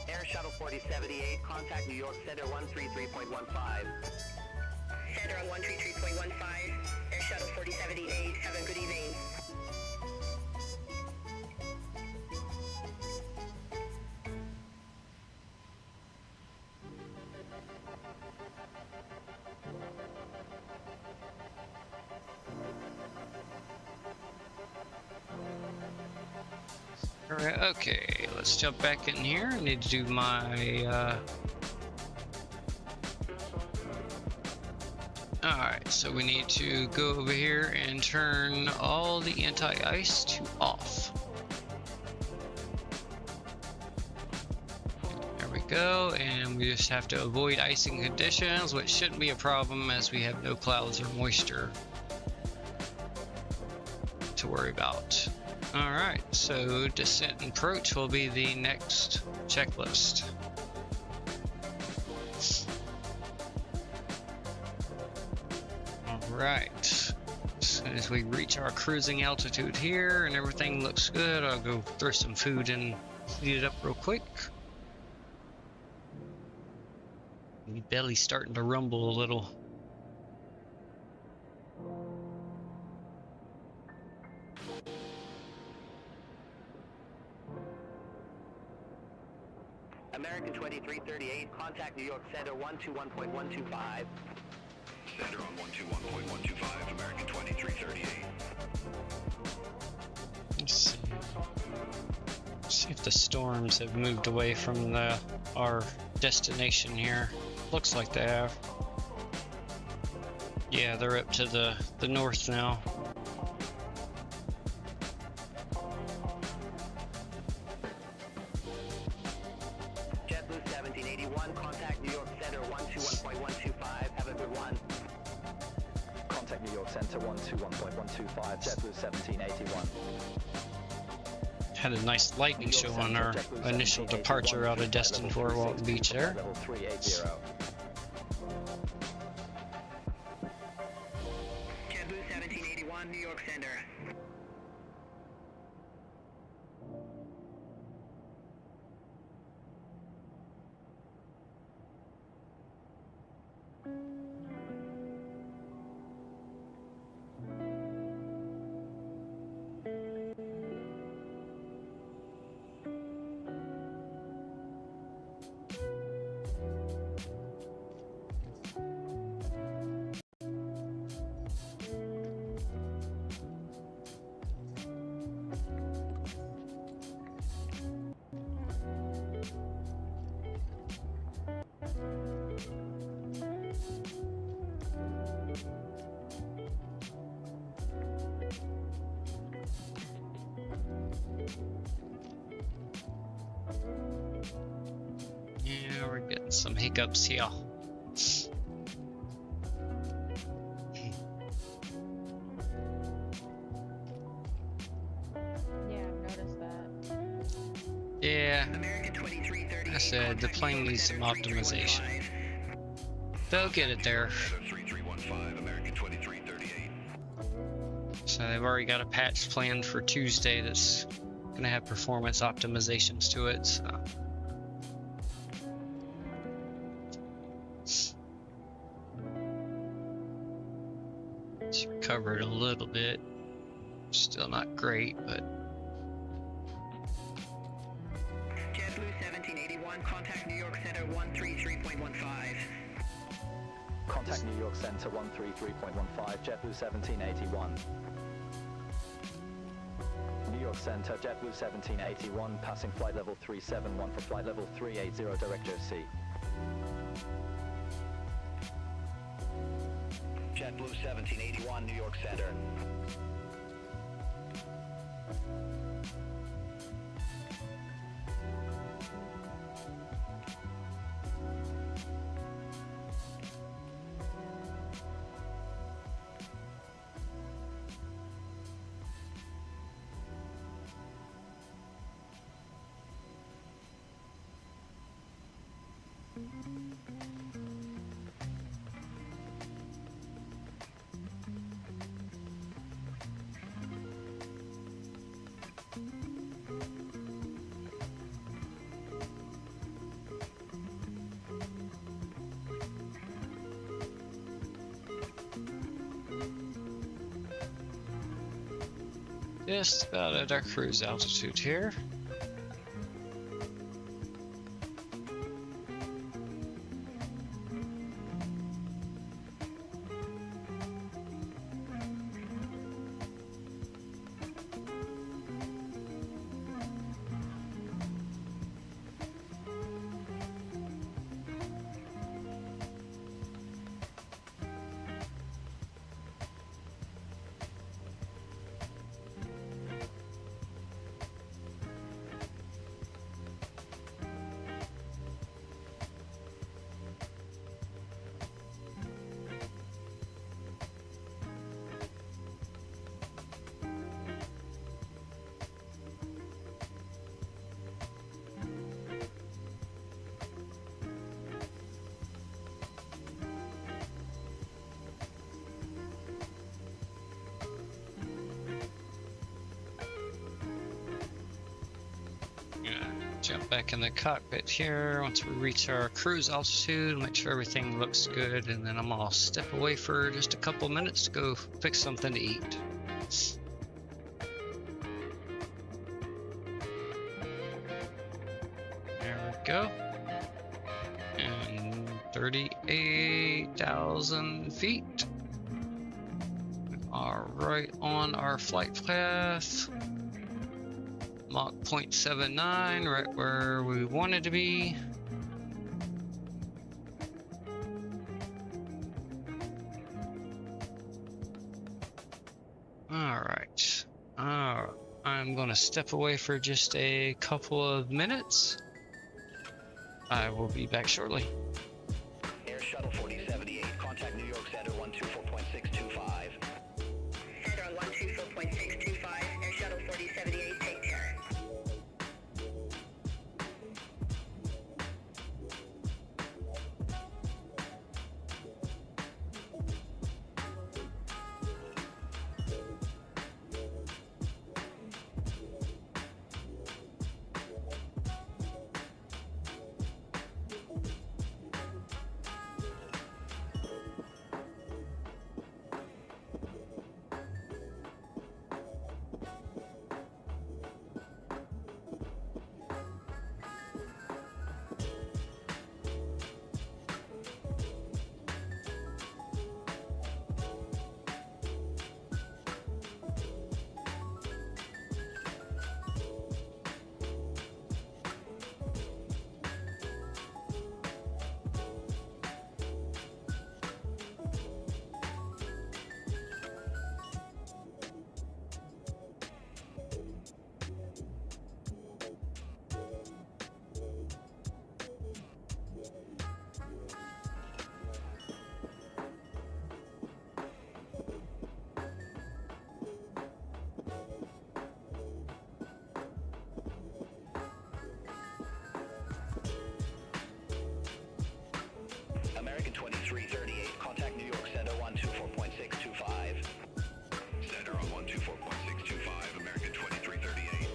Air Shuttle 4078, contact New York Center 133.15. Center on 133.15, Air Shuttle 4078, have a good evening. Alright, okay, let's jump back in here. I need to do my Alright, so we need to go over here and turn all the anti-ice to off. There we go, and we just have to avoid icing conditions, which shouldn't be a problem as we have no clouds or moisture to worry about. Alright, so descent and approach will be the next checklist. Alright, as soon as we reach our cruising altitude here and everything looks good, I'll go throw some food and heat it up real quick. My belly's starting to rumble a little. American 2338, contact New York Center 121.125. Center on 121.125, American 2338. Let's see if the storms have moved away from our destination here. Looks like they have. Yeah, they're up to the north now. JetBlue 1781, contact New York Center 121.125. Have a good one. Contact New York Center 121.125, JetBlue 1781. Had a nice lightning show on our initial departure out of Destin Fort Walton Beach there. Level 380. JetBlue 1781, New York Center. Yeah, we're getting some hiccups here. Yeah, I've noticed that. Yeah, American 2330. I said the plane needs some optimization. They'll get it there. 3315, American 2338. So they've already got a patch planned for Tuesday that's gonna have performance optimizations to it. So. It's recovered a little bit. Still not great, but JetBlue 1781, contact New York Center 133.15. Contact New York Center 133.15, JetBlue 1781. New York Center, JetBlue 1781, passing flight level 371 for flight level 380, direct C. JetBlue 1781, New York Center. just about at our cruise altitude here. Jump back in the cockpit here once we reach our cruise altitude, make sure everything looks good, and then I'm gonna step away for just a couple minutes to go fix something to eat. There we go. And 38,000 feet. All right, on our flight path. Mach 0.79, right where we wanted to be. Alright. I'm gonna step away for just a couple of minutes. I will be back shortly. Air Shuttle 4078, contact New York Center 124.625. Center on 124.625, Air Shuttle 4078, take care. American 2338, contact New York Center 124.625. Center on 124.625, American 2338.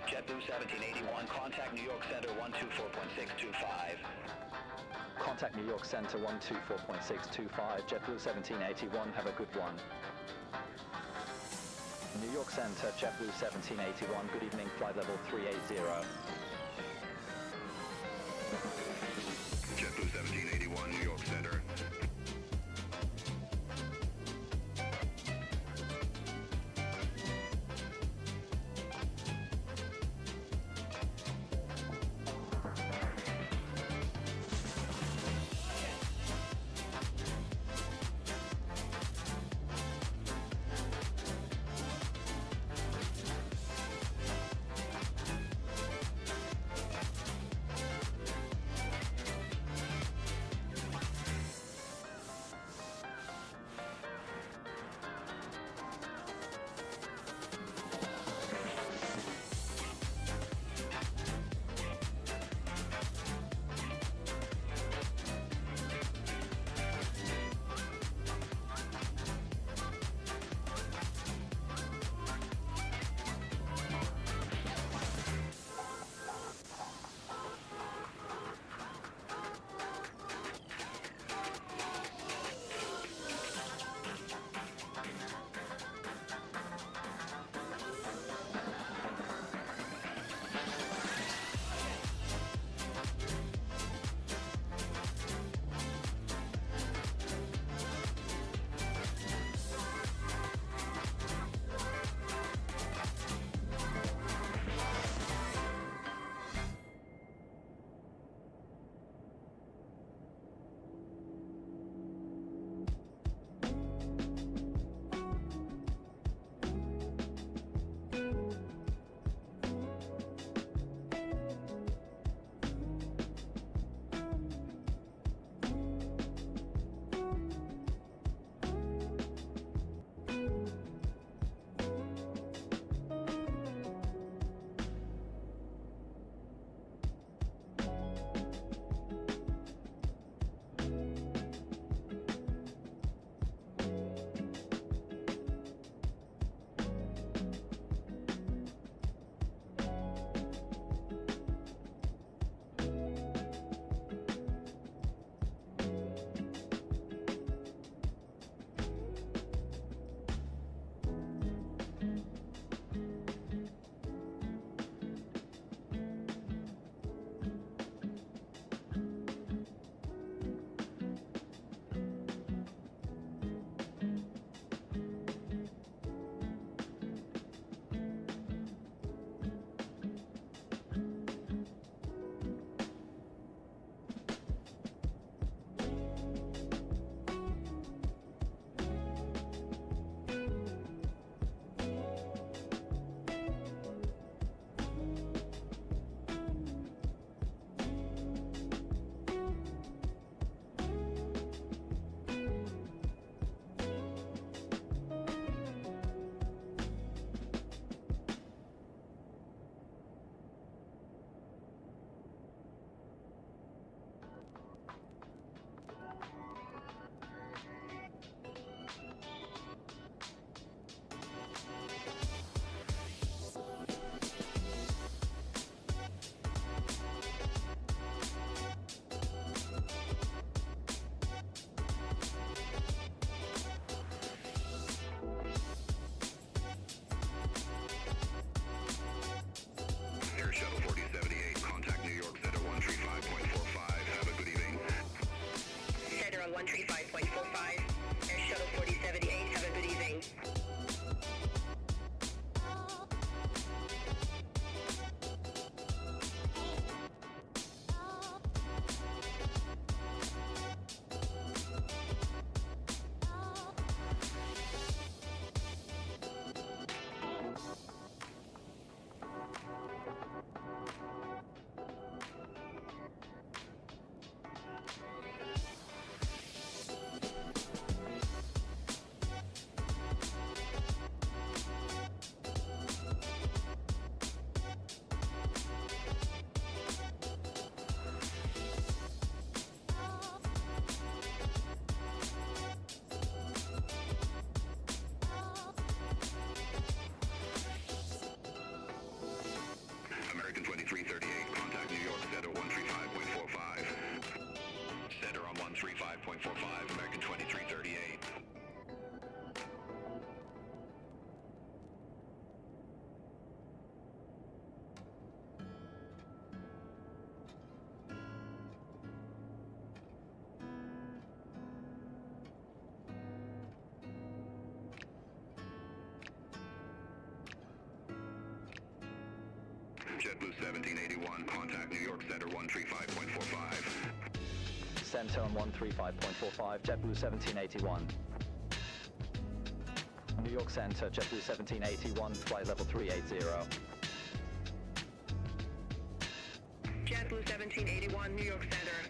JetBlue 1781, contact New York Center 124.625. Contact New York Center 124.625, JetBlue 1781, have a good one. New York Center, JetBlue 1781, good evening, flight level 380. JetBlue 1781, New York Center. JetBlue 1781, contact New York Center 135.45. Center on 135.45, JetBlue 1781. New York Center, JetBlue 1781, flight level 380. JetBlue 1781, New York Center.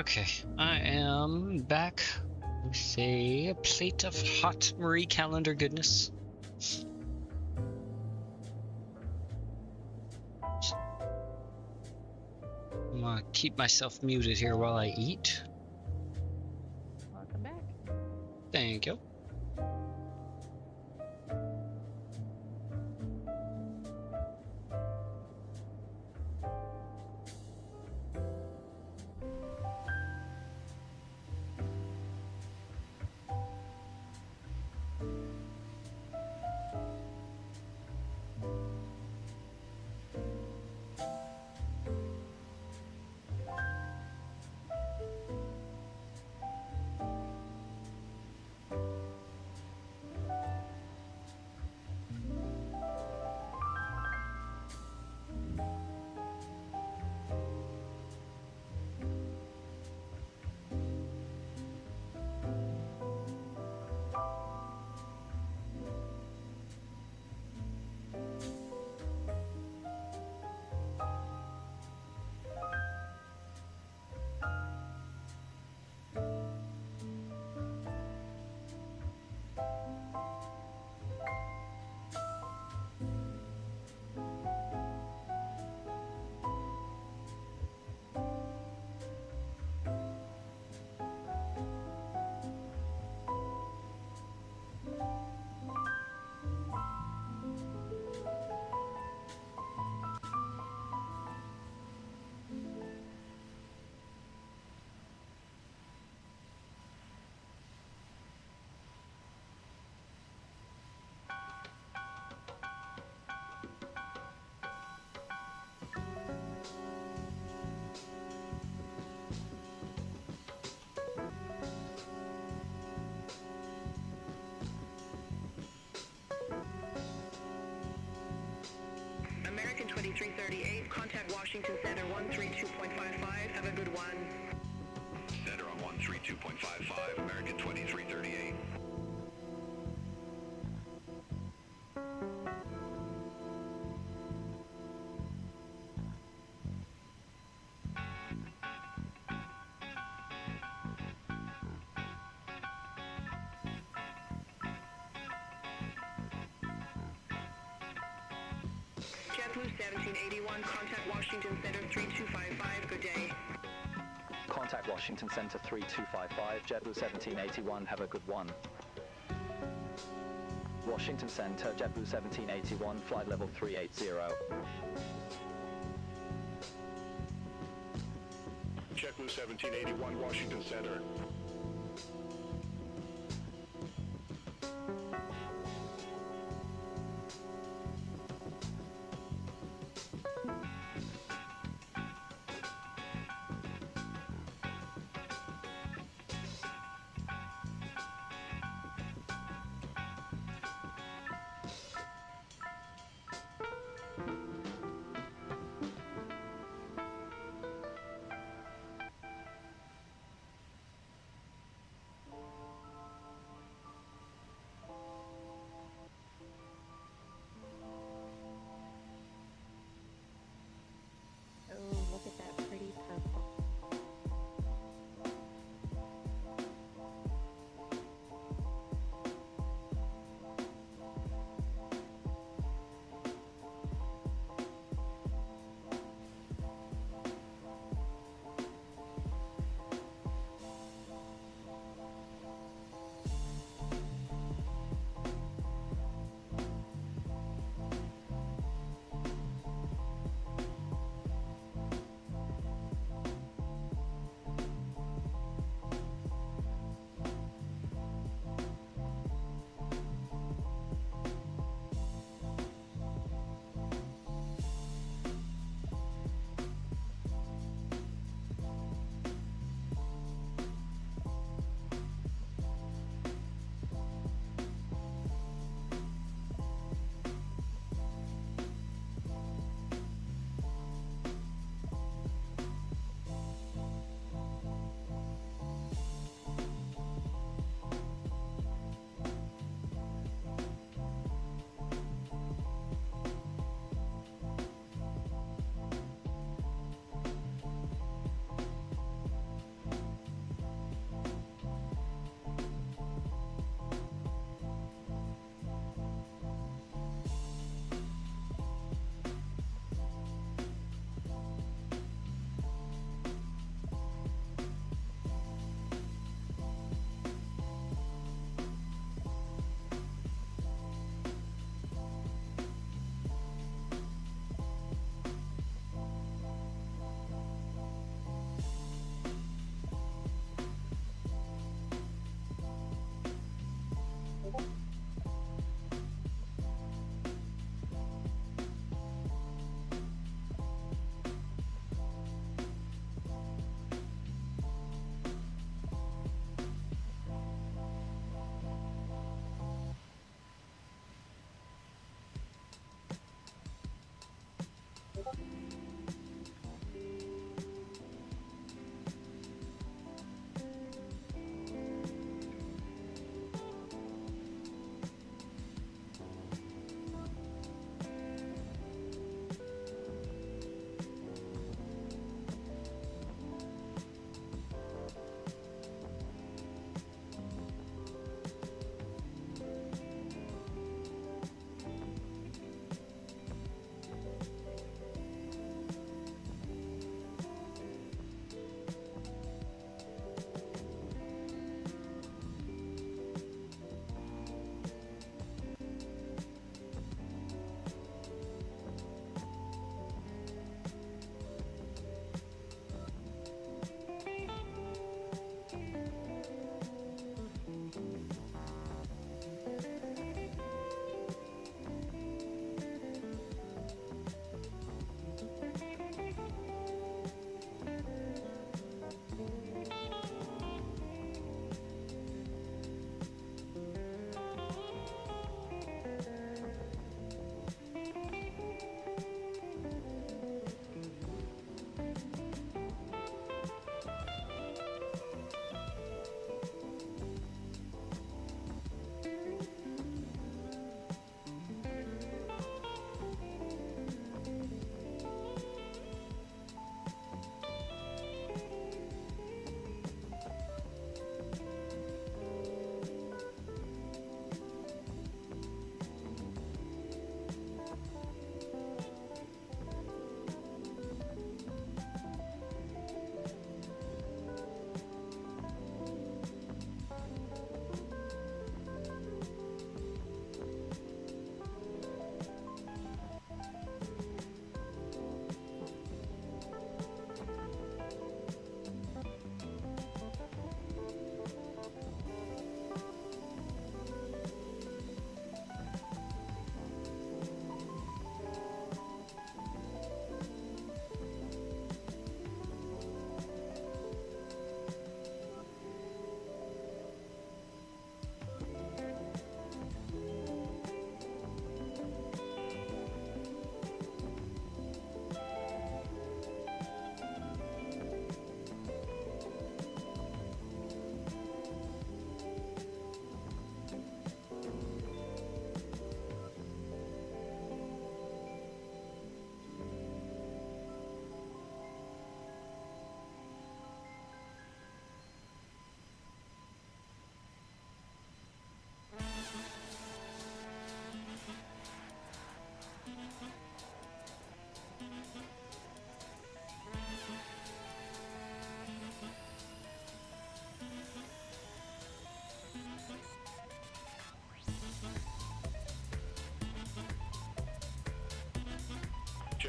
Okay, I am back with a plate of hot Marie Calendar goodness. I'm gonna keep myself muted here while I eat. Welcome back. Thank you. American 2338, contact Washington Center 132.55. Have a good one. Center on 132.55, American 2338. JetBlue 1781, contact Washington Center 3255. Good day. Contact Washington Center 3255, JetBlue 1781, have a good one. Washington Center, JetBlue 1781, flight level 380. JetBlue 1781, Washington Center.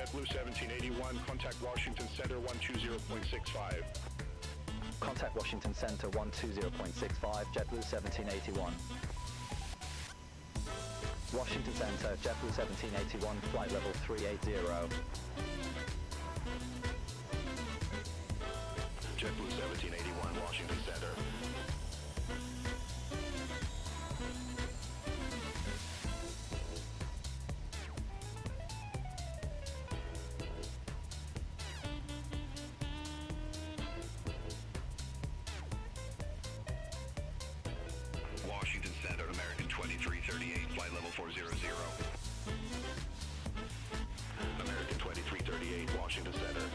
JetBlue 1781, contact Washington Center 120.65. Contact Washington Center 120.65, JetBlue 1781. Washington Center, JetBlue 1781, flight level 380. JetBlue 1781, Washington Center. Washington Center, American 2338, flight level 400. American 2338, Washington Center.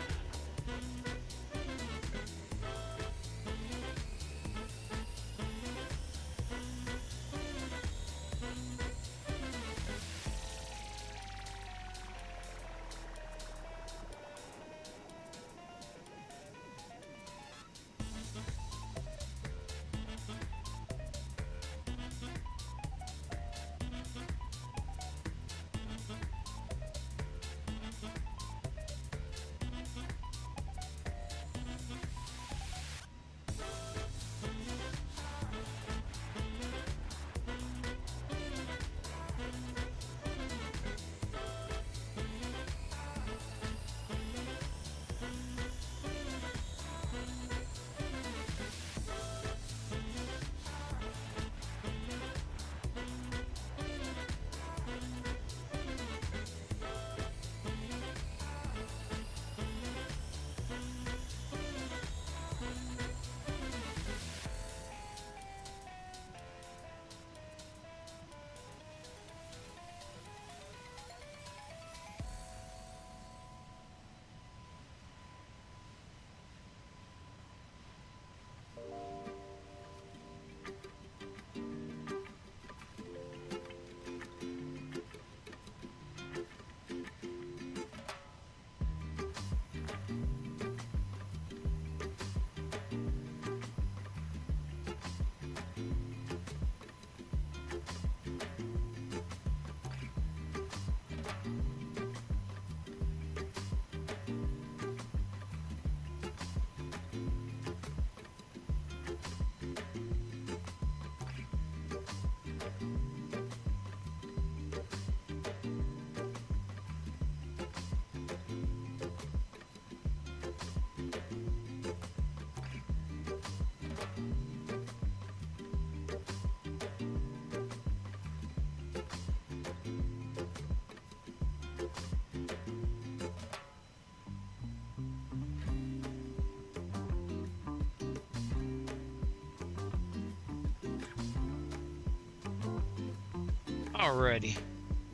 Alrighty,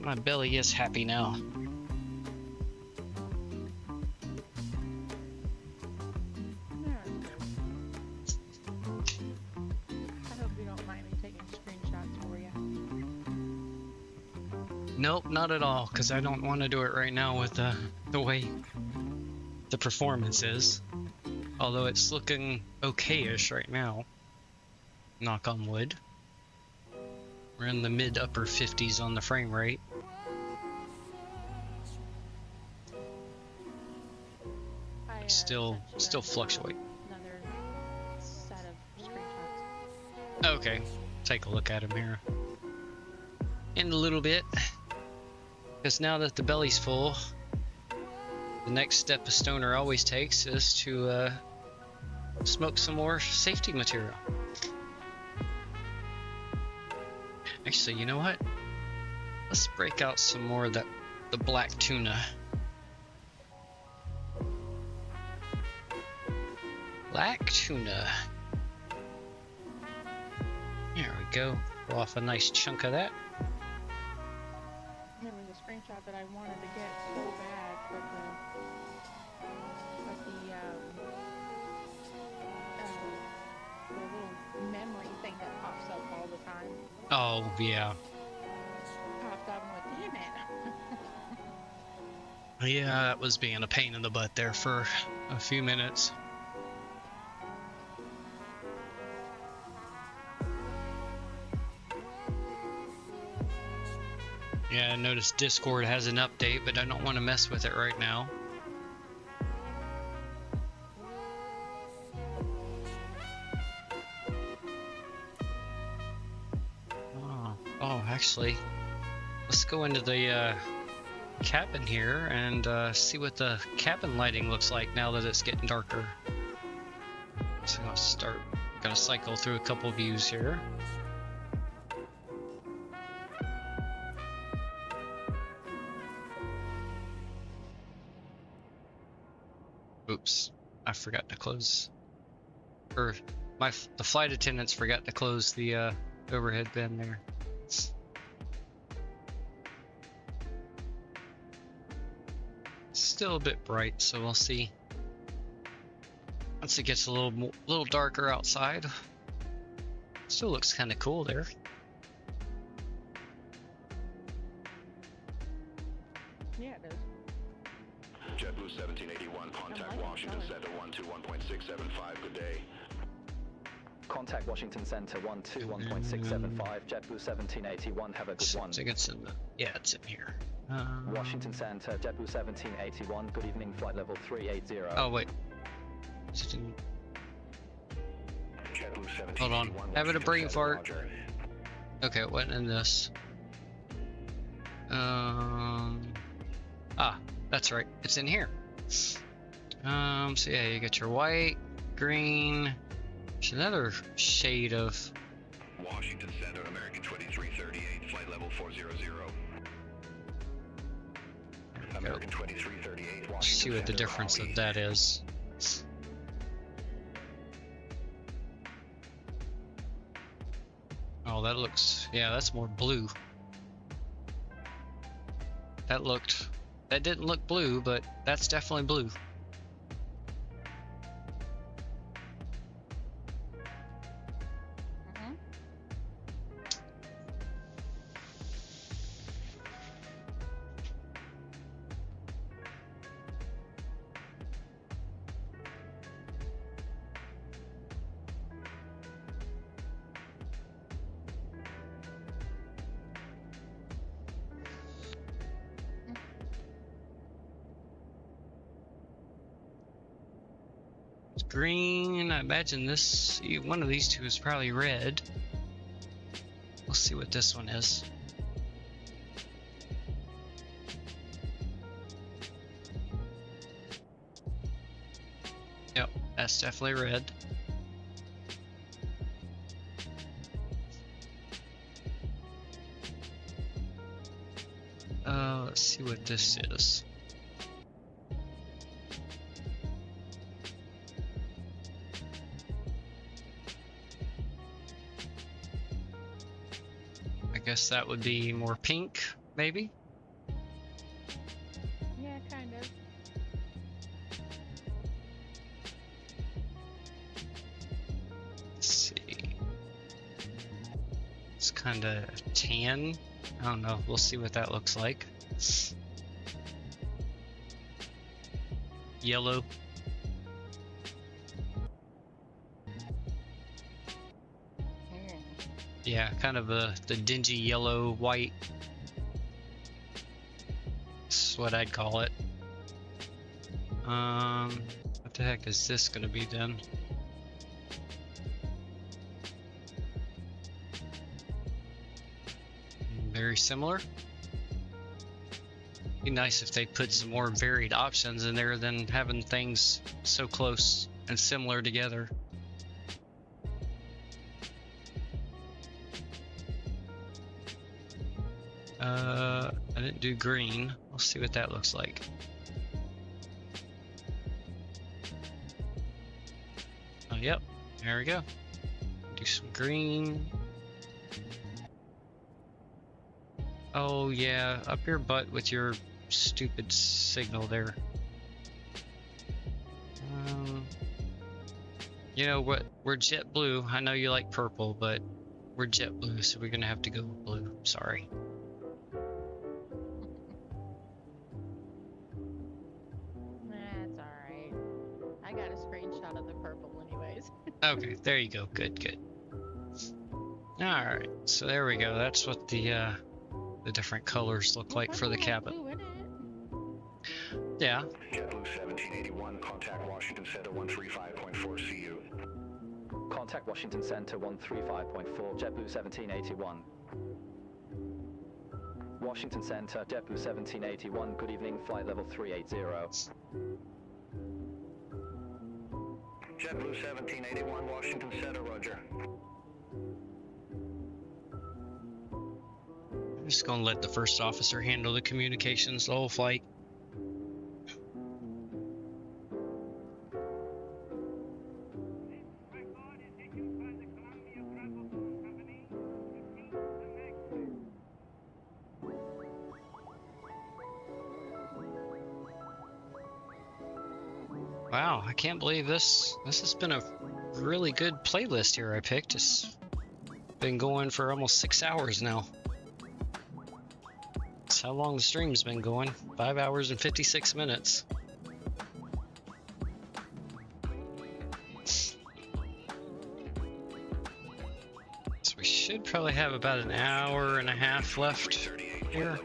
my belly is happy now. I hope you don't mind me taking screenshots for you. Nope, not at all, because I don't want to do it right now with the way the performance is. Although it's looking okay-ish right now. Knock on wood. We're in the mid-upper 50s on the frame rate. Still fluctuate. Another set of screenshots. Okay, take a look at him here in a little bit. Because now that the belly's full, the next step a stoner always takes is to smoke some more safety material. Actually, you know what? Let's break out some more of the black tuna. Black tuna. There we go. Pull off a nice chunk of that. There was a screenshot that I wanted to get so bad, but the little memory thing that pops up all the time. Oh, yeah. Popped up and went, damn it. Yeah, that was being a pain in the butt there for a few minutes. Yeah, I noticed Discord has an update, but I don't want to mess with it right now. Oh, actually, let's go into the cabin here and see what the cabin lighting looks like now that it's getting darker. So I'll start, gonna cycle through a couple views here. Oops, I forgot to close, or the flight attendants forgot to close the overhead bin there. Still a bit bright, so we'll see. Once it gets a little darker outside, still looks kind of cool there. Yeah, it does. JetBlue 1781, contact Washington Center 121.675, good day. Contact Washington Center 121.675, JetBlue 1781, have a good one. I think it's in the, yeah, it's in here. Washington Center, JetBlue 1781, good evening, flight level 380. Oh, wait. Is it in... Hold on, having a brain fart. Okay, it went in this. Ah, that's right, it's in here. So yeah, you got your white, green, there's another shade of... Washington Center, American 2338, flight level 400. American 2338, Washington See what the difference of that is. Oh, that looks, yeah, that's more blue. That didn't look blue, but that's definitely blue. Green, I imagine this, one of these two is probably red. We'll see what this one is. Yep, that's definitely red. Let's see what this is. I guess that would be more pink, maybe? Yeah, kind of. Let's see. It's kind of tan. I don't know. We'll see what that looks like. Yellow. Yeah, kind of the dingy yellow white. That's what I'd call it. What the heck is this gonna be then? Very similar. Be nice if they put some more varied options in there than having things so close and similar together. I didn't do green. We'll see what that looks like. Oh, yep. There we go. Do some green. Oh, yeah. Up your butt with your stupid signal there. You know what? We're JetBlue. I know you like purple, but we're JetBlue, so we're gonna have to go with blue. Sorry. That's alright. I got a screenshot of the purple anyways. Okay, there you go. Good, good. Alright, so there we go. That's what the the different colors look like for the cabin. Blue in it. Yeah. JetBlue 1781, contact Washington Center 135.4 CU. Contact Washington Center 135.4, JetBlue 1781. Washington Center, JetBlue 1781, good evening, flight level 380. JetBlue 1781, Washington Center, roger. I'm just gonna let the first officer handle the communications the whole flight. Wow, I can't believe this. This has been a really good playlist here I picked. It's been going for almost 6 hours now. That's how long the stream's been going. 5 hours and 56 minutes. So we should probably have about an hour and a half left here.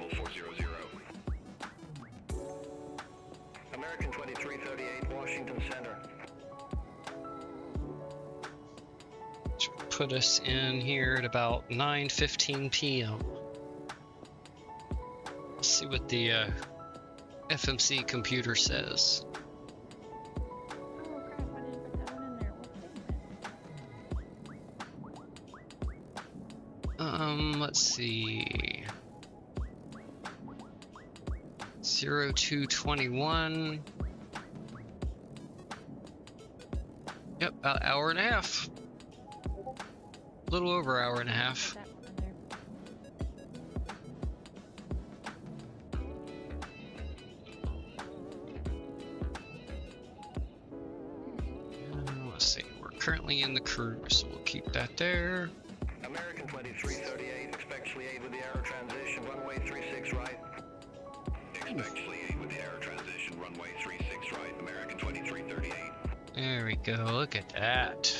American 2338, Washington Center. Which will put us in here at about 9:15 p.m. Let's see what the FMC computer says. Oh crap, I didn't put that one in there. Let's see. 0221. Yep, about an hour and a half. A little over an hour and a half. That one in there. Let's see, we're currently in the cruise, so we'll keep that there. American 2338, expect FlyTampa with the arrow transition, runway 36 right. Expect FlyTampa with the arrow transition, runway 36 right, American 2338. There we go, look at that.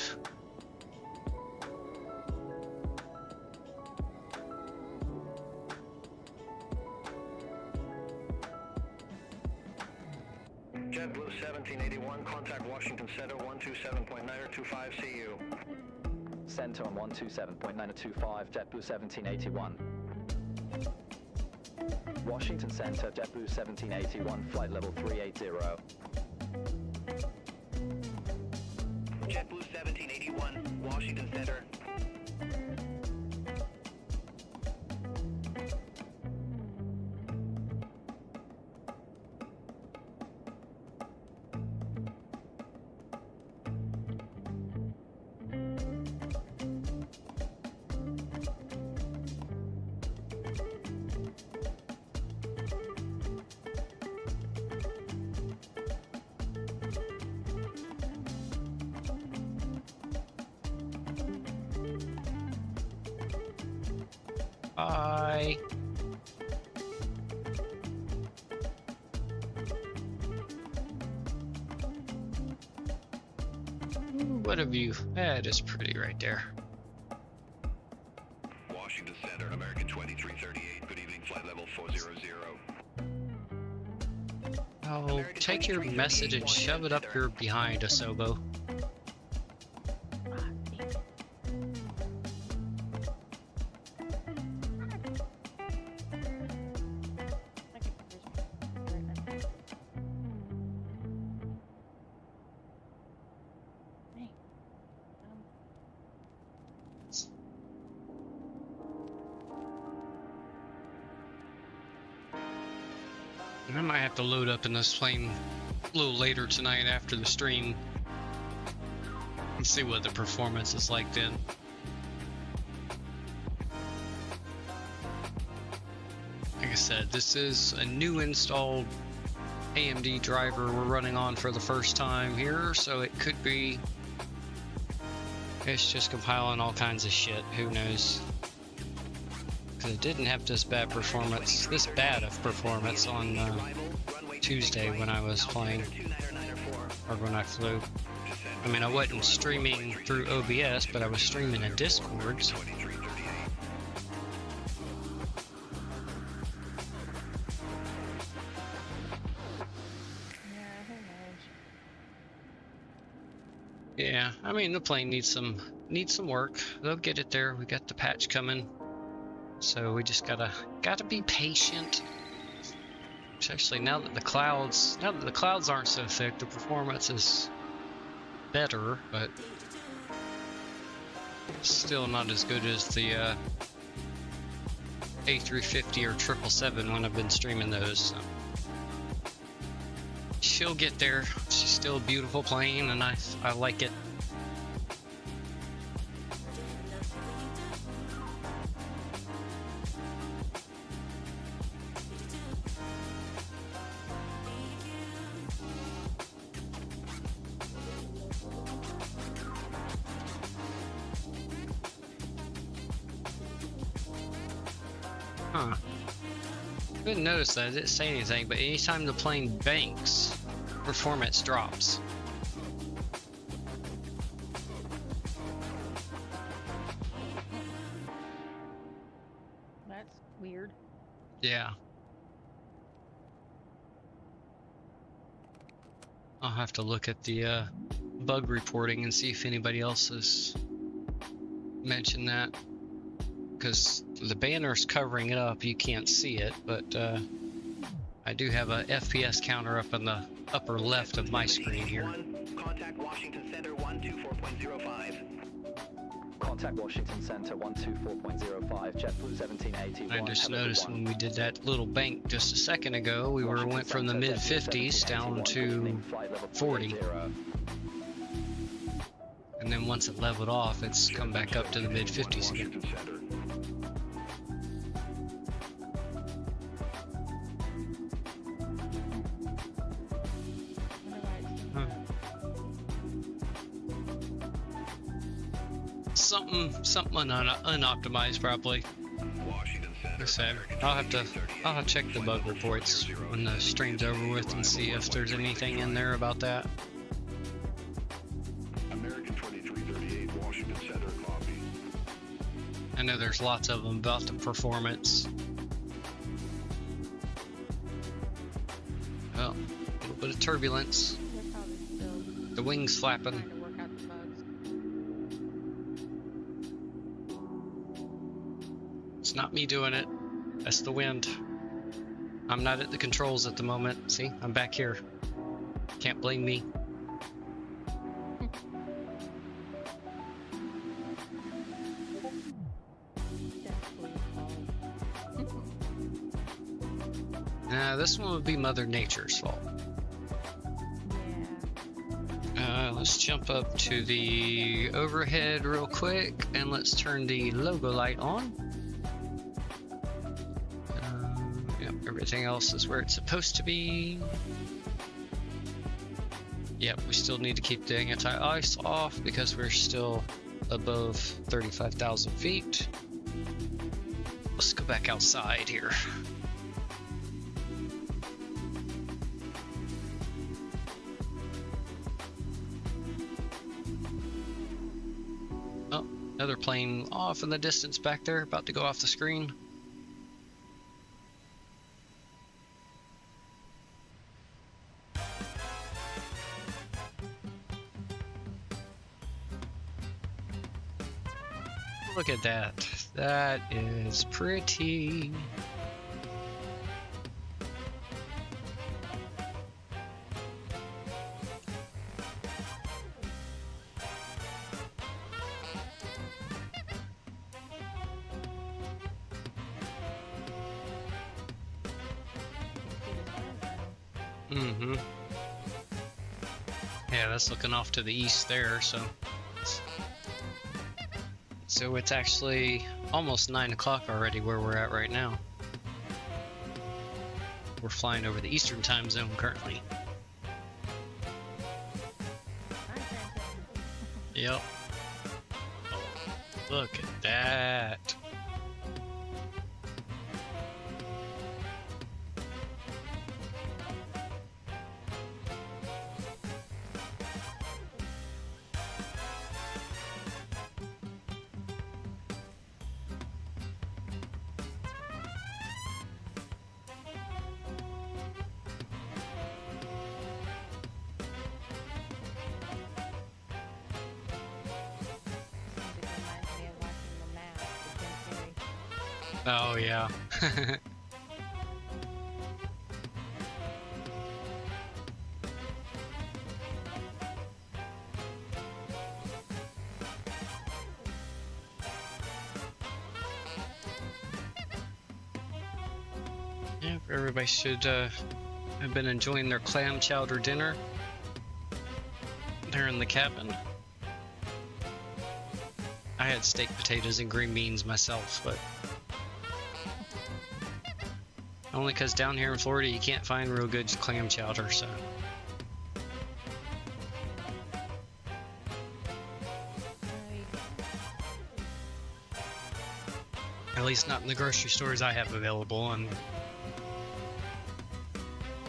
JetBlue 1781, contact Washington Center 127.925 CU. Center on 127.925, JetBlue 1781. Washington Center, JetBlue 1781, flight level 380. JetBlue 1781, Washington Center. Bye. Ooh, what a view. That is pretty right there. Washington Center, American 2338, good evening, flight level 400. Oh, take your message and shove it up your behind, Asobo. I might have to load up in this plane a little later tonight after the stream and see what the performance is like then. Like I said, this is a new installed AMD driver we're running on for the first time here, so it could be it's just compiling all kinds of shit, who knows. Because it didn't have this bad of performance on Tuesday when I was playing, or when I flew. I mean, I wasn't streaming through OBS, but I was streaming in Discord. So. Yeah, I mean the plane needs some work. They'll get it there. We got the patch coming, so we just gotta be patient. Actually, now that the clouds aren't so thick, the performance is better, but still not as good as the A350 or 777 when I've been streaming those. So. She'll get there. She's still a beautiful plane, and I like it. Huh. I didn't notice that. I didn't say anything, but anytime the plane banks, performance drops. That's weird. Yeah. I'll have to look at the bug reporting and see if anybody else has mentioned that. Because the banner's covering it up, you can't see it, but I do have a FPS counter up in the upper left of my screen here. Contact Washington Center 124.05. Contact Washington Center 124.05, JetBlue 1781. I just noticed when we did that little bank just a second ago, we went from the mid 50s down to 40. And then once it leveled off, it's come back up to the mid 50s again. Something unoptimized probably. Like I said, I'll have to check the bug reports when the stream's over with and see if there's anything in there about that. American 2338, Washington Center, copy. I know there's lots of them about the performance. Well, a little bit of turbulence. They're probably still The wings flapping. trying to work out the bugs. It's not me doing it. That's the wind. I'm not at the controls at the moment. See, I'm back here. Can't blame me. This one would be Mother Nature's fault. Let's jump up to the overhead real quick and let's turn the logo light on. Yep, everything else is where it's supposed to be. Yep, we still need to keep the anti-ice off because we're still above 35,000 feet. Let's go back outside here. Oh, another plane off in the distance back there, about to go off the screen. Look at that. That is pretty. Mm-hmm. Yeah, that's looking off to the east there, so it's actually almost 9 o'clock already where we're at right now. We're flying over the Eastern time zone currently. Yep. Oh, look at that. Oh yeah. Yeah, everybody should have been enjoying their clam chowder dinner there in the cabin. I had steak, potatoes, and green beans myself, but only because down here in Florida you can't find real good clam chowder, so. At least not in the grocery stores I have available, and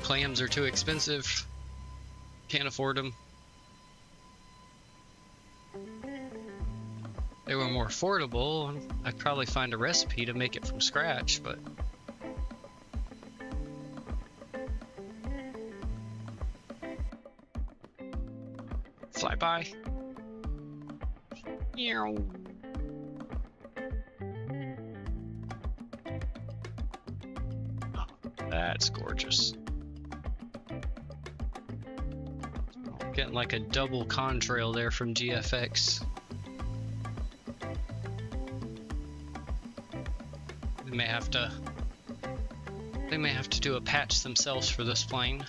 clams are too expensive. Can't afford them. They were more affordable. I'd probably find a recipe to make it from scratch, but fly by. Meow. Oh, that's gorgeous. Getting like a double contrail there from GFX. They may have to do a patch themselves for this plane.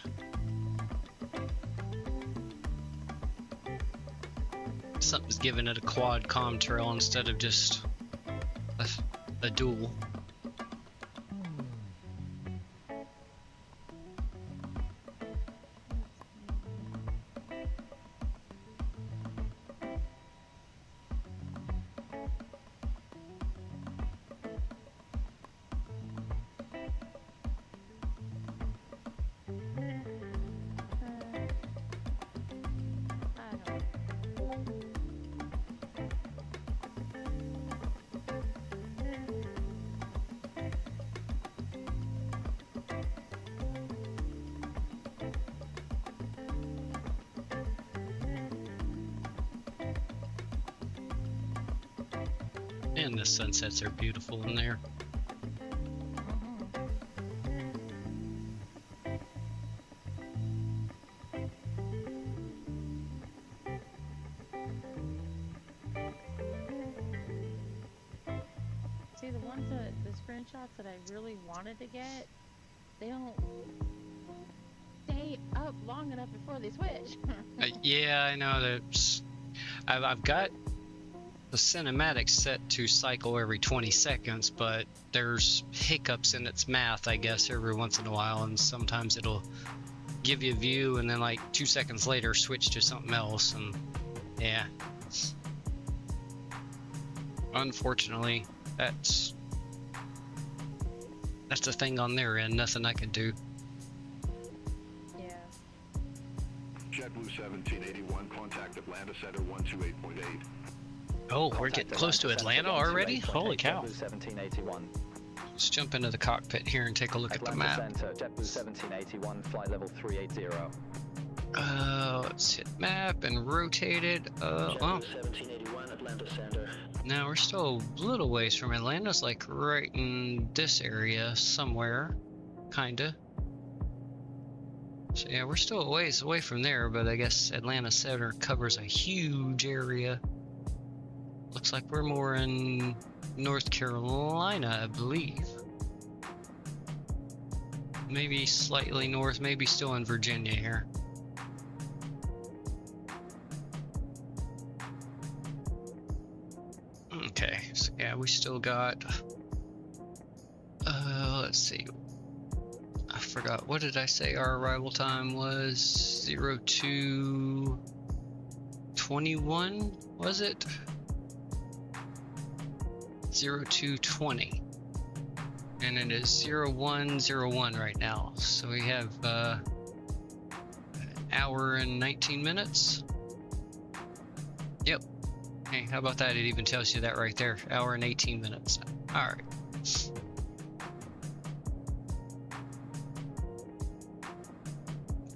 Something's giving it a quad contrail instead of just a dual. And the sunsets are beautiful in there. See, the ones that, the screenshots that I really wanted to get, they don't stay up long enough before they switch. Yeah, I know that. I've got the cinematic set to cycle every 20 seconds, but there's hiccups in its math, I guess, every once in a while, and sometimes it'll give you a view and then like 2 seconds later switch to something else, and yeah. Unfortunately, that's a thing on their end, nothing I can do. Yeah. JetBlue 1781, contact Atlanta Center 128.8. Oh, we're getting close to Atlanta already? Holy cow. 1781. Let's jump into the cockpit here and take a look at the map. Center, JetBlue 1781, flight level 380. Let's hit map and rotate it. Oh. 1781 Atlanta Center. Now we're still a little ways from Atlanta. It's like right in this area somewhere, kinda. So yeah, we're still a ways away from there, but I guess Atlanta Center covers a huge area. Looks like we're more in North Carolina, I believe. Maybe slightly north, maybe still in Virginia here. Okay, so yeah, we still got, let's see. I forgot, what did I say our arrival time was? 0221, was it? 0220, and it is 0101 right now, so we have an hour and 19 minutes. Yep. Hey, how about that? It even tells you that right there. Hour and 18 minutes. All right.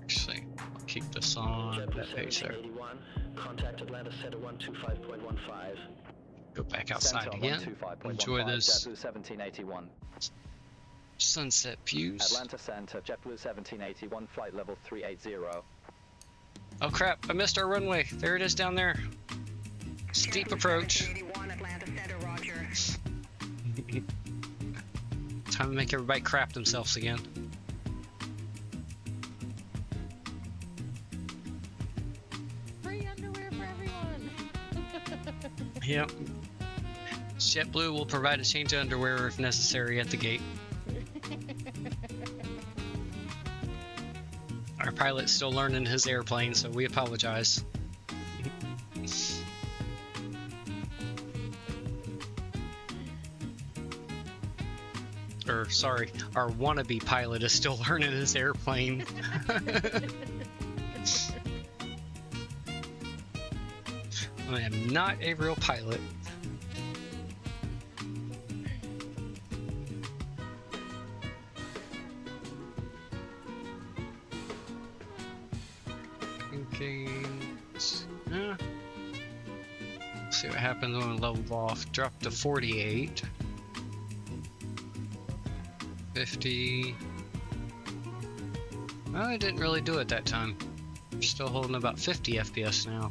Actually, I'll keep this on that page there. Contact Atlanta Center 125.15. Go back outside Center again. 125.15, Enjoy this JetBlue 1781. sunset views. Atlanta Center, JetBlue 1781, flight level 380. Oh crap, I missed our runway. There it is down there. Steep approach. 1781, Atlanta Center, roger. Time to make everybody crap themselves again. Free underwear for everyone. Yep. JetBlue will provide a change of underwear if necessary at the gate. Our pilot's still learning his airplane, so we apologize. Or, sorry, our wannabe pilot is still learning his airplane. I am not a real pilot. See what happens when we level off. Drop to 48. 50. Well, I didn't really do it that time. We're still holding about 50 FPS now.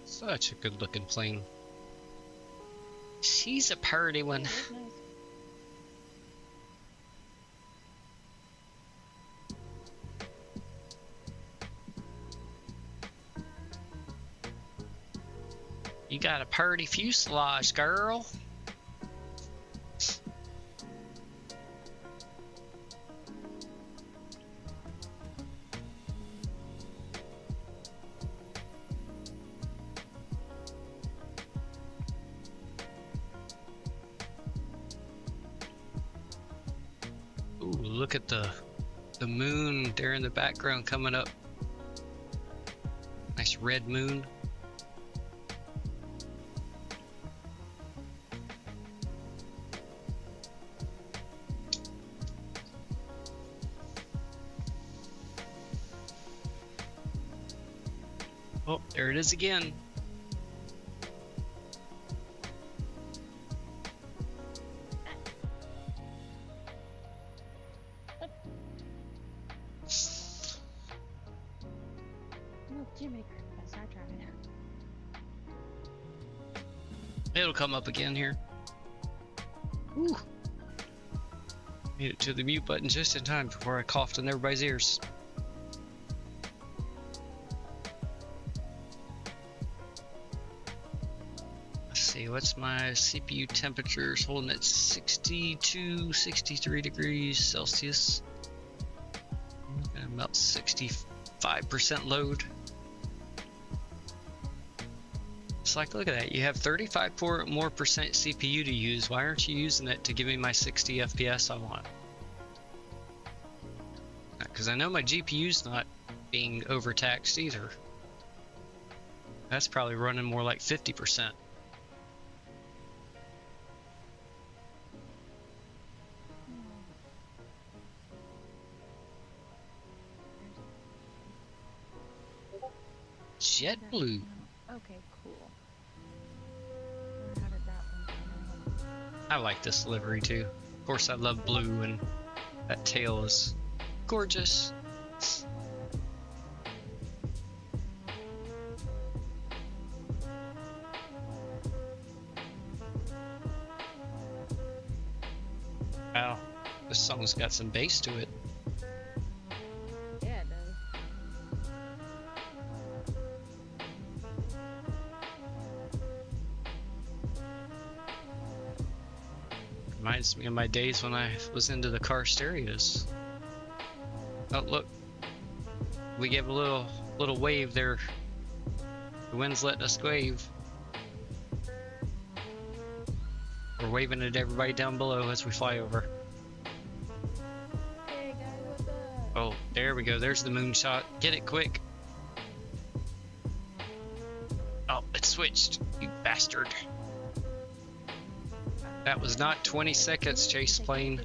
Such a good looking plane. She's a pretty one. You got a pretty fuselage, girl. Look at the moon there in the background coming up. Nice red moon. Oh, there it is again. It'll come up again here. Woo. Made it to the mute button just in time before I coughed in everybody's ears. Let's see, what's my CPU temperatures? Holding at 62, 63 degrees Celsius. And about 65% load. It's like, look at that, you have 35 more percent CPU to use. Why aren't you using it to give me my 60 FPS I want? Because I know my GPU's not being overtaxed either. That's probably running more like 50%. JetBlue. Okay, cool. How did that one come in? I like this livery too. Of course, I love blue, and that tail is gorgeous. Wow, This song's got some bass to it. Yeah, it does. Reminds me of my days when I was into the car stereos. Oh, look. We gave a little wave there. The wind's letting us wave. We're waving at everybody down below as we fly over. Hey guys, what's up? Oh, there we go. There's the moonshot. Get it quick. Oh, it switched. You bastard. That was not 20 seconds, chase plane.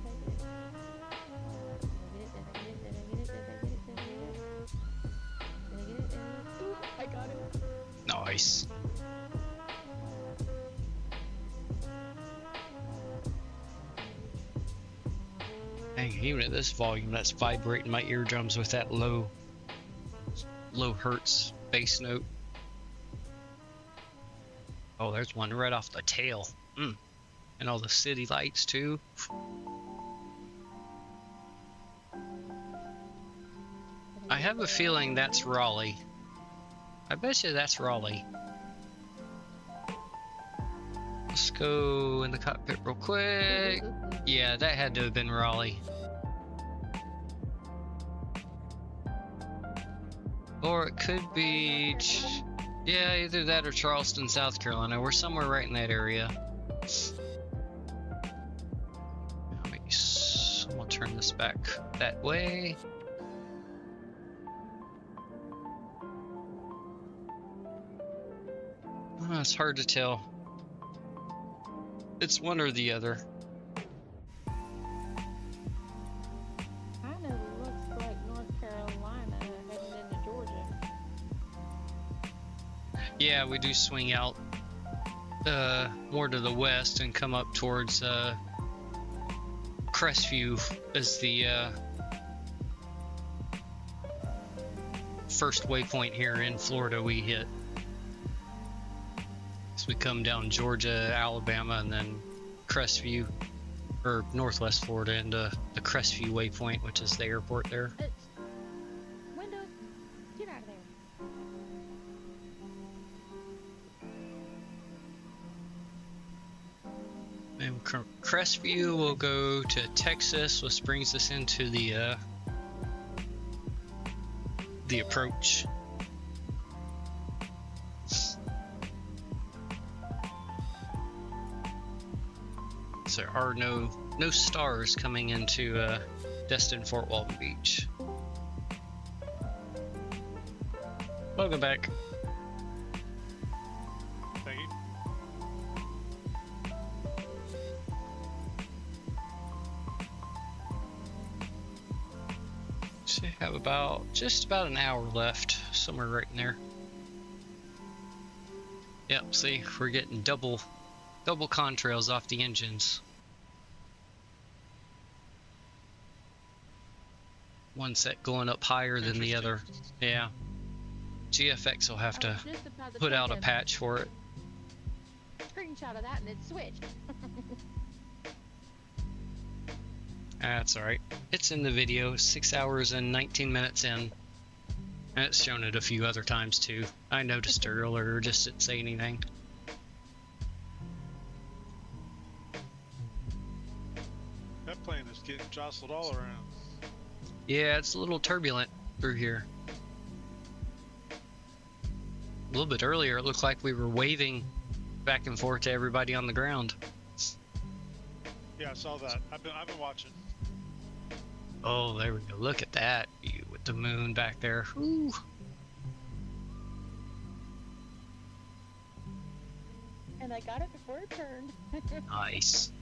I got it. Nice. Dang, even at this volume, that's vibrating my eardrums with that low hertz bass note. Oh, there's one right off the tail. And all the city lights too. I have a feeling that's Raleigh. I bet you that's Raleigh. Let's go in the cockpit real quick. Yeah, that had to have been Raleigh. Or it could be... Yeah, either that or Charleston, South Carolina. We're somewhere right in that area. We'll turn this back that way. Oh, it's hard to tell. It's one or the other. Kind of looks like North Carolina heading into Georgia. Yeah, we do swing out more to the west and come up towards Crestview as the first waypoint here in Florida we hit. So we come down Georgia, Alabama, and then Crestview, or Northwest Florida, into the Crestview waypoint, which is the airport there. Windows, get out of there. And Crestview will go to Texas, which brings us into the approach. So there are no stars coming into Destin Fort Walton Beach. Welcome back. Thank you. So we have just about an hour left, somewhere right in there. Yep, see, we're getting double contrails off the engines. One set going up higher than the other. Yeah. GFX will have to put out a patch for it. Screenshot of that and it switched. That's alright. It's in the video, 6 hours and 19 minutes in. And it's shown it a few other times too. I noticed earlier, just didn't say anything. That plane is getting jostled all around. Yeah, it's a little turbulent through here. A little bit earlier, it looked like we were waving back and forth to everybody on the ground. Yeah, I saw that. I've been watching. Oh, there we go. Look at that view with the moon back there. Ooh. And I got it before it turned. Nice.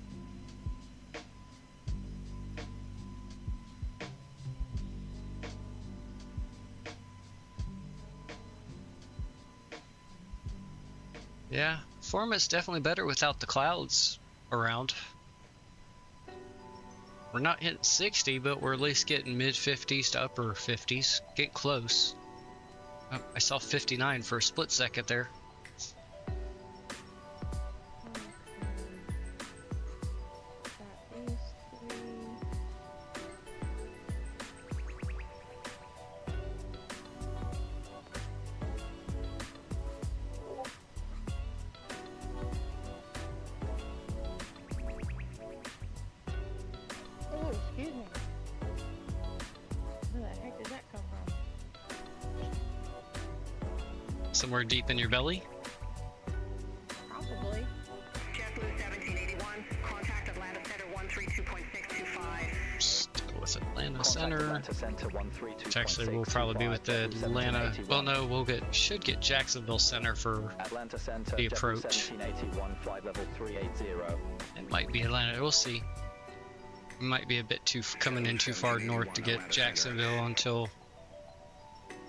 Yeah, format's definitely better without the clouds around. We're not hitting 60, but we're at least getting mid 50s to upper 50s. Get close. Oh, I saw 59 for a split second there. Somewhere deep in your belly? Probably. JetBlue 1781, contact Atlanta Center 132.625. Still with Atlanta Contact Center. Atlanta Center 132.625. Which actually will probably be with the Atlanta. Well, no, should get Jacksonville Center for Atlanta Center, the JetBlue approach. 1781, flight level 380. It might be Atlanta. We'll see. It might be a bit coming in too far north to get Jacksonville until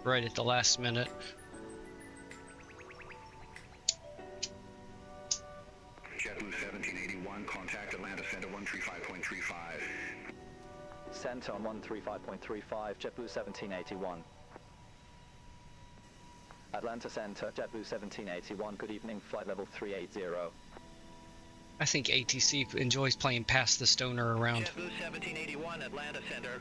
right at the last minute. JetBlue 1781, contact Atlanta Center 135.35. Center on 135.35, JetBlue 1781. Atlanta Center, JetBlue 1781, good evening, flight level 380. I think ATC enjoys playing past the stoner around. JetBlue 1781, Atlanta Center.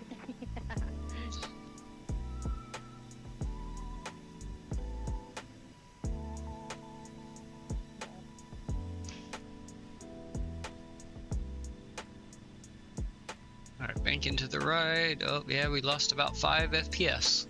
Alright, bank into the right. Oh, yeah, we lost about 5 FPS.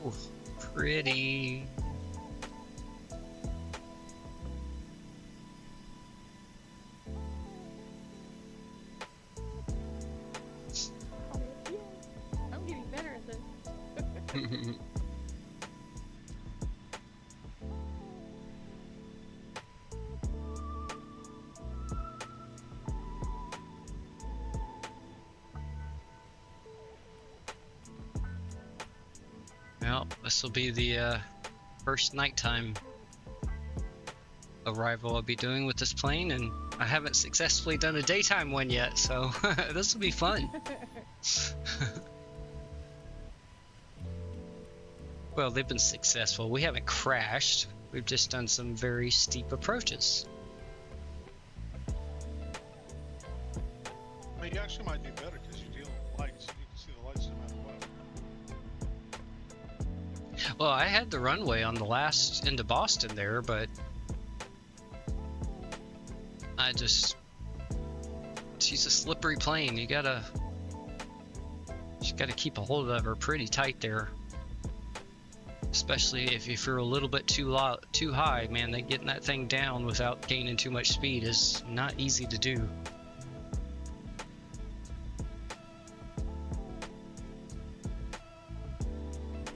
Ooh, pretty. I'm getting better at this. Well, this will be the first nighttime arrival I'll be doing with this plane, and I haven't successfully done a daytime one yet, so this will be fun. Well, they've been successful. We haven't crashed. We've just done some very steep approaches. Well, you actually might do better because you're dealing with lights. You can see the lights no matter what. Well, I had the runway on the last into Boston there, but she's a slippery plane. You gotta keep a hold of her pretty tight there. Especially if you're a little bit too high, man, getting that thing down without gaining too much speed is not easy to do.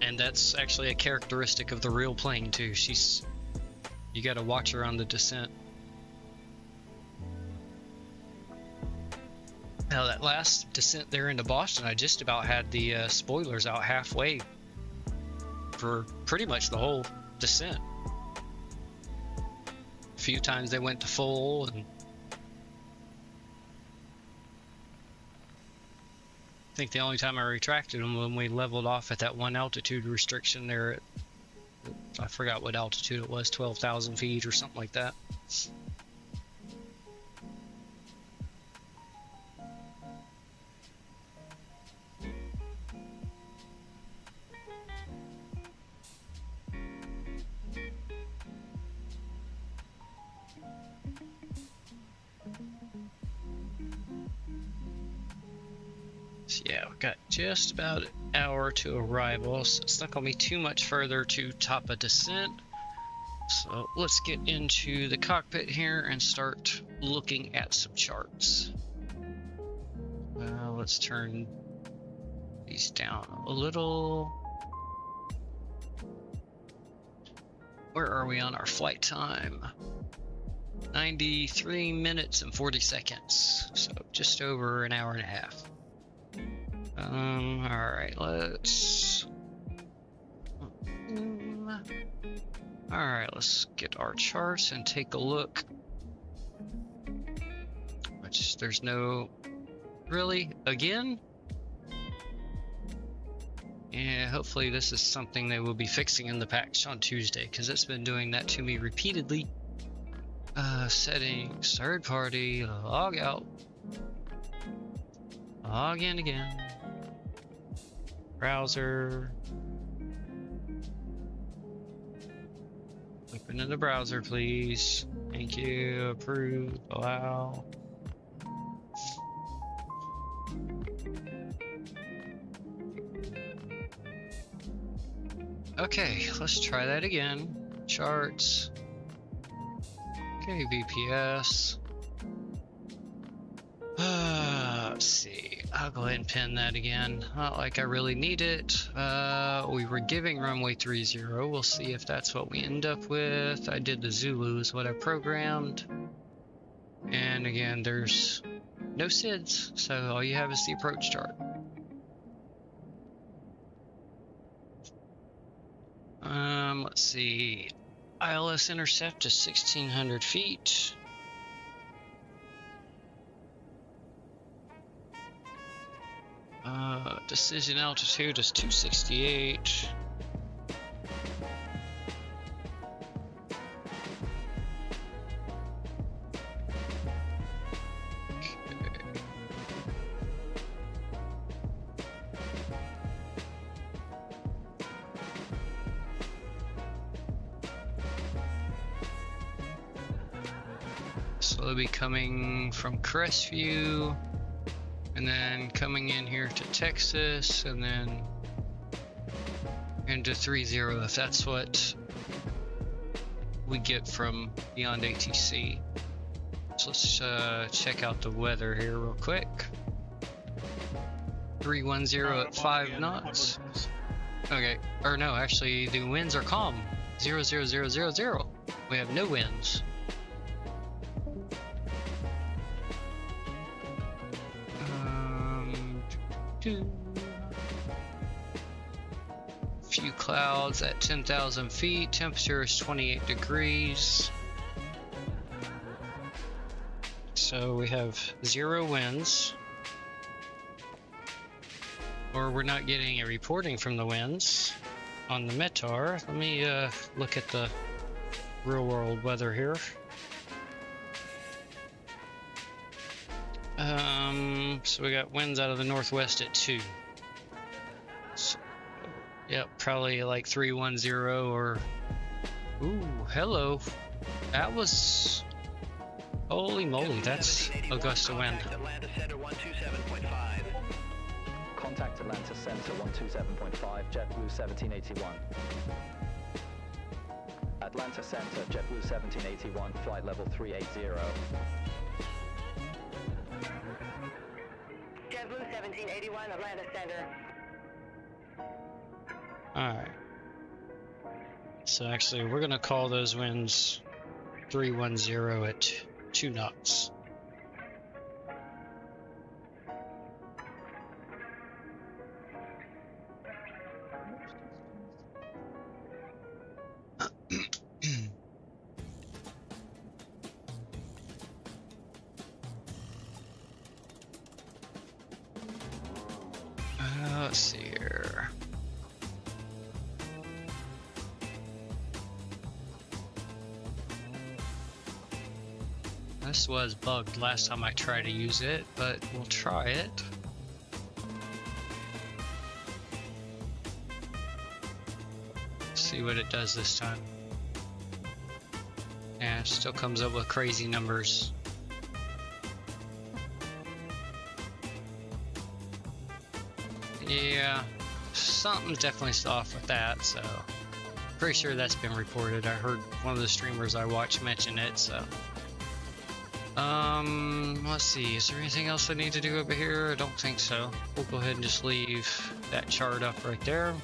And that's actually a characteristic of the real plane too. You gotta watch her on the descent. Now that last descent there into Boston, I just about had the spoilers out halfway for pretty much the whole descent. A few times they went to full, and I think the only time I retracted them when we leveled off at that one altitude restriction there at, I forgot what altitude it was, 12,000 feet or something like that. Yeah, we got just about an hour to arrival, so it's not going to be too much further to top a descent. So let's get into the cockpit here and start looking at some charts. Let's turn these down a little. Where are we on our flight time? 93 minutes and 40 seconds, so just over an hour and a half. Alright, let's get our charts and take a look. There's no really again. Yeah, hopefully this is something they will be fixing in the patch on Tuesday, because it's been doing that to me repeatedly. Settings, third party, log out, log in again. Browser. Open in the browser, please. Thank you. Approve. Allow. Okay, let's try that again. Charts. KVPS. Let's see. I'll go ahead and pin that again. Not like I really need it. We were giving runway 30. We'll see if that's what we end up with. I did the Zulu is what I programmed. And again, there's no SIDS, so all you have is the approach chart. Let's see. ILS intercept is 1600 feet. Decision altitude is 268. So they'll be coming from Crestview, and then coming in here to Texas, and then into 30 if that's what we get from beyond ATC. So let's check out the weather here real quick. 310 at 5 knots. Okay, or no, actually the winds are calm. 0, 0, 0, 0, 0. We have no winds. Few clouds at 10,000 feet. Temperature is 28 degrees. So we have 0 winds. Or we're not getting a reporting from the winds on the METAR. Let me look at the real world weather here. So we got winds out of the northwest at 2. So, yep, probably like 310 or... Ooh, hello. That was... Holy moly, that's a gust of wind. Contact Atlanta Center 127.5, JetBlue 1781. Atlanta Center, JetBlue 1781, flight level 380. JetBlue 1781, Atlanta Center. Alright. So actually, we're going to call those winds 310 at 2 knots. Let's see here. This was bugged last time I tried to use it, but we'll try it. See what it does this time. Yeah, it still comes up with crazy numbers. Yeah, something's definitely off with that, so pretty sure that's been reported. I heard one of the streamers I watch mention it, so. Let's see, is there anything else I need to do over here? I don't think so. We'll go ahead and just leave that chart up right there.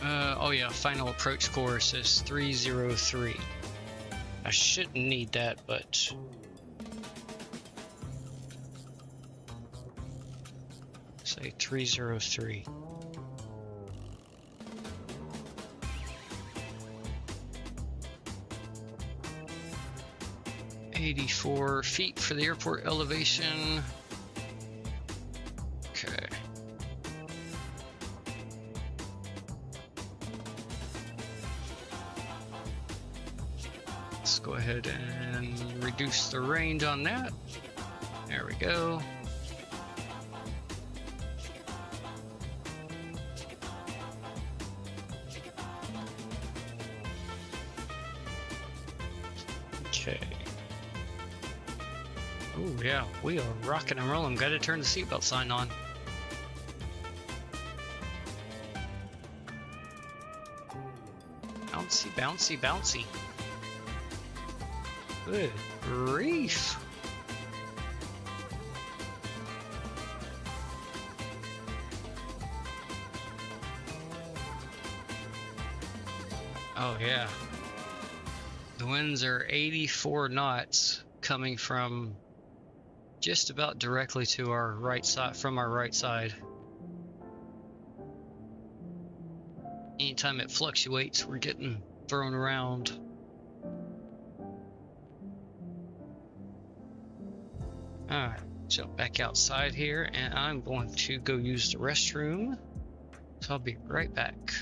Oh yeah, final approach course is 303. I shouldn't need that, but say 303. $84 feet for the airport elevation. Okay. Let's go ahead and reduce the range on that. There we go. Oh yeah, we are rocking and rolling. Gotta turn the seatbelt sign on. Bouncy, bouncy, bouncy. Good grief. Oh yeah. The winds are 84 knots coming from just about directly to our right side, from our right side. Anytime it fluctuates, we're getting thrown around. Alright, jump back outside here, and I'm going to go use the restroom. So I'll be right back.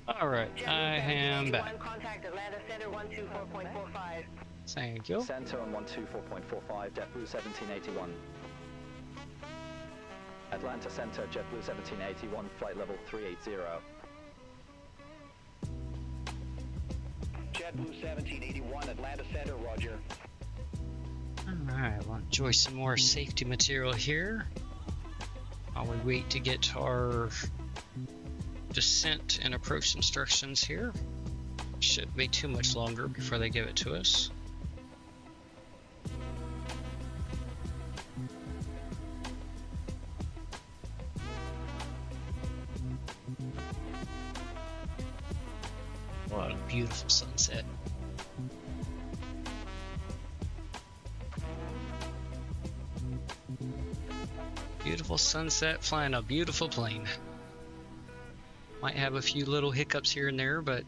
Alright, I am back. Contact Atlanta Center 124.45. Thank you. Center on 124.45, JetBlue 1781. Atlanta Center, JetBlue 1781, flight level 380. JetBlue 1781, Atlanta Center, roger. Alright, we'll enjoy some more safety material here while we wait to get our descent and approach instructions here. Shouldn't be too much longer before they give it to us. What a beautiful sunset. Beautiful sunset, flying a beautiful plane. Might have a few little hiccups here and there, but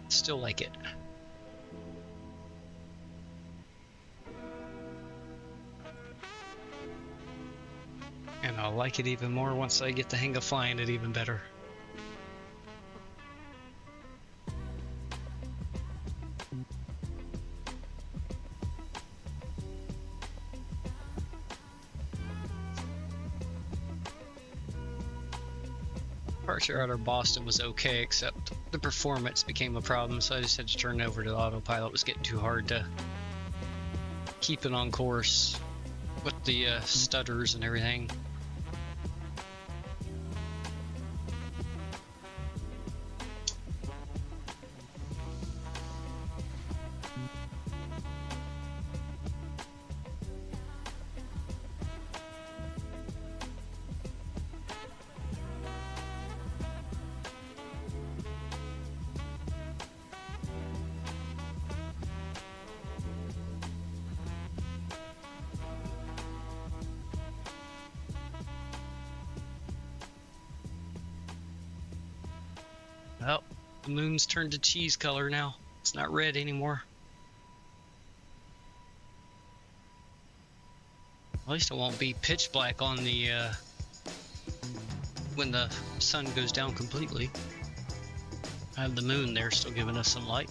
still like it. And I'll like it even more once I get the hang of flying it even better. Departure out of Boston was okay, except the performance became a problem, so I just had to turn it over to the autopilot. It was getting too hard to keep it on course with the stutters and everything. Well, the moon's turned to cheese color now. It's not red anymore. At least it won't be pitch black on the when the sun goes down completely. I have the moon there still giving us some light.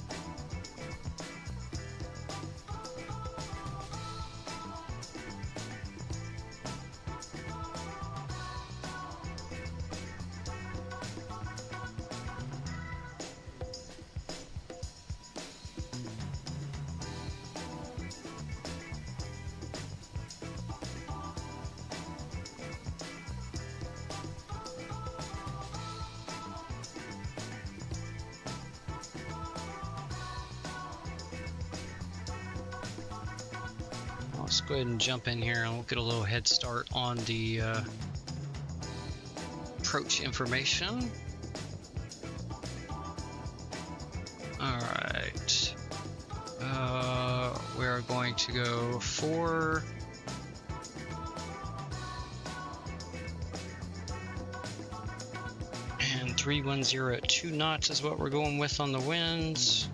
go ahead and jump in here and we'll get a little head start on the approach information. Alright. We're going to go 4. And 310 at 2 knots is what we're going with on the winds.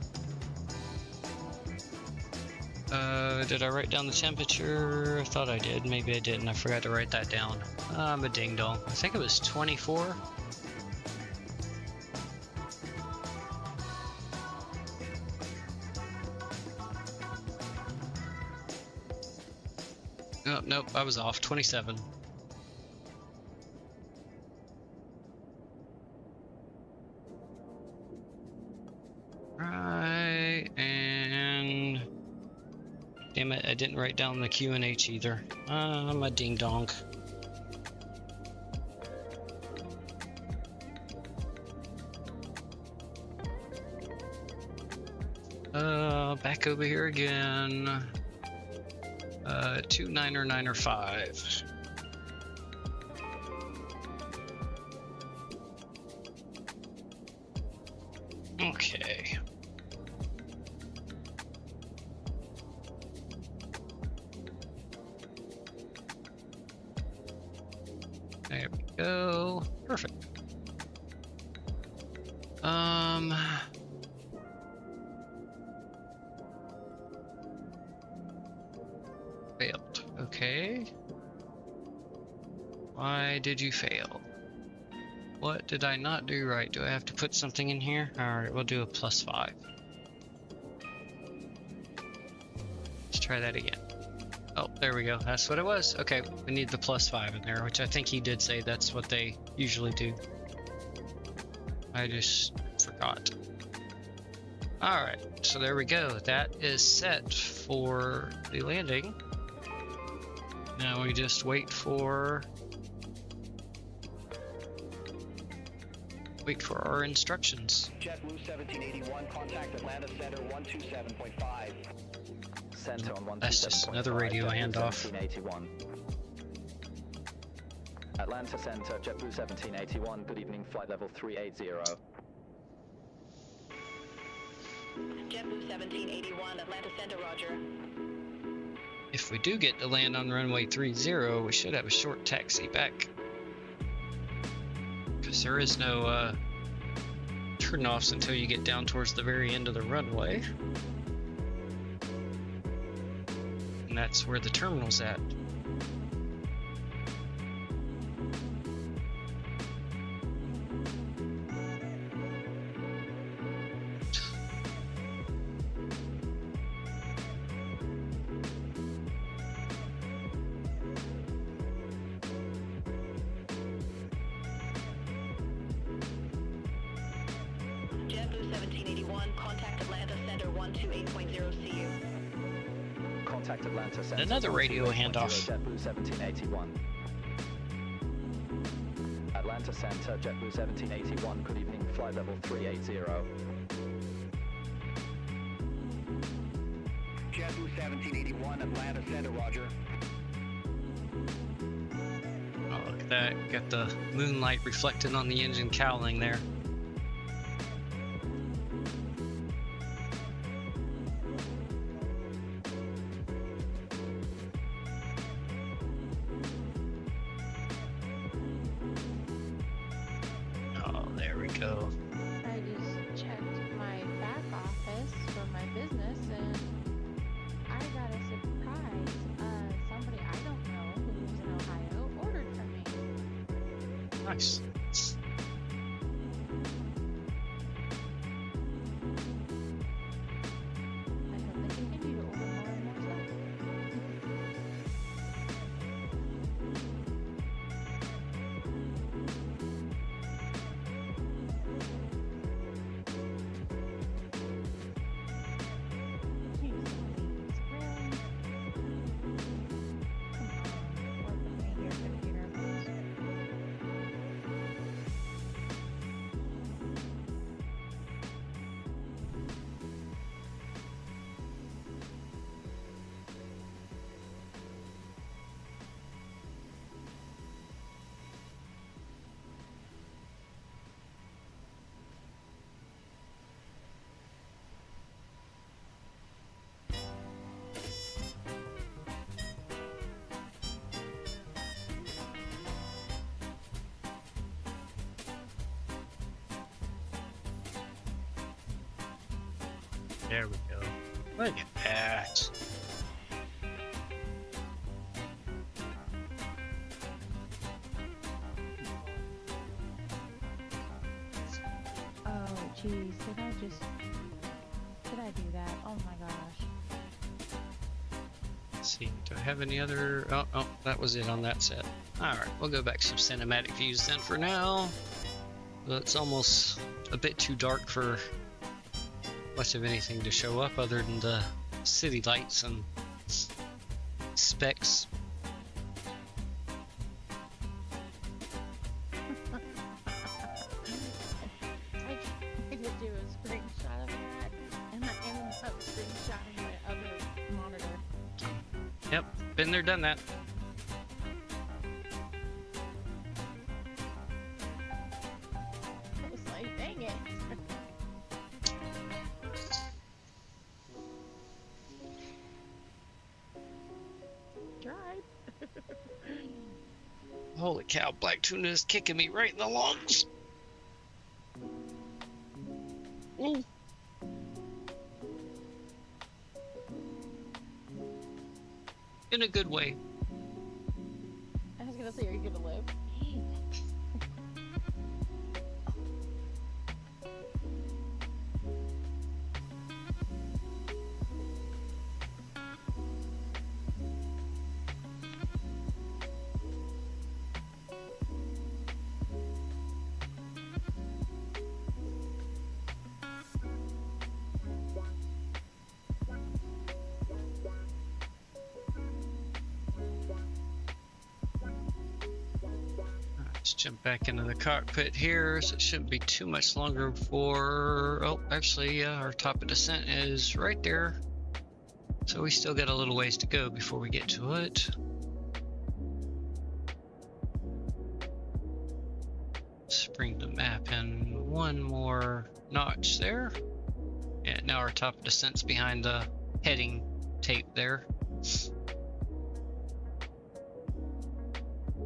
Did I write down the temperature? I thought I did. Maybe I didn't. I forgot to write that down. I'm a ding dong. I think it was 24. Oh, nope, I was off. 27. Right, and damn it, I didn't write down the QNH either. I'm a ding dong. Back over here again. 29905. Okay. There we go. Perfect. Failed. Okay. Why did you fail? What did I not do right? Do I have to put something in here? Alright, we'll do a +5. Let's try that again. Oh, there we go. That's what it was. Okay, we need the +5 in there, which I think he did say that's what they usually do. I just forgot. Alright, so there we go. That is set for the landing. Now we just wait for our instructions. JetBlue 1781, contact Atlanta Center 127.5. Center on 127.5. That's just another radio handoff. 1781. Atlanta Center, JetBlue 1781. Good evening, flight level 380. JetBlue 1781, Atlanta Center, roger. If we do get to land on runway 30, we should have a short taxi back. Because there is no turn-offs until you get down towards the very end of the runway. And that's where the terminal's at. JetBlue 1781, contact Atlanta Center 128.0 CU. Contact Atlanta Center. Another radio handoff. JetBlue 1781. Atlanta Center, JetBlue 1781. Good evening, flight level 380. JetBlue 1781, Atlanta Center, roger. Oh, look at that. Got the moonlight reflected on the engine cowling there. Oh, there we go. I just checked my back office for my business and I got a surprise. Somebody I don't know who lives in Ohio ordered from me. Nice. I hope they continue to order more and more stuff. Jeez Louise, really? Come on, work with me here, computer, please. There we go. Look at that. Oh, geez, did I do that? Oh my gosh. Let's see, do I have any other? Oh, that was it on that set. Alright, we'll go back to some cinematic views then for now. Well, it's almost a bit too dark for much of anything to show up other than the city lights and specs. I did do a screenshot of that, and I ended up screenshotting my other monitor. Yep, been there, done that. I was like, dang it. Tried. Holy cow, black tuna is kicking me right in the lungs. Ooh. In a good way. I was gonna say, are you gonna live? Let's jump back into the cockpit here, so it shouldn't be too much longer before... Oh, actually, our top of descent is right there. So we still got a little ways to go before we get to it. Let's bring the map in one more notch there. And now our top of descent's behind the heading tape there.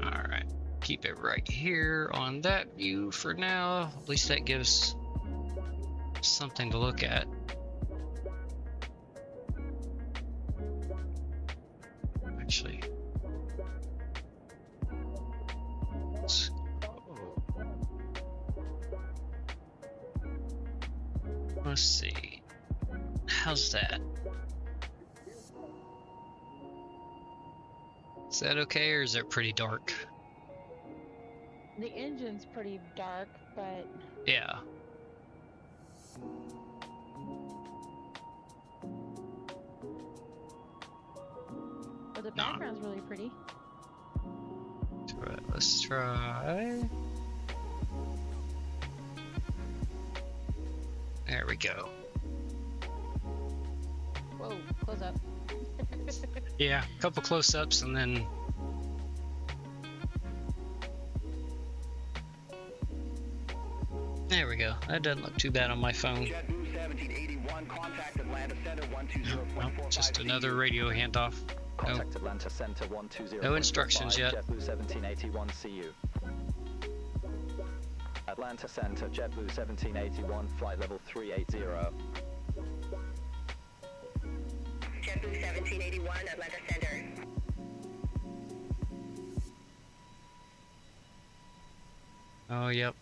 Alright. Keep it right here on that view for now. At least that gives something to look at. Actually, let's see. How's that? Is that okay, or is it pretty dark? The engine's pretty dark, but Yeah. the background's really pretty. Alright, let's try. There we go. Whoa, close up. Yeah, a couple close-ups and then there we go. That doesn't look too bad on my phone. JetBlue 1781, contact Atlanta Center 120.45. Just another radio handoff. Contact Atlanta Center 120. No instructions yet. JetBlue 1781, see you. Atlanta Center, JetBlue 1781, flight level 380. JetBlue 1781, Atlanta Center. Oh, yep.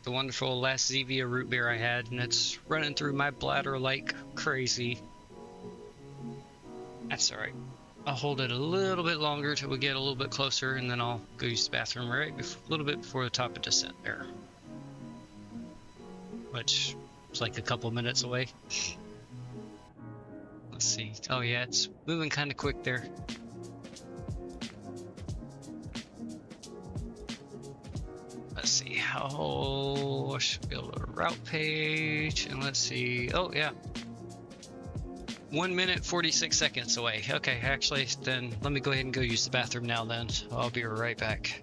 The wonderful last Zevia root beer I had, and it's running through my bladder like crazy. That's alright. I'll hold it a little bit longer till we get a little bit closer, and then I'll go use the bathroom right a little bit before the top of descent there. Which is like a couple minutes away. Let's see. Oh yeah, it's moving kind of quick there. Let's see how I should be able to route page, and let's see. Oh yeah, 1 minute 46 seconds away. Okay, actually, then let me go ahead and go use the bathroom now. Then I'll be right back.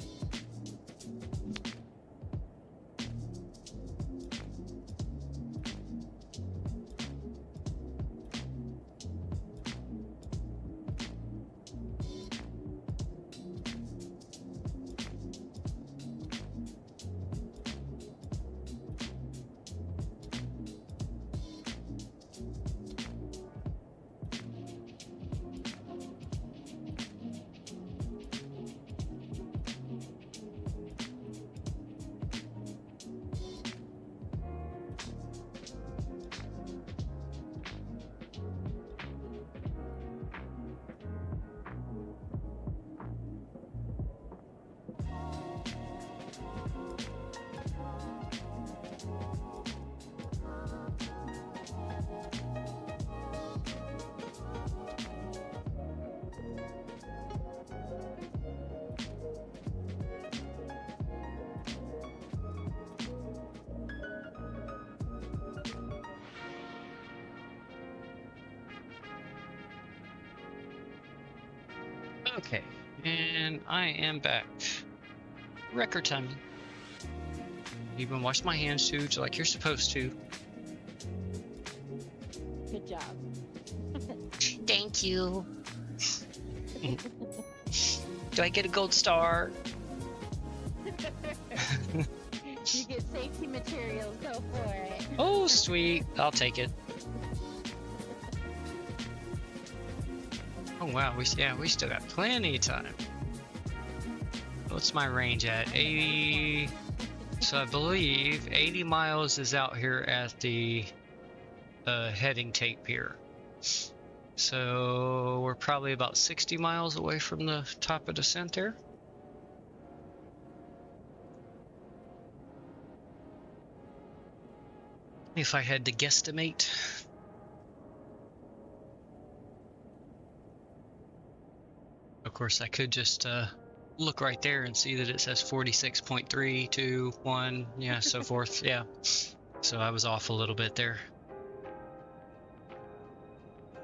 Okay, and I am back. Record timing. Even wash my hands too, like you're supposed to. Good job. Thank you. Do I get a gold star? You get safety materials, go for it. Oh, sweet. I'll take it. Oh wow, we still got plenty of time. What's my range at? 80. So I believe 80 miles is out here at the heading tape here. So we're probably about 60 miles away from the top of descent there. If I had to guesstimate. Of course, I could just look right there and see that it says 46.321, yeah, so forth, yeah. So I was off a little bit there.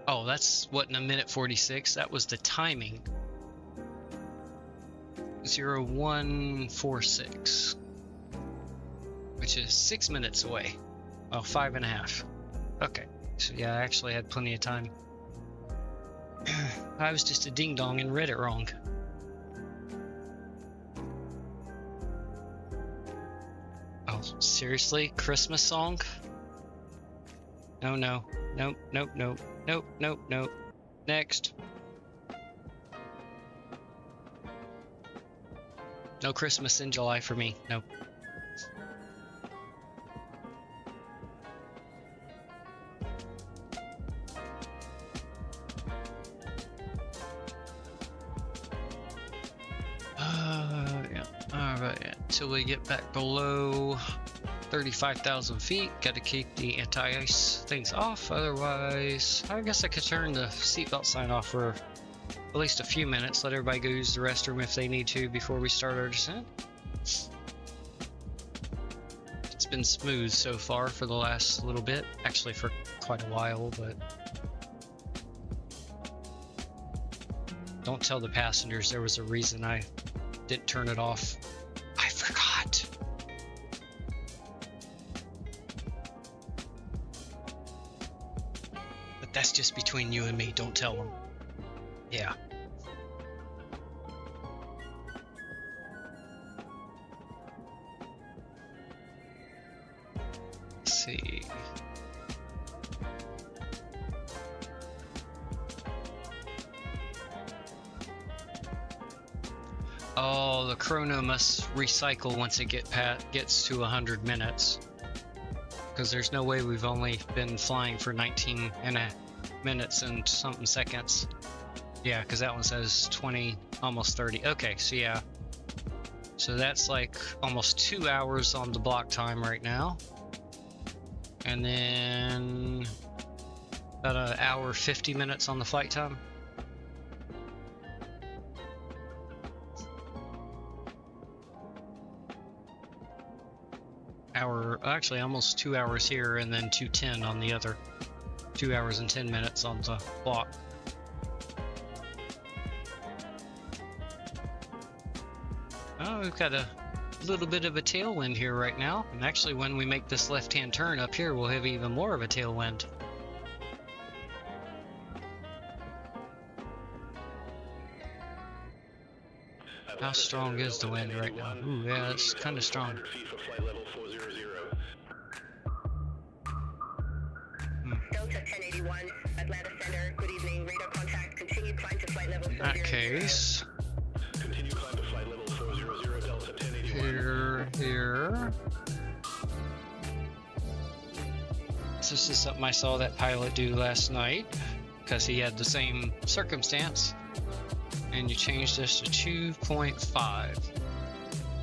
Oh, that's what, in a minute 46? That was the timing. 0146, which is 6 minutes away. Well, 5.5. Okay, so yeah, I actually had plenty of time. I was just a ding dong and read it wrong. Oh, seriously? Christmas song? No, no. Nope, nope, nope. Nope, nope, nope. Next. No Christmas in July for me. Nope. Yeah. Alright, until we get back below 35,000 feet, gotta keep the anti-ice things off, otherwise I guess I could turn the seatbelt sign off for at least a few minutes, let everybody go use the restroom if they need to before we start our descent. It's been smooth so far for the last little bit, actually for quite a while, but don't tell the passengers there was a reason I didn't turn it off. I forgot. But that's just between you and me, don't tell them. Yeah. Let's see. Oh, the chrono must recycle once it gets to 100 minutes. Because there's no way we've only been flying for 19 minutes and something seconds. Yeah, because that one says 20, almost 30. Okay, so yeah. So that's like almost 2 hours on the block time right now. And then about an hour 50 minutes on the flight time. Actually almost 2 hours here and then 2:10 on the other. 2 hours and 10 minutes on the block. Oh, we've got a little bit of a tailwind here right now. And actually when we make this left-hand turn up here, we'll have even more of a tailwind. How strong is the wind right now? Ooh, yeah, it's kind of strong. Delta 1081, Atlanta Center, good evening, radar contact, continue climb to flight level 400. In that case, Continue climb to flight level 400, Delta 1081. here. This is something I saw that pilot do last night, because he had the same circumstance. And you change this to 2.5.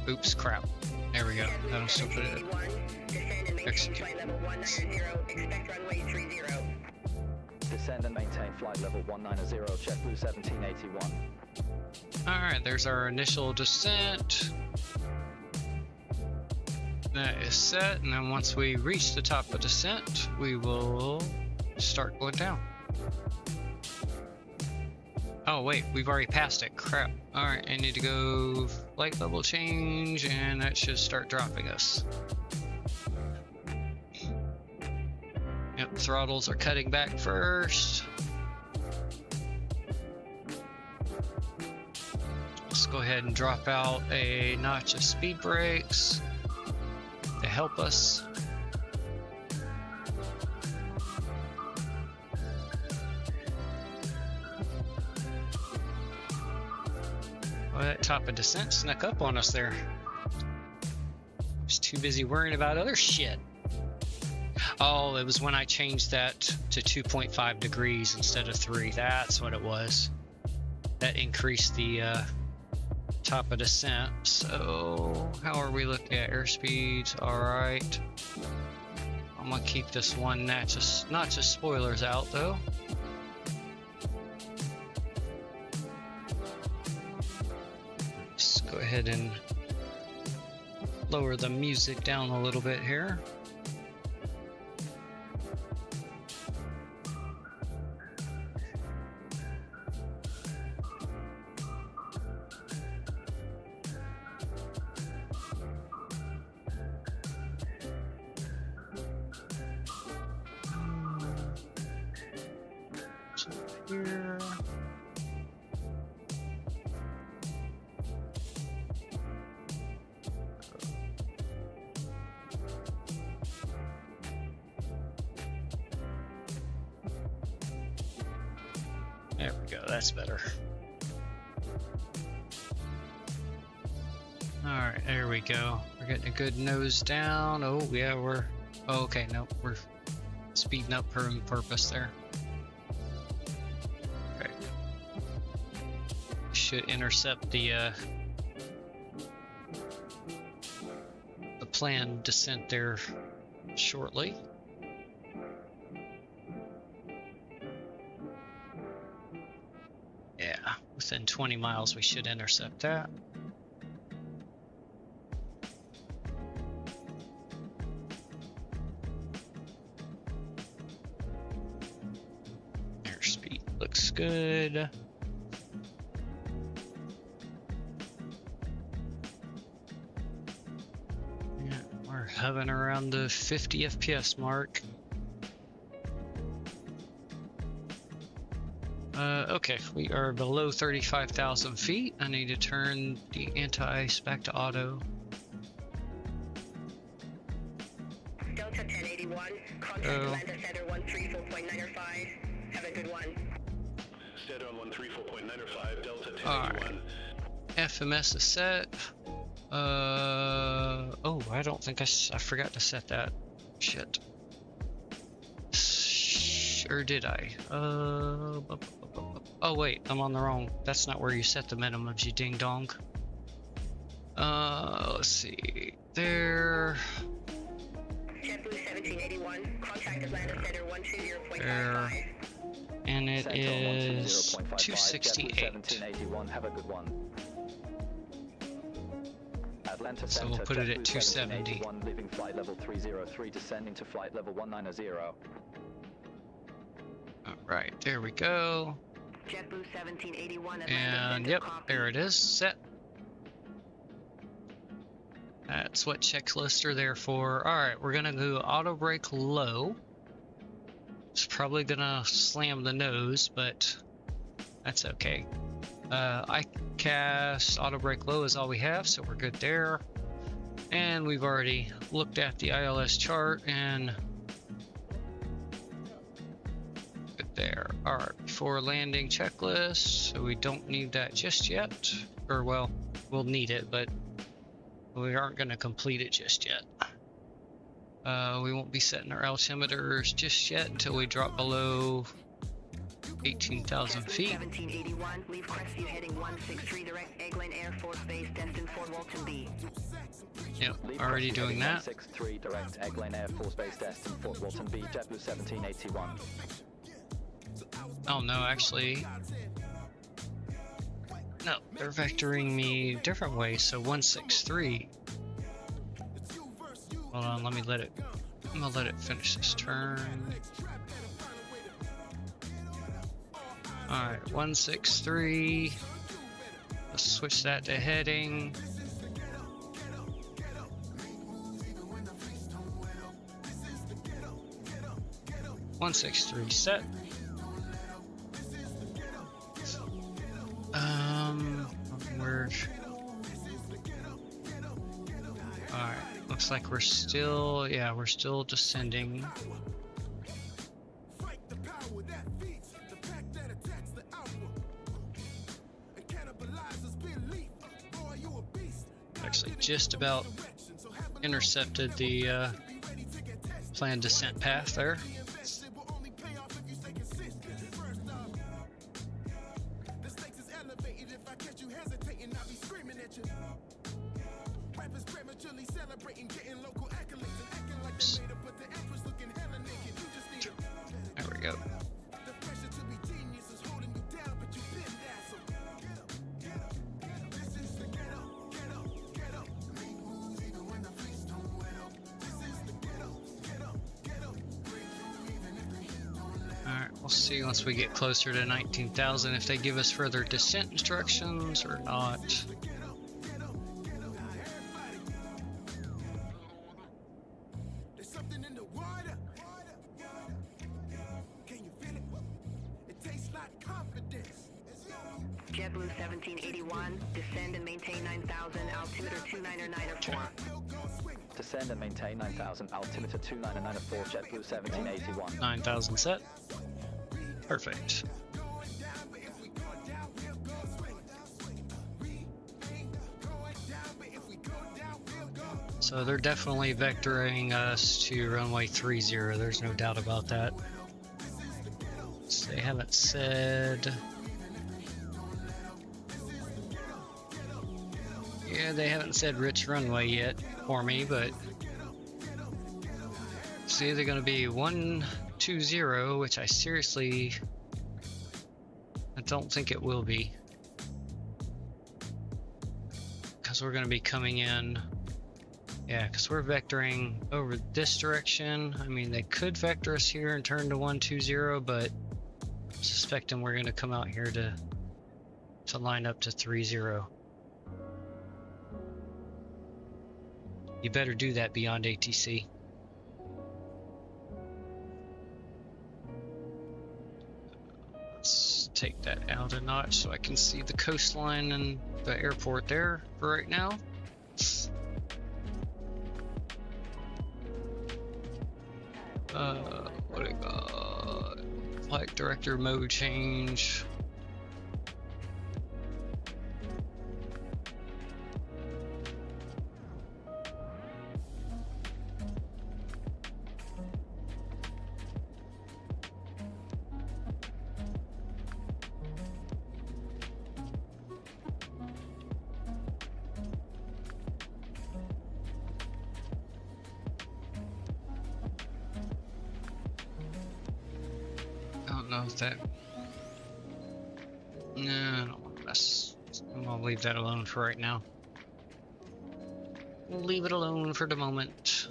Oops, crap. There we go. That'll still put it. Execute. Descend and maintain flight level 190, JetBlue 1781. Alright, there's our initial descent. That is set, and then once we reach the top of descent, we will start going down. Oh wait, we've already passed it. Crap. Alright, I need to go flight level change, and that should start dropping us. Yep, throttles are cutting back first. Let's go ahead and drop out a notch of speed brakes to help us. Well, that top of descent snuck up on us there. Was too busy worrying about other shit. Oh, it was when I changed that to 2.5 degrees instead of 3. That's what it was. That increased the top of descent. So how are we looking at airspeeds? All right. I'm gonna keep this one notch of spoilers out though. Go ahead and lower the music down a little bit here. Here. There we go, that's better. Alright, there we go. We're getting a good nose down. Oh, yeah, we're... Oh, okay, no, we're speeding up for purpose there. Okay. Should intercept the planned descent there shortly. Yeah, within 20 miles we should intercept that. Airspeed looks good. Yeah, we're hovering around the 50 FPS mark. Okay, we are below 35,000 feet. I need to turn the anti-ice back to auto. Delta 1081, contact Atlanta Center 134.905. Have a good one. Set on 134.905, Delta 1081. Alright. FMS is set. Oh, I don't think I forgot to set that. Shit. Or did I? Oh wait, I'm on the wrong. That's not where you set the minimums, you ding dong. Let's see. There. JetBlue 1781, contact Atlanta Center 120.95. There. And it is 268. 1781, have a good one. Atlanta So we'll put it at 270. Leaving flight level 303, descending to flight level 190. Alright, there we go. JetBlue 1781, And yep, there it is, set. That's what checklists are there for. Alright, we're gonna go auto brake low. It's probably gonna slam the nose, but that's okay. ICAST auto brake low is all we have, so we're good there. And we've already looked at the ILS chart and good there. Alright, before landing checklist, so we don't need that just yet. Or well, we'll need it, but we aren't going to complete it just yet. We won't be setting our altimeters just yet until we drop below 18,000 feet. 1781, leave Crestview heading 163 direct Eglin Air Force Base, Destin, Fort Walton B. Yep, already doing that. 163 direct Eglin Air Force Base, Destin, Fort Walton B, JetBlue 1781. Oh no, actually, no, they're vectoring me different ways. So 163. Hold on, I'm gonna let it finish this turn. Alright, 163. Let's switch that to heading. Set. We're alright. Looks like we're still, yeah, we're still descending. Actually, just about intercepted the planned descent path there. There we go. Alright, we'll see once we get closer to 19,000 if they give us further descent instructions or not. JetBlue 1781, descend and maintain 9,000, altimeter 29904. Descend and maintain 9,000, altimeter 29904, JetBlue 1781. 9,000 set. Perfect. So they're definitely vectoring us to runway 30. There's no doubt about that. So they haven't said. Yeah, they haven't said rich runway yet for me, but it's either going to be 120, which I don't think it will be, because we're going to be coming in. Yeah, because we're vectoring over this direction. I mean, they could vector us here and turn to 120, but I'm suspecting we're going to come out here to line up to 30. You better do that beyond ATC. Let's take that out a notch so I can see the coastline and the airport there for right now. What do I got? Flight director mode change. That no, I don't want to mess. I'm gonna leave that alone for right now. We'll leave it alone for the moment.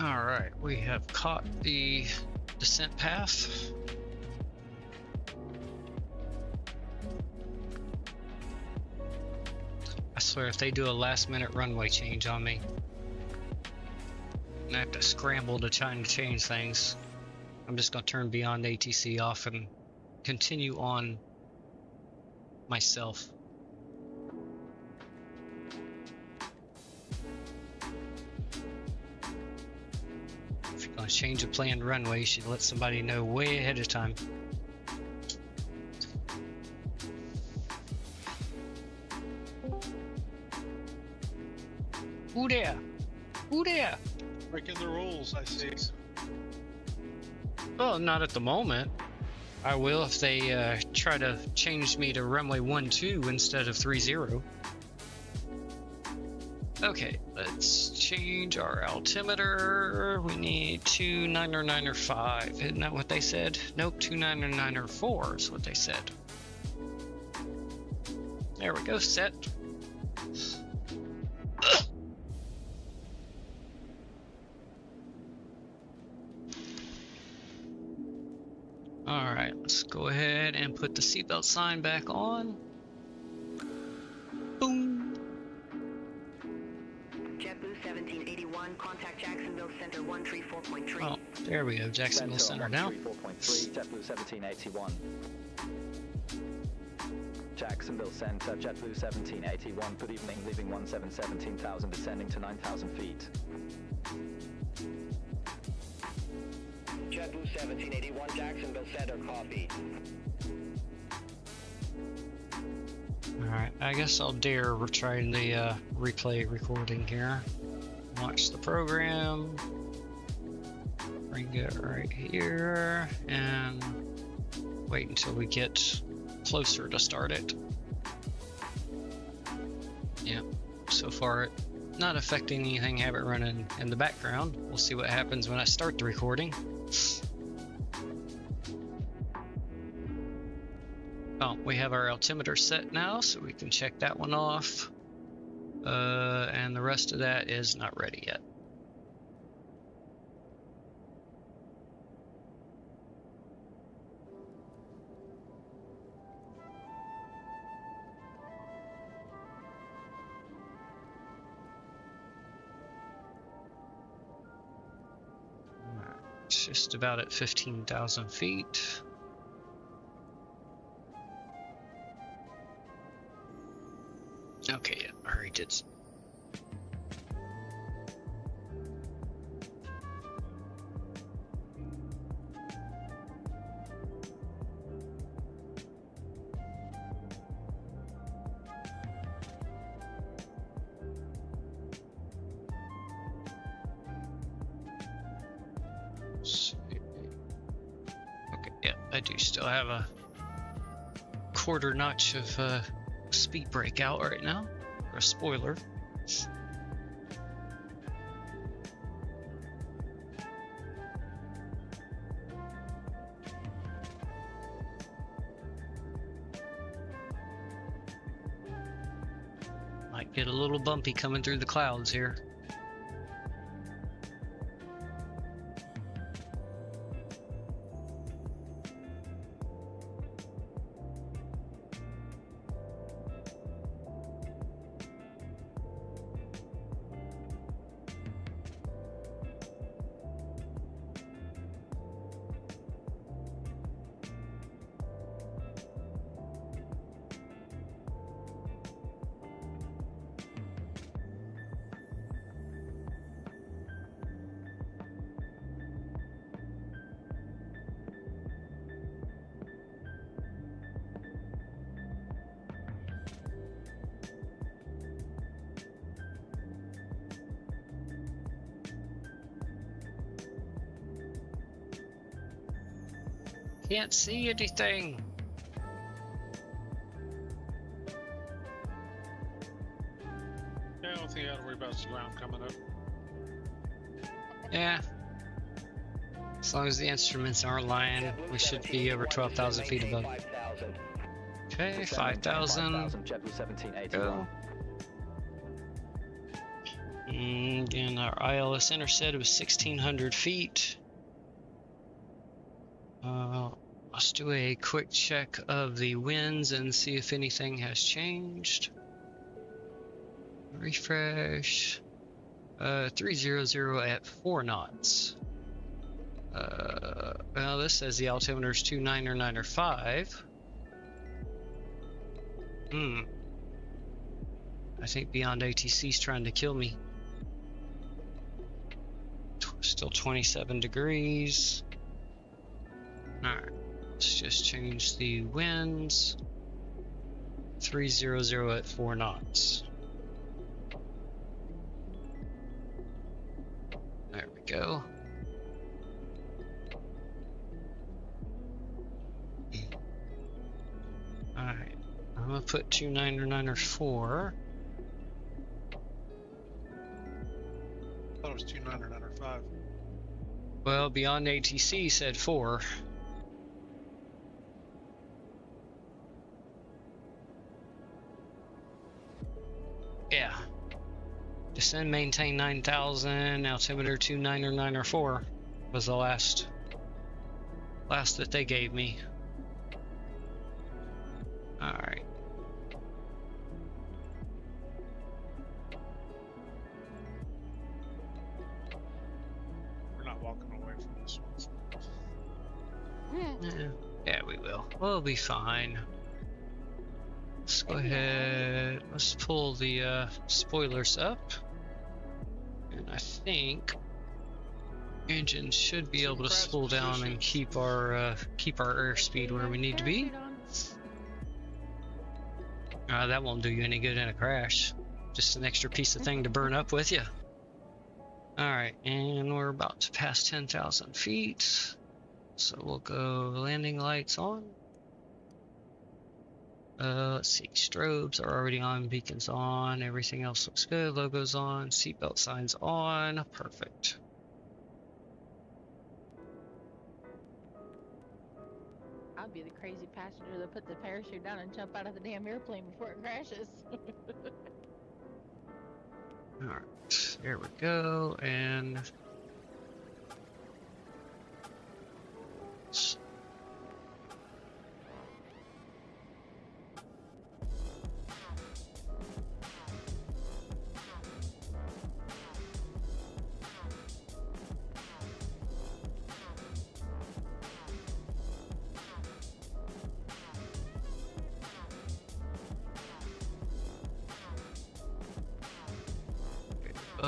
Alright, we have caught the descent path. I swear, if they do a last minute runway change on me, and I have to scramble to try and change things, I'm just going to turn beyond ATC off and continue on myself. Change a planned runway, you should let somebody know way ahead of time. Who there? Who there? Breaking the rules, I see. Well, not at the moment. I will if they try to change me to runway 12 instead of 30. Okay, let's change our altimeter. We need 29905. Isn't that what they said? Nope, 29904 is what they said. There we go, set. Alright, let's go ahead and put the seatbelt sign back on. Boom. JetBlue 1781, contact Jacksonville Center 134.3. Oh, there we go, Jacksonville Center now. 134.3, JetBlue 1781. Jacksonville Center, JetBlue 1781. Good evening, leaving 17,000, descending to 9,000 feet. JetBlue 1781, Jacksonville Center, copy. Alright, I guess I'll dare try the replay recording here. Launch the program. Bring it right here. And wait until we get closer to start it. Yeah, so far not affecting anything, have it running in the background. We'll see what happens when I start the recording. Oh, we have our altimeter set now, so we can check that one off. And the rest of that is not ready yet. It's just about at 15,000 feet. Okay, yeah, I already did. Okay, yeah, I do still have a quarter notch of speed brake out right now, or a spoiler. Might get a little bumpy coming through the clouds here. Can't see anything. Yeah, I don't think I gotta worry about the ground coming up. Yeah. As long as the instruments aren't lying, we should be over 12,000 feet above. Okay, 5,000. JetBlue 1781. Go. And again, our ILS intercept was 1,600 feet. Let's do a quick check of the winds and see if anything has changed. Refresh. 300 at 4 knots. Well, this says the altimeter is 29905. I think Beyond ATC is trying to kill me. Still 27 degrees. Alright, let's just change the winds. 300 at 4 knots. There we go. Alright, I'm gonna put 29904. was 29 or 9 or 5. Well, Beyond ATC said 4. Yeah. Descend, maintain 9,000. Altimeter 29 or 9 or 4 was the last that they gave me. All right. We're not walking away from this one. Yeah, we will. We'll be fine. Let's go ahead. Let's pull the spoilers up. And I think engine should be able to spool down and keep our airspeed where we need to be. That won't do you any good in a crash. Just an extra piece of thing to burn up with you. Alright, and we're about to pass 10,000 feet. So we'll go landing lights on. Let's see, strobes are already on, beacons on, everything else looks good, logos on, seatbelt signs on, perfect. I'll be the crazy passenger that put the parachute down and jump out of the damn airplane before it crashes. Alright, there we go, and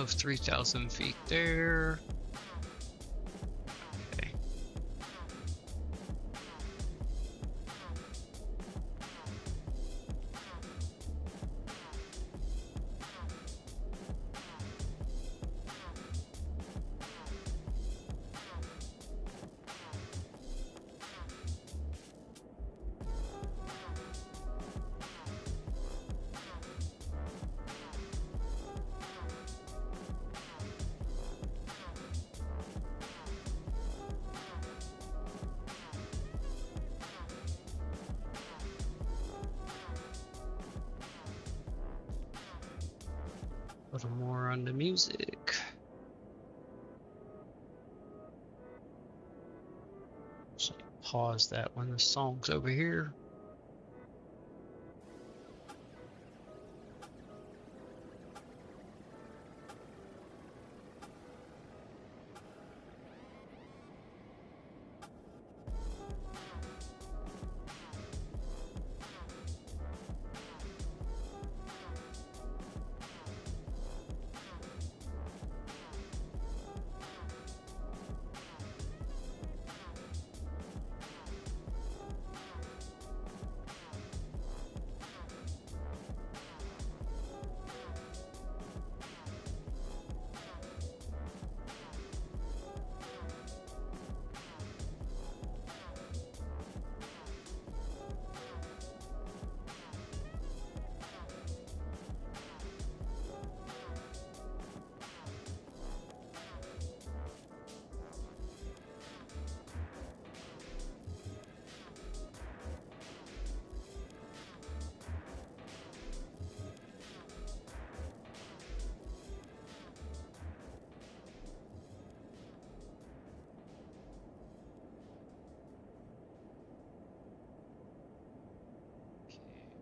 above 3,000 feet there. Okay. A little more on the music. So pause that when the song's over here.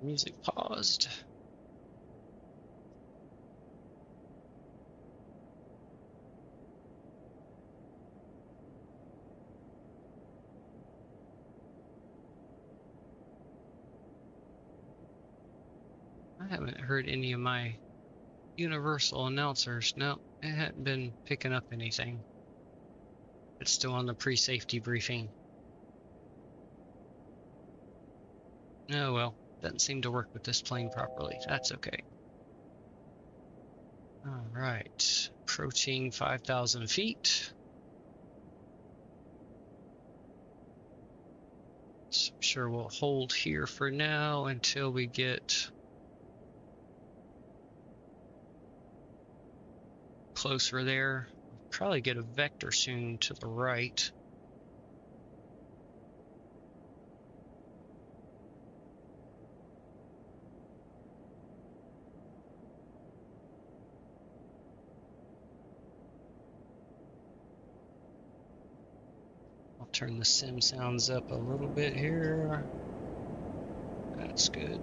Music paused. I haven't heard any of my universal announcers. No, it hadn't been picking up anything. It's still on the pre-safety briefing. Oh well. Doesn't seem to work with this plane properly. That's okay. Alright. Approaching 5,000 feet. So I'm sure we'll hold here for now until we get closer there. probably get a vector soon to the right. I'll turn the sim sounds up a little bit here. That's good.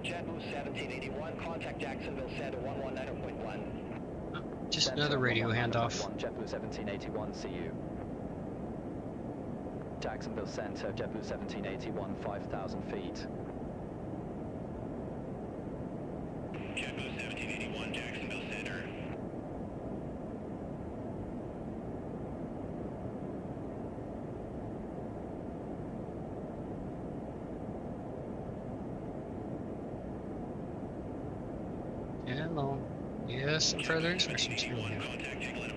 JetBlue 1781, contact Jacksonville Center 119.1. Just another radio handoff. JetBlue 1781, see you. Jacksonville Center, JetBlue 1781, 5,000 feet. JetBlue 1781, Jacksonville Center. Hello. Yes, some further instructions.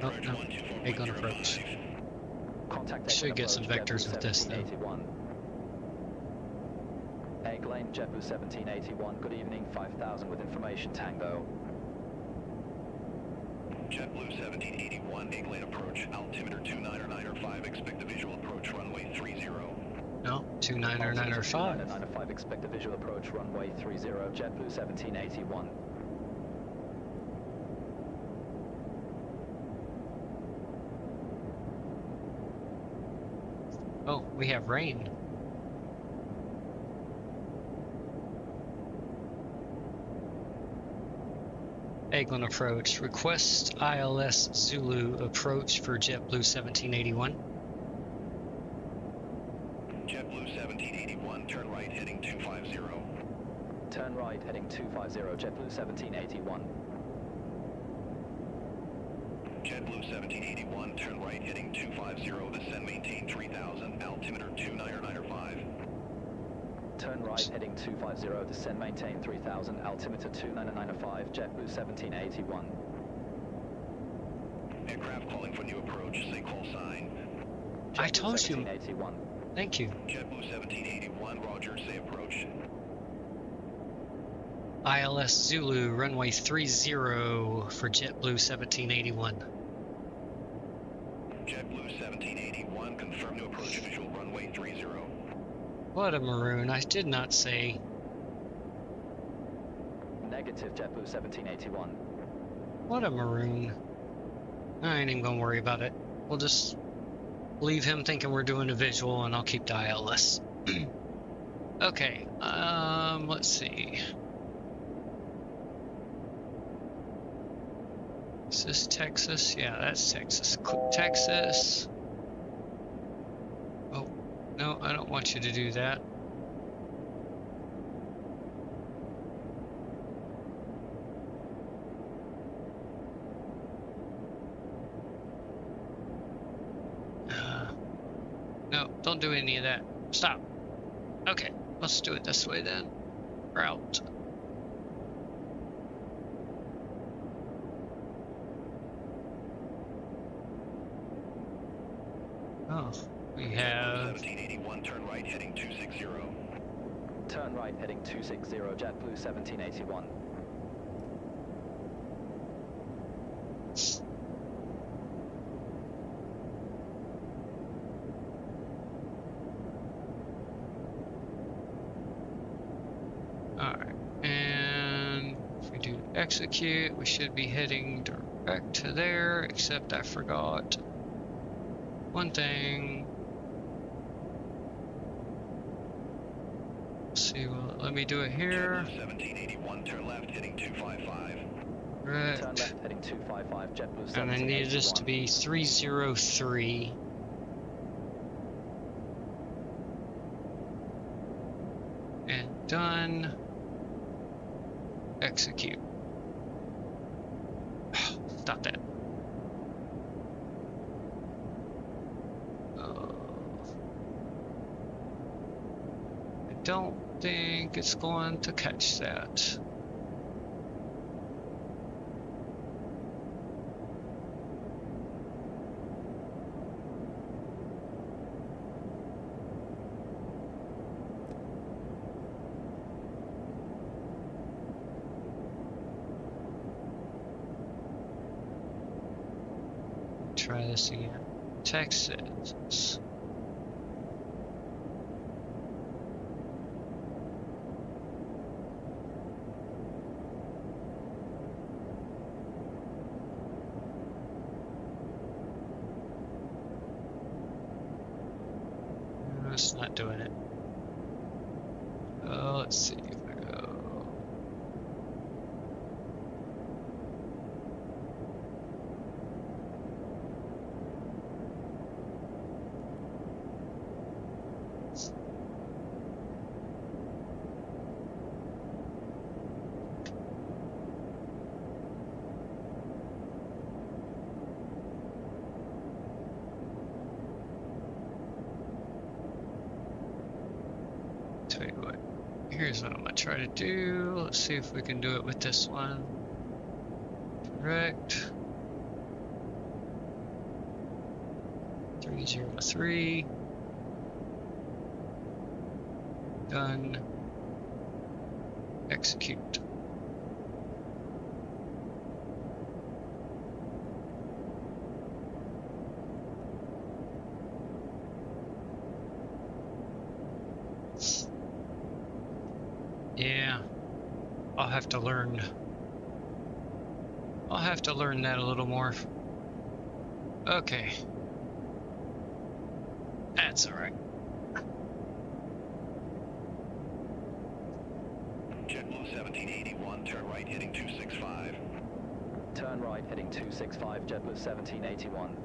Oh, no. Egg-on approach. Should get some vectors with this, though. Egg lane, JetBlue 1781, good evening, 5,000 with information, Tango. JetBlue 1781, egg lane approach, altimeter 299.5, expect a visual approach, runway 30. No, 299.5. 299.5, expect a visual approach, runway 30, JetBlue 1781. Oh, we have rain. Eglin approach. Request ILS Zulu approach for JetBlue 1781. JetBlue 1781, turn right heading 250. Turn right heading 250, JetBlue 1781. JetBlue 1781, turn right heading 250, descend maintain 3000, altimeter 299.5. Turn right heading 250, descend maintain 3000, altimeter 299.5, JetBlue 1781. Aircraft calling for new approach, say call sign. I told you. Thank you. JetBlue 1781, roger, say approach. ILS Zulu, runway 30 for JetBlue 1781. JetBlue 1781, confirm new approach, visual runway 30. What a maroon. I did not say. Negative, JetBlue 1781. What a maroon. I ain't even gonna worry about it. We'll just leave him thinking we're doing a visual and I'll keep the ILS. Okay, let's see. Is this Texas? Yeah, that's Texas. Cook, Texas. Oh, no, I don't want you to do that. No, don't do any of that. Stop. Okay, let's do it this way then. Route. Oh, we have 1781, turn right heading 260. Turn right heading 260, JetBlue 1781. Alright, and if we do execute, we should be heading direct to there, except I forgot one thing. Let's see, will it let me do it here? 1781, turn left heading 255. Right. Turn left heading 255, JetBlue 1781. And I need this to be 303. And done. Execute. Stop that. I don't think it's going to catch that. Try this again. Texas. No, it's not doing it. Oh, let's see if I go. Tell you what, here's what I'm gonna try to do. Let's see if we can do it with this one. Correct. 303. Done. Execute. Yeah, I'll have to learn. I'll have to learn that a little more. Okay. That's all right. JetBlue 1781, turn right heading 265. Turn right heading 265, JetBlue 1781.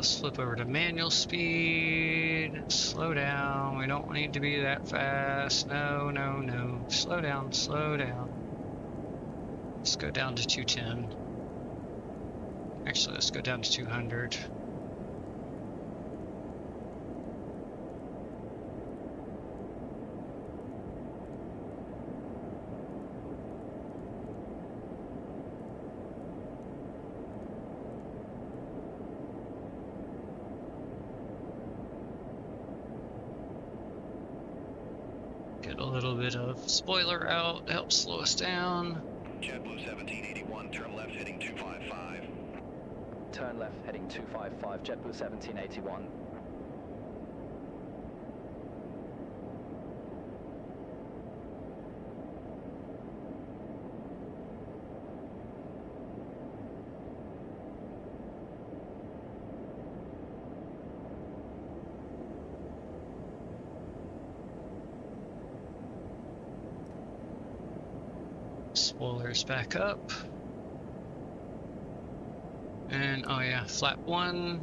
Let's flip over to manual speed. Slow down. We don't need to be that fast. No, no, no. Slow down, slow down. Let's go down to 210. Actually, let's go down to 200. Get a little bit of spoiler out to help slow us down. JetBlue 1781, turn left heading 255. Turn left heading 255, JetBlue 1781. Spoilers back up. And oh yeah, flap 1.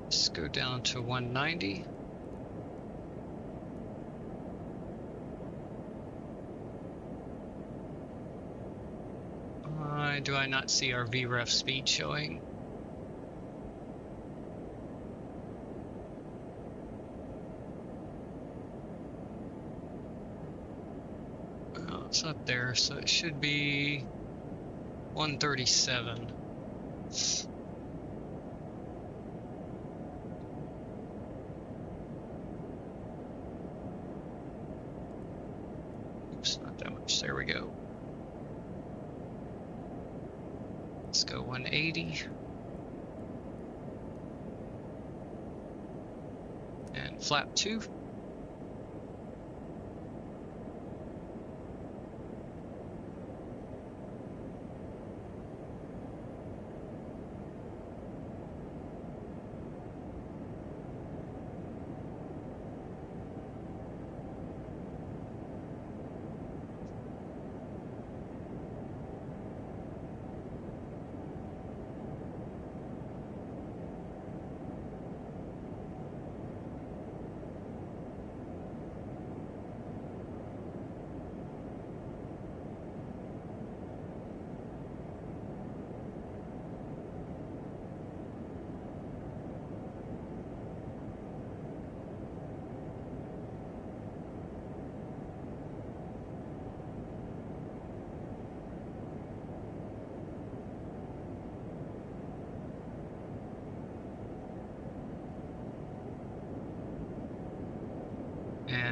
Let's go down to 190. Do I not see our VREF speed showing? It's up there, so it should be 137. Oops, not that much. There we go. Let's go 180. And flap 2.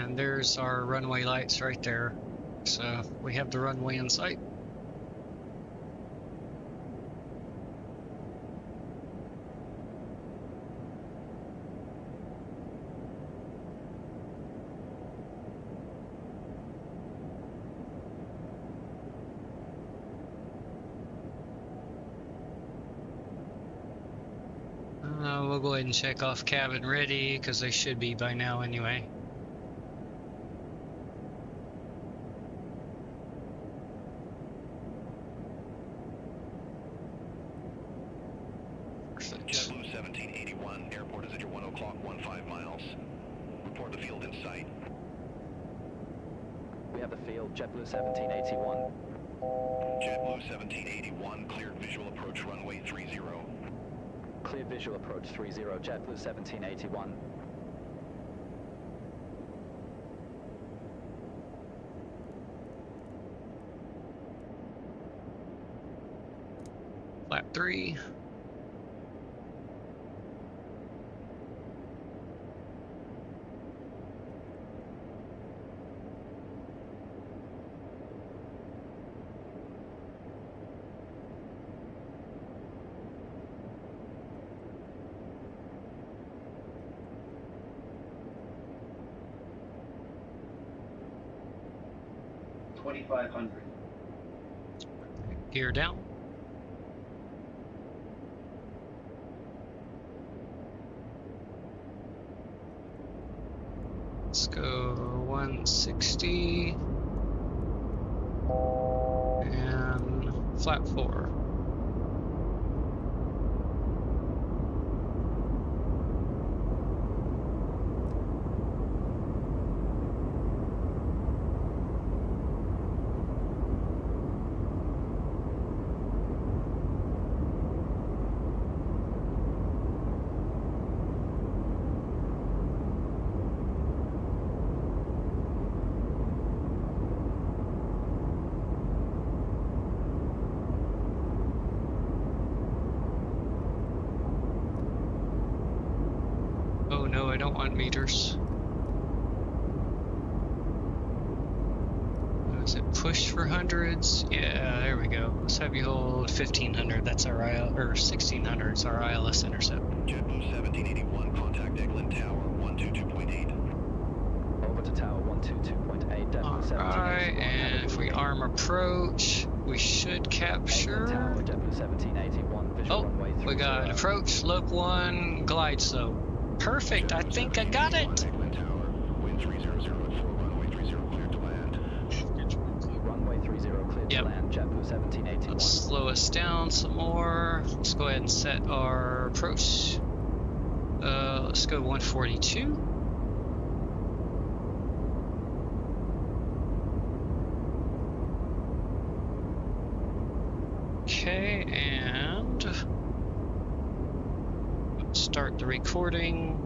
And there's our runway lights right there. So we have the runway in sight. We'll go ahead and check off cabin ready, because they should be by now anyway. Perfect. JetBlue 1781, airport is at your 1 o'clock, 15 miles. Report the field in sight. We have the field, JetBlue 1781. JetBlue 1781, cleared visual approach runway 30. Clear visual approach 30, JetBlue 1781. Flap 3. Gear down. Let's go 160 and flap 4. Oh no, I don't want meters. Is it push for hundreds? Yeah, there we go. Let's have you hold 1500. That's our IL, or 1600. It's our ILS intercept. JetBlue 1781, contact Eglin Tower 122.8. Over to tower 122.8, JetBlue Alright, and if we arm approach, we should capture. Tower, JetBlue 1781, visual runway 30. We got approach, lope 1, glide slope. Perfect, I think I got it. Eglin Tower, wind 300 at 4, runway 30 cleared to land. Runway 30 cleared to land, JetBlue 1781. Let's slow us down some more. Let's go ahead and set our approach. Let's go 142. Okay, and let's start the recording.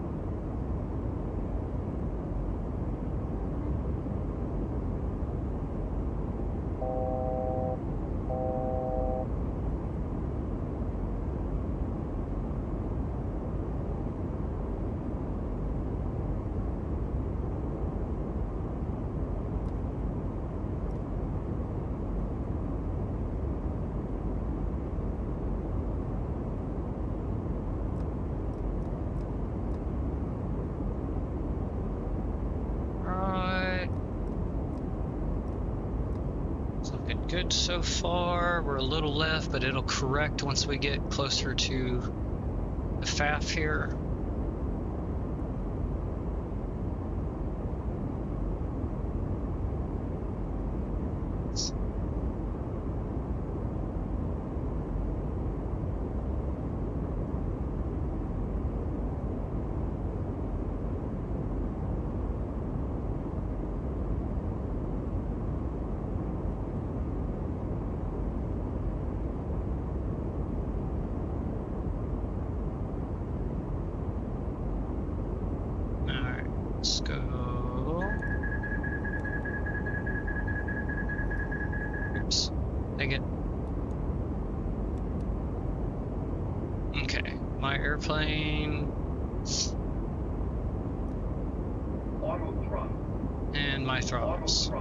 Good so far. We're a little left, but it'll correct once we get closer to the FAF here. Airplane. Auto throttle. and my throttles.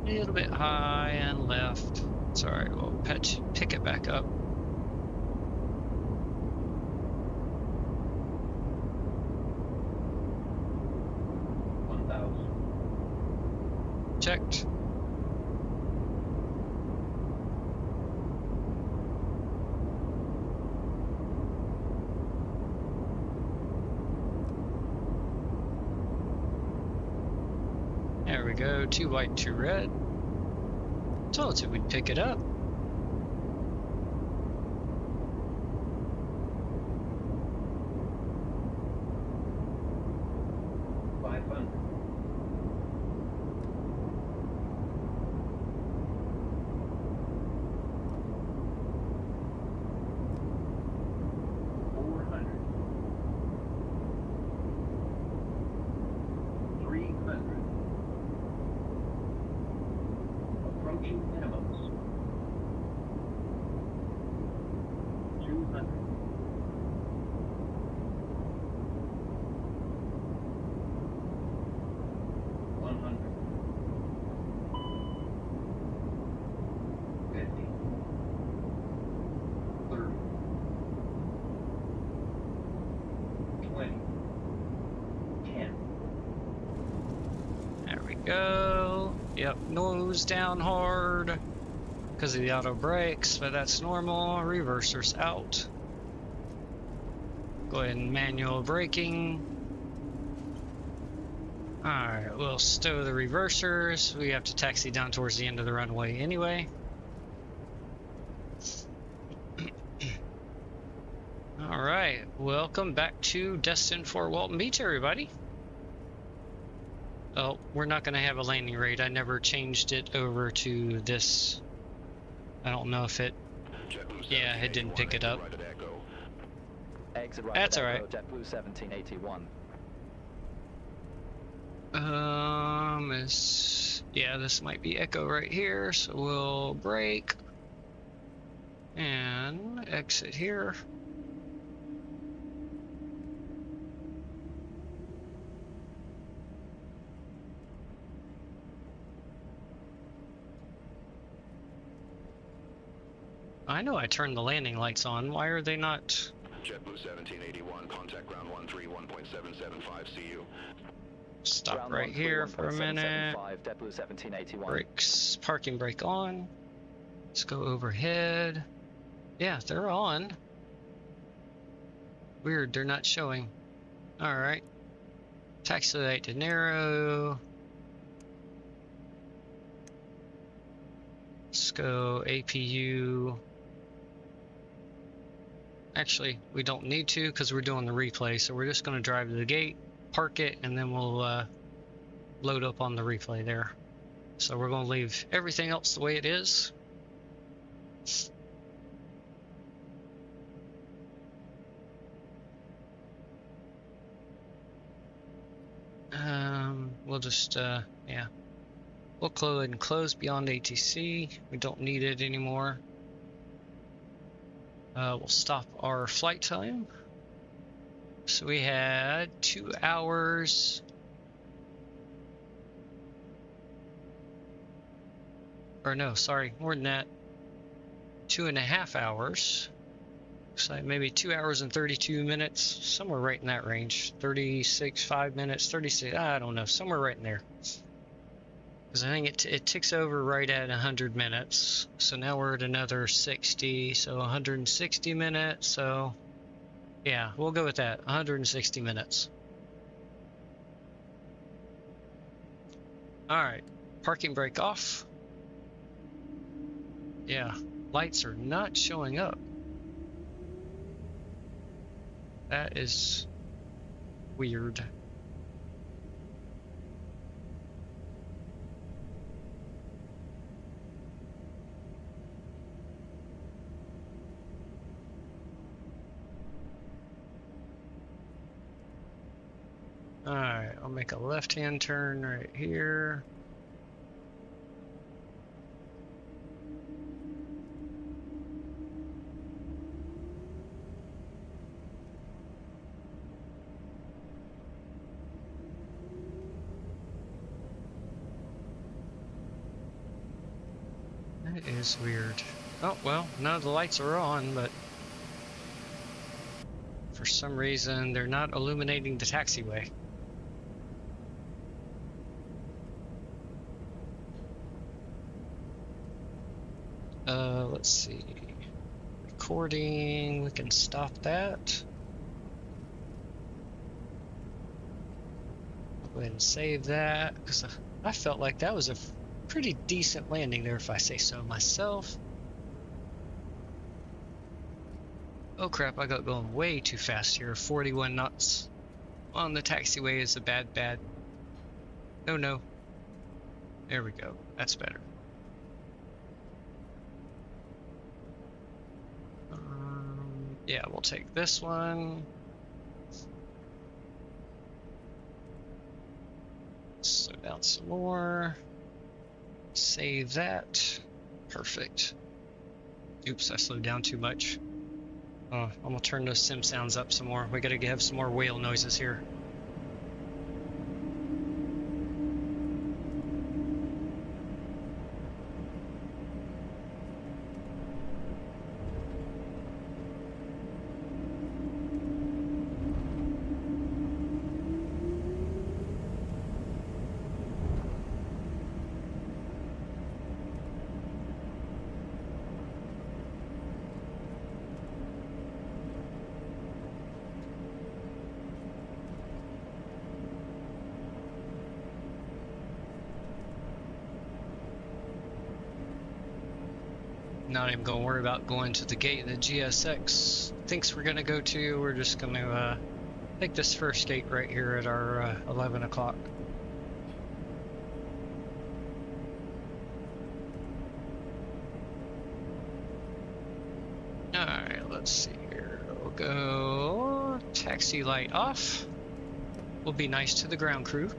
A little bit high and left. It's alright, we'll pick it back up. Checked. There we go, 2 white, 2 red. Told you we'd pick it up. Go. Yep, nose down hard because of the auto brakes, but that's normal. Reverser's out. Go ahead and manual braking. Alright, we'll stow the reversers. We have to taxi down towards the end of the runway anyway. Alright, welcome back to Destin Fort Walton Beach, everybody. Oh, we're not going to have a landing rate. I never changed it over to this. I don't know if it... Yeah, it didn't pick it up. That's alright. JetBlue 1781. Yeah, this might be Echo right here, so we'll brake and exit here. I know I turned the landing lights on. Why are they not? JetBlue 1781, contact ground 131.775, see you. Stop Ground right here for a minute. JetBlue 1781. Brakes, parking brake on. Let's go overhead. Yeah, they're on. Weird, they're not showing. Alright. Taxi light to narrow. Let's go APU. Actually, we don't need to because we're doing the replay, so we're just going to drive to the gate, park it, and then we'll load up on the replay there. So we're going to leave everything else the way it is. We'll just, yeah. We'll go ahead and close beyond ATC. We don't need it anymore. We'll stop our flight time. So we had 2 hours. Or no, sorry, more than that. 2.5 hours. Looks like maybe 2 hours and 32 minutes. Somewhere right in that range. 5 minutes, 36, I don't know, somewhere right in there. Because I think it ticks over right at 100 minutes. So now we're at another 60, so 160 minutes. So yeah, we'll go with that, 160 minutes. All right, parking brake off. Yeah, lights are not showing up. That is weird. Alright, I'll make a left-hand turn right here. That is weird. Oh, well, none of the lights are on, but for some reason they're not illuminating the taxiway. Let's see. Recording, we can stop that. Go ahead and save that, because I felt like that was a pretty decent landing there, if I say so myself. Oh crap, I got going way too fast here. 41 knots on the taxiway is a bad. No. There we go. That's better. Yeah, we'll take this one. Slow down some more. Save that. Perfect. Oops, I slowed down too much. I'm gonna turn those sim sounds up some more. We gotta have some more whale noises here. Not even gonna worry about going to the gate the GSX thinks we're gonna go to. We're just gonna take this first gate right here at our 11 o'clock. Alright, let's see here. We'll go taxi light off. We'll be nice to the ground crew.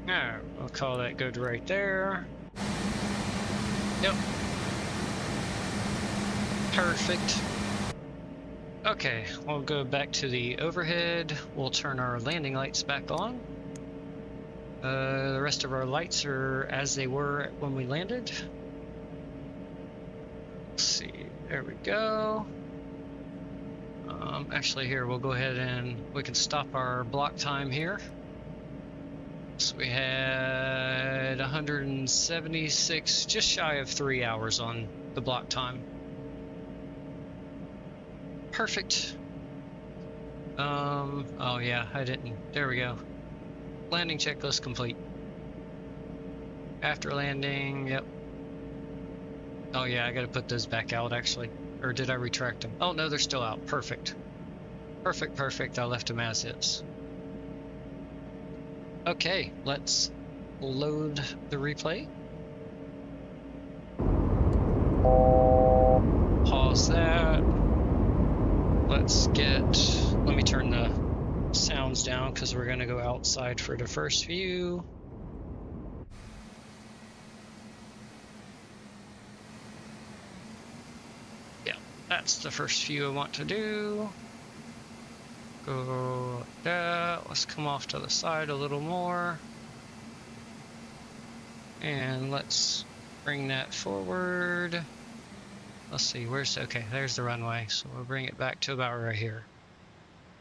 Alright, we'll call that good right there. Yep. Perfect. Okay, we'll go back to the overhead. We'll turn our landing lights back on. The rest of our lights are as they were when we landed. Let's see, there we go. Actually here, we'll go ahead and we can stop our block time here. So we had 176, just shy of 3 hours on the block time. Perfect. Oh yeah, I didn't. There we go. Landing checklist complete. After landing, yep. Oh yeah, I gotta put those back out actually. Or did I retract them? Oh no, they're still out. Perfect. Perfect. I left them as is. Okay, let's load the replay. Pause that. Let me turn the sounds down because we're gonna go outside for the first view. Yeah, that's the first view I want to do. Go like that. Let's come off to the side a little more. And let's bring that forward. Let's see, okay, there's the runway. So we'll bring it back to about right here.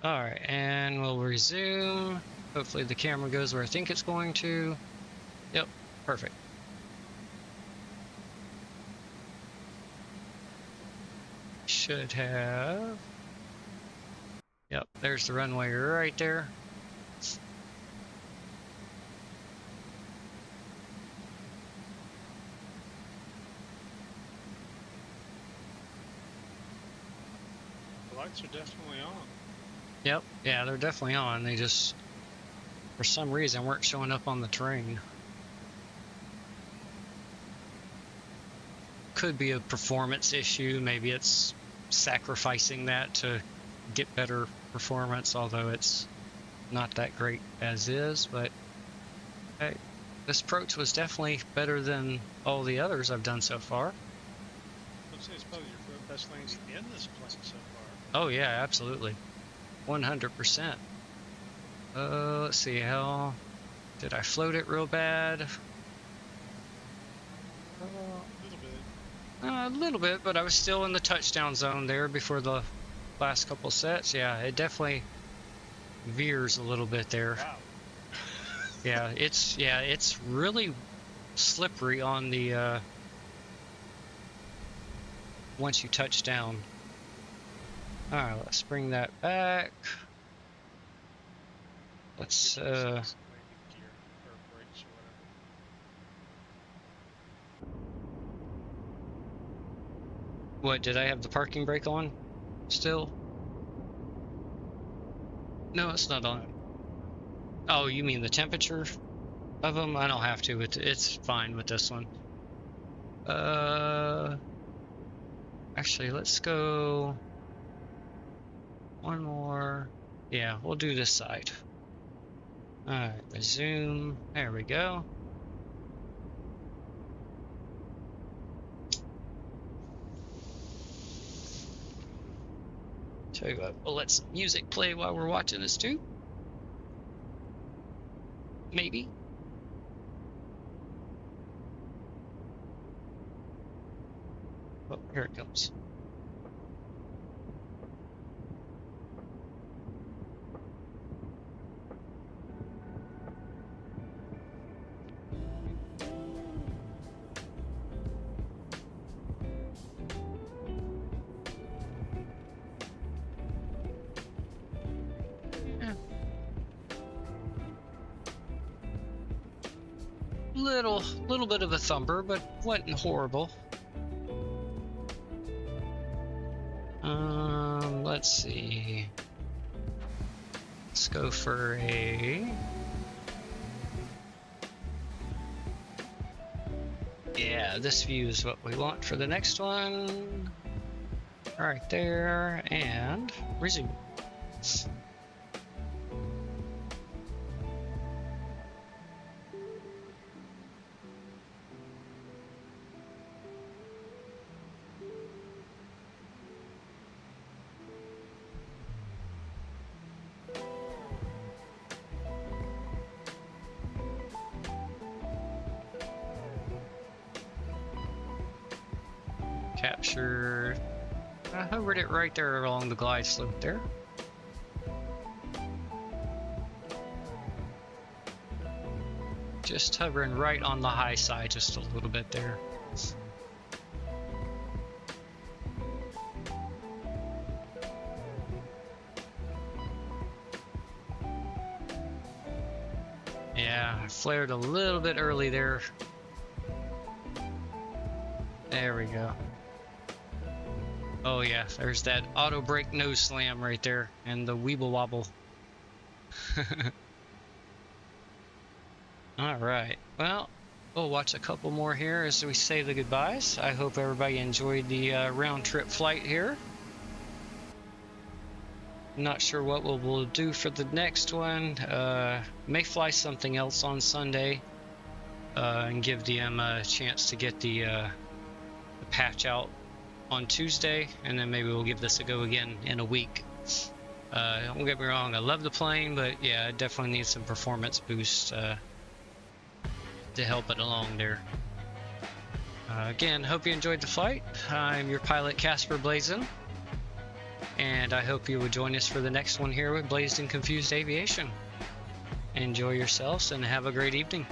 Alright, and we'll resume. Hopefully the camera goes where I think it's going to. Yep, perfect. Should have. Yep, there's the runway right there. The lights are definitely on. Yep, yeah, they're definitely on. They just, for some reason, weren't showing up on the terrain. Could be a performance issue. Maybe it's sacrificing that to get better performance, although it's not that great as is. But hey, this approach was definitely better than all the others I've done so far. I'd say it's probably your best lanes in this plane so far. Oh yeah, absolutely, 100%. Let's see, how did I float it real bad? A little bit, but I was still in the touchdown zone there before the last couple sets. Yeah, it definitely veers a little bit there. Wow. Yeah, it's really slippery on the once you touch down. All right, let's bring that back. Let's what, did I have the parking brake on still? No, it's not on. Oh, you mean the temperature of them? I don't have to. It's fine with this one. Actually, let's go one more. Yeah, we'll do this side. Alright, resume. There we go. Tell you what, we'll let some music play while we're watching this too. Maybe. Oh, here it comes. Little bit of a thumper, but wasn't horrible. Let's see. Let's go for a. Yeah, this view is what we want for the next one. Right there, and resume. Capture. I hovered it right there along the glide slope there. Just hovering right on the high side, just a little bit there. Yeah, I flared a little bit early there. There we go. Oh yeah, there's that auto brake nose slam right there, and the weeble wobble. Alright, well, we'll watch a couple more here as we say the goodbyes. I hope everybody enjoyed the round trip flight here. Not sure what we'll do for the next one. May fly something else on Sunday and give them a chance to get the patch out on Tuesday, and then maybe we'll give this a go again in a week. Don't get me wrong, I love the plane, but yeah, it definitely needs some performance boost to help it along there. Again, hope you enjoyed the flight. I'm your pilot, Casper Blazin, and I hope you will join us for the next one here with Blazed and Confused Aviation. Enjoy yourselves and have a great evening.